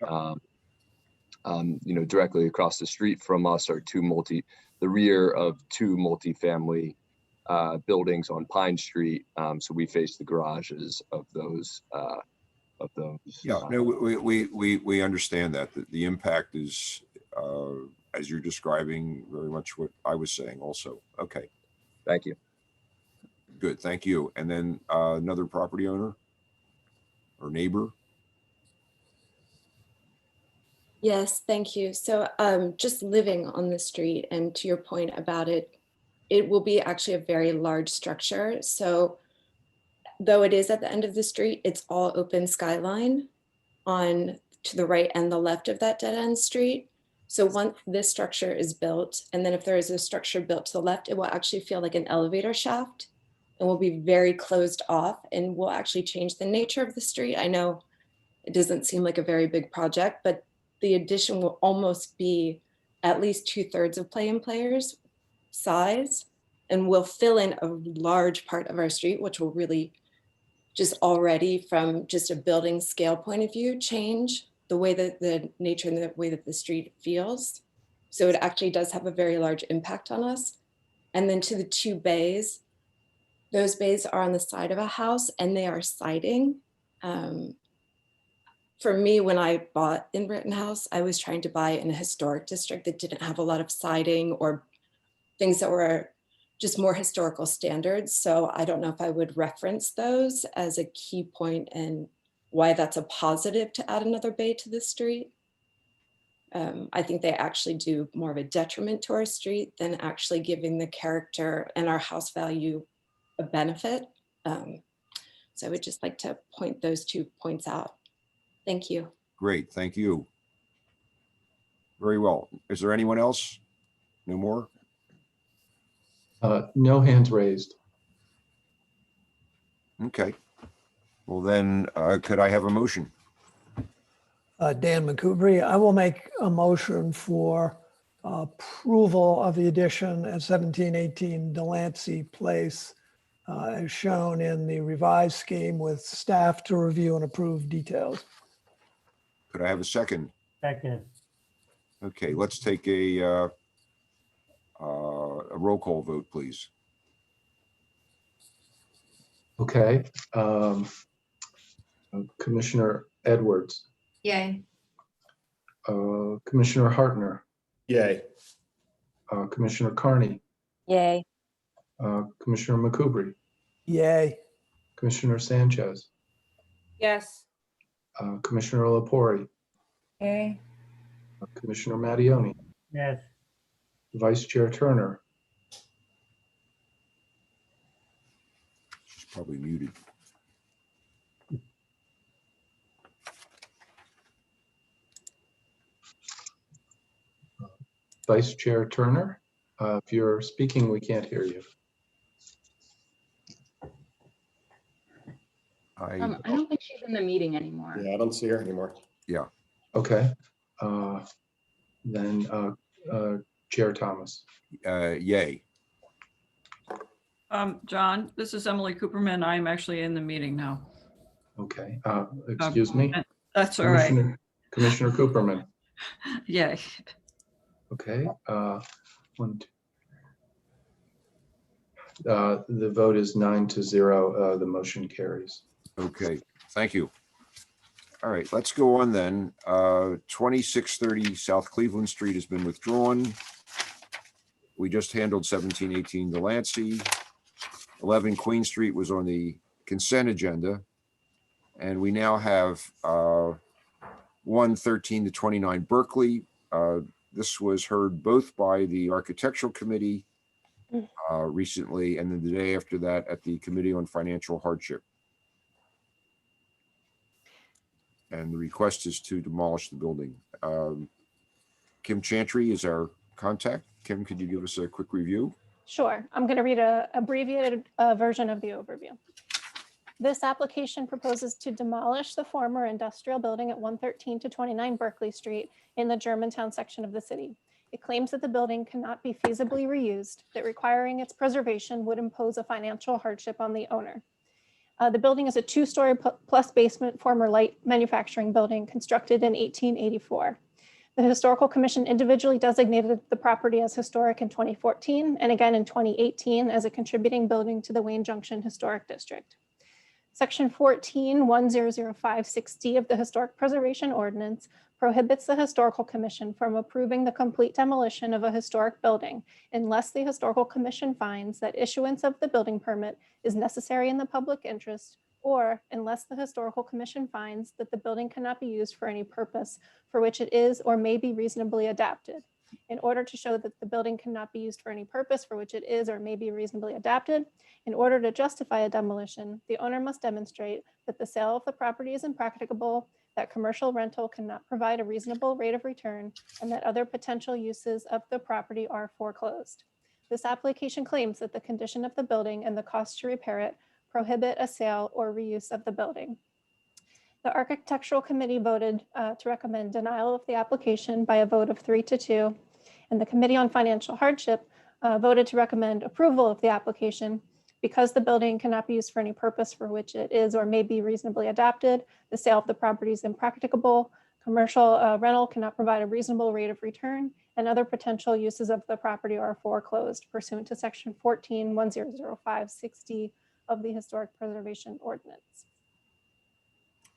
directly across the street from us are the rear of 2 multifamily buildings on Pine Street. So we face the garages of those. Yeah, no, we understand that the impact is, as you're describing, very much what I was saying also. Okay. Thank you. Good, thank you. And then another property owner or neighbor? Yes, thank you. So just living on the street, and to your point about it will be actually a very large structure. So though it is at the end of the street, it's all open skyline on to the right and the left of that dead end street. So once this structure is built, and then if there is a structure built to the left, it will actually feel like an elevator shaft and will be very closed off and will actually change the nature of the street. I know it doesn't seem like a very big project, but the addition will almost be at least 2/3 of Play and Players size, and will fill in a large part of our street, which will really just already, from just a building scale point of view, change the way that the nature and the way that the street feels. So it actually does have a very large impact on us. And then to the 2 bays, those bays are on the side of a house and they are siding. For me, when I bought in Rittenhouse, I was trying to buy in a historic district that didn't have a lot of siding or things that were just more historical standards. So I don't know if I would reference those as a key point and why that's a positive to add another bay to the street. I think they actually do more of a detriment to our street than actually giving the character and our house value a benefit. So I would just like to point those 2 points out. Thank you. Great, thank you. Very well. Is there anyone else? No more? No hands raised. Okay. Well, then, could I have a motion? Dan McCoubrey, I will make a motion for approval of the addition at 1718 Delancey Place as shown in the revised scheme with staff to review and approve details. Could I have a second? Second. Okay, let's take a roll call vote, please. Okay. Commissioner Edwards, Yay. Commissioner Hartner, Yay. Commissioner Carney, Yay. Commissioner McCoubrey, Yay. Commissioner Sanchez, Yes. Commissioner Lepori, Yay. Commissioner Mattioni, Yes. Vice Chair Turner, She's probably muted. Vice Chair Turner. If you're speaking, we can't hear you. I don't think she's in the meeting anymore. Yeah, I don't see her anymore. Yeah. Okay. Then Chair Thomas. Yay. John, this is Emily Cooperman. I'm actually in the meeting now. Okay. Excuse me. That's all right. Commissioner Cooperman. Yay. Okay. The vote is 9-0. The motion carries. Okay, thank you. All right, let's go on then. 2630 South Cleveland Street has been withdrawn. We just handled 1718 Delancey. 11 Queen Street was on the consent agenda. And we now have 113 to 29 Berkeley. This was heard both by the Architectural Committee recently, and then the day after that at the Committee on Financial Hardship. And the request is to demolish the building. Kim Chantry is our contact. Kim, could you give us a quick review? Sure. I'm going to read an abbreviated version of the overview. This application proposes to demolish the former industrial building at 113 to 29 Berkeley Street in the Germantown section of the city. It claims that the building cannot be feasibly reused, that requiring its preservation would impose a financial hardship on the owner. The building is a two-story plus basement former light manufacturing building constructed in 1884. The Historical Commission individually designated the property as historic in 2014 and again in 2018 as a contributing building to the Wayne Junction Historic District. Section 14-10056D of the Historic Preservation Ordinance prohibits the Historical Commission from approving the complete demolition of a historic building unless the Historical Commission finds that issuance of the building permit is necessary in the public interest, or unless the Historical Commission finds that the building cannot be used for any purpose for which it is or may be reasonably adapted. In order to show that the building cannot be used for any purpose for which it is or may be reasonably adapted, in order to justify a demolition, the owner must demonstrate that the sale of the property is impracticable, that commercial rental cannot provide a reasonable rate of return, and that other potential uses of the property are foreclosed. This application claims that the condition of the building and the cost to repair it prohibit a sale or reuse of the building. The Architectural Committee voted to recommend denial of the application by a vote of 3-2, and the Committee on Financial Hardship voted to recommend approval of the application because the building cannot be used for any purpose for which it is or may be reasonably adapted. The sale of the property is impracticable. Commercial rental cannot provide a reasonable rate of return, and other potential uses of the property are foreclosed pursuant to Section 14-10056D of the Historic Preservation Ordinance.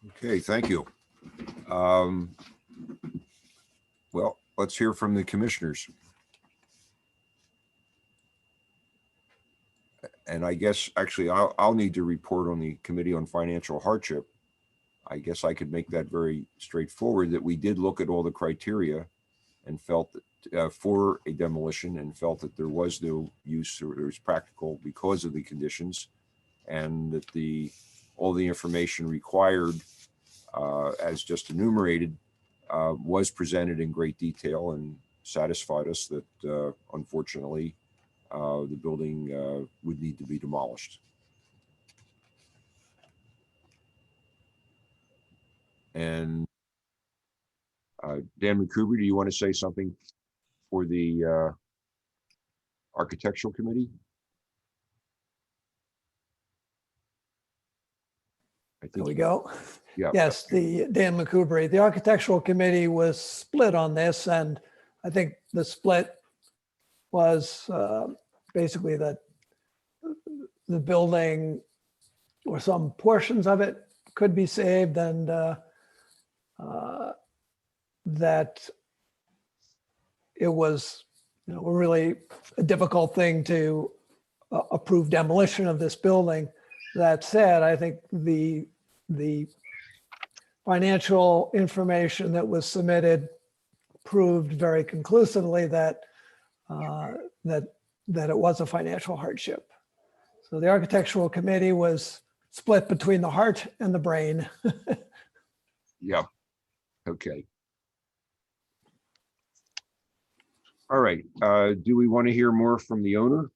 Okay, thank you. Well, let's hear from the commissioners. And I guess actually I'll need to report on the Committee on Financial Hardship. I guess I could make that very straightforward, that we did look at all the criteria and felt that for a demolition, and felt that there was no use or it was practical because of the conditions, and that all the information required as just enumerated was presented in great detail and satisfied us that unfortunately the building would need to be demolished. And Dan McCuber, do you want to say something for the Architectural Committee? There we go. Yeah. Yes, the Dan McCuber, the Architectural Committee was split on this, and I think the split was basically that the building or some portions of it could be saved, and that it was, you know, really a difficult thing to approve demolition of this building. That said, I think the financial information that was submitted proved very conclusively that that it was a financial hardship. So the Architectural Committee was split between the heart and the brain. Yeah. Okay. All right. Do we want to hear more from the owner?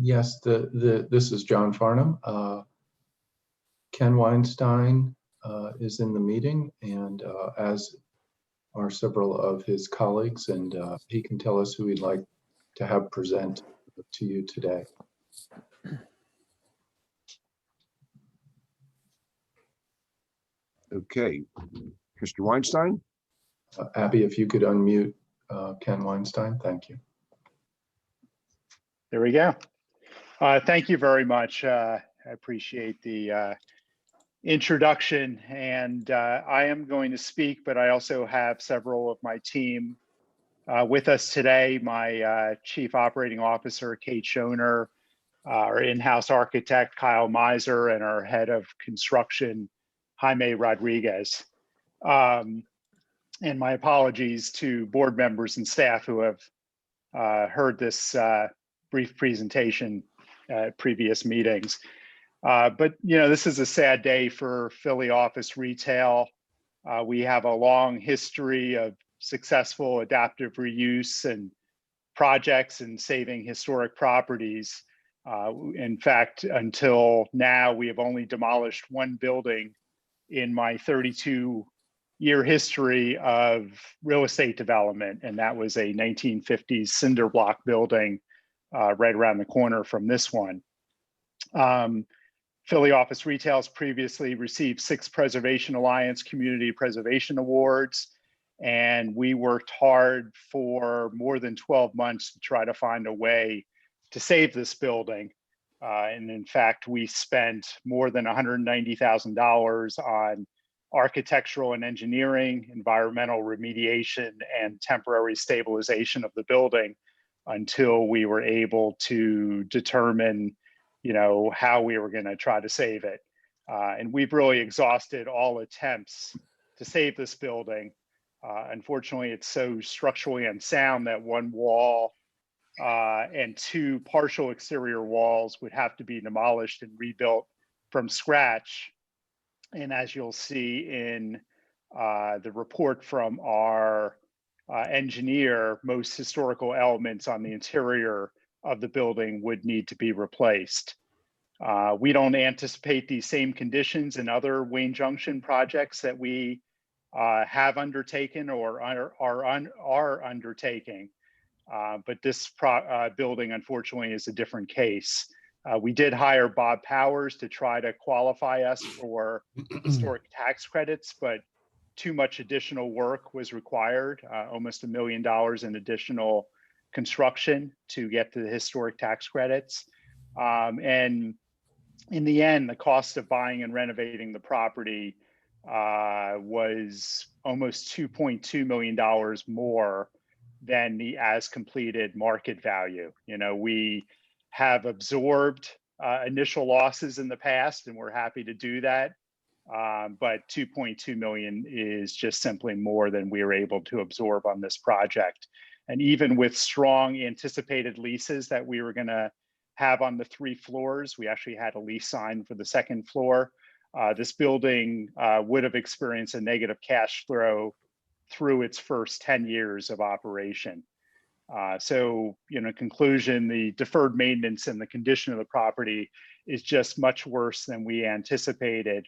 Yes, this is John Farnham. Ken Weinstein is in the meeting, and as are several of his colleagues, and he can tell us who he'd like to have present to you today. Okay. Mr. Weinstein? Abby, if you could unmute Ken Weinstein, thank you. There we go. Thank you very much. I appreciate the introduction, and I am going to speak, but I also have several of my team with us today. My Chief Operating Officer, Kate Schoner, our in-house architect, Kyle Miser, and our head of construction, Jaime Rodriguez. And my apologies to board members and staff who have heard this brief presentation at previous meetings. But, you know, this is a sad day for Philly office retail. We have a long history of successful adaptive reuse and projects and saving historic properties. In fact, until now, we have only demolished one building in my 32-year history of real estate development, and that was a 1950s cinder block building right around the corner from this one. Philly Office Retail has previously received 6 Preservation Alliance Community Preservation Awards, and we worked hard for more than 12 months to try to find a way to save this building. And in fact, we spent more than $190,000 on architectural and engineering, environmental remediation, and temporary stabilization of the building until we were able to determine, you know, how we were going to try to save it. And we've really exhausted all attempts to save this building. Unfortunately, it's so structurally unsound that one wall and 2 partial exterior walls would have to be demolished and rebuilt from scratch. And as you'll see in the report from our engineer, most historical elements on the interior of the building would need to be replaced. We don't anticipate these same conditions in other Wayne Junction projects that we have undertaken or are undertaking. But this building, unfortunately, is a different case. We did hire Bob Powers to try to qualify us for historic tax credits, but too much additional work was required, almost $1 million in additional construction to get to the historic tax credits. And in the end, the cost of buying and renovating the property was almost $2.2 million more than the as completed market value. You know, we have absorbed initial losses in the past, and we're happy to do that. But 2.2 million is just simply more than we were able to absorb on this project. And even with strong anticipated leases that we were going to have on the 3 floors, we actually had a lease signed for the 2nd floor. This building would have experienced a negative cash flow through its first 10 years of operation. So, in conclusion, the deferred maintenance and the condition of the property is just much worse than we anticipated.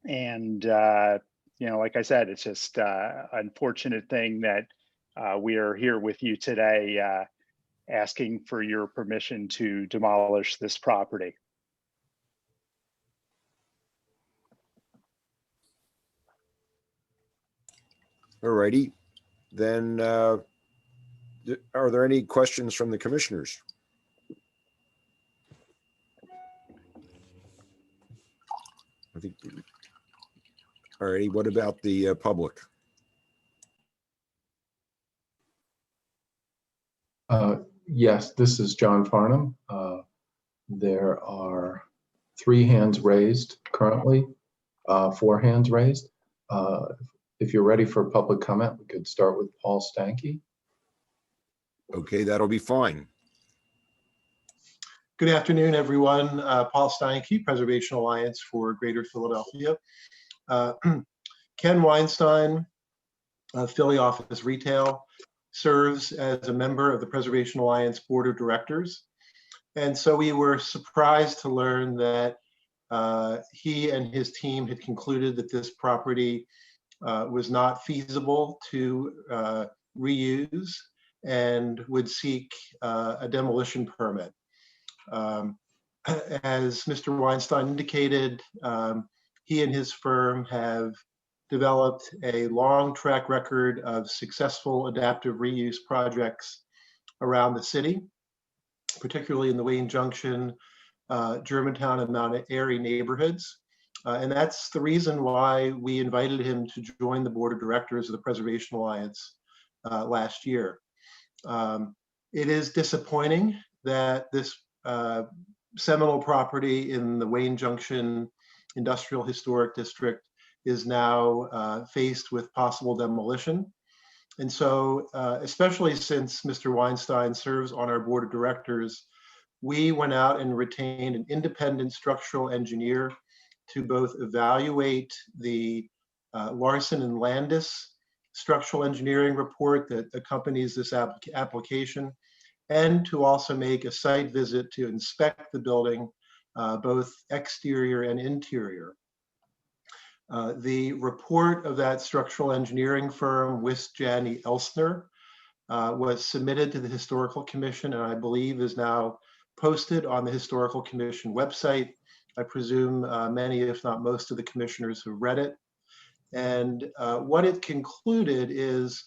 And, like I said, it's just an unfortunate thing that we are here with you today asking for your permission to demolish this property. All righty. Then are there any questions from the commissioners? I think. All righty. What about the public? Yes, this is John Farnham. There are 3 hands raised currently, 4 hands raised. If you're ready for public comment, we could start with Paul Stanky. Okay, that'll be fine. Good afternoon, everyone. Paul Steinke, Preservation Alliance for Greater Philadelphia. Ken Weinstein, Philly Office Retail, serves as a member of the Preservation Alliance Board of Directors. And so we were surprised to learn that he and his team had concluded that this property was not feasible to reuse and would seek a demolition permit. As Mr. Weinstein indicated, he and his firm have developed a long track record of successful adaptive reuse projects around the city, particularly in the Wayne Junction, Germantown, and Mount Airy neighborhoods. And that's the reason why we invited him to join the board of directors of the Preservation Alliance last year. It is disappointing that this seminal property in the Wayne Junction Industrial Historic District is now faced with possible demolition. And so, especially since Mr. Weinstein serves on our board of directors, we went out and retained an independent structural engineer to both evaluate the Larson and Landis structural engineering report that accompanies this application, and to also make a site visit to inspect the building, both exterior and interior. The report of that structural engineering firm, Wisjani Elsner, was submitted to the Historical Commission and I believe is now posted on the Historical Commission website. I presume many, if not most, of the commissioners have read it. And what it concluded is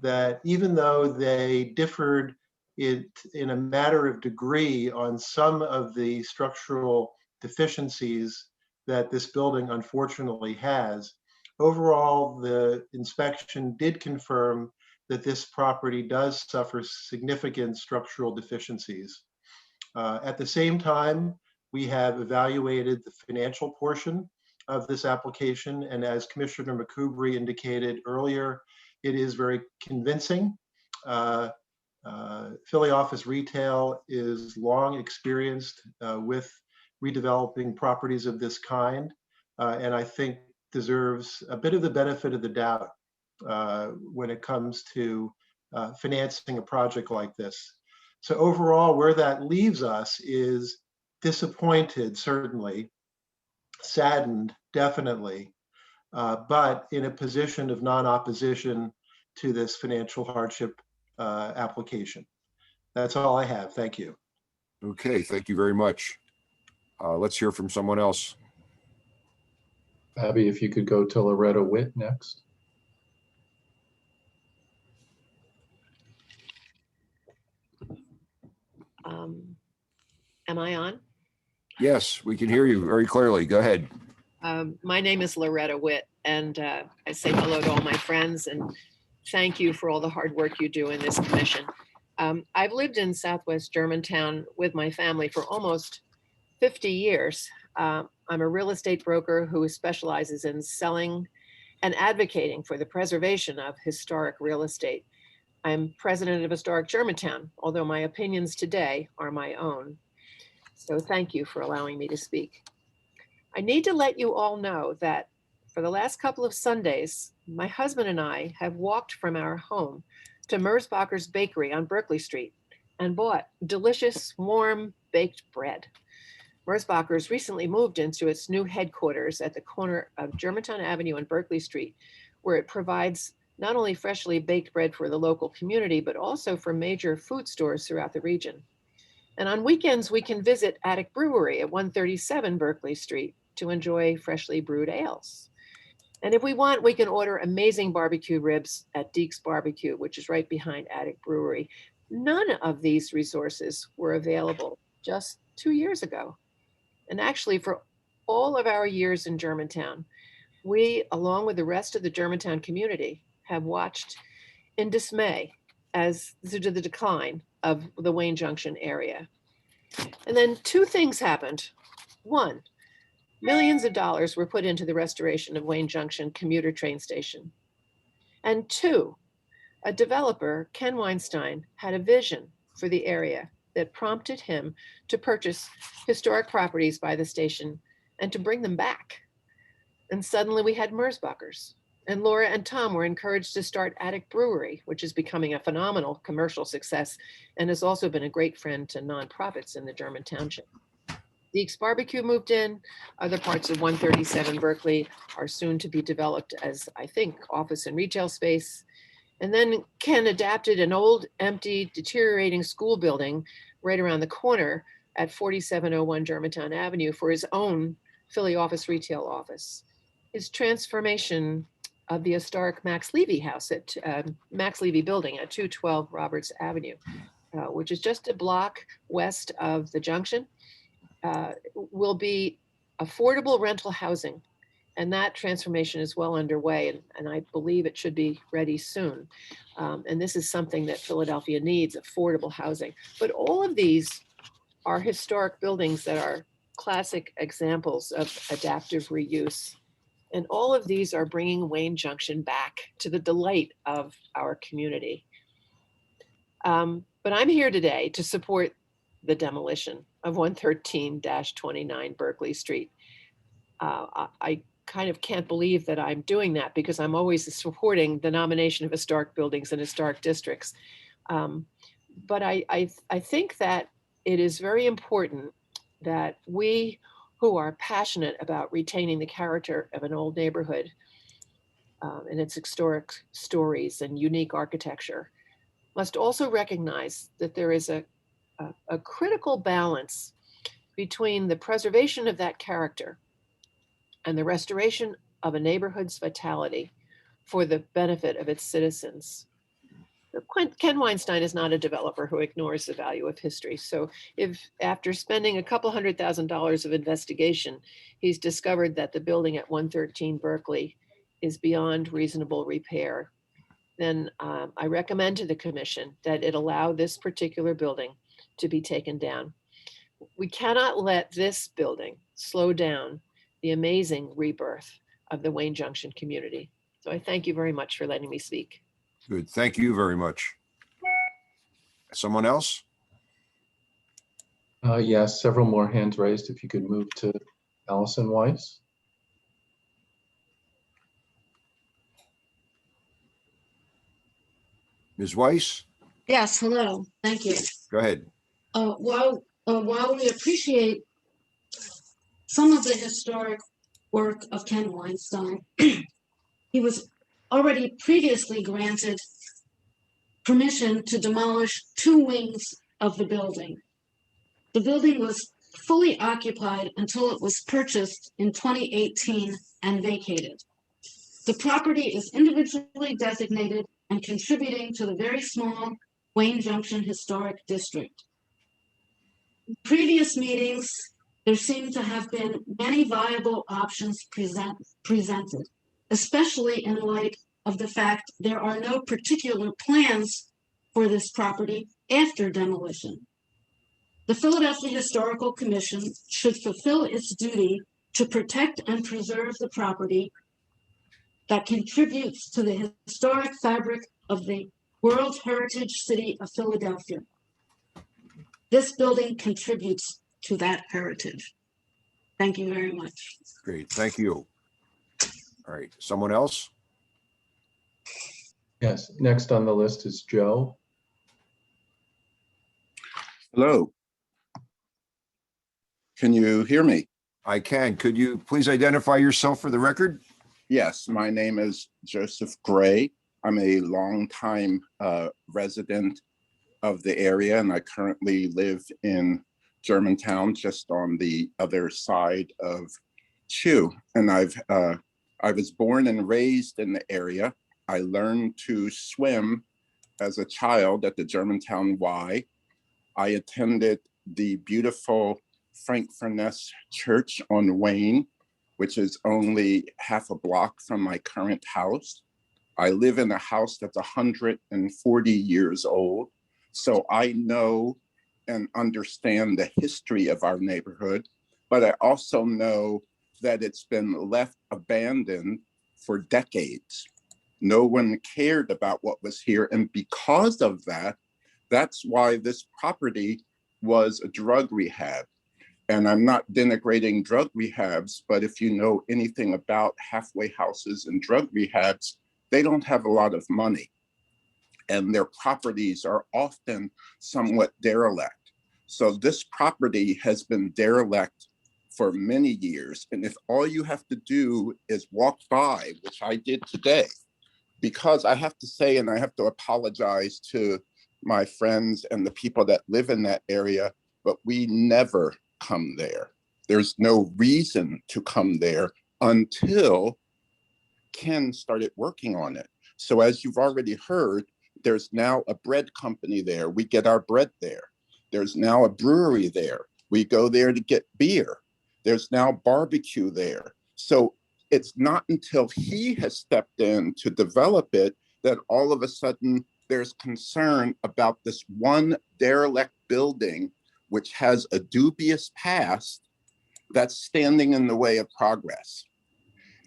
that even though they differed in a matter of degree on some of the structural deficiencies that this building unfortunately has, overall, the inspection did confirm that this property does suffer significant structural deficiencies. At the same time, we have evaluated the financial portion of this application, and as Commissioner McCoubry indicated earlier, it is very convincing. Philly Office Retail is long experienced with redeveloping properties of this kind, and I think deserves a bit of the benefit of the doubt when it comes to financing a project like this. So overall, where that leaves us is disappointed, certainly, saddened, definitely, but in a position of non-opposition to this financial hardship application. That's all I have. Thank you. Okay, thank you very much. Let's hear from someone else. Abby, if you could go to Loretta Witt next. Am I on? Yes, we can hear you very clearly. Go ahead. My name is Loretta Witt, and I say hello to all my friends and thank you for all the hard work you do in this commission. I've lived in Southwest Germantown with my family for almost 50 years. I'm a real estate broker who specializes in selling and advocating for the preservation of historic real estate. I'm president of Historic Germantown, although my opinions today are my own. So thank you for allowing me to speak. I need to let you all know that for the last couple of Sundays, my husband and I have walked from our home to Merzbacher's Bakery on Berkeley Street and bought delicious, warm baked bread. Merzbacher's recently moved into its new headquarters at the corner of Germantown Avenue and Berkeley Street, where it provides not only freshly baked bread for the local community, but also for major food stores throughout the region. And on weekends, we can visit Attic Brewery at 137 Berkeley Street to enjoy freshly brewed ales. And if we want, we can order amazing barbecue ribs at Deke's Barbecue, which is right behind Attic Brewery. None of these resources were available just 2 years ago. And actually, for all of our years in Germantown, we, along with the rest of the Germantown community, have watched in dismay as to the decline of the Wayne Junction area. And then two things happened. One, millions of dollars were put into the restoration of Wayne Junction commuter train station. And two, a developer, Ken Weinstein, had a vision for the area that prompted him to purchase historic properties by the station and to bring them back. And suddenly we had Merzbacher's. And Laura and Tom were encouraged to start Attic Brewery, which is becoming a phenomenal commercial success and has also been a great friend to nonprofits in the German township. Deke's Barbecue moved in. Other parts of 137 Berkeley are soon to be developed as, I think, office and retail space. And then Ken adapted an old, empty, deteriorating school building right around the corner at 4701 Germantown Avenue for his own Philly office retail office. His transformation of the historic Max Levy house at Max Levy building at 212 Roberts Avenue, which is just a block west of the junction, will be affordable rental housing. And that transformation is well underway, and I believe it should be ready soon. And this is something that Philadelphia needs, affordable housing. But all of these are historic buildings that are classic examples of adaptive reuse. And all of these are bringing Wayne Junction back to the delight of our community. But I'm here today to support the demolition of 113-29 Berkeley Street. I kind of can't believe that I'm doing that because I'm always supporting the nomination of historic buildings and historic districts. But I think that it is very important that we who are passionate about retaining the character of an old neighborhood and its historic stories and unique architecture must also recognize that there is a critical balance between the preservation of that character and the restoration of a neighborhood's vitality for the benefit of its citizens. Ken Weinstein is not a developer who ignores the value of history. So if after spending a couple $100,000 of investigation, he's discovered that the building at 113 Berkeley is beyond reasonable repair, then I recommend to the commission that it allow this particular building to be taken down. We cannot let this building slow down the amazing rebirth of the Wayne Junction community. So I thank you very much for letting me speak. Good. Thank you very much. Someone else? Yes, several more hands raised. If you could move to Allison Weiss. Ms. Weiss, Yes, hello, thank you. go ahead. While we appreciate some of the historic work of Ken Weinstein, he was already previously granted permission to demolish 2 wings of the building. The building was fully occupied until it was purchased in 2018 and vacated. The property is individually designated and contributing to the very small Wayne Junction Historic District. In previous meetings, there seem to have been many viable options presented, especially in light of the fact there are no particular plans for this property after demolition. The Philadelphia Historical Commission should fulfill its duty to protect and preserve the property that contributes to the historic fabric of the World Heritage City of Philadelphia. This building contributes to that heritage. Thank you very much. Great. Thank you. All right. Someone else? Yes, next on the list is Joe. Hello. Can you hear me? I can. Could you please identify yourself for the record? Yes, my name is Joseph Gray. I'm a longtime resident of the area, and I currently live in Germantown, just on the other side of Chew. And I was born and raised in the area. I learned to swim as a child at the Germantown Y. I attended the beautiful Frank Furness Church on Wayne, which is only half a block from my current house. I live in a house that's 140 years old. So I know and understand the history of our neighborhood, but I also know that it's been left abandoned for decades. No one cared about what was here. And because of that, that's why this property was a drug rehab. And I'm not denigrating drug rehabs, but if you know anything about halfway houses and drug rehabs, they don't have a lot of money. And their properties are often somewhat derelict. So this property has been derelict for many years. And if all you have to do is walk by, which I did today, because I have to say, and I have to apologize to my friends and the people that live in that area, but we never come there. There's no reason to come there until Ken started working on it. So as you've already heard, there's now a bread company there. We get our bread there. There's now a brewery there. We go there to get beer. There's now barbecue there. So it's not until he has stepped in to develop it that all of a sudden there's concern about this one derelict building, which has a dubious past, that's standing in the way of progress.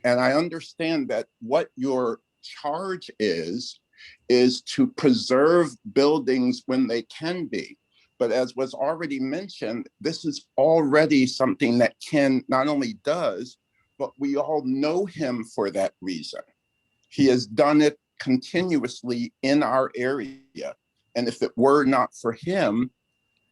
And I understand that what your charge is to preserve buildings when they can be. But as was already mentioned, this is already something that Ken not only does, but we all know him for that reason. He has done it continuously in our area. And if it were not for him,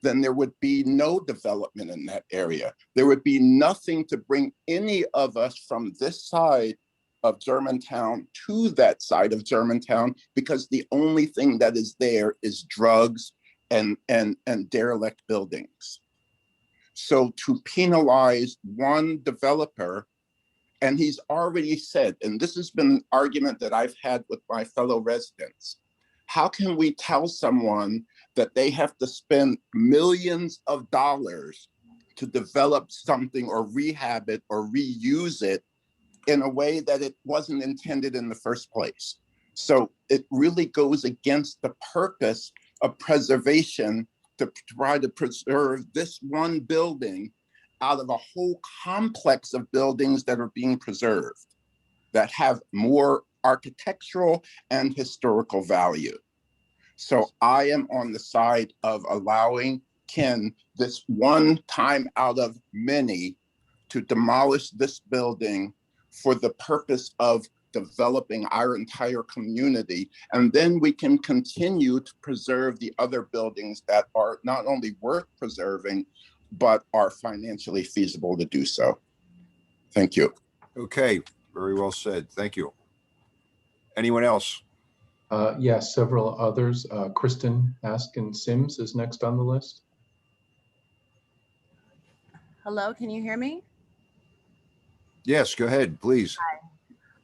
then there would be no development in that area. There would be nothing to bring any of us from this side of Germantown to that side of Germantown, because the only thing that is there is drugs and derelict buildings. So to penalize one developer, and he's already said, and this has been an argument that I've had with my fellow residents, how can we tell someone that they have to spend millions of dollars to develop something or rehab it or reuse it in a way that it wasn't intended in the first place? So it really goes against the purpose of preservation to try to preserve this one building out of a whole complex of buildings that are being preserved that have more architectural and historical value. So I am on the side of allowing Ken this one time out of many to demolish this building for the purpose of developing our entire community. And then we can continue to preserve the other buildings that are not only worth preserving, but are financially feasible to do so. Thank you. Okay, very well said. Thank you. Anyone else? Yes, several others. Kristen Askin Sims is next on the list. Hello, can you hear me? Yes, go ahead, please.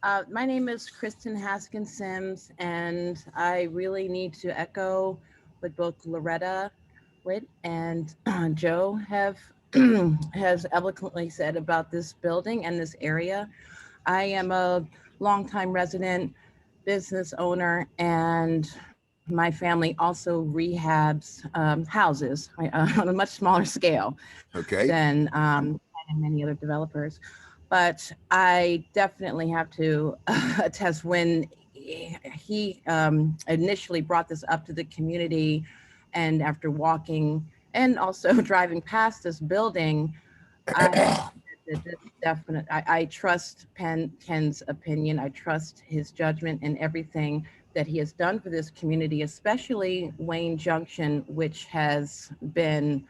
Hi. My name is Kristen Haskin Sims, and I really need to echo what both Loretta Witt and Joe have has eloquently said about this building and this area. I am a longtime resident, business owner, and my family also rehabs houses on a much smaller scale than many other developers. But I definitely have to attest, when he initially brought this up to the community, and after walking and also driving past this building, I trust Ken's opinion. I trust his judgment and everything, that he has done for this community, especially Wayne Junction, which has been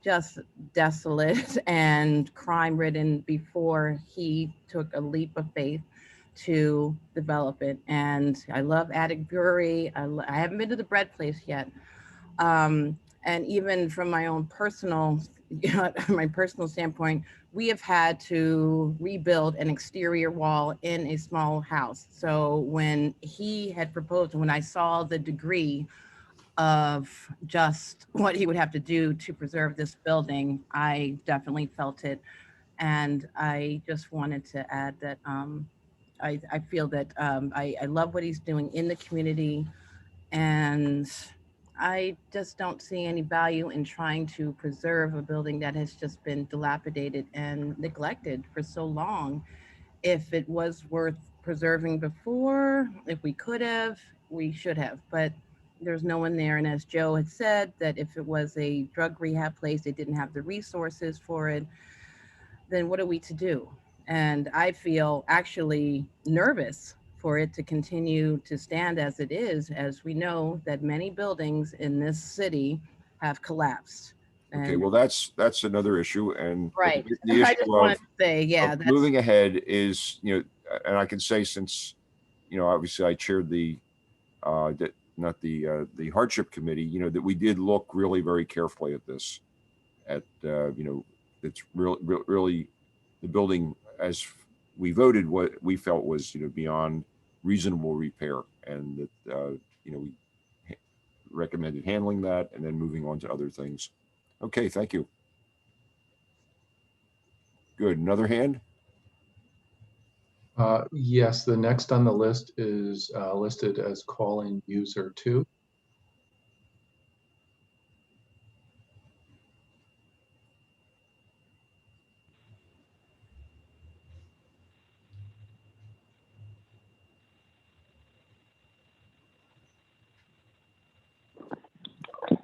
just desolate and crime ridden before he took a leap of faith to develop it. And I love Attic Brewery. I haven't been to the bread place yet. And even from my own personal, my personal standpoint, we have had to rebuild an exterior wall in a small house. So when he had proposed, when I saw the degree of just what he would have to do to preserve this building, I definitely felt it. And I just wanted to add that I feel that I love what he's doing in the community, and I just don't see any value in trying to preserve a building that has just been dilapidated and neglected for so long. If it was worth preserving before, if we could have, we should have, but there's no one there. And as Joe had said, that if it was a drug rehab place, they didn't have the resources for it, then what are we to do? And I feel actually nervous for it to continue to stand as it is, as we know that many buildings in this city have collapsed. Okay, And- well, that's another issue, and Right. the I issue just wanted of, to say, yeah, of that's moving ahead is, and I can say, since, obviously I chaired the the hardship committee, that we did look really very carefully at this, it's really the building, as we voted, what we felt was, beyond reasonable repair, and that, we recommended handling that and then moving on to other things. Okay, thank you. Good. Another hand? Yes, the next on the list is listed as calling user 2.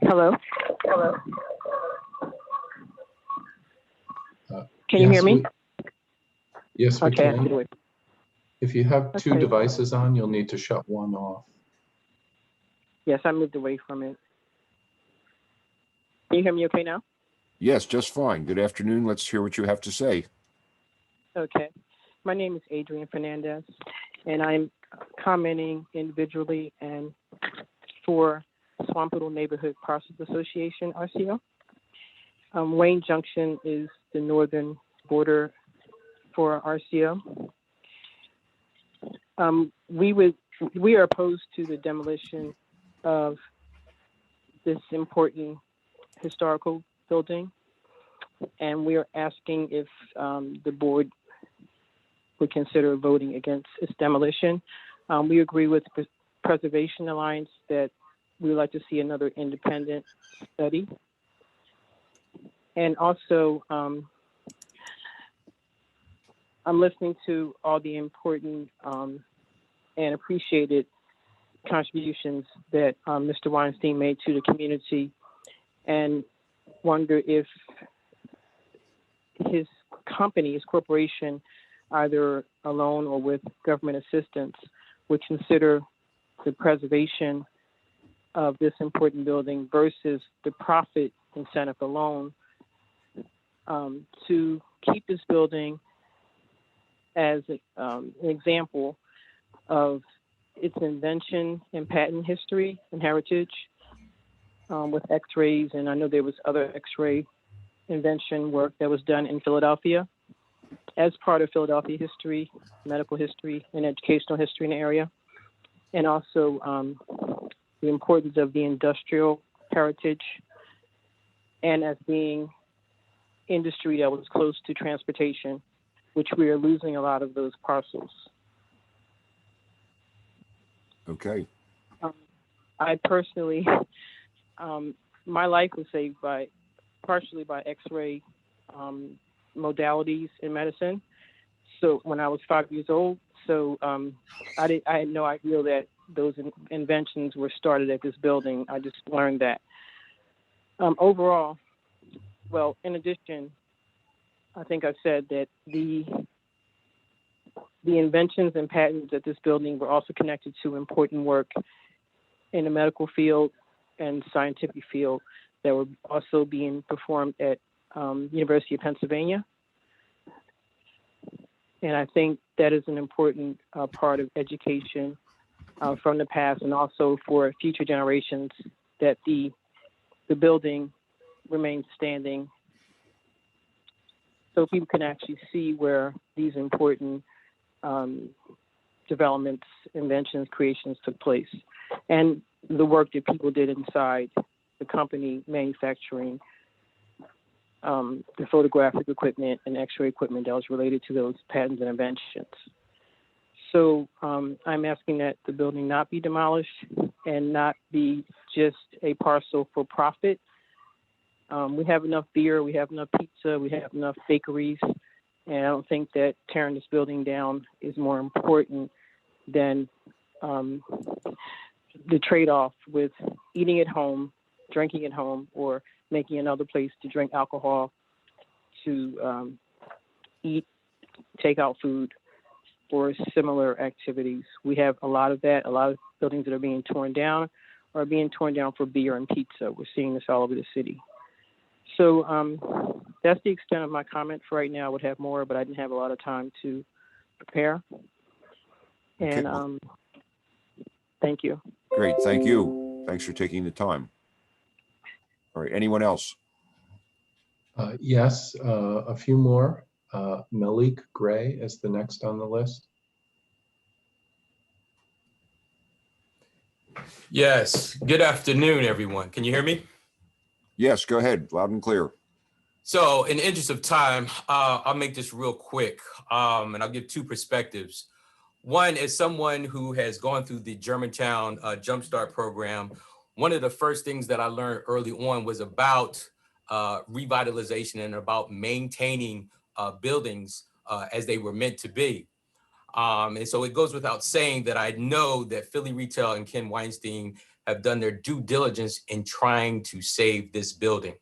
Hello. Can you hear me? Yes, we Okay, I can. can wait. If you have two Okay. devices on, you'll need to shut one off. Yes, I moved away from it. Can you hear me okay now? Yes, just fine. Good afternoon. Let's hear what you have to say. Okay. My name is Adrian Fernandez, and I'm commenting individually and for Swampito Neighborhood Parcels Association, RCO. Wayne Junction is the northern border for RCO. We are opposed to the demolition of this important historical building, and we are asking if the board would consider voting against its demolition. We agree with the Preservation Alliance that we would like to see another independent study. And also, I'm listening to all the important and appreciated contributions that Mr. Weinstein made to the community, and wonder if his company, his corporation, either alone or with government assistance, would consider the preservation of this important building versus the profit incentive alone, to keep this building as an example of its invention and patent history and heritage, with X-rays. And I know there was other X-ray invention work that was done in Philadelphia as part of Philadelphia history, medical history, and educational history in the area. And also the importance of the industrial heritage, and as being industry that was close to transportation, which we are losing a lot of those parcels. Okay. I personally, my life was saved partially by X-ray modalities in medicine. So when I was 5 years old, so I had no idea that those inventions were started at this building. I just learned that. Overall, well, in addition, I think I've said that the the inventions and patents at this building were also connected to important work in the medical field and scientific field that were also being performed at University of Pennsylvania. And I think that is an important part of education from the past, and also for future generations, that the building remains standing, so people can actually see where these important developments, inventions, creations took place, and the work that people did inside the company manufacturing the photographic equipment and X-ray equipment that was related to those patents and inventions. So I'm asking that the building not be demolished and not be just a parcel for profit. We have enough beer, we have enough pizza, we have enough bakeries, and I don't think that tearing this building down is more important than the trade-off with eating at home, drinking at home, or making another place to drink alcohol, to eat takeout food, or similar activities. We have a lot of that. A lot of buildings that are being torn down are being torn down for beer and pizza. We're seeing this all over the city. So that's the extent of my comment for right now. I would have more, but I didn't have a lot of time to prepare. And thank you. Great, thank you. Thanks for taking the time. All right, anyone else? Yes, a few more. Malik Gray is the next on the list. Yes, good afternoon, everyone. Can you hear me? Yes, go ahead, loud and clear. So in the interest of time, I'll make this real quick, and I'll give two perspectives. One is someone who has gone through the Germantown Jumpstart program. One of the first things that I learned early on was about revitalization and about maintaining buildings as they were meant to be. And so it goes without saying that I know that Philly Retail and Ken Weinstein have done their due diligence in trying to save this building.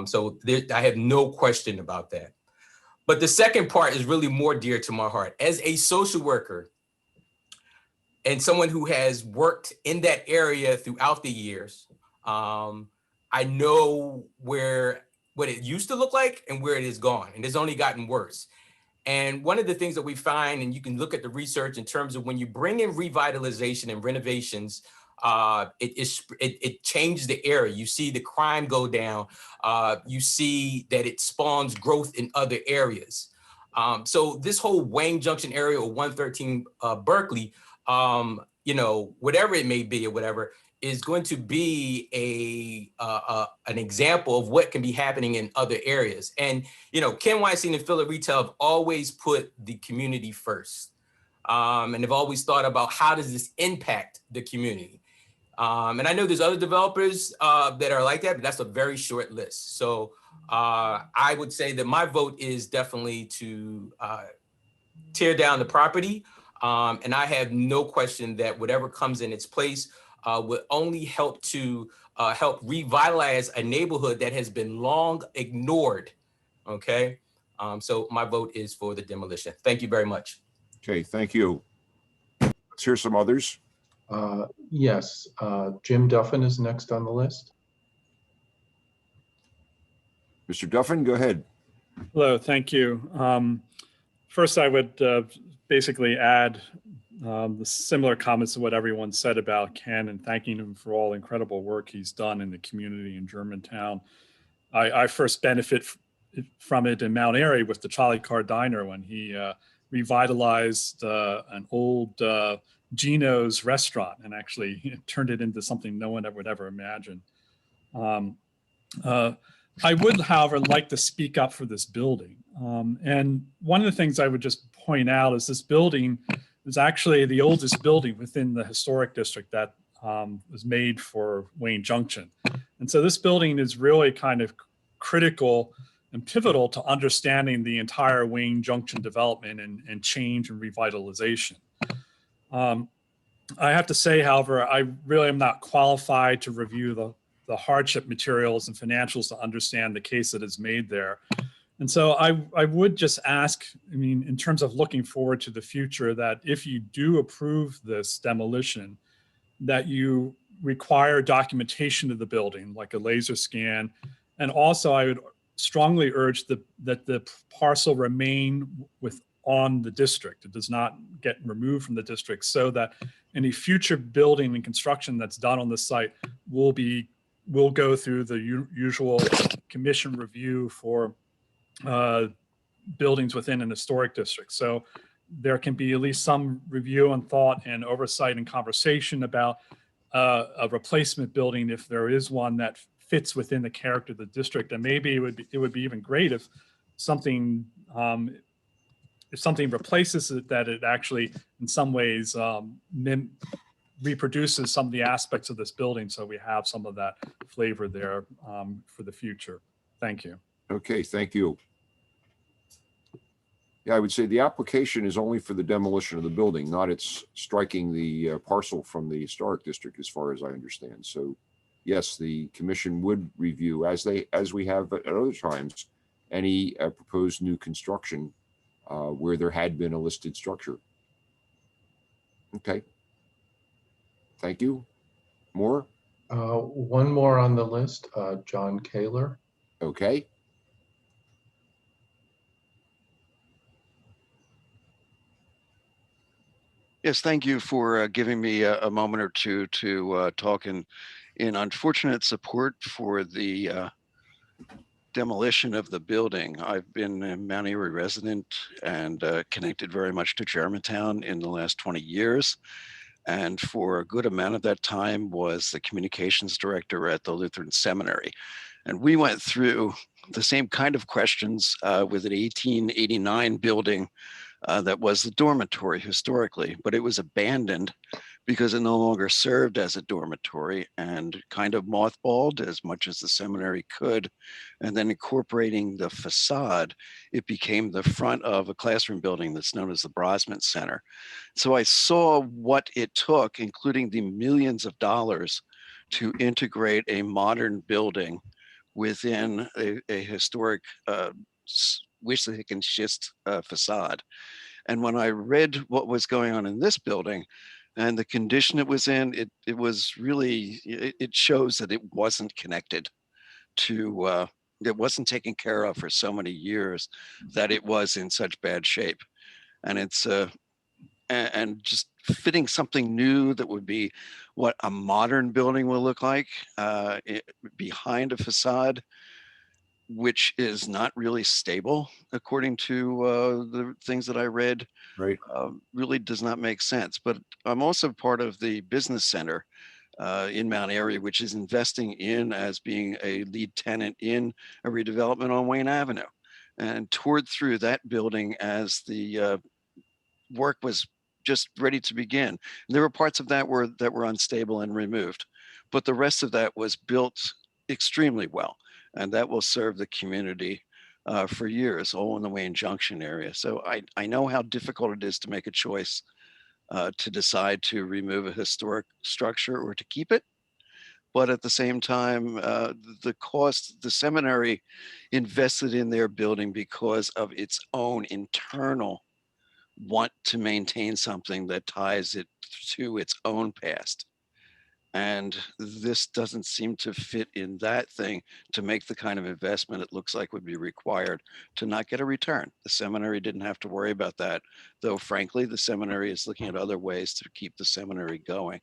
So I have no question about that. But the second part is really more dear to my heart. As a social worker and someone who has worked in that area throughout the years, I know what it used to look like and where it has gone, and it's only gotten worse. And one of the things that we find, and you can look at the research in terms of when you bring in revitalization and renovations, it changes the area. You see the crime go down. You see that it spawns growth in other areas. So this whole Wayne Junction area or 113 Berkeley, whatever it may be or whatever, is going to be an example of what can be happening in other areas. And, Ken Weinstein and Philly Retail have always put the community first. And have always thought about how does this impact the community? And I know there's other developers that are like that, but that's a very short list. So I would say that my vote is definitely to tear down the property. And I have no question that whatever comes in its place will only help to help revitalize a neighborhood that has been long ignored. Okay. So my vote is for the demolition. Thank you very much. Okay, thank you. Let's hear some others. Yes, Jim Duffin is next on the list. Mr. Duffin, go ahead. Hello, thank you. First, I would basically add the similar comments to what everyone said about Ken and thanking him for all the incredible work he's done in the community in Germantown. I first benefit from it in Mount Airy with the Charlie Carr Diner when he revitalized an old Gino's restaurant and actually turned it into something no one would ever imagine. I would, however, like to speak up for this building. And one of the things I would just point out is this building is actually the oldest building within the historic district that was made for Wayne Junction. And so this building is really kind of critical and pivotal to understanding the entire Wayne Junction development and change and revitalization. I have to say, however, I really am not qualified to review the hardship materials and financials to understand the case that is made there. And so I would just ask, I mean, in terms of looking forward to the future, that if you do approve this demolition, that you require documentation of the building, like a laser scan. And also I would strongly urge that the parcel remain on the district. It does not get removed from the district, so that any future building and construction that's done on the site will go through the usual commission review for buildings within an historic district. So there can be at least some review and thought and oversight and conversation about a replacement building if there is one that fits within the character of the district. And maybe it would be even great if something replaces it, that it actually in some ways reproduces some of the aspects of this building, so we have some of that flavor there for the future. Thank you. Okay, thank you. Yeah, I would say the application is only for the demolition of the building, not its striking the parcel from the historic district, as far as I understand. So yes, the commission would review, as we have at other times, any proposed new construction where there had been a listed structure. Okay. Thank you. More? One more on the list, John Kaler. Okay. Yes, thank you for giving me a moment or two to talk in unfortunate support for the demolition of the building. I've been a Mount Airy resident and connected very much to Germantown in the last 20 years. And for a good amount of that time was the communications director at the Lutheran Seminary. And we went through the same kind of questions with an 1889 building that was the dormitory historically, but it was abandoned because it no longer served as a dormitory, and kind of mothballed as much as the seminary could. And then incorporating the facade, it became the front of a classroom building that's known as the Brosman Center. So I saw what it took, including the millions of dollars, to integrate a modern building within a historic Wissahick and schist facade. And when I read what was going on in this building and the condition it was in, it was really, it shows that it wasn't connected to, it wasn't taken care of for so many years that it was in such bad shape. And it's, and just fitting something new that would be what a modern building will look like behind a facade, which is not really stable, according to the things that I read, right? Really does not make sense. But I'm also part of the business center in Mount Airy, which is investing in as being a lead tenant in a redevelopment on Wayne Avenue, and toured through that building as the work was just ready to begin. And there were parts of that were unstable and removed, but the rest of that was built extremely well. And that will serve the community for years, all in the Wayne Junction area. So I know how difficult it is to make a choice to decide to remove a historic structure or to keep it. But at the same time, the cost, the seminary invested in their building because of its own internal want to maintain something that ties it to its own past. And this doesn't seem to fit in that thing to make the kind of investment it looks like would be required to not get a return. The seminary didn't have to worry about that, though frankly, the seminary is looking at other ways to keep the seminary going.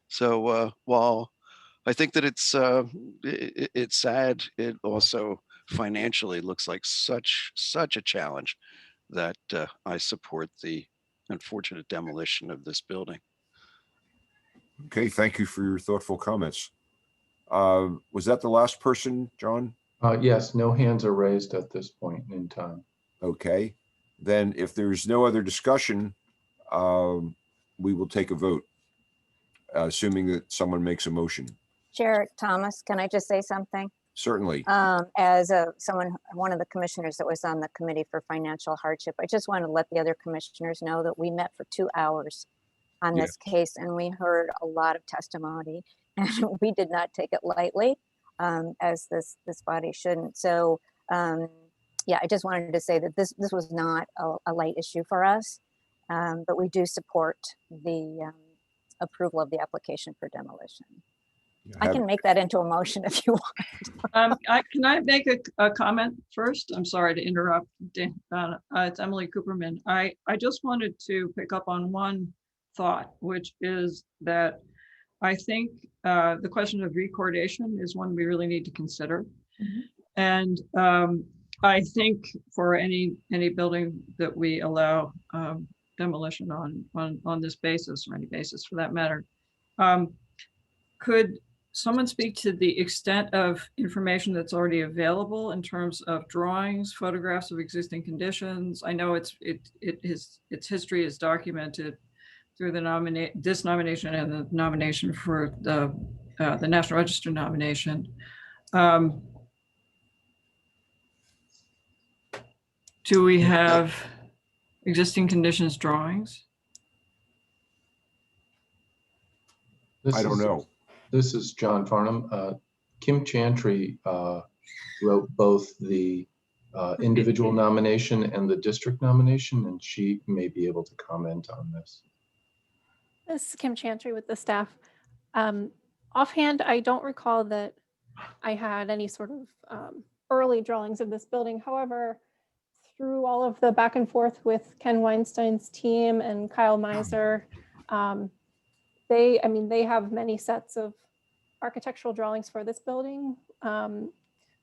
So while I think that it's sad, it also financially looks like such a challenge that I support the unfortunate demolition of this building. Okay, thank you for your thoughtful comments. Was that the last person, John? Yes, no hands are raised at this point in time. Okay, then if there's no other discussion, we will take a vote, assuming that someone makes a motion. Chair Thomas, can I just say something? Certainly. As one of the commissioners that was on the committee for financial hardship, I just want to let the other commissioners know that we met for 2 hours on this case, and we heard a lot of testimony, and we did not take it lightly, as this body shouldn't. So yeah, I just wanted to say that this was not a light issue for us, but we do support the approval of the application for demolition. I can make that into a motion if you want. Can I make a comment first? I'm sorry to interrupt. It's Emily Cooperman. I just wanted to pick up on one thought, which is that I think the question of recordation is one we really need to consider. And I think for any building that we allow demolition on this basis, or any basis for that matter, could someone speak to the extent of information that's already available in terms of drawings, photographs of existing conditions? I know its history is documented through this nomination and the nomination for the National Register nomination. Do we have existing conditions drawings? I don't know. This is John Farnham. Kim Chantry wrote both the individual nomination and the district nomination, and she may be able to comment on this. This is Kim Chantry with the staff. Offhand, I don't recall that I had any sort of early drawings of this building. However, through all of the back and forth with Ken Weinstein's team and Kyle Miser, they have many sets of architectural drawings for this building.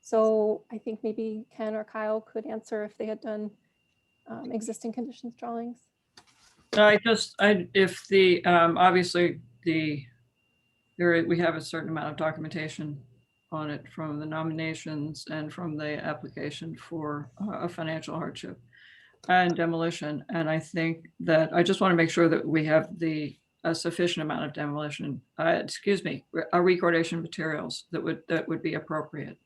So I think maybe Ken or Kyle could answer if they had done existing conditions drawings. Obviously we have a certain amount of documentation on it from the nominations and from the application for a financial hardship and demolition. And I think that I just want to make sure that we have a sufficient amount of demolition, recordation materials that would be appropriate.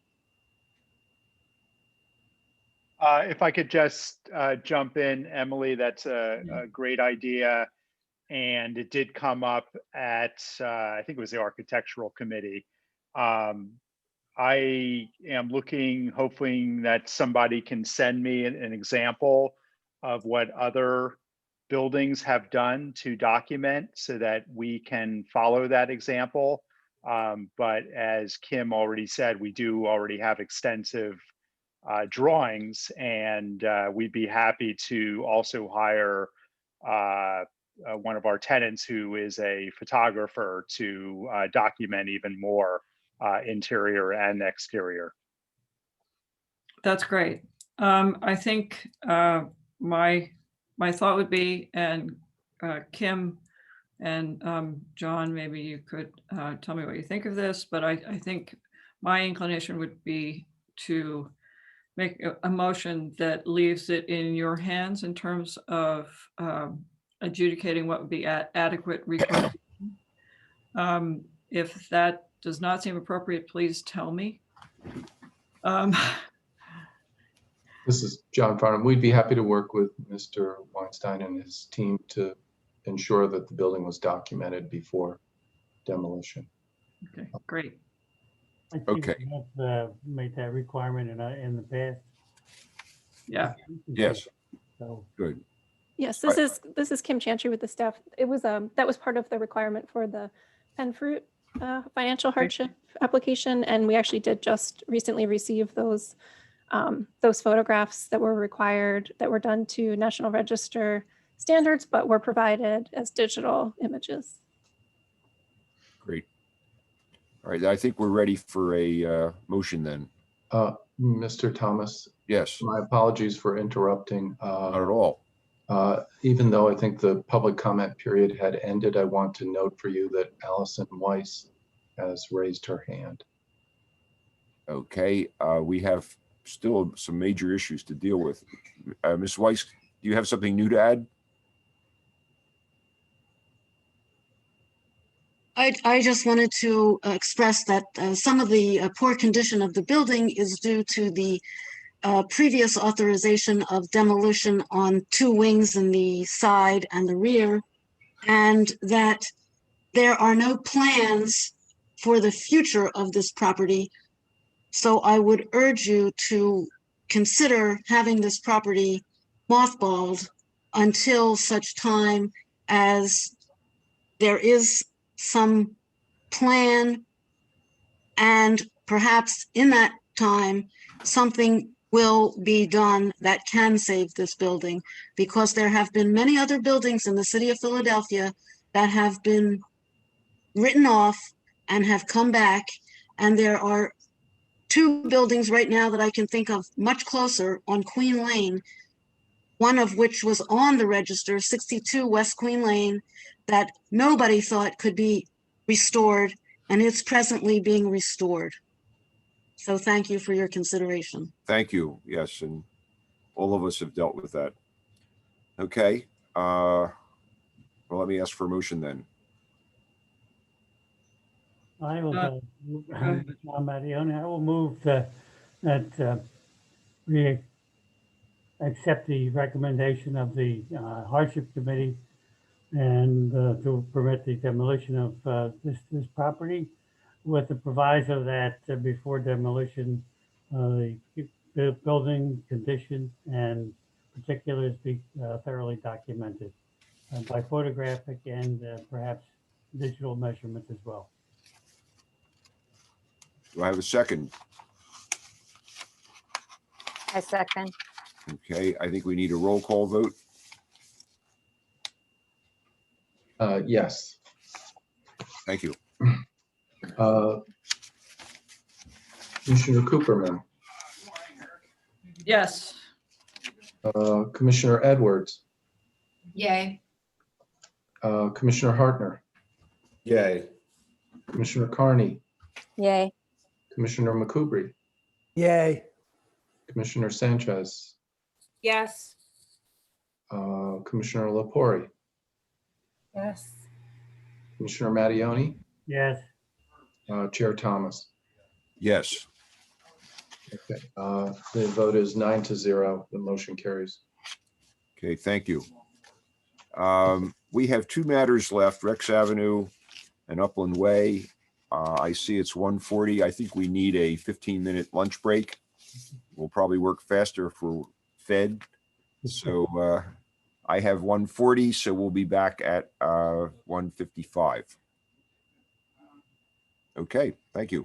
If I could just jump in, Emily, that's a great idea. And it did come up at, I think it was the architectural committee. I am hoping that somebody can send me an example of what other buildings have done to document so that we can follow that example. But as Kim already said, we do already have extensive drawings, and we'd be happy to also hire one of our tenants who is a photographer to document even more interior and exterior. That's great. I think my thought would be, and Kim and John, maybe you could tell me what you think of this, but I think my inclination would be to make a motion that leaves it in your hands in terms of adjudicating what would be adequate recording. If that does not seem appropriate, please tell me. This is John Farnham. We'd be happy to work with Mr. Weinstein and his team to ensure that the building was documented before demolition. Okay, great. I think Okay. we've made that requirement in the past. Yeah. Yes. So Good. Yes, this is Kim Chantry with the staff. It was that was part of the requirement for the Penn Fruit financial hardship application, and we actually did just recently receive those photographs that were required, that were done to National Register standards, but were provided as digital images. Great. All right. I think we're ready for a motion then. Mr. Thomas? Yes. My apologies for interrupting. Not at all. Even though I think the public comment period had ended, I want to note for you that Allison Weiss has raised her hand. Okay. We have still some major issues to deal with. Ms. Weiss, do you have something new to add? I just wanted to express that some of the poor condition of the building is due to the previous authorization of demolition on 2 wings in the side and the rear, and that there are no plans for the future of this property. So I would urge you to consider having this property mothballed until such time as there is some plan, and perhaps in that time, something will be done that can save this building, because there have been many other buildings in the city of Philadelphia that have been written off and have come back. And there are two buildings right now that I can think of much closer on Queen Lane, one of which was on the register, 62 West Queen Lane, that nobody thought could be restored, and it's presently being restored. So thank you for your consideration. Thank you. Yes, and all of us have dealt with that. Okay. Well, let me ask for a motion then. I will Uh, go. ahead. Mattione, I will move that we accept the recommendation of the hardship committee and to permit the demolition of this property, with the proviso that before demolition, the building condition and particulars be thoroughly documented by photographic and perhaps digital measurement as well. Do I have a second? I second. Okay, I think we need a roll call vote. Yes. Thank you. Commissioner Cooperman, Yes. Commissioner Edwards, Yay. Commissioner Hartner, Yay. Commissioner Carney, Yay. Commissioner McCoubry, Yay. Commissioner Sanchez, Yes. Commissioner Lepori, Yes. Commissioner Mattione, Yes. Chair Thomas. Yes. Okay, the vote is 9-0. The motion carries. Okay, thank you. We have two matters left, Rex Avenue and Upland Way. I see it's 1:40. I think we need a 15-minute lunch break. We'll probably work faster if we're fed. So I have 1:40, so we'll be back at 1:55. Okay, thank you.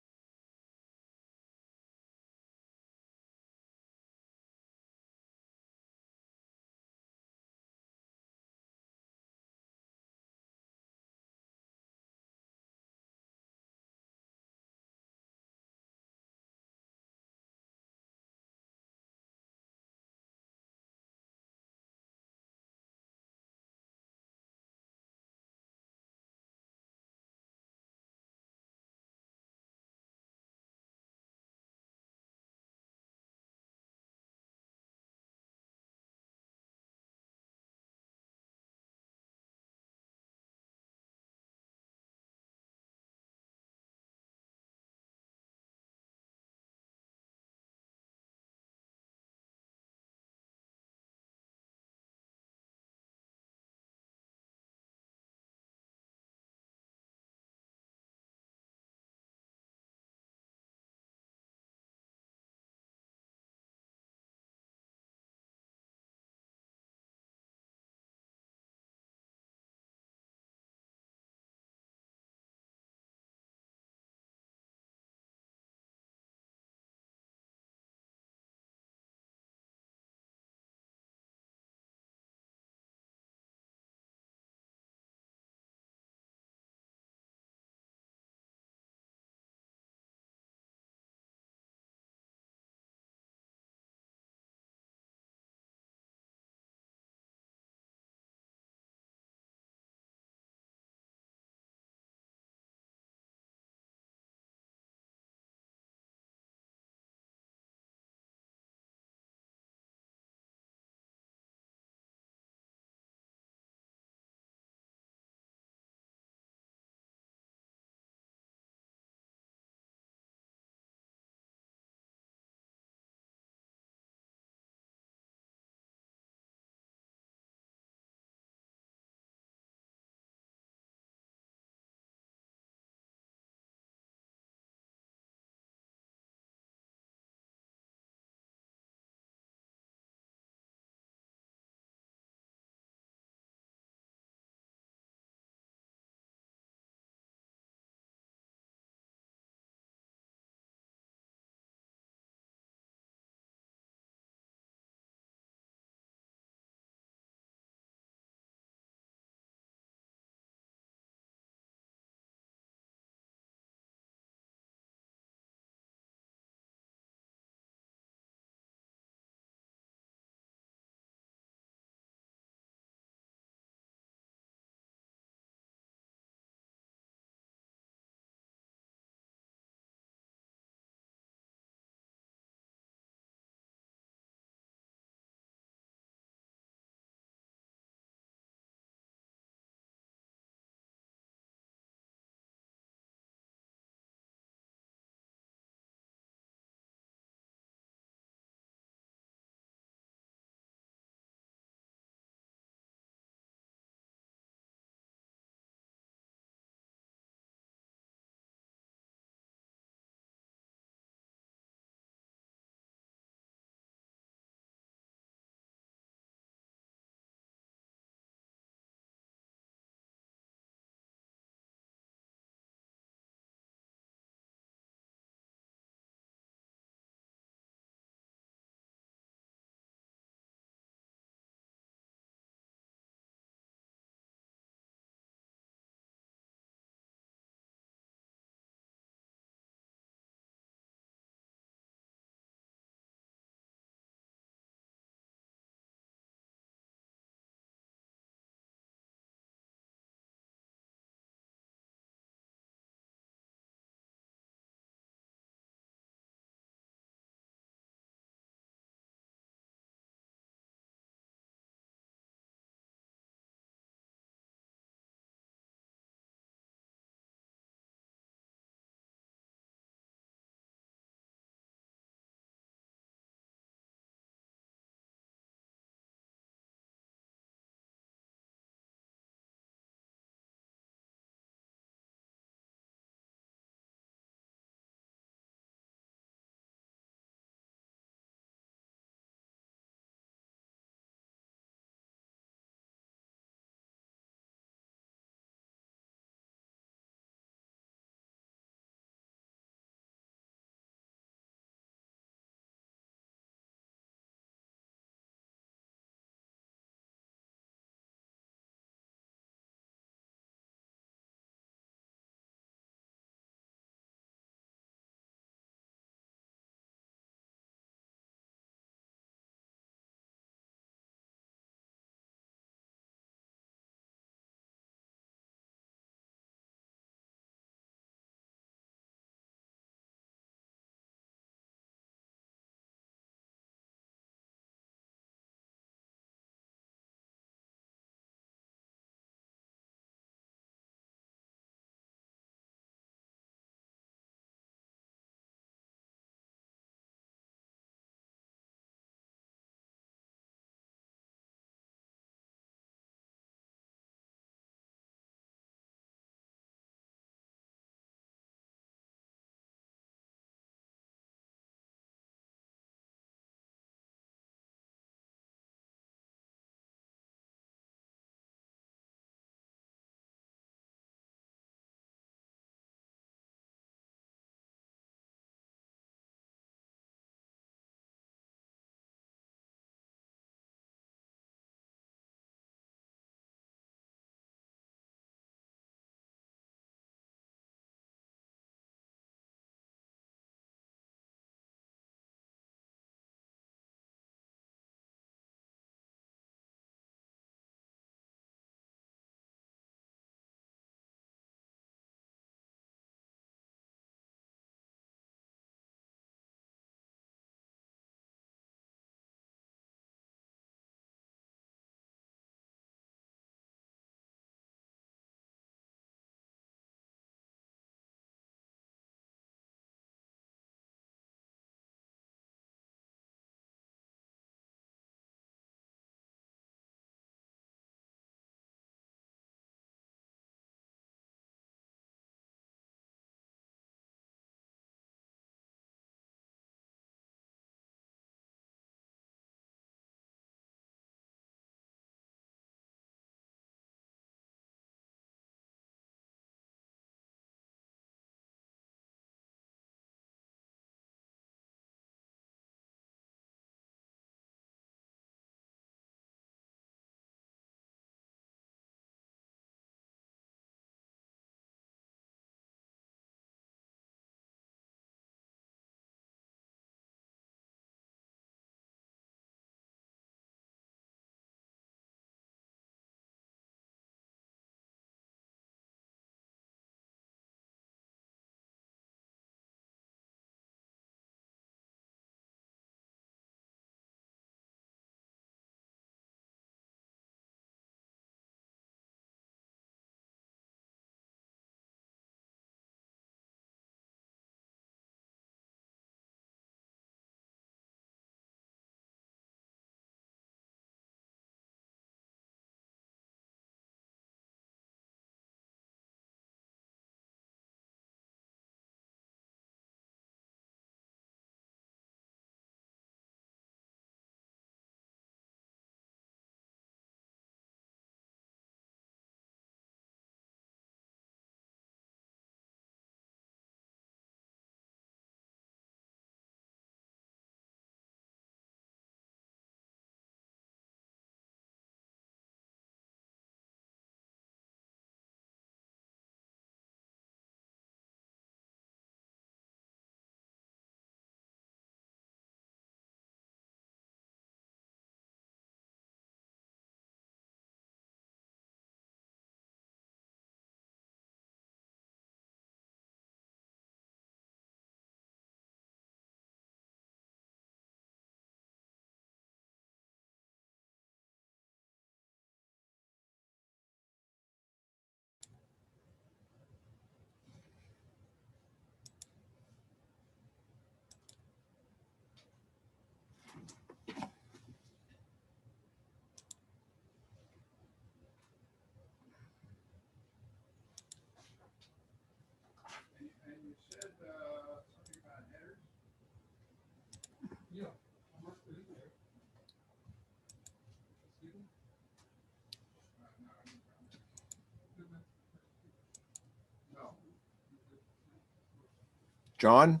John?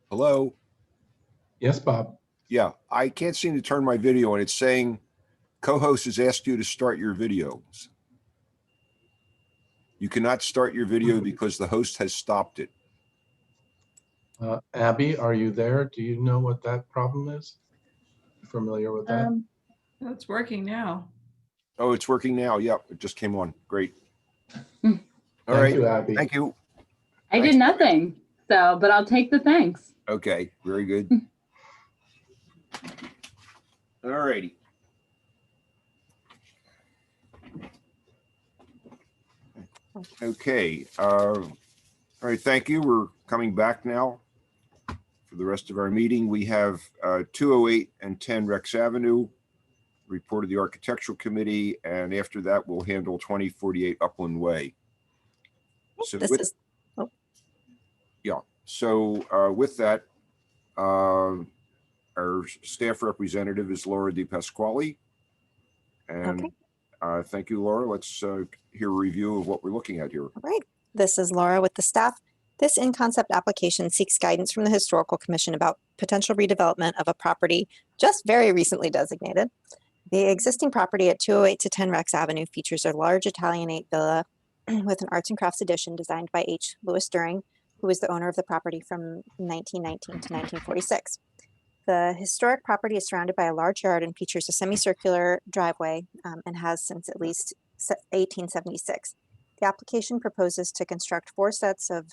Hello? Yes, Bob. Yeah, I can't seem to turn my video on. It's saying co-host has asked you to start your videos. You cannot start your video because the host has stopped it. Abby, are you there? Do you know what that problem is? Familiar with that? It's working now. Oh, it's working now. Yep, it just came on. Great. Thank All right. you, Abby. Thank you. I did nothing, so, but I'll take the thanks. Okay, very good. All righty. Okay. All right, thank you. We're coming back now for the rest of our meeting. We have 208 and 10 Rex Avenue, report of the Architectural Committee, and after that, we'll handle 2048 Upland Way. So with that, our staff representative is Laura DePasquale. And thank you, Laura. Let's hear a review of what we're looking at here. All right. This is Laura with the staff. This in-concept application seeks guidance from the Historical Commission about potential redevelopment of a property just very recently designated. The existing property at 208 to 10 Rex Avenue features a large Italianate villa with an arts and crafts addition designed by H. Louis During, who was the owner of the property from 1919 to 1946. The historic property is surrounded by a large yard and features a semicircular driveway and has since at least 1876. The application proposes to construct 4 sets of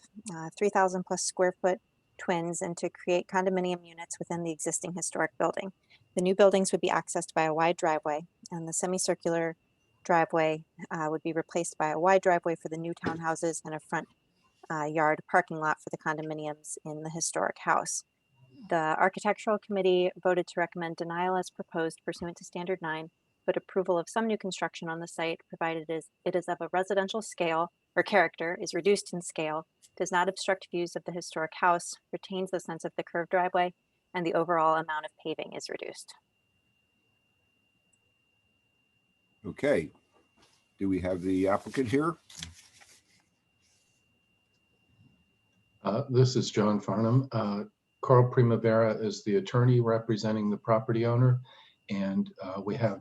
3,000 plus square foot twins and to create condominium units within the existing historic building. The new buildings would be accessed by a wide driveway, and the semicircular driveway would be replaced by a wide driveway for the new townhouses and a front yard parking lot for the condominiums in the historic house. The Architectural Committee voted to recommend denial as proposed pursuant to Standard 9, but approval of some new construction on the site, provided it is of a residential scale or character, is reduced in scale, does not obstruct views of the historic house, retains the sense of the curved driveway, and the overall amount of paving is reduced. Okay. Do we have the applicant here? This is John Farnham. Carl Primavera is the attorney representing the property owner, and we have,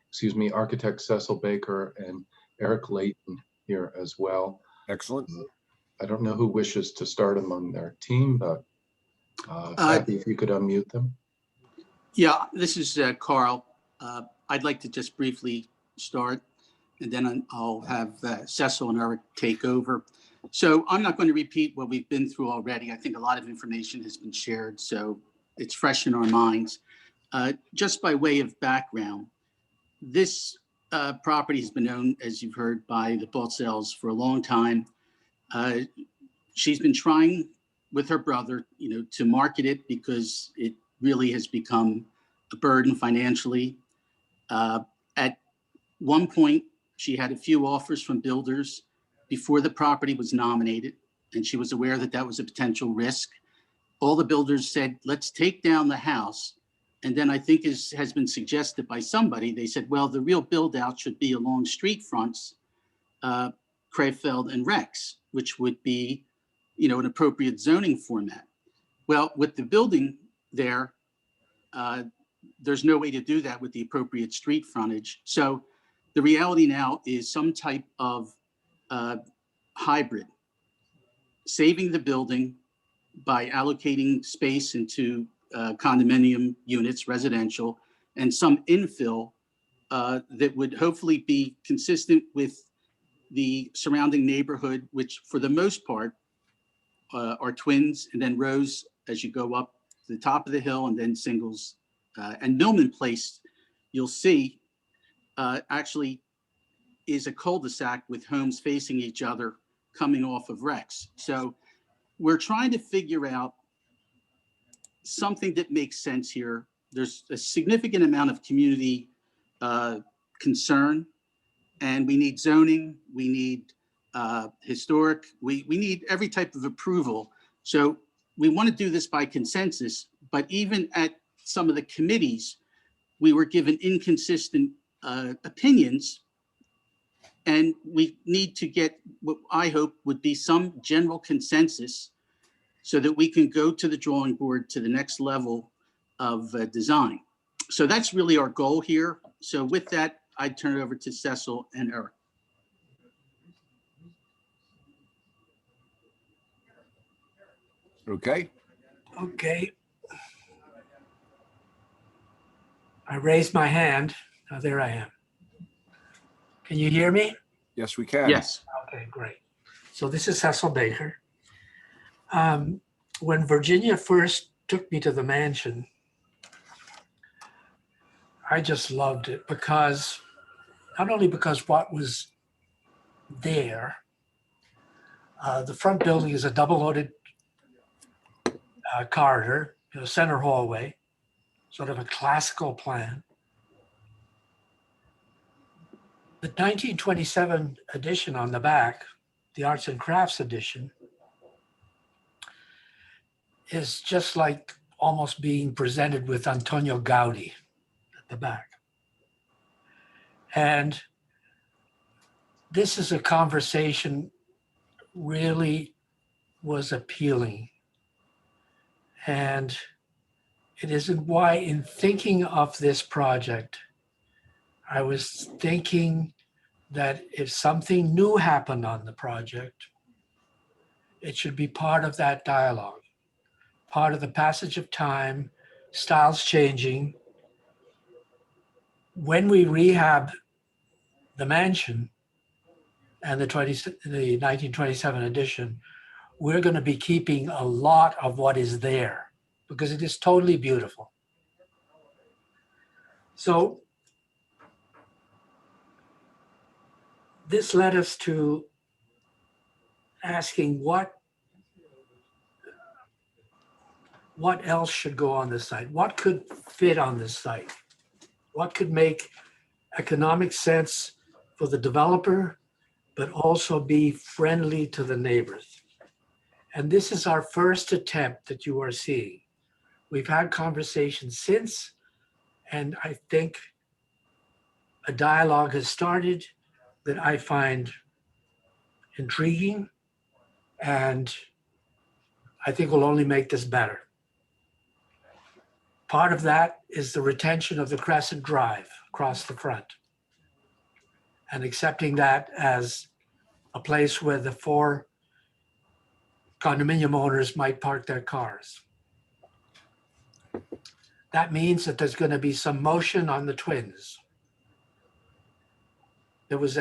excuse me, architect Cecil Baker and Eric Layton here as well. Excellent. I don't know who wishes to start among their team, but happy if you could unmute them. Yeah, this is Carl. I'd like to just briefly start, and then I'll have Cecil and Eric take over. So I'm not going to repeat what we've been through already. I think a lot of information has been shared, so it's fresh in our minds. Just by way of background, this property has been owned, as you've heard, by the Baltzells for a long time. She's been trying with her brother, to market it because it really has become a burden financially. At one point, she had a few offers from builders before the property was nominated, and she was aware that that was a potential risk. All the builders said, let's take down the house. And then I think has been suggested by somebody, they said, well, the real build out should be along street fronts, Crefeld and Rex, which would be, an appropriate zoning format. Well, with the building there, there's no way to do that with the appropriate street frontage. So the reality now is some type of hybrid, saving the building by allocating space into condominium units, residential, and some infill that would hopefully be consistent with the surrounding neighborhood, which for the most part are twins, and then rows as you go up to the top of the hill, and then singles. And Millman Place, you'll see, actually is a cul-de-sac with homes facing each other coming off of Rex. So we're trying to figure out something that makes sense here. There's a significant amount of community concern, and we need zoning, we need historic, we need every type of approval. So we want to do this by consensus, but even at some of the committees, we were given inconsistent opinions And we need to get what I hope would be some general consensus so that we can go to the drawing board to the next level of design. So that's really our goal here. So with that, I turn it over to Cecil and Eric. Okay, Okay. I raised my hand. Oh, there I am. Can you hear me? yes, we can. Yes. Okay, great. So this is Cecil Baker. When Virginia first took me to the mansion, I just loved it because, not only because what was there, the front building is a double-loaded corridor, center hallway, sort of a classical plan. The 1927 edition on the back, the Arts and Crafts edition, is just like almost being presented with Antonio Gaudi at the back. And this is a conversation really was appealing. And it isn't why, in thinking of this project, I was thinking that if something new happened on the project, it should be part of that dialogue, part of the passage of time, styles changing. When we rehab the mansion and the 1927 edition, we're going to be keeping a lot of what is there because it is totally beautiful. So this led us to asking what else should go on this site? What could fit on this site? What could make economic sense for the developer, but also be friendly to the neighbors? And this is our first attempt that you are seeing. We've had conversations since, and I think a dialogue has started that I find intriguing, and I think will only make this better. Part of that is the retention of the Crescent Drive across the front and accepting that as a place where the 4 condominium owners might park their cars. That means that there's going to be some motion on the twins. There was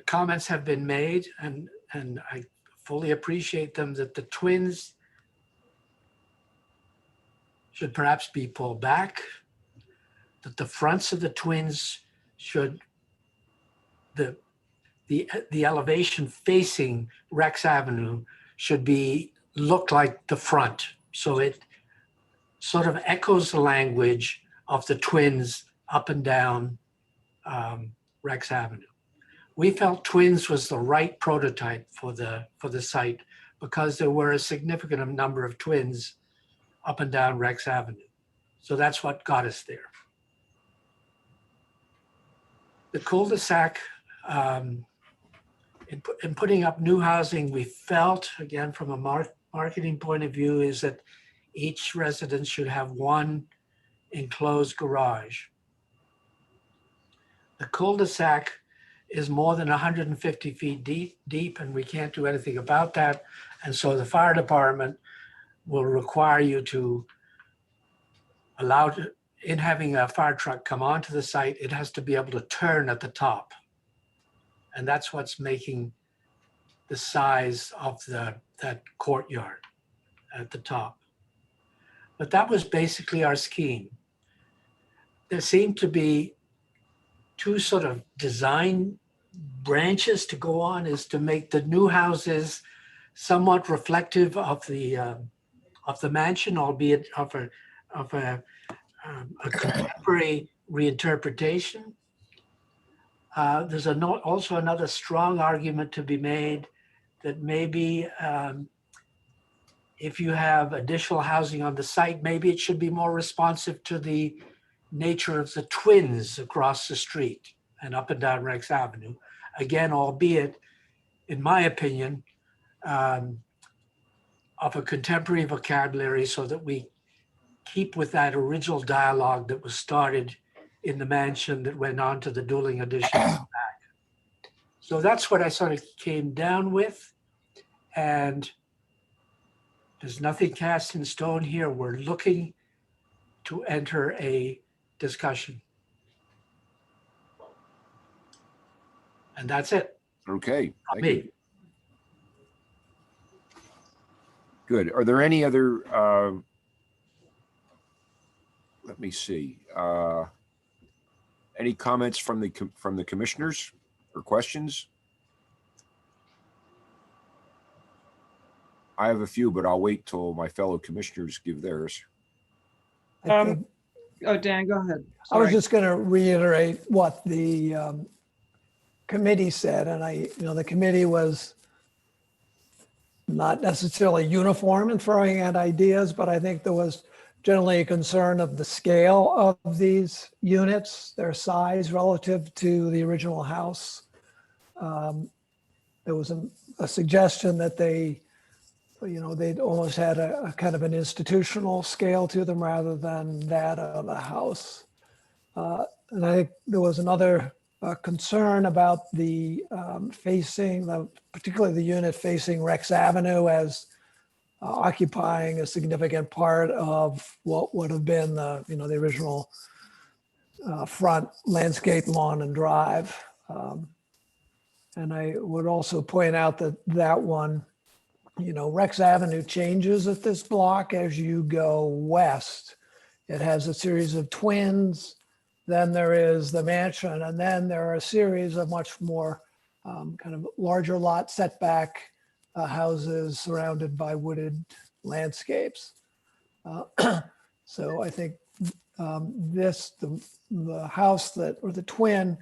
comments have been made, and I fully appreciate them, that the twins should perhaps be pulled back, that the fronts of the twins should, the elevation facing Rex Avenue should look like the front. So it sort of echoes the language of the twins up and down Rex Avenue. We felt twins was the right prototype for the site because there were a significant number of twins up and down Rex Avenue. So that's what got us there. The cul-de-sac, in putting up new housing, we felt, again, from a marketing point of view, is that each residence should have one enclosed garage. The cul-de-sac is more than 150 feet deep, and we can't do anything about that. And so the fire department will require you to allow, in having a fire truck come onto the site, it has to be able to turn at the top. And that's what's making the size of that courtyard at the top. But that was basically our scheme. There seemed to be 2 sort of design branches to go on, is to make the new houses somewhat reflective of the mansion, albeit of a contemporary reinterpretation. There's also another strong argument to be made that maybe if you have additional housing on the site, maybe it should be more responsive to the nature of the twins across the street and up and down Rex Avenue, again, albeit, in my opinion, of a contemporary vocabulary so that we keep with that original dialogue that was started in the mansion that went on to the dueling edition back. So that's what I sort of came down with. And there's nothing cast in stone here. We're looking to enter a discussion. And that's it. Okay. Not Thank you. me. Good. Are there any other, let me see, any comments from the commissioners or questions? I have a few, but I'll wait till my fellow commissioners give theirs. I think- Oh, Dan, go ahead. I was Sorry. just going to reiterate what the committee said, and the committee was not necessarily uniform in throwing out ideas, but I think there was generally a concern of the scale of these units, their size relative to the original house. There was a suggestion that they'd almost had a kind of an institutional scale to them rather than that of a house. And I think there was another concern about the particularly the unit facing Rex Avenue as occupying a significant part of what would have been the original front landscape, lawn and drive. And I would also point out that one, Rex Avenue changes at this block as you go west. It has a series of twins, then there is the mansion, and then there are a series of much more kind of larger lot setback houses surrounded by wooded landscapes. So I think the house or the twin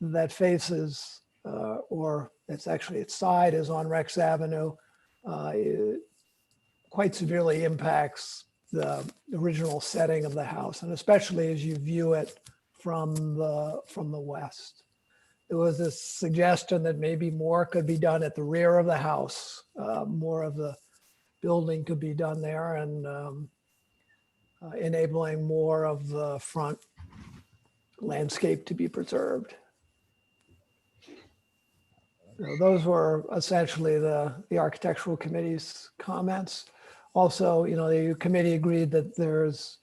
that faces, or it's actually its side is on Rex Avenue, it quite severely impacts the original setting of the house, and especially as you view it from the west. There was a suggestion that maybe more could be done at the rear of the house. More of the building could be done there, and enabling more of the front landscape to be preserved. So those were essentially the architectural committee's comments. Also, the committee agreed that there's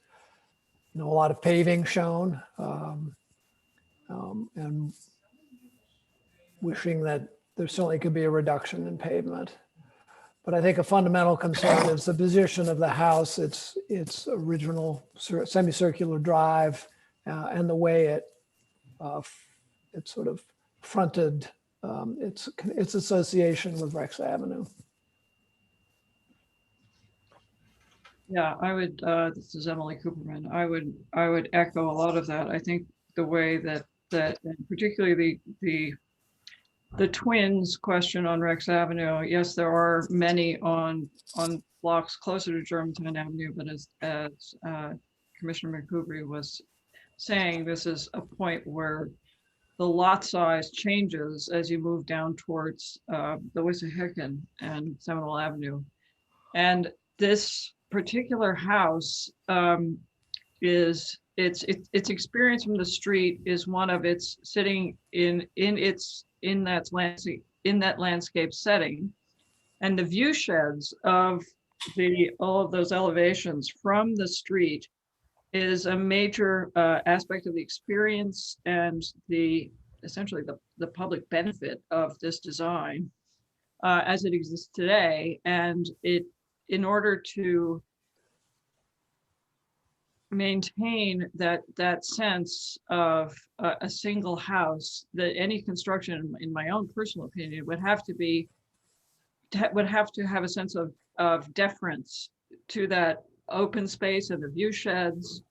a lot of paving shown, and wishing that there certainly could be a reduction in pavement. But I think a fundamental concern is the position of the house, its original semicircular drive, and the way it sort of fronted its association with Rex Avenue. Yeah, I would, this is Emily Cooperman. I would echo a lot of that. I think the way that and particularly the twins question on Rex Avenue, yes, there are many on blocks closer to Germantown Avenue, but as Commissioner McCoubry was saying, this is a point where the lot size changes as you move down towards the Wissahickon and Seminole Avenue. And this particular house its experience from the street is one of its sitting in that landscape setting, and the view sheds of all of those elevations from the is a major aspect of the experience and essentially the public benefit of this design as it exists today. And in order to maintain that sense of a single house, that any construction, in my own personal opinion, would have to have a sense of deference to that open space and the view sheds,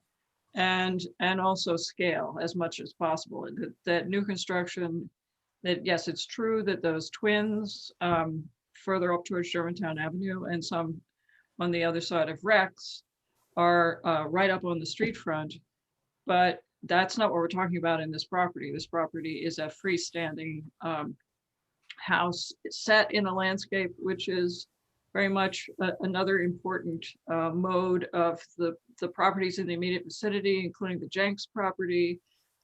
and also scale as much as possible. That new construction, that yes, it's true that those twins further up towards Germantown Avenue and some on the other side of Rex are right up on the street front, but that's not what we're talking about in this property. This property is a freestanding house set in a landscape, which is very much another important mode of the properties in the immediate vicinity, including the Jenks property,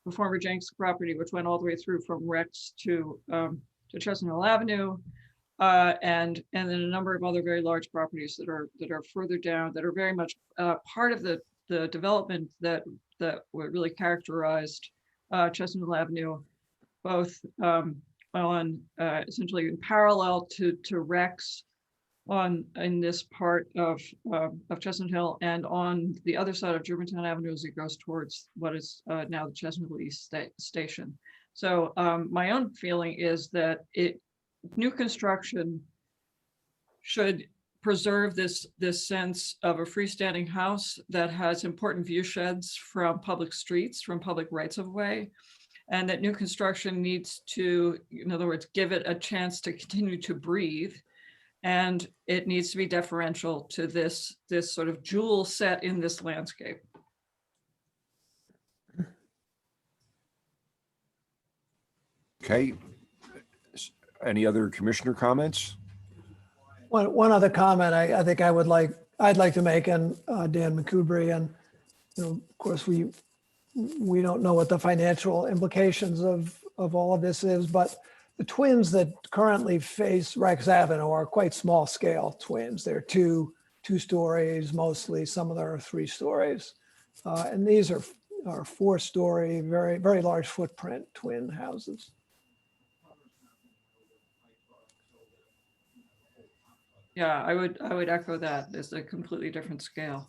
the former Jenks property, which went all the way through from Rex to Chestnut Hill Avenue, and then a number of other very large properties that are further down, that are very much part of the development that were really characterized Chestnut Hill Avenue, both on essentially in parallel to Rex in this part of Chestnut Hill, and on the other side of Germantown Avenue as it goes towards what is now the Chestnut Hill East Station. So my own feeling is that new construction should preserve this sense of a freestanding house that has important view sheds from public streets, from public rights of way, and that new construction needs to, in other words, give it a chance to continue to breathe. And it needs to be deferential to this sort of jewel set in this landscape. Okay. Any other commissioner comments? One other comment I think I'd like to make, and Dan McCubry, and of course we don't know what the financial implications of all of this is, but the twins that currently face Rex Avenue are quite small scale twins. They're two stories mostly. Some of them are 3 stories, and these are 4-story, very very large footprint twin houses. Yeah, I would echo that. It's a completely different scale.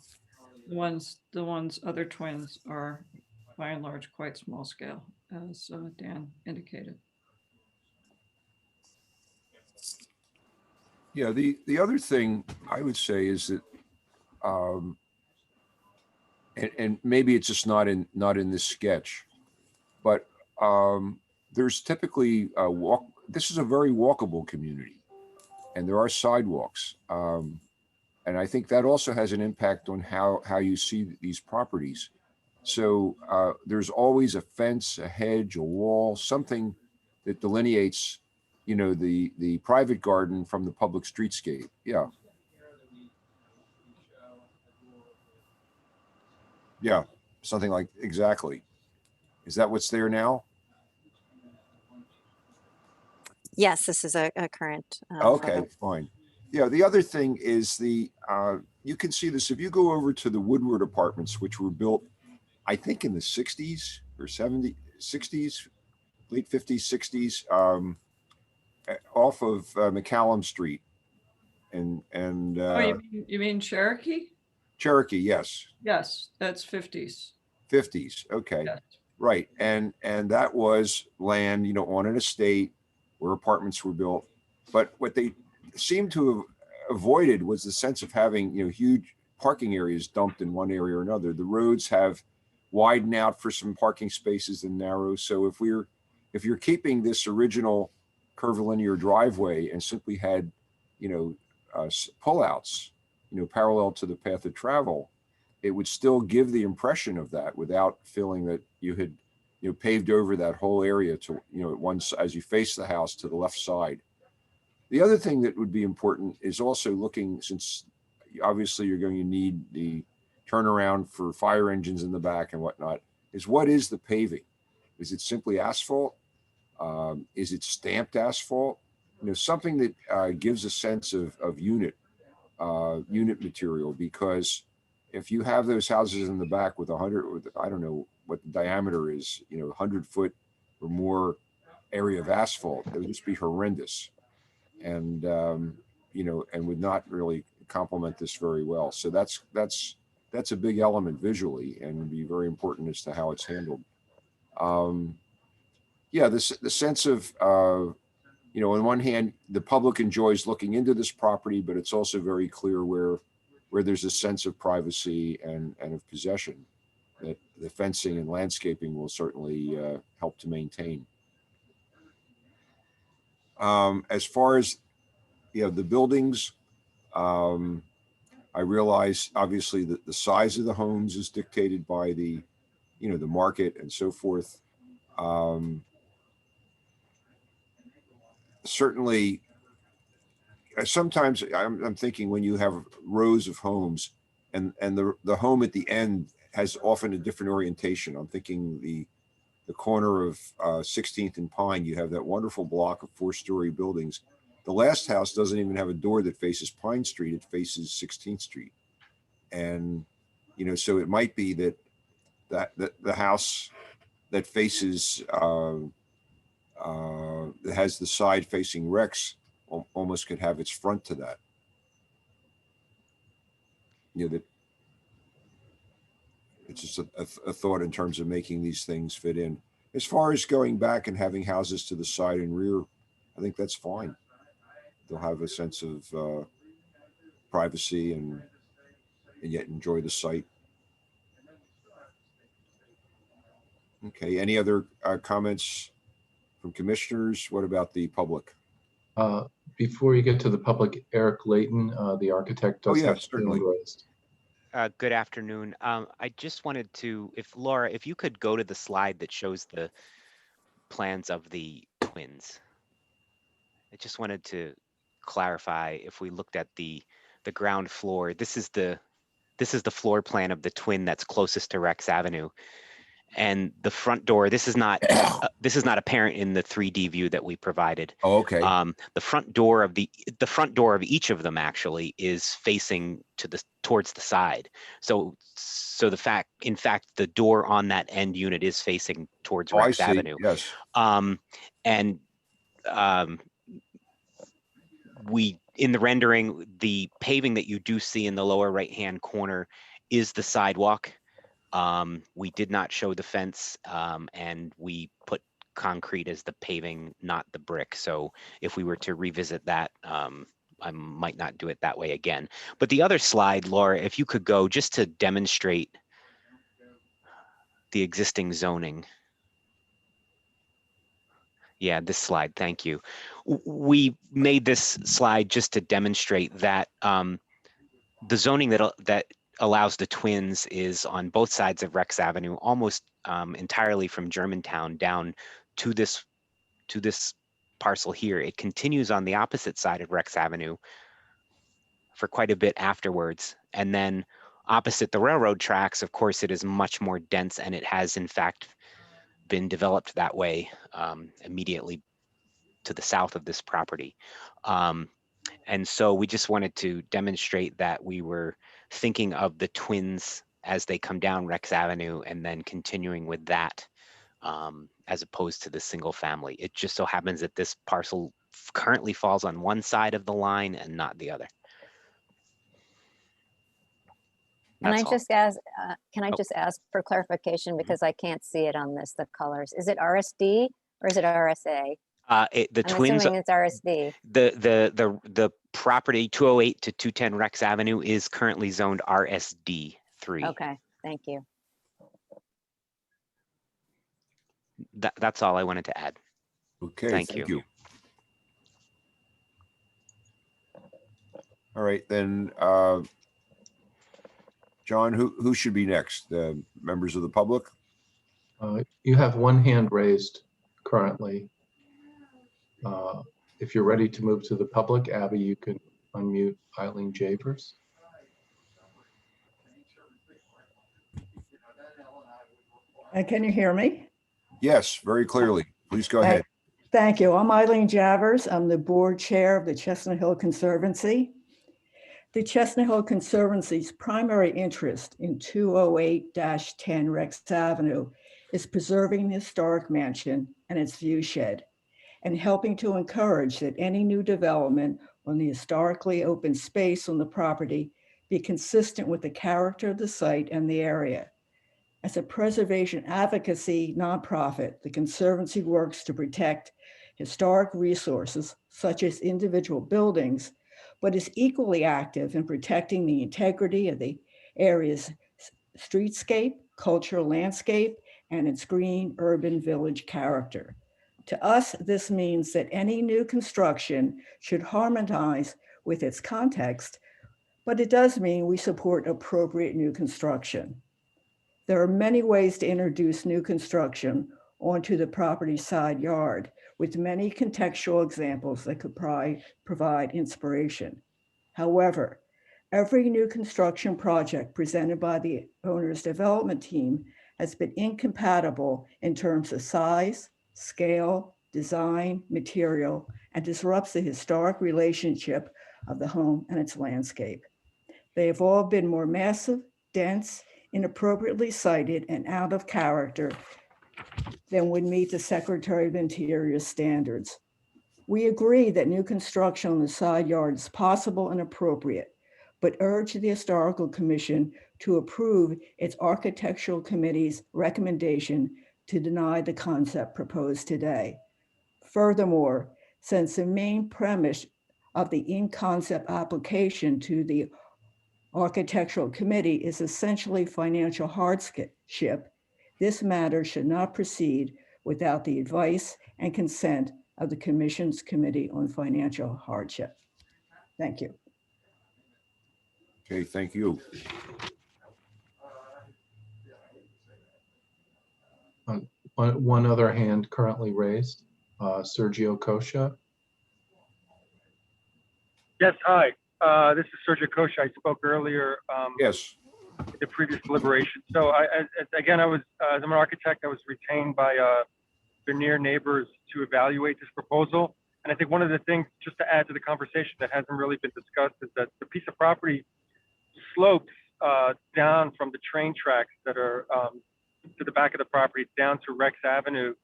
The other twins are by and large quite small scale, as Dan indicated. Yeah, the other thing I would say is that, and maybe it's just not in this sketch, but there's typically this is a very walkable community, and there are sidewalks. And I think that also has an impact on how you see these properties. So there's always a fence, a hedge, a wall, something that delineates, the private garden from the public streetscape. Yeah. Yeah, something like, exactly. Is that what's there now? Yes, this is a current. Okay, photo. fine. Yeah, the other thing is you can see this if you go over to the Woodward Apartments, which were built, I think in the 60s or 60s, late 50s, 60s, off of McCallum Street. And you mean Cherokee? Cherokee, yes. Yes, that's 50s. 50s, okay. Yes. Right, and that was land, on an estate where apartments were built. But what they seemed to have avoided was the sense of having, huge parking areas dumped in one area or another. The roads have widened out for some parking spaces and narrow. So if you're keeping this original curvilinear driveway and simply had, pullouts, parallel to the path of travel, it would still give the impression of that without feeling that you had, paved over that whole area to, at once as you face the house to the left side. The other thing that would be important is also looking, since obviously you're going to need the turnaround for fire engines in the back and whatnot, is what is the paving? Is it simply asphalt? Is it stamped asphalt? Something that gives a sense of unit material, because if you have those houses in the back with 100, I don't know what the diameter is, 100-foot or more area of asphalt, it would just be horrendous. And, and would not really complement this very well. So that's a big element visually and would be very important as to how it's handled. Yeah, the sense of, on one hand, the public enjoys looking into this property, but it's also very clear where there's a sense of privacy and of possession that the fencing and landscaping will certainly help to maintain. As far as, the buildings, I realize obviously that the size of the homes is dictated by the you know, the market and so forth. Certainly, sometimes I'm thinking when you have rows of homes and the home at the end has often a different orientation. I'm thinking the corner of 16th and Pine, you have that wonderful block of 4-story buildings. The last house doesn't even have a door that faces Pine Street. It faces 16th Street. And, you know, so it might be that the house that faces, that has the side facing Rex almost could have its front to that. You know, that it's just a thought in terms of making these things fit in. As far as going back and having houses to the side and rear, I think that's fine. They'll have a sense of privacy and yet enjoy the site. Okay, any other comments from commissioners? What about the public? Before you get to the public, Eric Layton, the architect, does have certainly raised. Good afternoon. I just wanted to, if Laura, if you could go to the slide that shows the plans of the twins. I just wanted to clarify, if we looked at the ground floor, this is the floor plan of the twin that's closest to Rex Avenue. And the front door, this is not apparent in the 3D view that we provided. Oh, okay. The front door of each of them actually is facing towards the side. So in fact, the door on that end unit is facing towards Rex Avenue. Yes. We, in the rendering, the paving that you do see in the lower right-hand corner is the sidewalk. We did not show the fence, and we put concrete as the paving, not the brick. So if we were to revisit that, I might not do it that way again. But the other slide, Laura, if you could go just to demonstrate the existing zoning. Yeah, this slide, thank you. We made this slide just to demonstrate that the zoning that allows the twins is on both sides of Rex Avenue, almost entirely from Germantown down to this parcel here. It continues on the opposite side of Rex Avenue for quite a bit afterwards. And then opposite the railroad tracks, of course, it is much more dense, and it has in fact been developed that way immediately to the south of this property. And so we just wanted to demonstrate that we were thinking of the twins as they come down Rex Avenue and then continuing with that as opposed to the single family. It just so happens that this parcel currently falls on one side of the line and not the other. Can I That's all. just ask, just ask for clarification, because I can't see it on this, the colors. Is it RSD or is it RSA? The I'm twins, assuming it's RSD. the property 208 to 210 Rex Avenue is currently zoned RSD 3. Okay, thank you. That's all I wanted to add. Okay, Thank you. All right, then, John, who should be next? Members of the public? You have one hand raised currently. If you're ready to move to the public, Abby, you can unmute Eileen Javers. Can you hear me? Yes, very clearly. Please go ahead. Thank you. I'm Eileen Javers. I'm the board chair of the Chestnut Hill Conservancy. The Chestnut Hill Conservancy's primary interest in 208-10 Rex Avenue is preserving the historic mansion and its view shed, and helping to encourage that any new development on the historically open space on the property be consistent with the character of the site and the area. As a preservation advocacy nonprofit, the Conservancy works to protect historic resources such as individual buildings, but is equally active in protecting the integrity of the area's streetscape, cultural landscape, and its green urban village character. To us, this means that any new construction should harmonize with its context, but it does mean we support appropriate new construction. There are many ways to introduce new construction onto the property side yard, with many contextual examples that could provide inspiration. However, every new construction project presented by the owner's development team has been incompatible in terms of size, scale, design, material, and disrupts the historic relationship of the home and its landscape. They have all been more massive, dense, inappropriately sited, and out of character than would meet the Secretary of Interior's standards. We agree that new construction on the side yard is possible and appropriate, but urge the Historical Commission to approve its Architectural Committee's recommendation to deny the concept proposed today. Furthermore, since the main premise of the in-concept application to the Architectural Committee is essentially financial hardship, this matter should not proceed without the advice and consent of the Commission's Committee on Financial Hardship. Thank you. Okay, thank you. One other hand currently raised, Sergio Kosha. Yes, hi. This is Sergio Kosha. I spoke earlier. Yes. The previous deliberation. So again, as I'm an architect, I was retained by Veneer Neighbors to evaluate this proposal. And I think one of the things, just to add to the conversation that hasn't really been discussed, is that the piece of property slopes down from the train tracks that are to the back of the property down to Rex Avenue.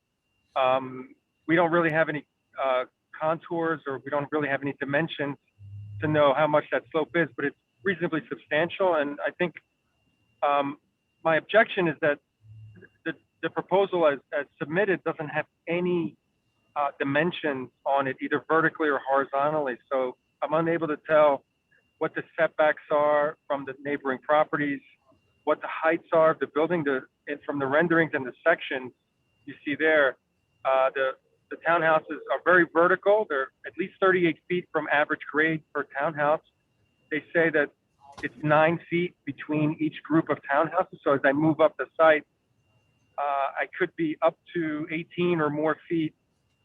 We don't really have any contours, or we don't really have any dimensions to know how much that slope is, but it's reasonably substantial. And I think my objection is that the proposal as submitted doesn't have any dimensions on it, either vertically or horizontally. So I'm unable to tell what the setbacks are from the neighboring properties, what the heights are of the building. From the renderings and the sections you see there, the townhouses are very vertical. They're at least 38 feet from average grade per townhouse. They say that it's 9 feet between each group of townhouses. So as I move up the site, I could be up to 18 or more feet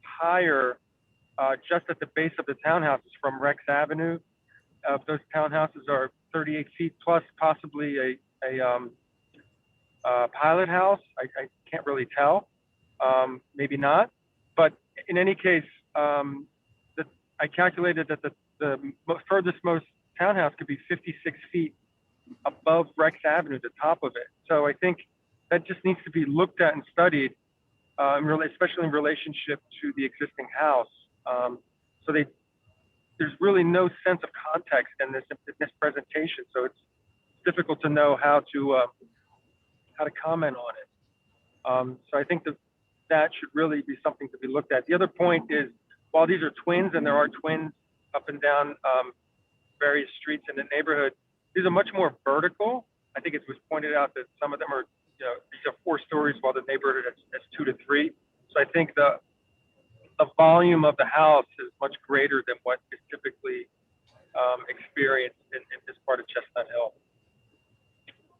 higher just at the base of the townhouses from Rex Avenue. Those townhouses are 38 feet plus possibly a pilot house. I can't really tell, maybe not. But in any case, I calculated that the furthest most townhouse could be 56 feet above Rex Avenue, the top of it. So I think that just needs to be looked at and studied, especially in relationship to the existing house. So there's really no sense of context in this presentation. So it's difficult to know how to comment on it. So I think that should really be something to be looked at. The other point is, while these are twins, and there are twins up and down various streets in the neighborhood, these are much more vertical. I think it was pointed out that some of them are, these are 4 stories, while the neighborhood is 2 to 3. So I think the volume of the house is much greater than what is typically experienced in this part of Chestnut Hill.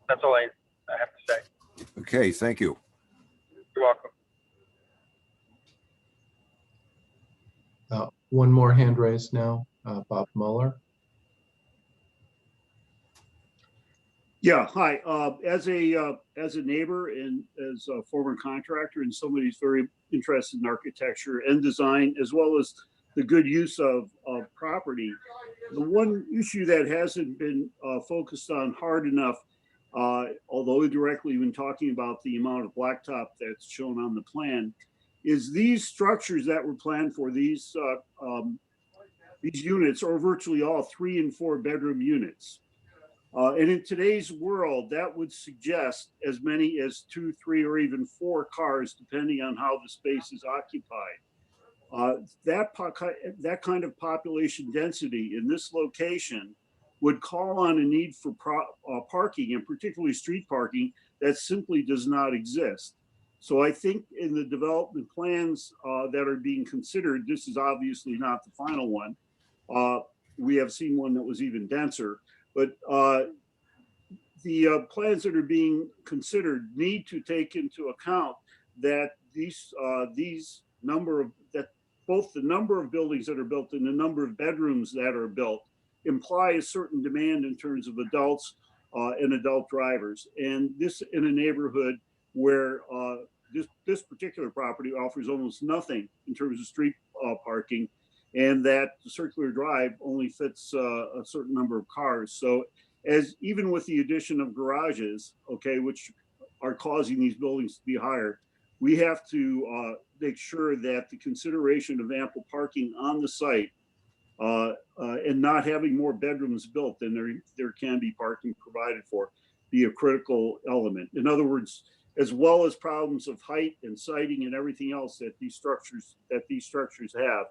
That's all I have to say. Okay, thank you. You're welcome. One more hand raised now, Bob Mueller. Yeah, hi. As a neighbor and as a former contractor and somebody who's very interested in architecture and design, as well as the good use of property, the one issue that hasn't been focused on hard enough, although indirectly when talking about the amount of blacktop that's shown on the plan, is these structures that were planned for these units are virtually all 3 and 4 bedroom units. And in today's world, that would suggest as many as 2, 3, or even 4 cars, depending on how the space is occupied. That kind of population density in this location would call on a need for parking, and particularly street parking, that simply does not exist. So I think in the development plans that are being considered, this is obviously not the final one. We have seen one that was even denser, but the plans that are being considered need to take into account that both the number of buildings that are built and the number of bedrooms that are built imply a certain demand in terms of adults and adult drivers. And this in a neighborhood where this particular property offers almost nothing in terms of street parking, and that the circular drive only fits a certain number of cars. So even with the addition of garages, okay, which are causing these buildings to be higher, we have to make sure that the consideration of ample parking on the site and not having more bedrooms built than there can be parking provided for be a critical element. In other words, as well as problems of height and siting and everything else that these structures have,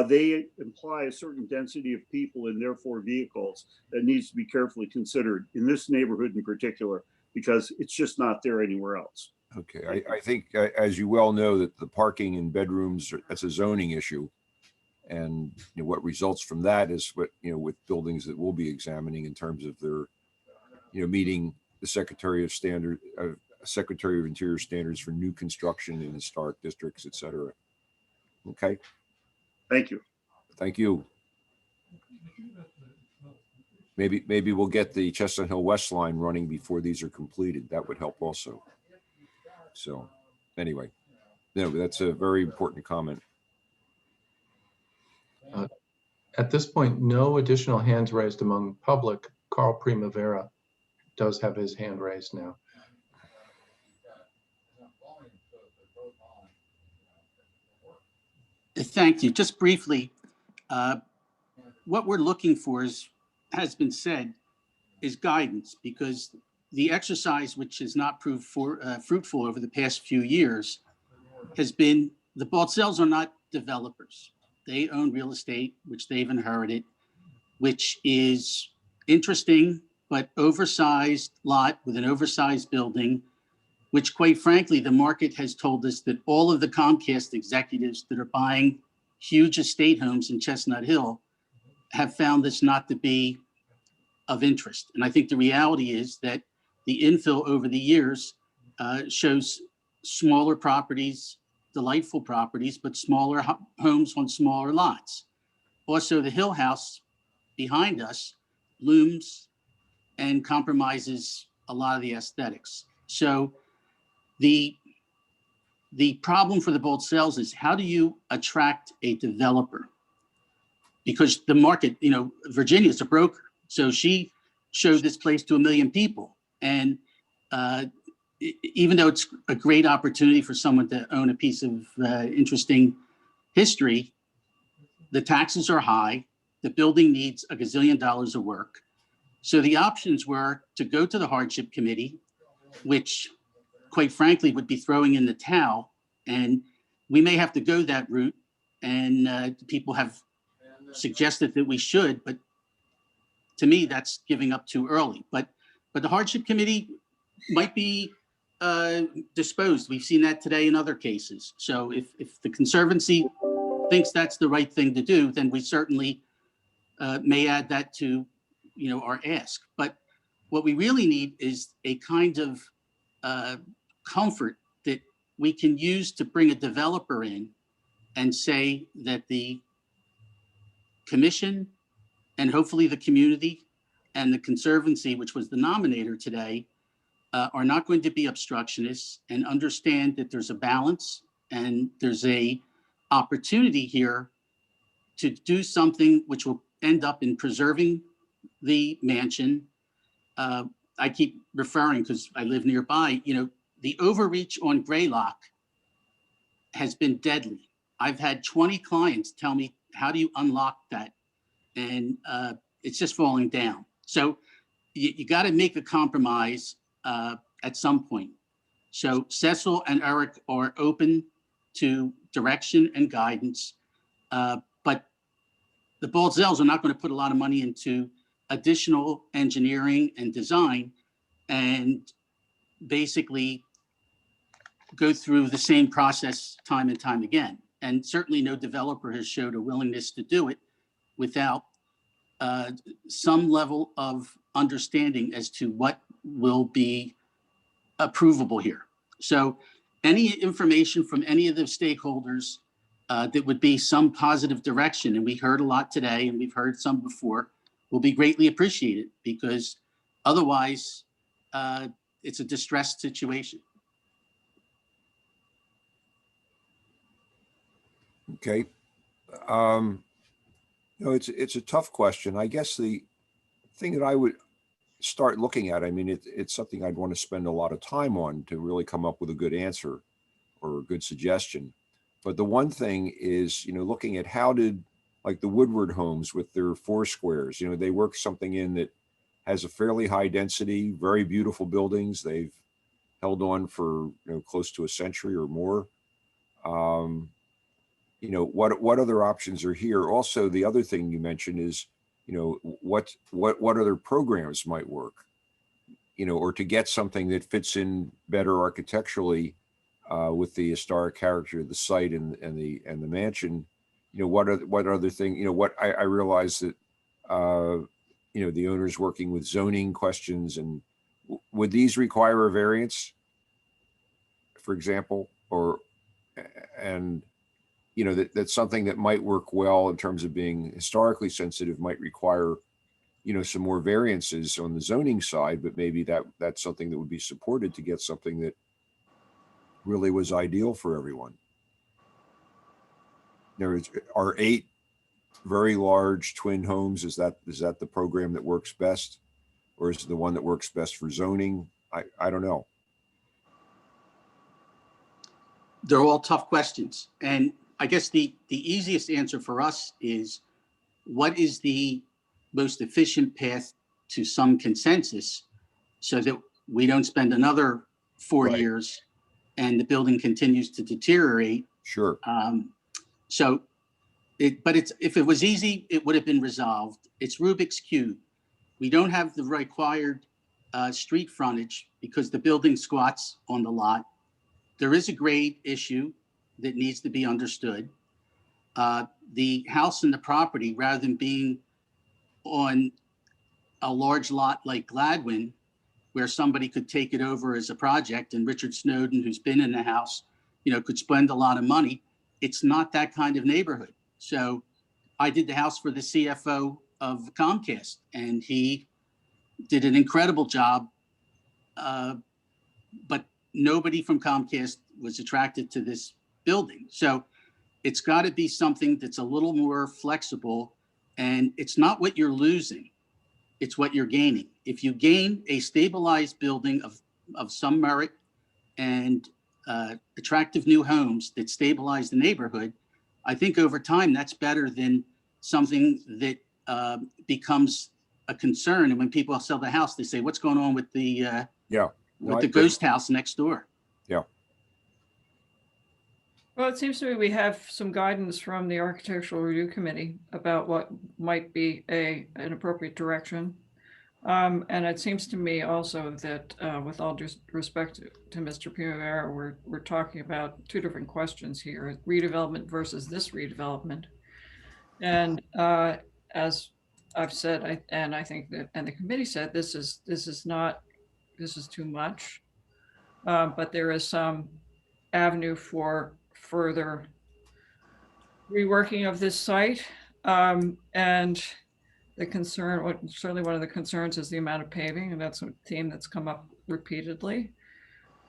they imply a certain density of people and therefore vehicles that needs to be carefully considered in this neighborhood in particular, because it's just not there anywhere else. Okay, I think, as you well know, that the parking in bedrooms, that's a zoning issue. And what results from that is what, with buildings that we'll be examining in terms of their, meeting the Secretary of Interior standards for new construction in historic districts, et cetera. Okay. Thank you. Thank you. Maybe we'll get the Chestnut Hill West line running before these are completed. That would help also. So anyway, that's a very important comment. At this point, no additional hands raised among public. Carl Primavera does have his hand raised now. Thank you. Just briefly, what we're looking for has been said, is guidance, because the exercise, which has not proved fruitful over the past few years, has been the Baltzells are not developers. They own real estate, which they've inherited, which is interesting, but oversized lot with an oversized building, which quite frankly, the market has told us that all of the Comcast executives that are buying huge estate homes in Chestnut Hill have found this not to be of interest. And I think the reality is that the infill over the years shows smaller properties, delightful properties, but smaller homes on smaller lots. Also, the Hill House behind us looms and compromises a lot of the aesthetics. So the problem for the Baltzells is, how do you attract a developer? Because the market, Virginia's a broker. So she showed this place to 1 million people. And even though it's a great opportunity for someone to own a piece of interesting history, the taxes are high. The building needs $1 gazillion of work. So the options were to go to the hardship committee, which quite frankly would be throwing in the towel. And we may have to go that route. And people have suggested that we should, but to me, that's giving up too early. But the hardship committee might be disposed. We've seen that today in other cases. So if the Conservancy thinks that's the right thing to do, then we certainly may add that to our ask. But what we really need is a kind of comfort that we can use to bring a developer in and say that the commission and hopefully the community and the Conservancy, which was the nominator today, are not going to be obstructionists, and understand that there's a balance and there's a opportunity here to do something which will end up in preserving the mansion. I keep referring, because I live nearby, the overreach on Greylock has been deadly. I've had 20 clients tell me, how do you unlock that? And it's just falling down. So you got to make a compromise at some point. So Cecil and Eric are open to direction and guidance, but the Baltzells are not going to put a lot of money into additional engineering and design and basically go through the same process time and time again. And certainly no developer has showed a willingness to do it without some level of understanding as to what will be approvable here. So any information from any of the stakeholders that would be some positive direction, and we heard a lot today and we've heard some before, will be greatly appreciated, because otherwise it's a distressed situation. Okay. It's a tough question. I guess the thing that I would start looking at, I mean, it's something I'd want to spend a lot of time on to really come up with a good answer or a good suggestion. But the one thing is, looking at how did, like the Woodward homes with their 4 squares, they work something in that has a fairly high density, very beautiful buildings. They've held on for close to a century or more. What other options are here? Also, the other thing you mentioned is, what other programs might work, or to get something that fits in better architecturally with the historic character of the site and the mansion. What other thing? I realize that the owner's working with zoning questions, and would these require a variance, for example, that's something that might work well in terms of being historically sensitive, might require, some more variances on the zoning side, but maybe that's something that would be supported to get something that really was ideal for everyone. There are 8 very large twin homes. Is that the program that works best, or is it the one that works best for zoning? I don't know. They're all tough questions. And I guess the easiest answer for us is, what is the most efficient path to some consensus so that we don't spend another 4 years and the building continues to deteriorate? Sure. If it was easy, it would have been resolved. It's Rubik's Cube. We don't have the required street frontage because the building squats on the lot. There is a grade issue that needs to be understood. The house and the property, rather than being on a large lot like Gladwin, where somebody could take it over as a project, and Richard Snowden, who's been in the house, could spend a lot of money. It's not that kind of neighborhood. So I did the house for the CFO of Comcast, and he did an incredible job. But nobody from Comcast was attracted to this building. So it's got to be something that's a little more flexible, and it's not what you're losing, it's what you're gaining. If you gain a stabilized building of some merit and attractive new homes that stabilize the neighborhood, I think over time that's better than something that becomes a concern. And when people sell the house, they say, what's going on with the ghost house next door? Yeah. Well, it seems to me we have some guidance from the Architectural Review Committee about what might be an appropriate direction. And it seems to me also that with all due respect to Mr. Primavera, we're talking about 2 different questions here: redevelopment versus this redevelopment. And as I've said, and I think that, and the committee said, this is too much. But there is some avenue for further reworking of this site. And the concern, certainly one of the concerns, is the amount of paving, and that's a theme that's come up repeatedly.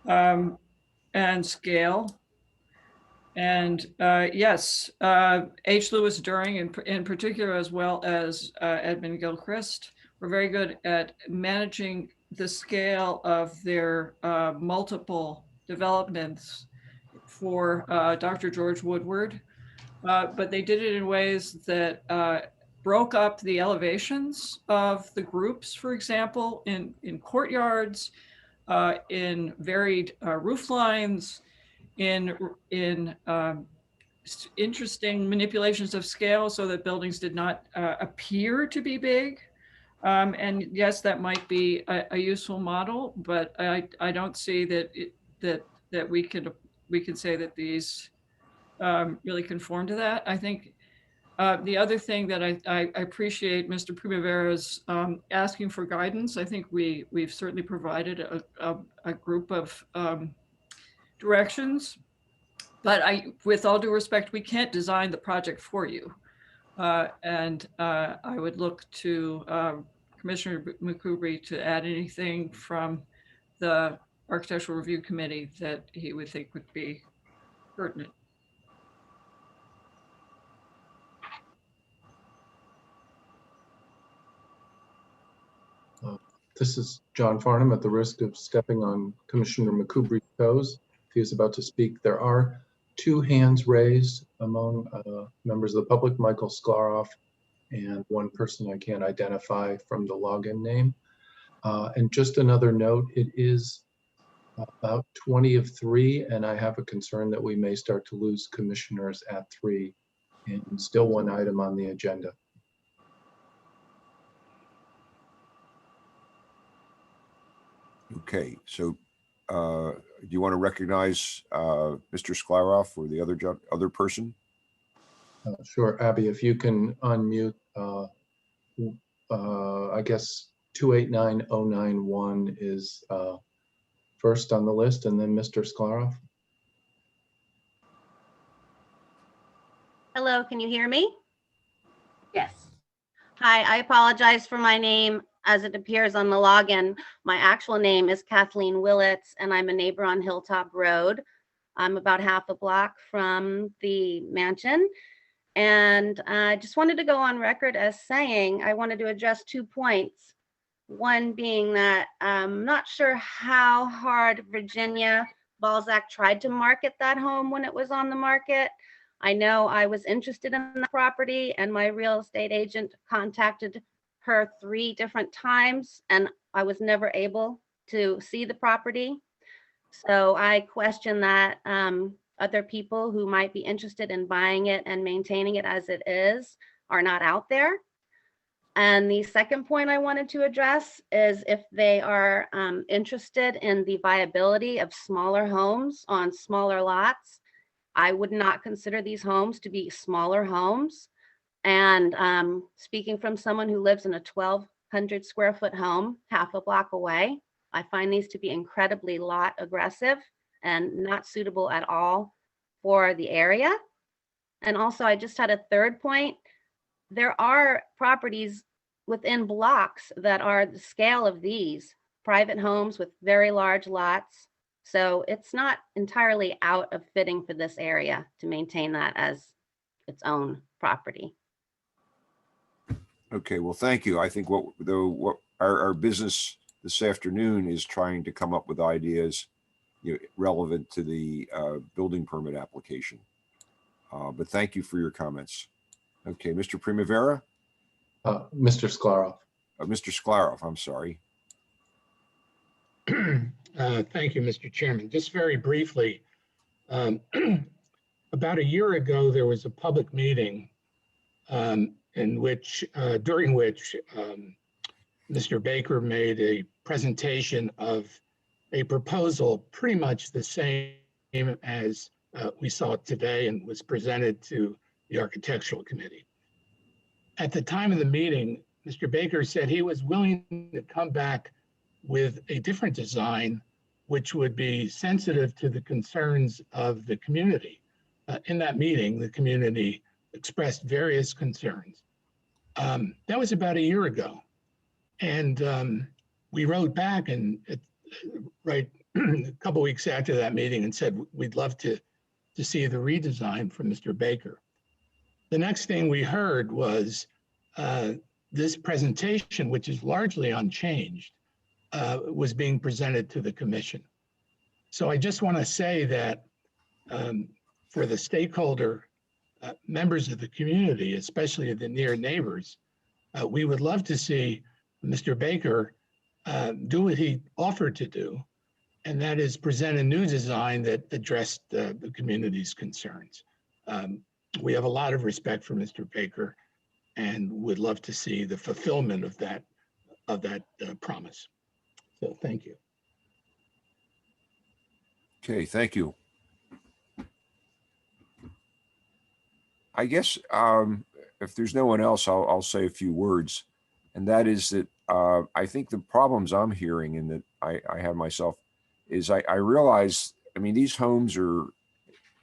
And scale. And yes, H. Lewis During in particular, as well as Edmund Gilchrist, were very good at managing the scale of their multiple developments for Dr. George Woodward. But they did it in ways that broke up the elevations of the groups, for example, in courtyards, in varied roof lines, in interesting manipulations of scale so that buildings did not appear to be big. And yes, that might be a useful model, but I don't see that we can say that these really conform to that. I think The other thing that I appreciate Mr. Primavera's asking for guidance. I think we've certainly provided a group of directions, but with all due respect, we can't design the project for you. And I would look to Commissioner McCoubry to add anything from the Architectural Review Committee that he would think would be pertinent. This is John Farnham. At the risk of stepping on Commissioner McCoubry's toes, if he is about to speak, there are 2 hands raised among members of the public, Michael Sklaroff and one person I can't identify from the login name. And just another note, it is about 20 of 3, and I have a concern that we may start to lose commissioners at 3, and still one item on the agenda. Okay, so do you want to recognize Mr. Sklaroff or the other person? Sure, Abby, if you can unmute, I guess 289091 is first on the list, and then Mr. Sklaroff. Hello, can you hear me? Yes. Hi, I apologize for my name as it appears on the login. My actual name is Kathleen Willits, and I'm a neighbor on Hilltop Road. I'm about half a block from the mansion. And I just wanted to go on record as saying I wanted to address 2 points. One being that I'm not sure how hard Virginia Balzac tried to market that home when it was on the market. I know I was interested in the property, and my real estate agent contacted her 3 different times, and I was never able to see the property. So I question that other people who might be interested in buying it and maintaining it as it is are not out there. And the second point I wanted to address is if they are interested in the viability of smaller homes on smaller lots, I would not consider these homes to be smaller homes. And speaking from someone who lives in a 1,200 square foot home, half a block away, I find these to be incredibly lot aggressive and not suitable at all for the area. And also, I just had a third point. There are properties within blocks that are the scale of these, private homes with very large lots. So it's not entirely out of fitting for this area to maintain that as its own property. Okay, well, thank you. I think what our business this afternoon is trying to come up with ideas relevant to the building permit application. But thank you for your comments. Okay, Mr. Primavera? Mr. Sklaroff. Mr. Sklaroff, I'm sorry. Thank you, Mr. Chairman. Just very briefly, about a year ago, there was a public meeting during which Mr. Baker made a presentation of a proposal pretty much the same as we saw it today and was presented to the Architectural Committee. At the time of the meeting, Mr. Baker said he was willing to come back with a different design, which would be sensitive to the concerns of the community. In that meeting, the community expressed various concerns. That was about a year ago. And we wrote back and right a couple weeks after that meeting and said, we'd love to see the redesign from Mr. Baker. The next thing we heard was this presentation, which is largely unchanged, was being presented to the commission. So I just want to say that for the stakeholder members of the community, especially the near neighbors, we would love to see Mr. Baker do what he offered to do, and that is present a new design that addressed the community's concerns. We have a lot of respect for Mr. Baker and would love to see the fulfillment of that promise. So thank you. Okay, thank you. I guess if there's no one else, I'll say a few words. And that is that I think the problems I'm hearing and that I have myself is I realize, I mean, these homes are,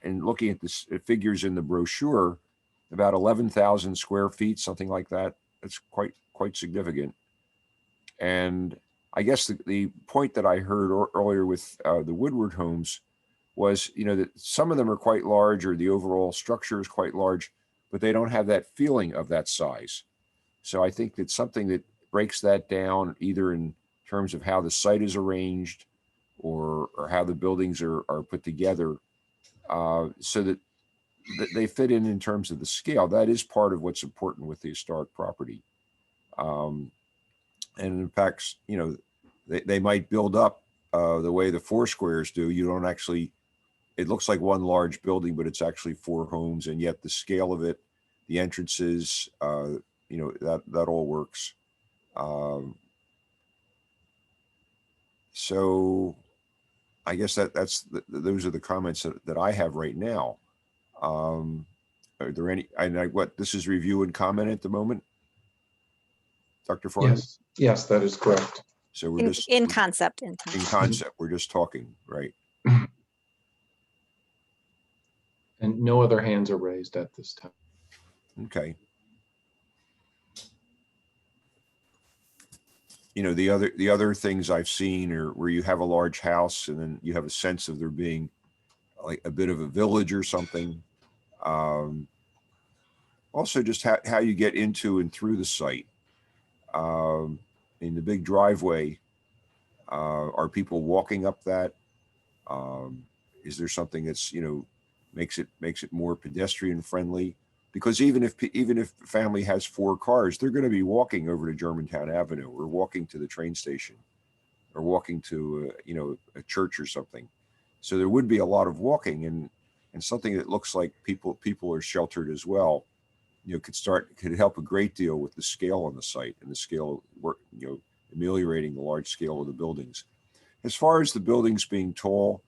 and looking at the figures in the brochure, about 11,000 square feet, something like that. That's quite significant. And I guess the point that I heard earlier with the Woodward homes was, you know, that some of them are quite large, or the overall structure is quite large, but they don't have that feeling of that size. So I think it's something that breaks that down, either in terms of how the site is arranged or how the buildings are put together, so that they fit in terms of the scale. That is part of what's important with the historic property. And in fact, you know, they might build up the way the four squares do. You don't actually, it looks like one large building, but it's actually 4 homes, and yet the scale of it, the entrances, you know, that all works. So I guess those are the comments that I have right now. Are there any, what, this is review and comment at the moment? Dr. Farnham? Yes, that is correct. So we're just in concept. in concept, we're just talking, right? And no other hands are raised at this time. Okay. You know, the other things I've seen are where you have a large house and then you have a sense of there being like a bit of a village or something. Also just how you get into and through the site. In the big driveway, are people walking up that? Is there something that's, you know, makes it more pedestrian friendly? Because even if a family has 4 cars, they're going to be walking over to Germantown Avenue, or walking to the train station, or walking to you know, a church or something. So there would be a lot of walking, and something that looks like people are sheltered as well, you know, could help a great deal with the scale on the site and the scale work, you know, ameliorating the large scale of the buildings. As far as the buildings being tall,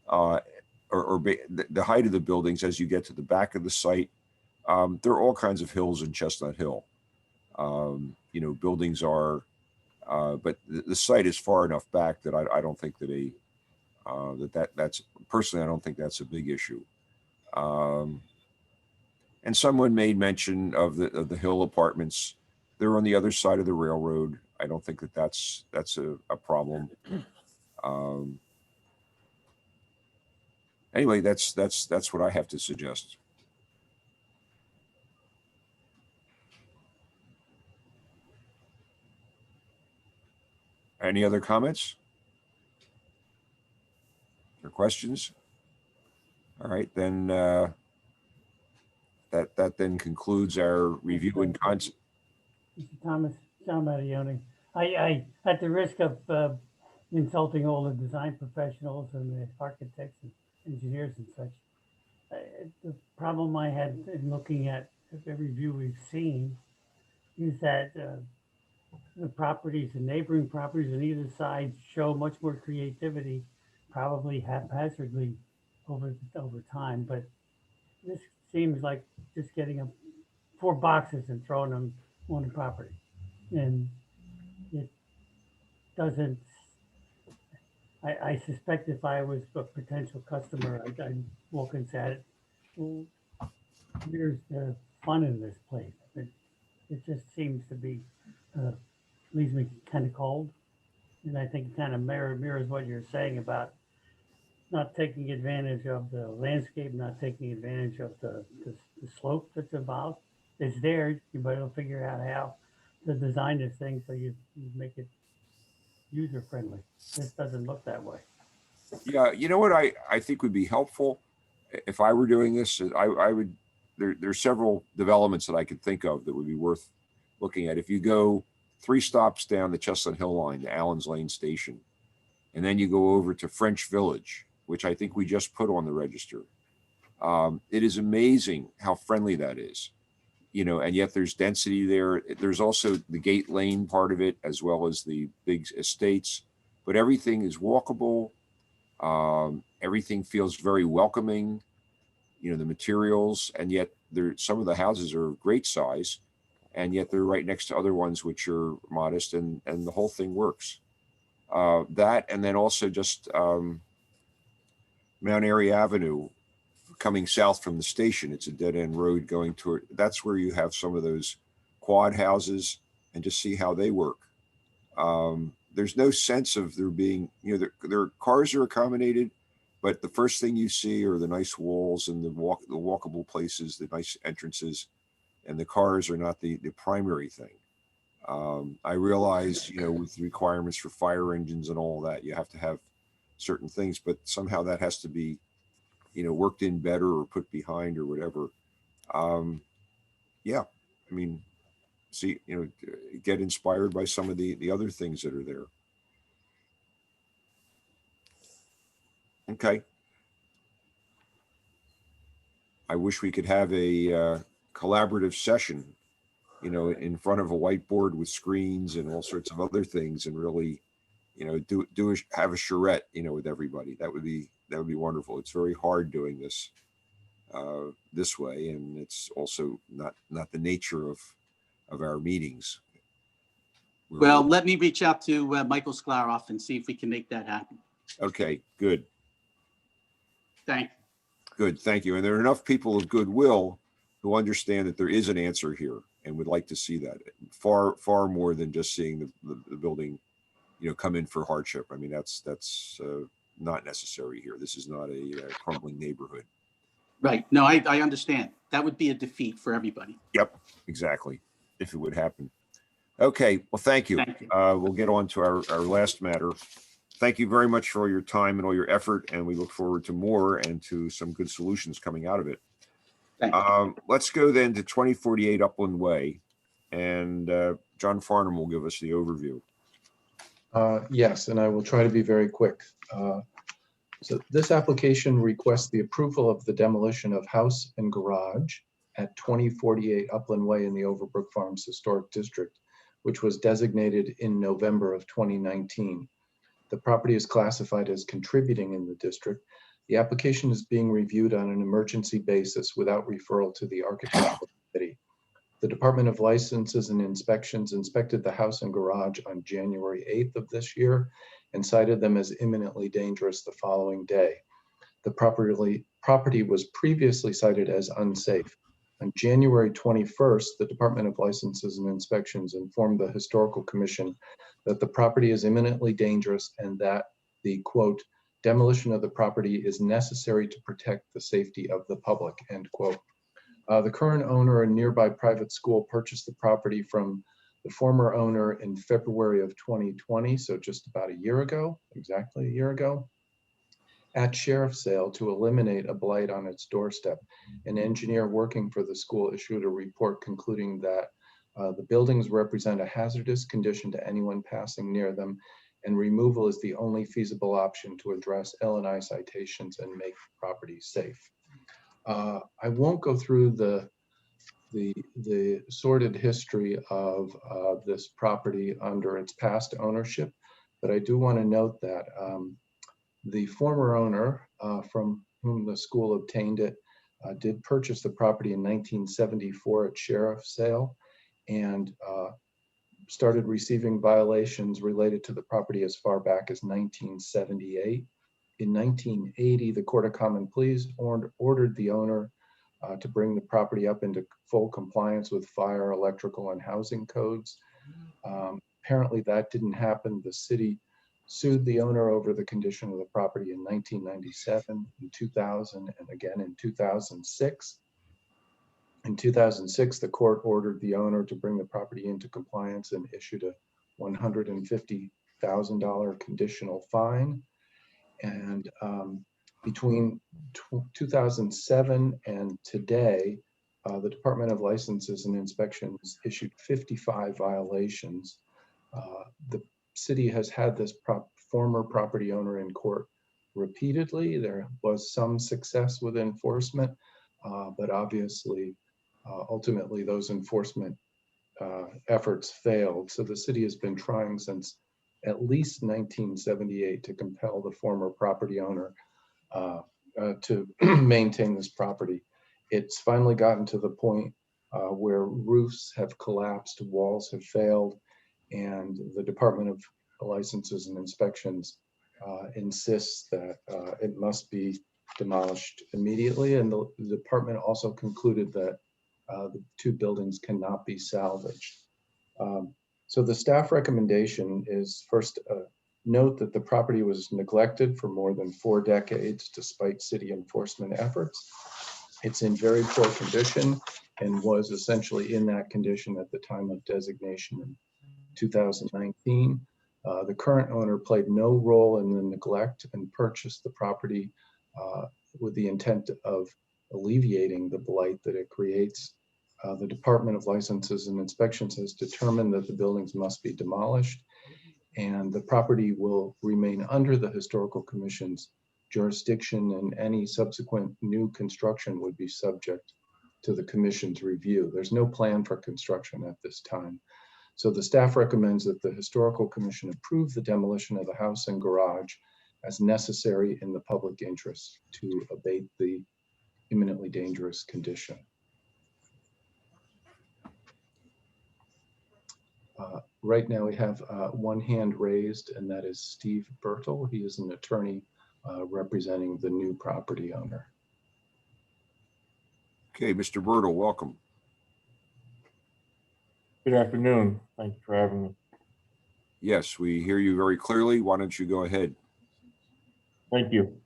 the height of the buildings as you get to the back of the site, there are all kinds of hills in Chestnut Hill. You know, buildings are, but the site is far enough back that I don't think that that's personally, I don't think that's a big issue. And someone made mention of the Hill Apartments. They're on the other side of the railroad. I don't think that's a problem. Anyway, that's what I have to suggest. Any other comments or questions? All right, then that then concludes our review and concept. Mr. John Mattioni. I, at the risk of insulting all the design professionals and the architects and engineers and such, the problem I had in looking at every view we've seen is that the properties, the neighboring properties on either side show much more creativity, probably haphazardly over time. But this seems like just getting 4 boxes and throwing them on the property, and it doesn't. I suspect if I was a potential customer, I'd walk and say, well, "Where's the fun in this place?" It just seems to be leaves me kind of cold, and I think it kind of mirrors what you're saying about not taking advantage of the landscape, not taking advantage of the slope that's involved. It's there. You better figure out how to design this thing so you make it user friendly. This doesn't look that way. Yeah, you know what I think would be helpful if I were doing this. I would. There's several developments that I could think of that would be worth looking at. If you go 3 stops down the Chestnut Hill line to Allen's Lane Station, and then you go over to French Village, which I think we just put on the register. It is amazing how friendly that is, you know, and yet there's density there. There's also the Gate Lane part of it, as well as the big estates, but everything is walkable. Everything feels very welcoming, you know, the materials, and yet some of the houses are great size, and yet they're right next to other ones which are modest, and the whole thing works. That, and then also just Mount Airy Avenue coming south from the station. It's a dead end road going toward, that's where you have some of those quad houses, and just see how they work. There's no sense of there being, their cars are accommodated, but the first thing you see are the nice walls and the walkable places, the nice entrances, and the cars are not the primary thing. I realize, with the requirements for fire engines and all that, you have to have certain things, but somehow that has to be, worked in better or put behind or whatever. Yeah, I mean, see, get inspired by some of the other things that are there. Okay. I wish we could have a collaborative session, in front of a whiteboard with screens and all sorts of other things, and really, have a charrette, with everybody. That would be wonderful. It's very hard doing this this way, and it's also not the nature of our meetings. Well, let me reach out to Michael Sklaroff and see if we can make that happen. Okay, good. Thank you. Good, thank you. And there are enough people of goodwill who understand that there is an answer here and would like to see that far more than just seeing the building, come in for hardship. I mean, that's not necessary here. This is not a crumbling neighborhood. Right. No, I understand. That would be a defeat for everybody. Yep, exactly. If it would happen. Okay, well, thank you. Thank you. We'll get on to our last matter. Thank you very much for all your time and all your effort, and we look forward to more and to some good solutions coming out of it. Thank you. Let's go then to 2048 Upland Way, and John Farnham will give us the overview. Yes, and I will try to be very quick. So this application requests the approval of the demolition of house and garage at 2048 Upland Way in the Overbrook Farms Historic District, which was designated in November of 2019. The property is classified as contributing in the district. The application is being reviewed on an emergency basis without referral to the Architectural Committee. The Department of Licenses and Inspections inspected the house and garage on January 8th of this year and cited them as imminently dangerous the following day. The property was previously cited as unsafe. On January 21st, the Department of Licenses and Inspections informed the Historical Commission that the property is imminently dangerous and that the, quote, demolition of the property is necessary to protect the safety of the public, end quote. The current owner, a nearby private school, purchased the property from the former owner in February of 2020, so just about a year ago, exactly a year ago. At sheriff's sale, to eliminate a blight on its doorstep, an engineer working for the school issued a report concluding that the buildings represent a hazardous condition to anyone passing near them, and removal is the only feasible option to address L&I citations and make the property safe. I won't go through the sordid history of this property under its past ownership, but I do want to note that the former owner from whom the school obtained it did purchase the property in 1974 at sheriff's sale and started receiving violations related to the property as far back as 1978. In 1980, the Court of Common Pleas ordered the owner to bring the property up into full compliance with fire, electrical, and housing codes. Apparently that didn't happen. The city sued the owner over the condition of the property in 1997, in 2000, and again in 2006. In 2006, the court ordered the owner to bring the property into compliance and issued a $150,000 conditional fine. And between 2007 and today, the Department of Licenses and Inspections issued 55 violations. The city has had this former property owner in court repeatedly. There was some success with enforcement, but obviously, ultimately, those enforcement efforts failed. So the city has been trying since at least 1978 to compel the former property owner to maintain this property. It's finally gotten to the point where roofs have collapsed, walls have failed, and the Department of Licenses and Inspections insists that it must be demolished immediately. And the department also concluded that the two buildings cannot be salvaged. So the staff recommendation is first, note that the property was neglected for more than 4 decades despite city enforcement efforts. It's in very poor condition and was essentially in that condition at the time of designation in 2019. The current owner played no role in the neglect and purchased the property with the intent of alleviating the blight that it creates. The Department of Licenses and Inspections has determined that the buildings must be demolished, and the property will remain under the Historical Commission's jurisdiction, and any subsequent new construction would be subject to the Commission's review. There's no plan for construction at this time. So the staff recommends that the Historical Commission approve the demolition of the house and garage as necessary in the public interest to abate the imminently dangerous condition. Right now we have one hand raised, and that is Steve Bertel. He is an attorney representing the new property owner. Okay, Mr. Bertel, welcome. Good afternoon. Thanks for having me. Yes, we hear you very clearly. Why don't you go ahead? Thank you.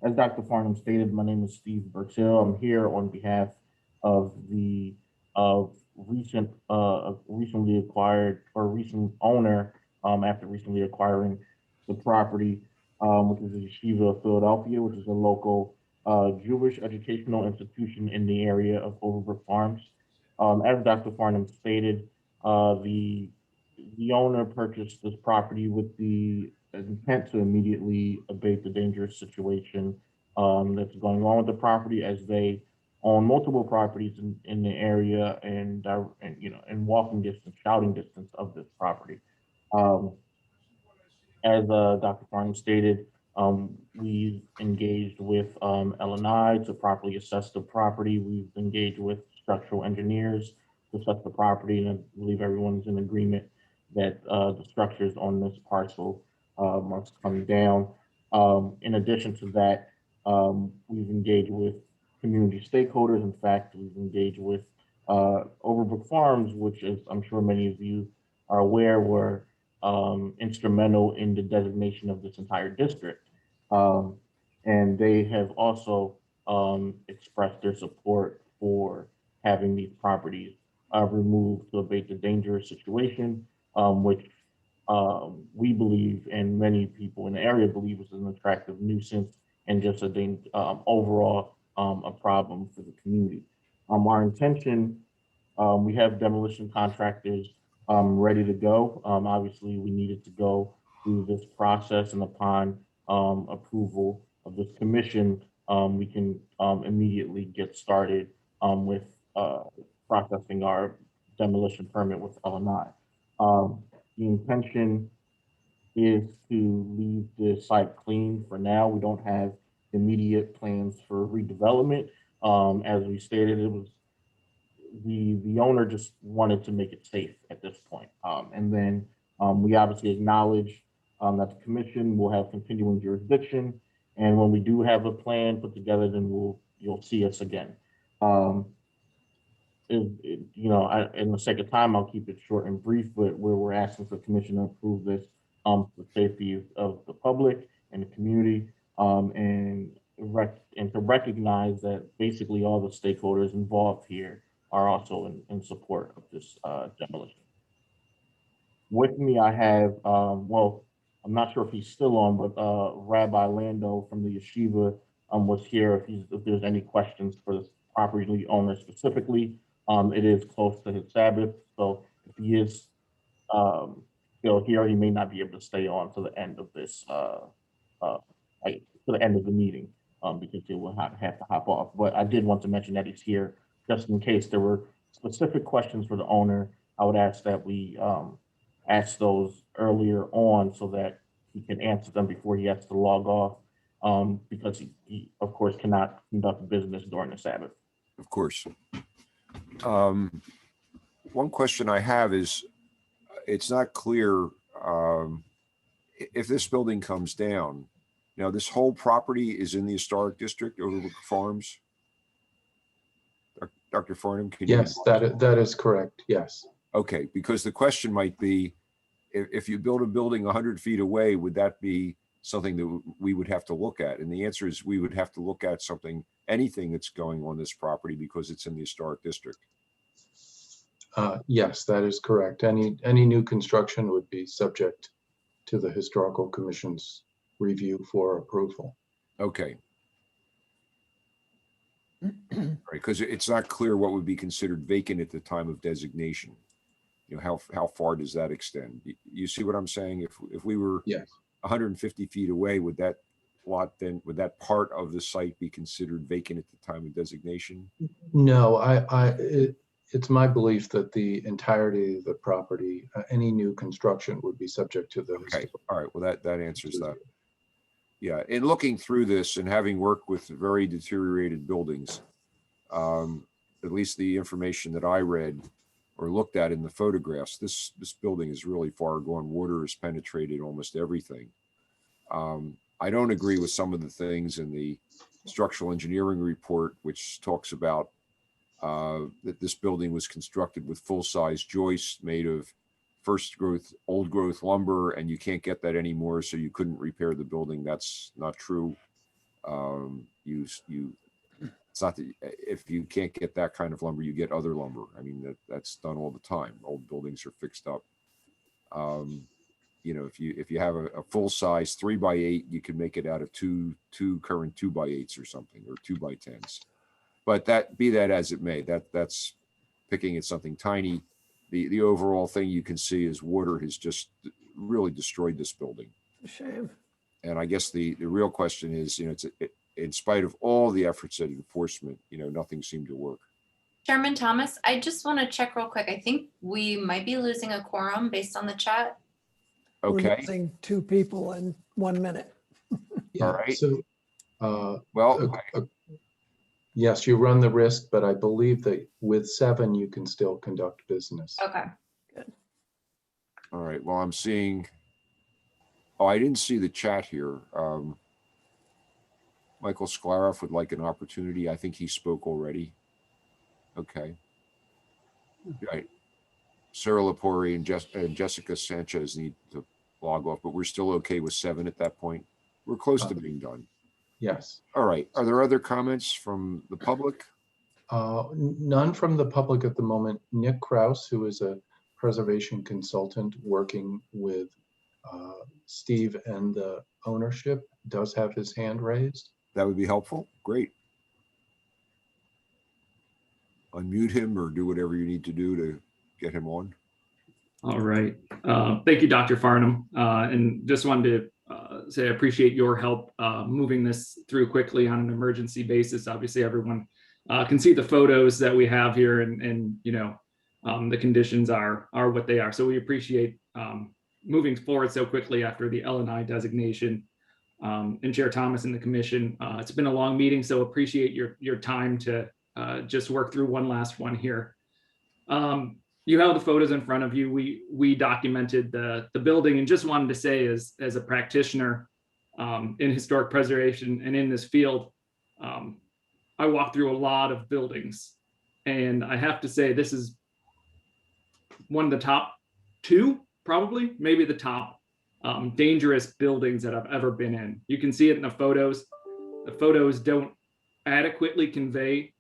As Dr. Farnham stated, my name is Steve Bertel. I'm here on behalf of the recent owner after recently acquiring the property, which is the Yeshiva of Philadelphia, which is a local Jewish educational institution in the area of Overbrook Farms. As Dr. Farnham stated, the owner purchased this property with the intent to immediately abate the dangerous situation that's going on with the property, as they own multiple properties in the area and in walking distance, shouting distance of this property. As Dr. Farnham stated, we've engaged with L&I to properly assess the property. We've engaged with structural engineers to assess the property, and I believe everyone's in agreement that the structures on this parcel must come down. In addition to that, we've engaged with community stakeholders. In fact, we've engaged with Overbrook Farms, which, as I'm sure many of you are aware, were instrumental in the designation of this entire district. And they have also expressed their support for having these properties removed to abate the dangerous situation, which we believe, and many people in the area believe, is an attractive nuisance and just a overall a problem for the community. Our intention, we have demolition contractors ready to go. Obviously, we needed to go through this process, and upon approval of this commission, we can immediately get started with processing our demolition permit with L&I. The intention is to leave the site clean for now. We don't have immediate plans for redevelopment. As we stated, it was the owner just wanted to make it safe at this point. And then we obviously acknowledge that the commission will have continuing jurisdiction. And when we do have a plan put together, then you'll see us again. In the sake of time, I'll keep it short and brief, but we're asking for the commission to approve this for the safety of the public and the community, and to recognize that basically all the stakeholders involved here are also in support of this demolition. With me, I have, well, I'm not sure if he's still on, but Rabbi Lando from the Yeshiva was here if there's any questions for the property owner specifically. It is close to his Sabbath, so if he is still here, he may not be able to stay on to the end of this, to the end of the meeting, because he will have to hop off. But I did want to mention that he's here just in case there were specific questions for the owner. I would ask that we ask those earlier on so that he can answer them before he has to log off, because he of course cannot conduct business during the Sabbath. Of course. One question I have is, it's not clear if this building comes down. Now, this whole property is in the historic district, Overlook Farms? Dr. Farnham, can you? Yes, that is correct. Yes. Okay, because the question might be, if you build a building 100 feet away, would that be something that we would have to look at? And the answer is we would have to look at anything that's going on this property because it's in the historic district. Yes, that is correct. Any new construction would be subject to the Historical Commission's review for approval. Okay. Right, because it's not clear what would be considered vacant at the time of designation. You know, how far does that extend? You see what I'm saying? If we were 150 feet away, would that would part of the site be considered vacant at the time of designation? No, it's my belief that the entirety of the property, any new construction would be subject to the. Okay, all right, well, that answers that. Yeah, in looking through this and having worked with very deteriorated buildings, at least the information that I read or looked at in the photographs, this building is really far gone. Water has penetrated almost everything. I don't agree with some of the things in the structural engineering report, which talks about that this building was constructed with full-size joists made of old growth lumber, and you can't get that anymore, so you couldn't repair the building. That's not true. It's not that if you can't get that kind of lumber, you get other lumber. I mean, that's done all the time. Old buildings are fixed up. You know, if you have a full-size 3x8, you can make it out of two current 2x8s or something, or 2x10s. But be that as it may, that's picking at something tiny. The overall thing you can see is water has just really destroyed this building. Shame. And I guess the real question is, you know, in spite of all the efforts at enforcement, you know, nothing seemed to work. Chairman Thomas, I just want to check real quick. I think we might be losing a quorum based on the chat. Okay. We're losing 2 people in 1 minute. All right. So, well, yes, you run the risk, but I believe that with 7, you can still conduct business. Okay. Good. All right. Well, I'm seeing. Oh, I didn't see the chat here. Michael Sklarov would like an opportunity. I think he spoke already. Okay. Right. Sarah Lepori and Jessica Sanchez need to log off, but we're still okay with 7 at that point. We're close to being done. Yes. All right. Are there other comments from the public? None from the public at the moment. Nick Kraus, who is a preservation consultant working with Steve and the ownership, does have his hand raised. That would be helpful. Great. Unmute him or do whatever you need to do to get him on. All right. Thank you, Dr. Farnham. And just wanted to say I appreciate your help moving this through quickly on an emergency basis. Obviously, everyone can see the photos that we have here, and you know, the conditions are what they are. So we appreciate moving forward so quickly after the L&I designation. And Chair Thomas and the commission, it's been a long meeting, so appreciate your time to just work through one last one here. You have the photos in front of you. We documented the building, and just wanted to say as a practitioner in historic preservation and in this field, I walked through a lot of buildings, and I have to say this is one of the top 2, probably, maybe the top dangerous buildings that I've ever been in. You can see it in the photos. The photos don't adequately convey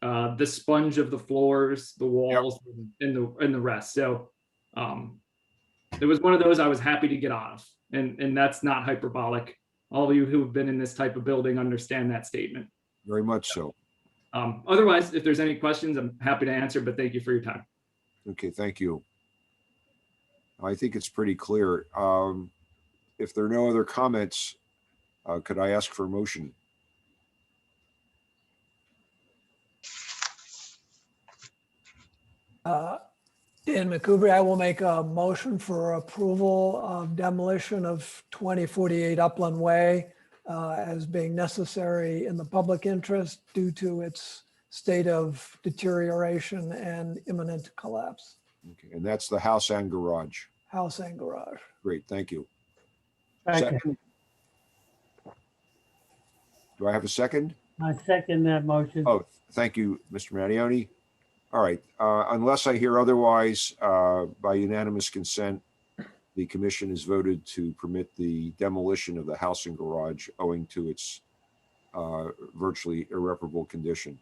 the sponge of the floors, the walls, and the rest. So it was one of those I was happy to get off, and that's not hyperbolic. All of you who have been in this type of building understand that statement. Very much so. Otherwise, if there's any questions, I'm happy to answer, but thank you for your time. Okay, thank you. I think it's pretty clear. If there are no other comments, could I ask for a motion? Dan McCoubrey, I will make a motion for approval of demolition of 2048 Upland Way as being necessary in the public interest due to its state of deterioration and imminent collapse, Okay, and that's the house and garage. house and garage. Great, thank you. Second. Second? Do I have a second? I second that motion. Oh, thank you, Mr. Mattioni. All right, unless I hear otherwise, by unanimous consent, the commission has voted to permit the demolition of the house and garage owing to its virtually irreparable condition.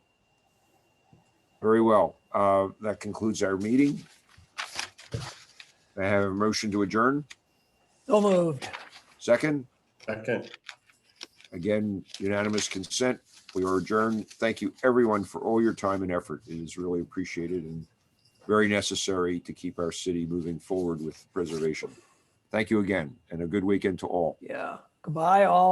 Very well. That concludes our meeting. I have a motion to adjourn. So moved. Second, Second. again, unanimous consent. We are adjourned. Thank you, everyone, for all your time and effort. It is really appreciated and very necessary to keep our city moving forward with preservation. Thank you again, and a good weekend to all. Yeah. Goodbye, all.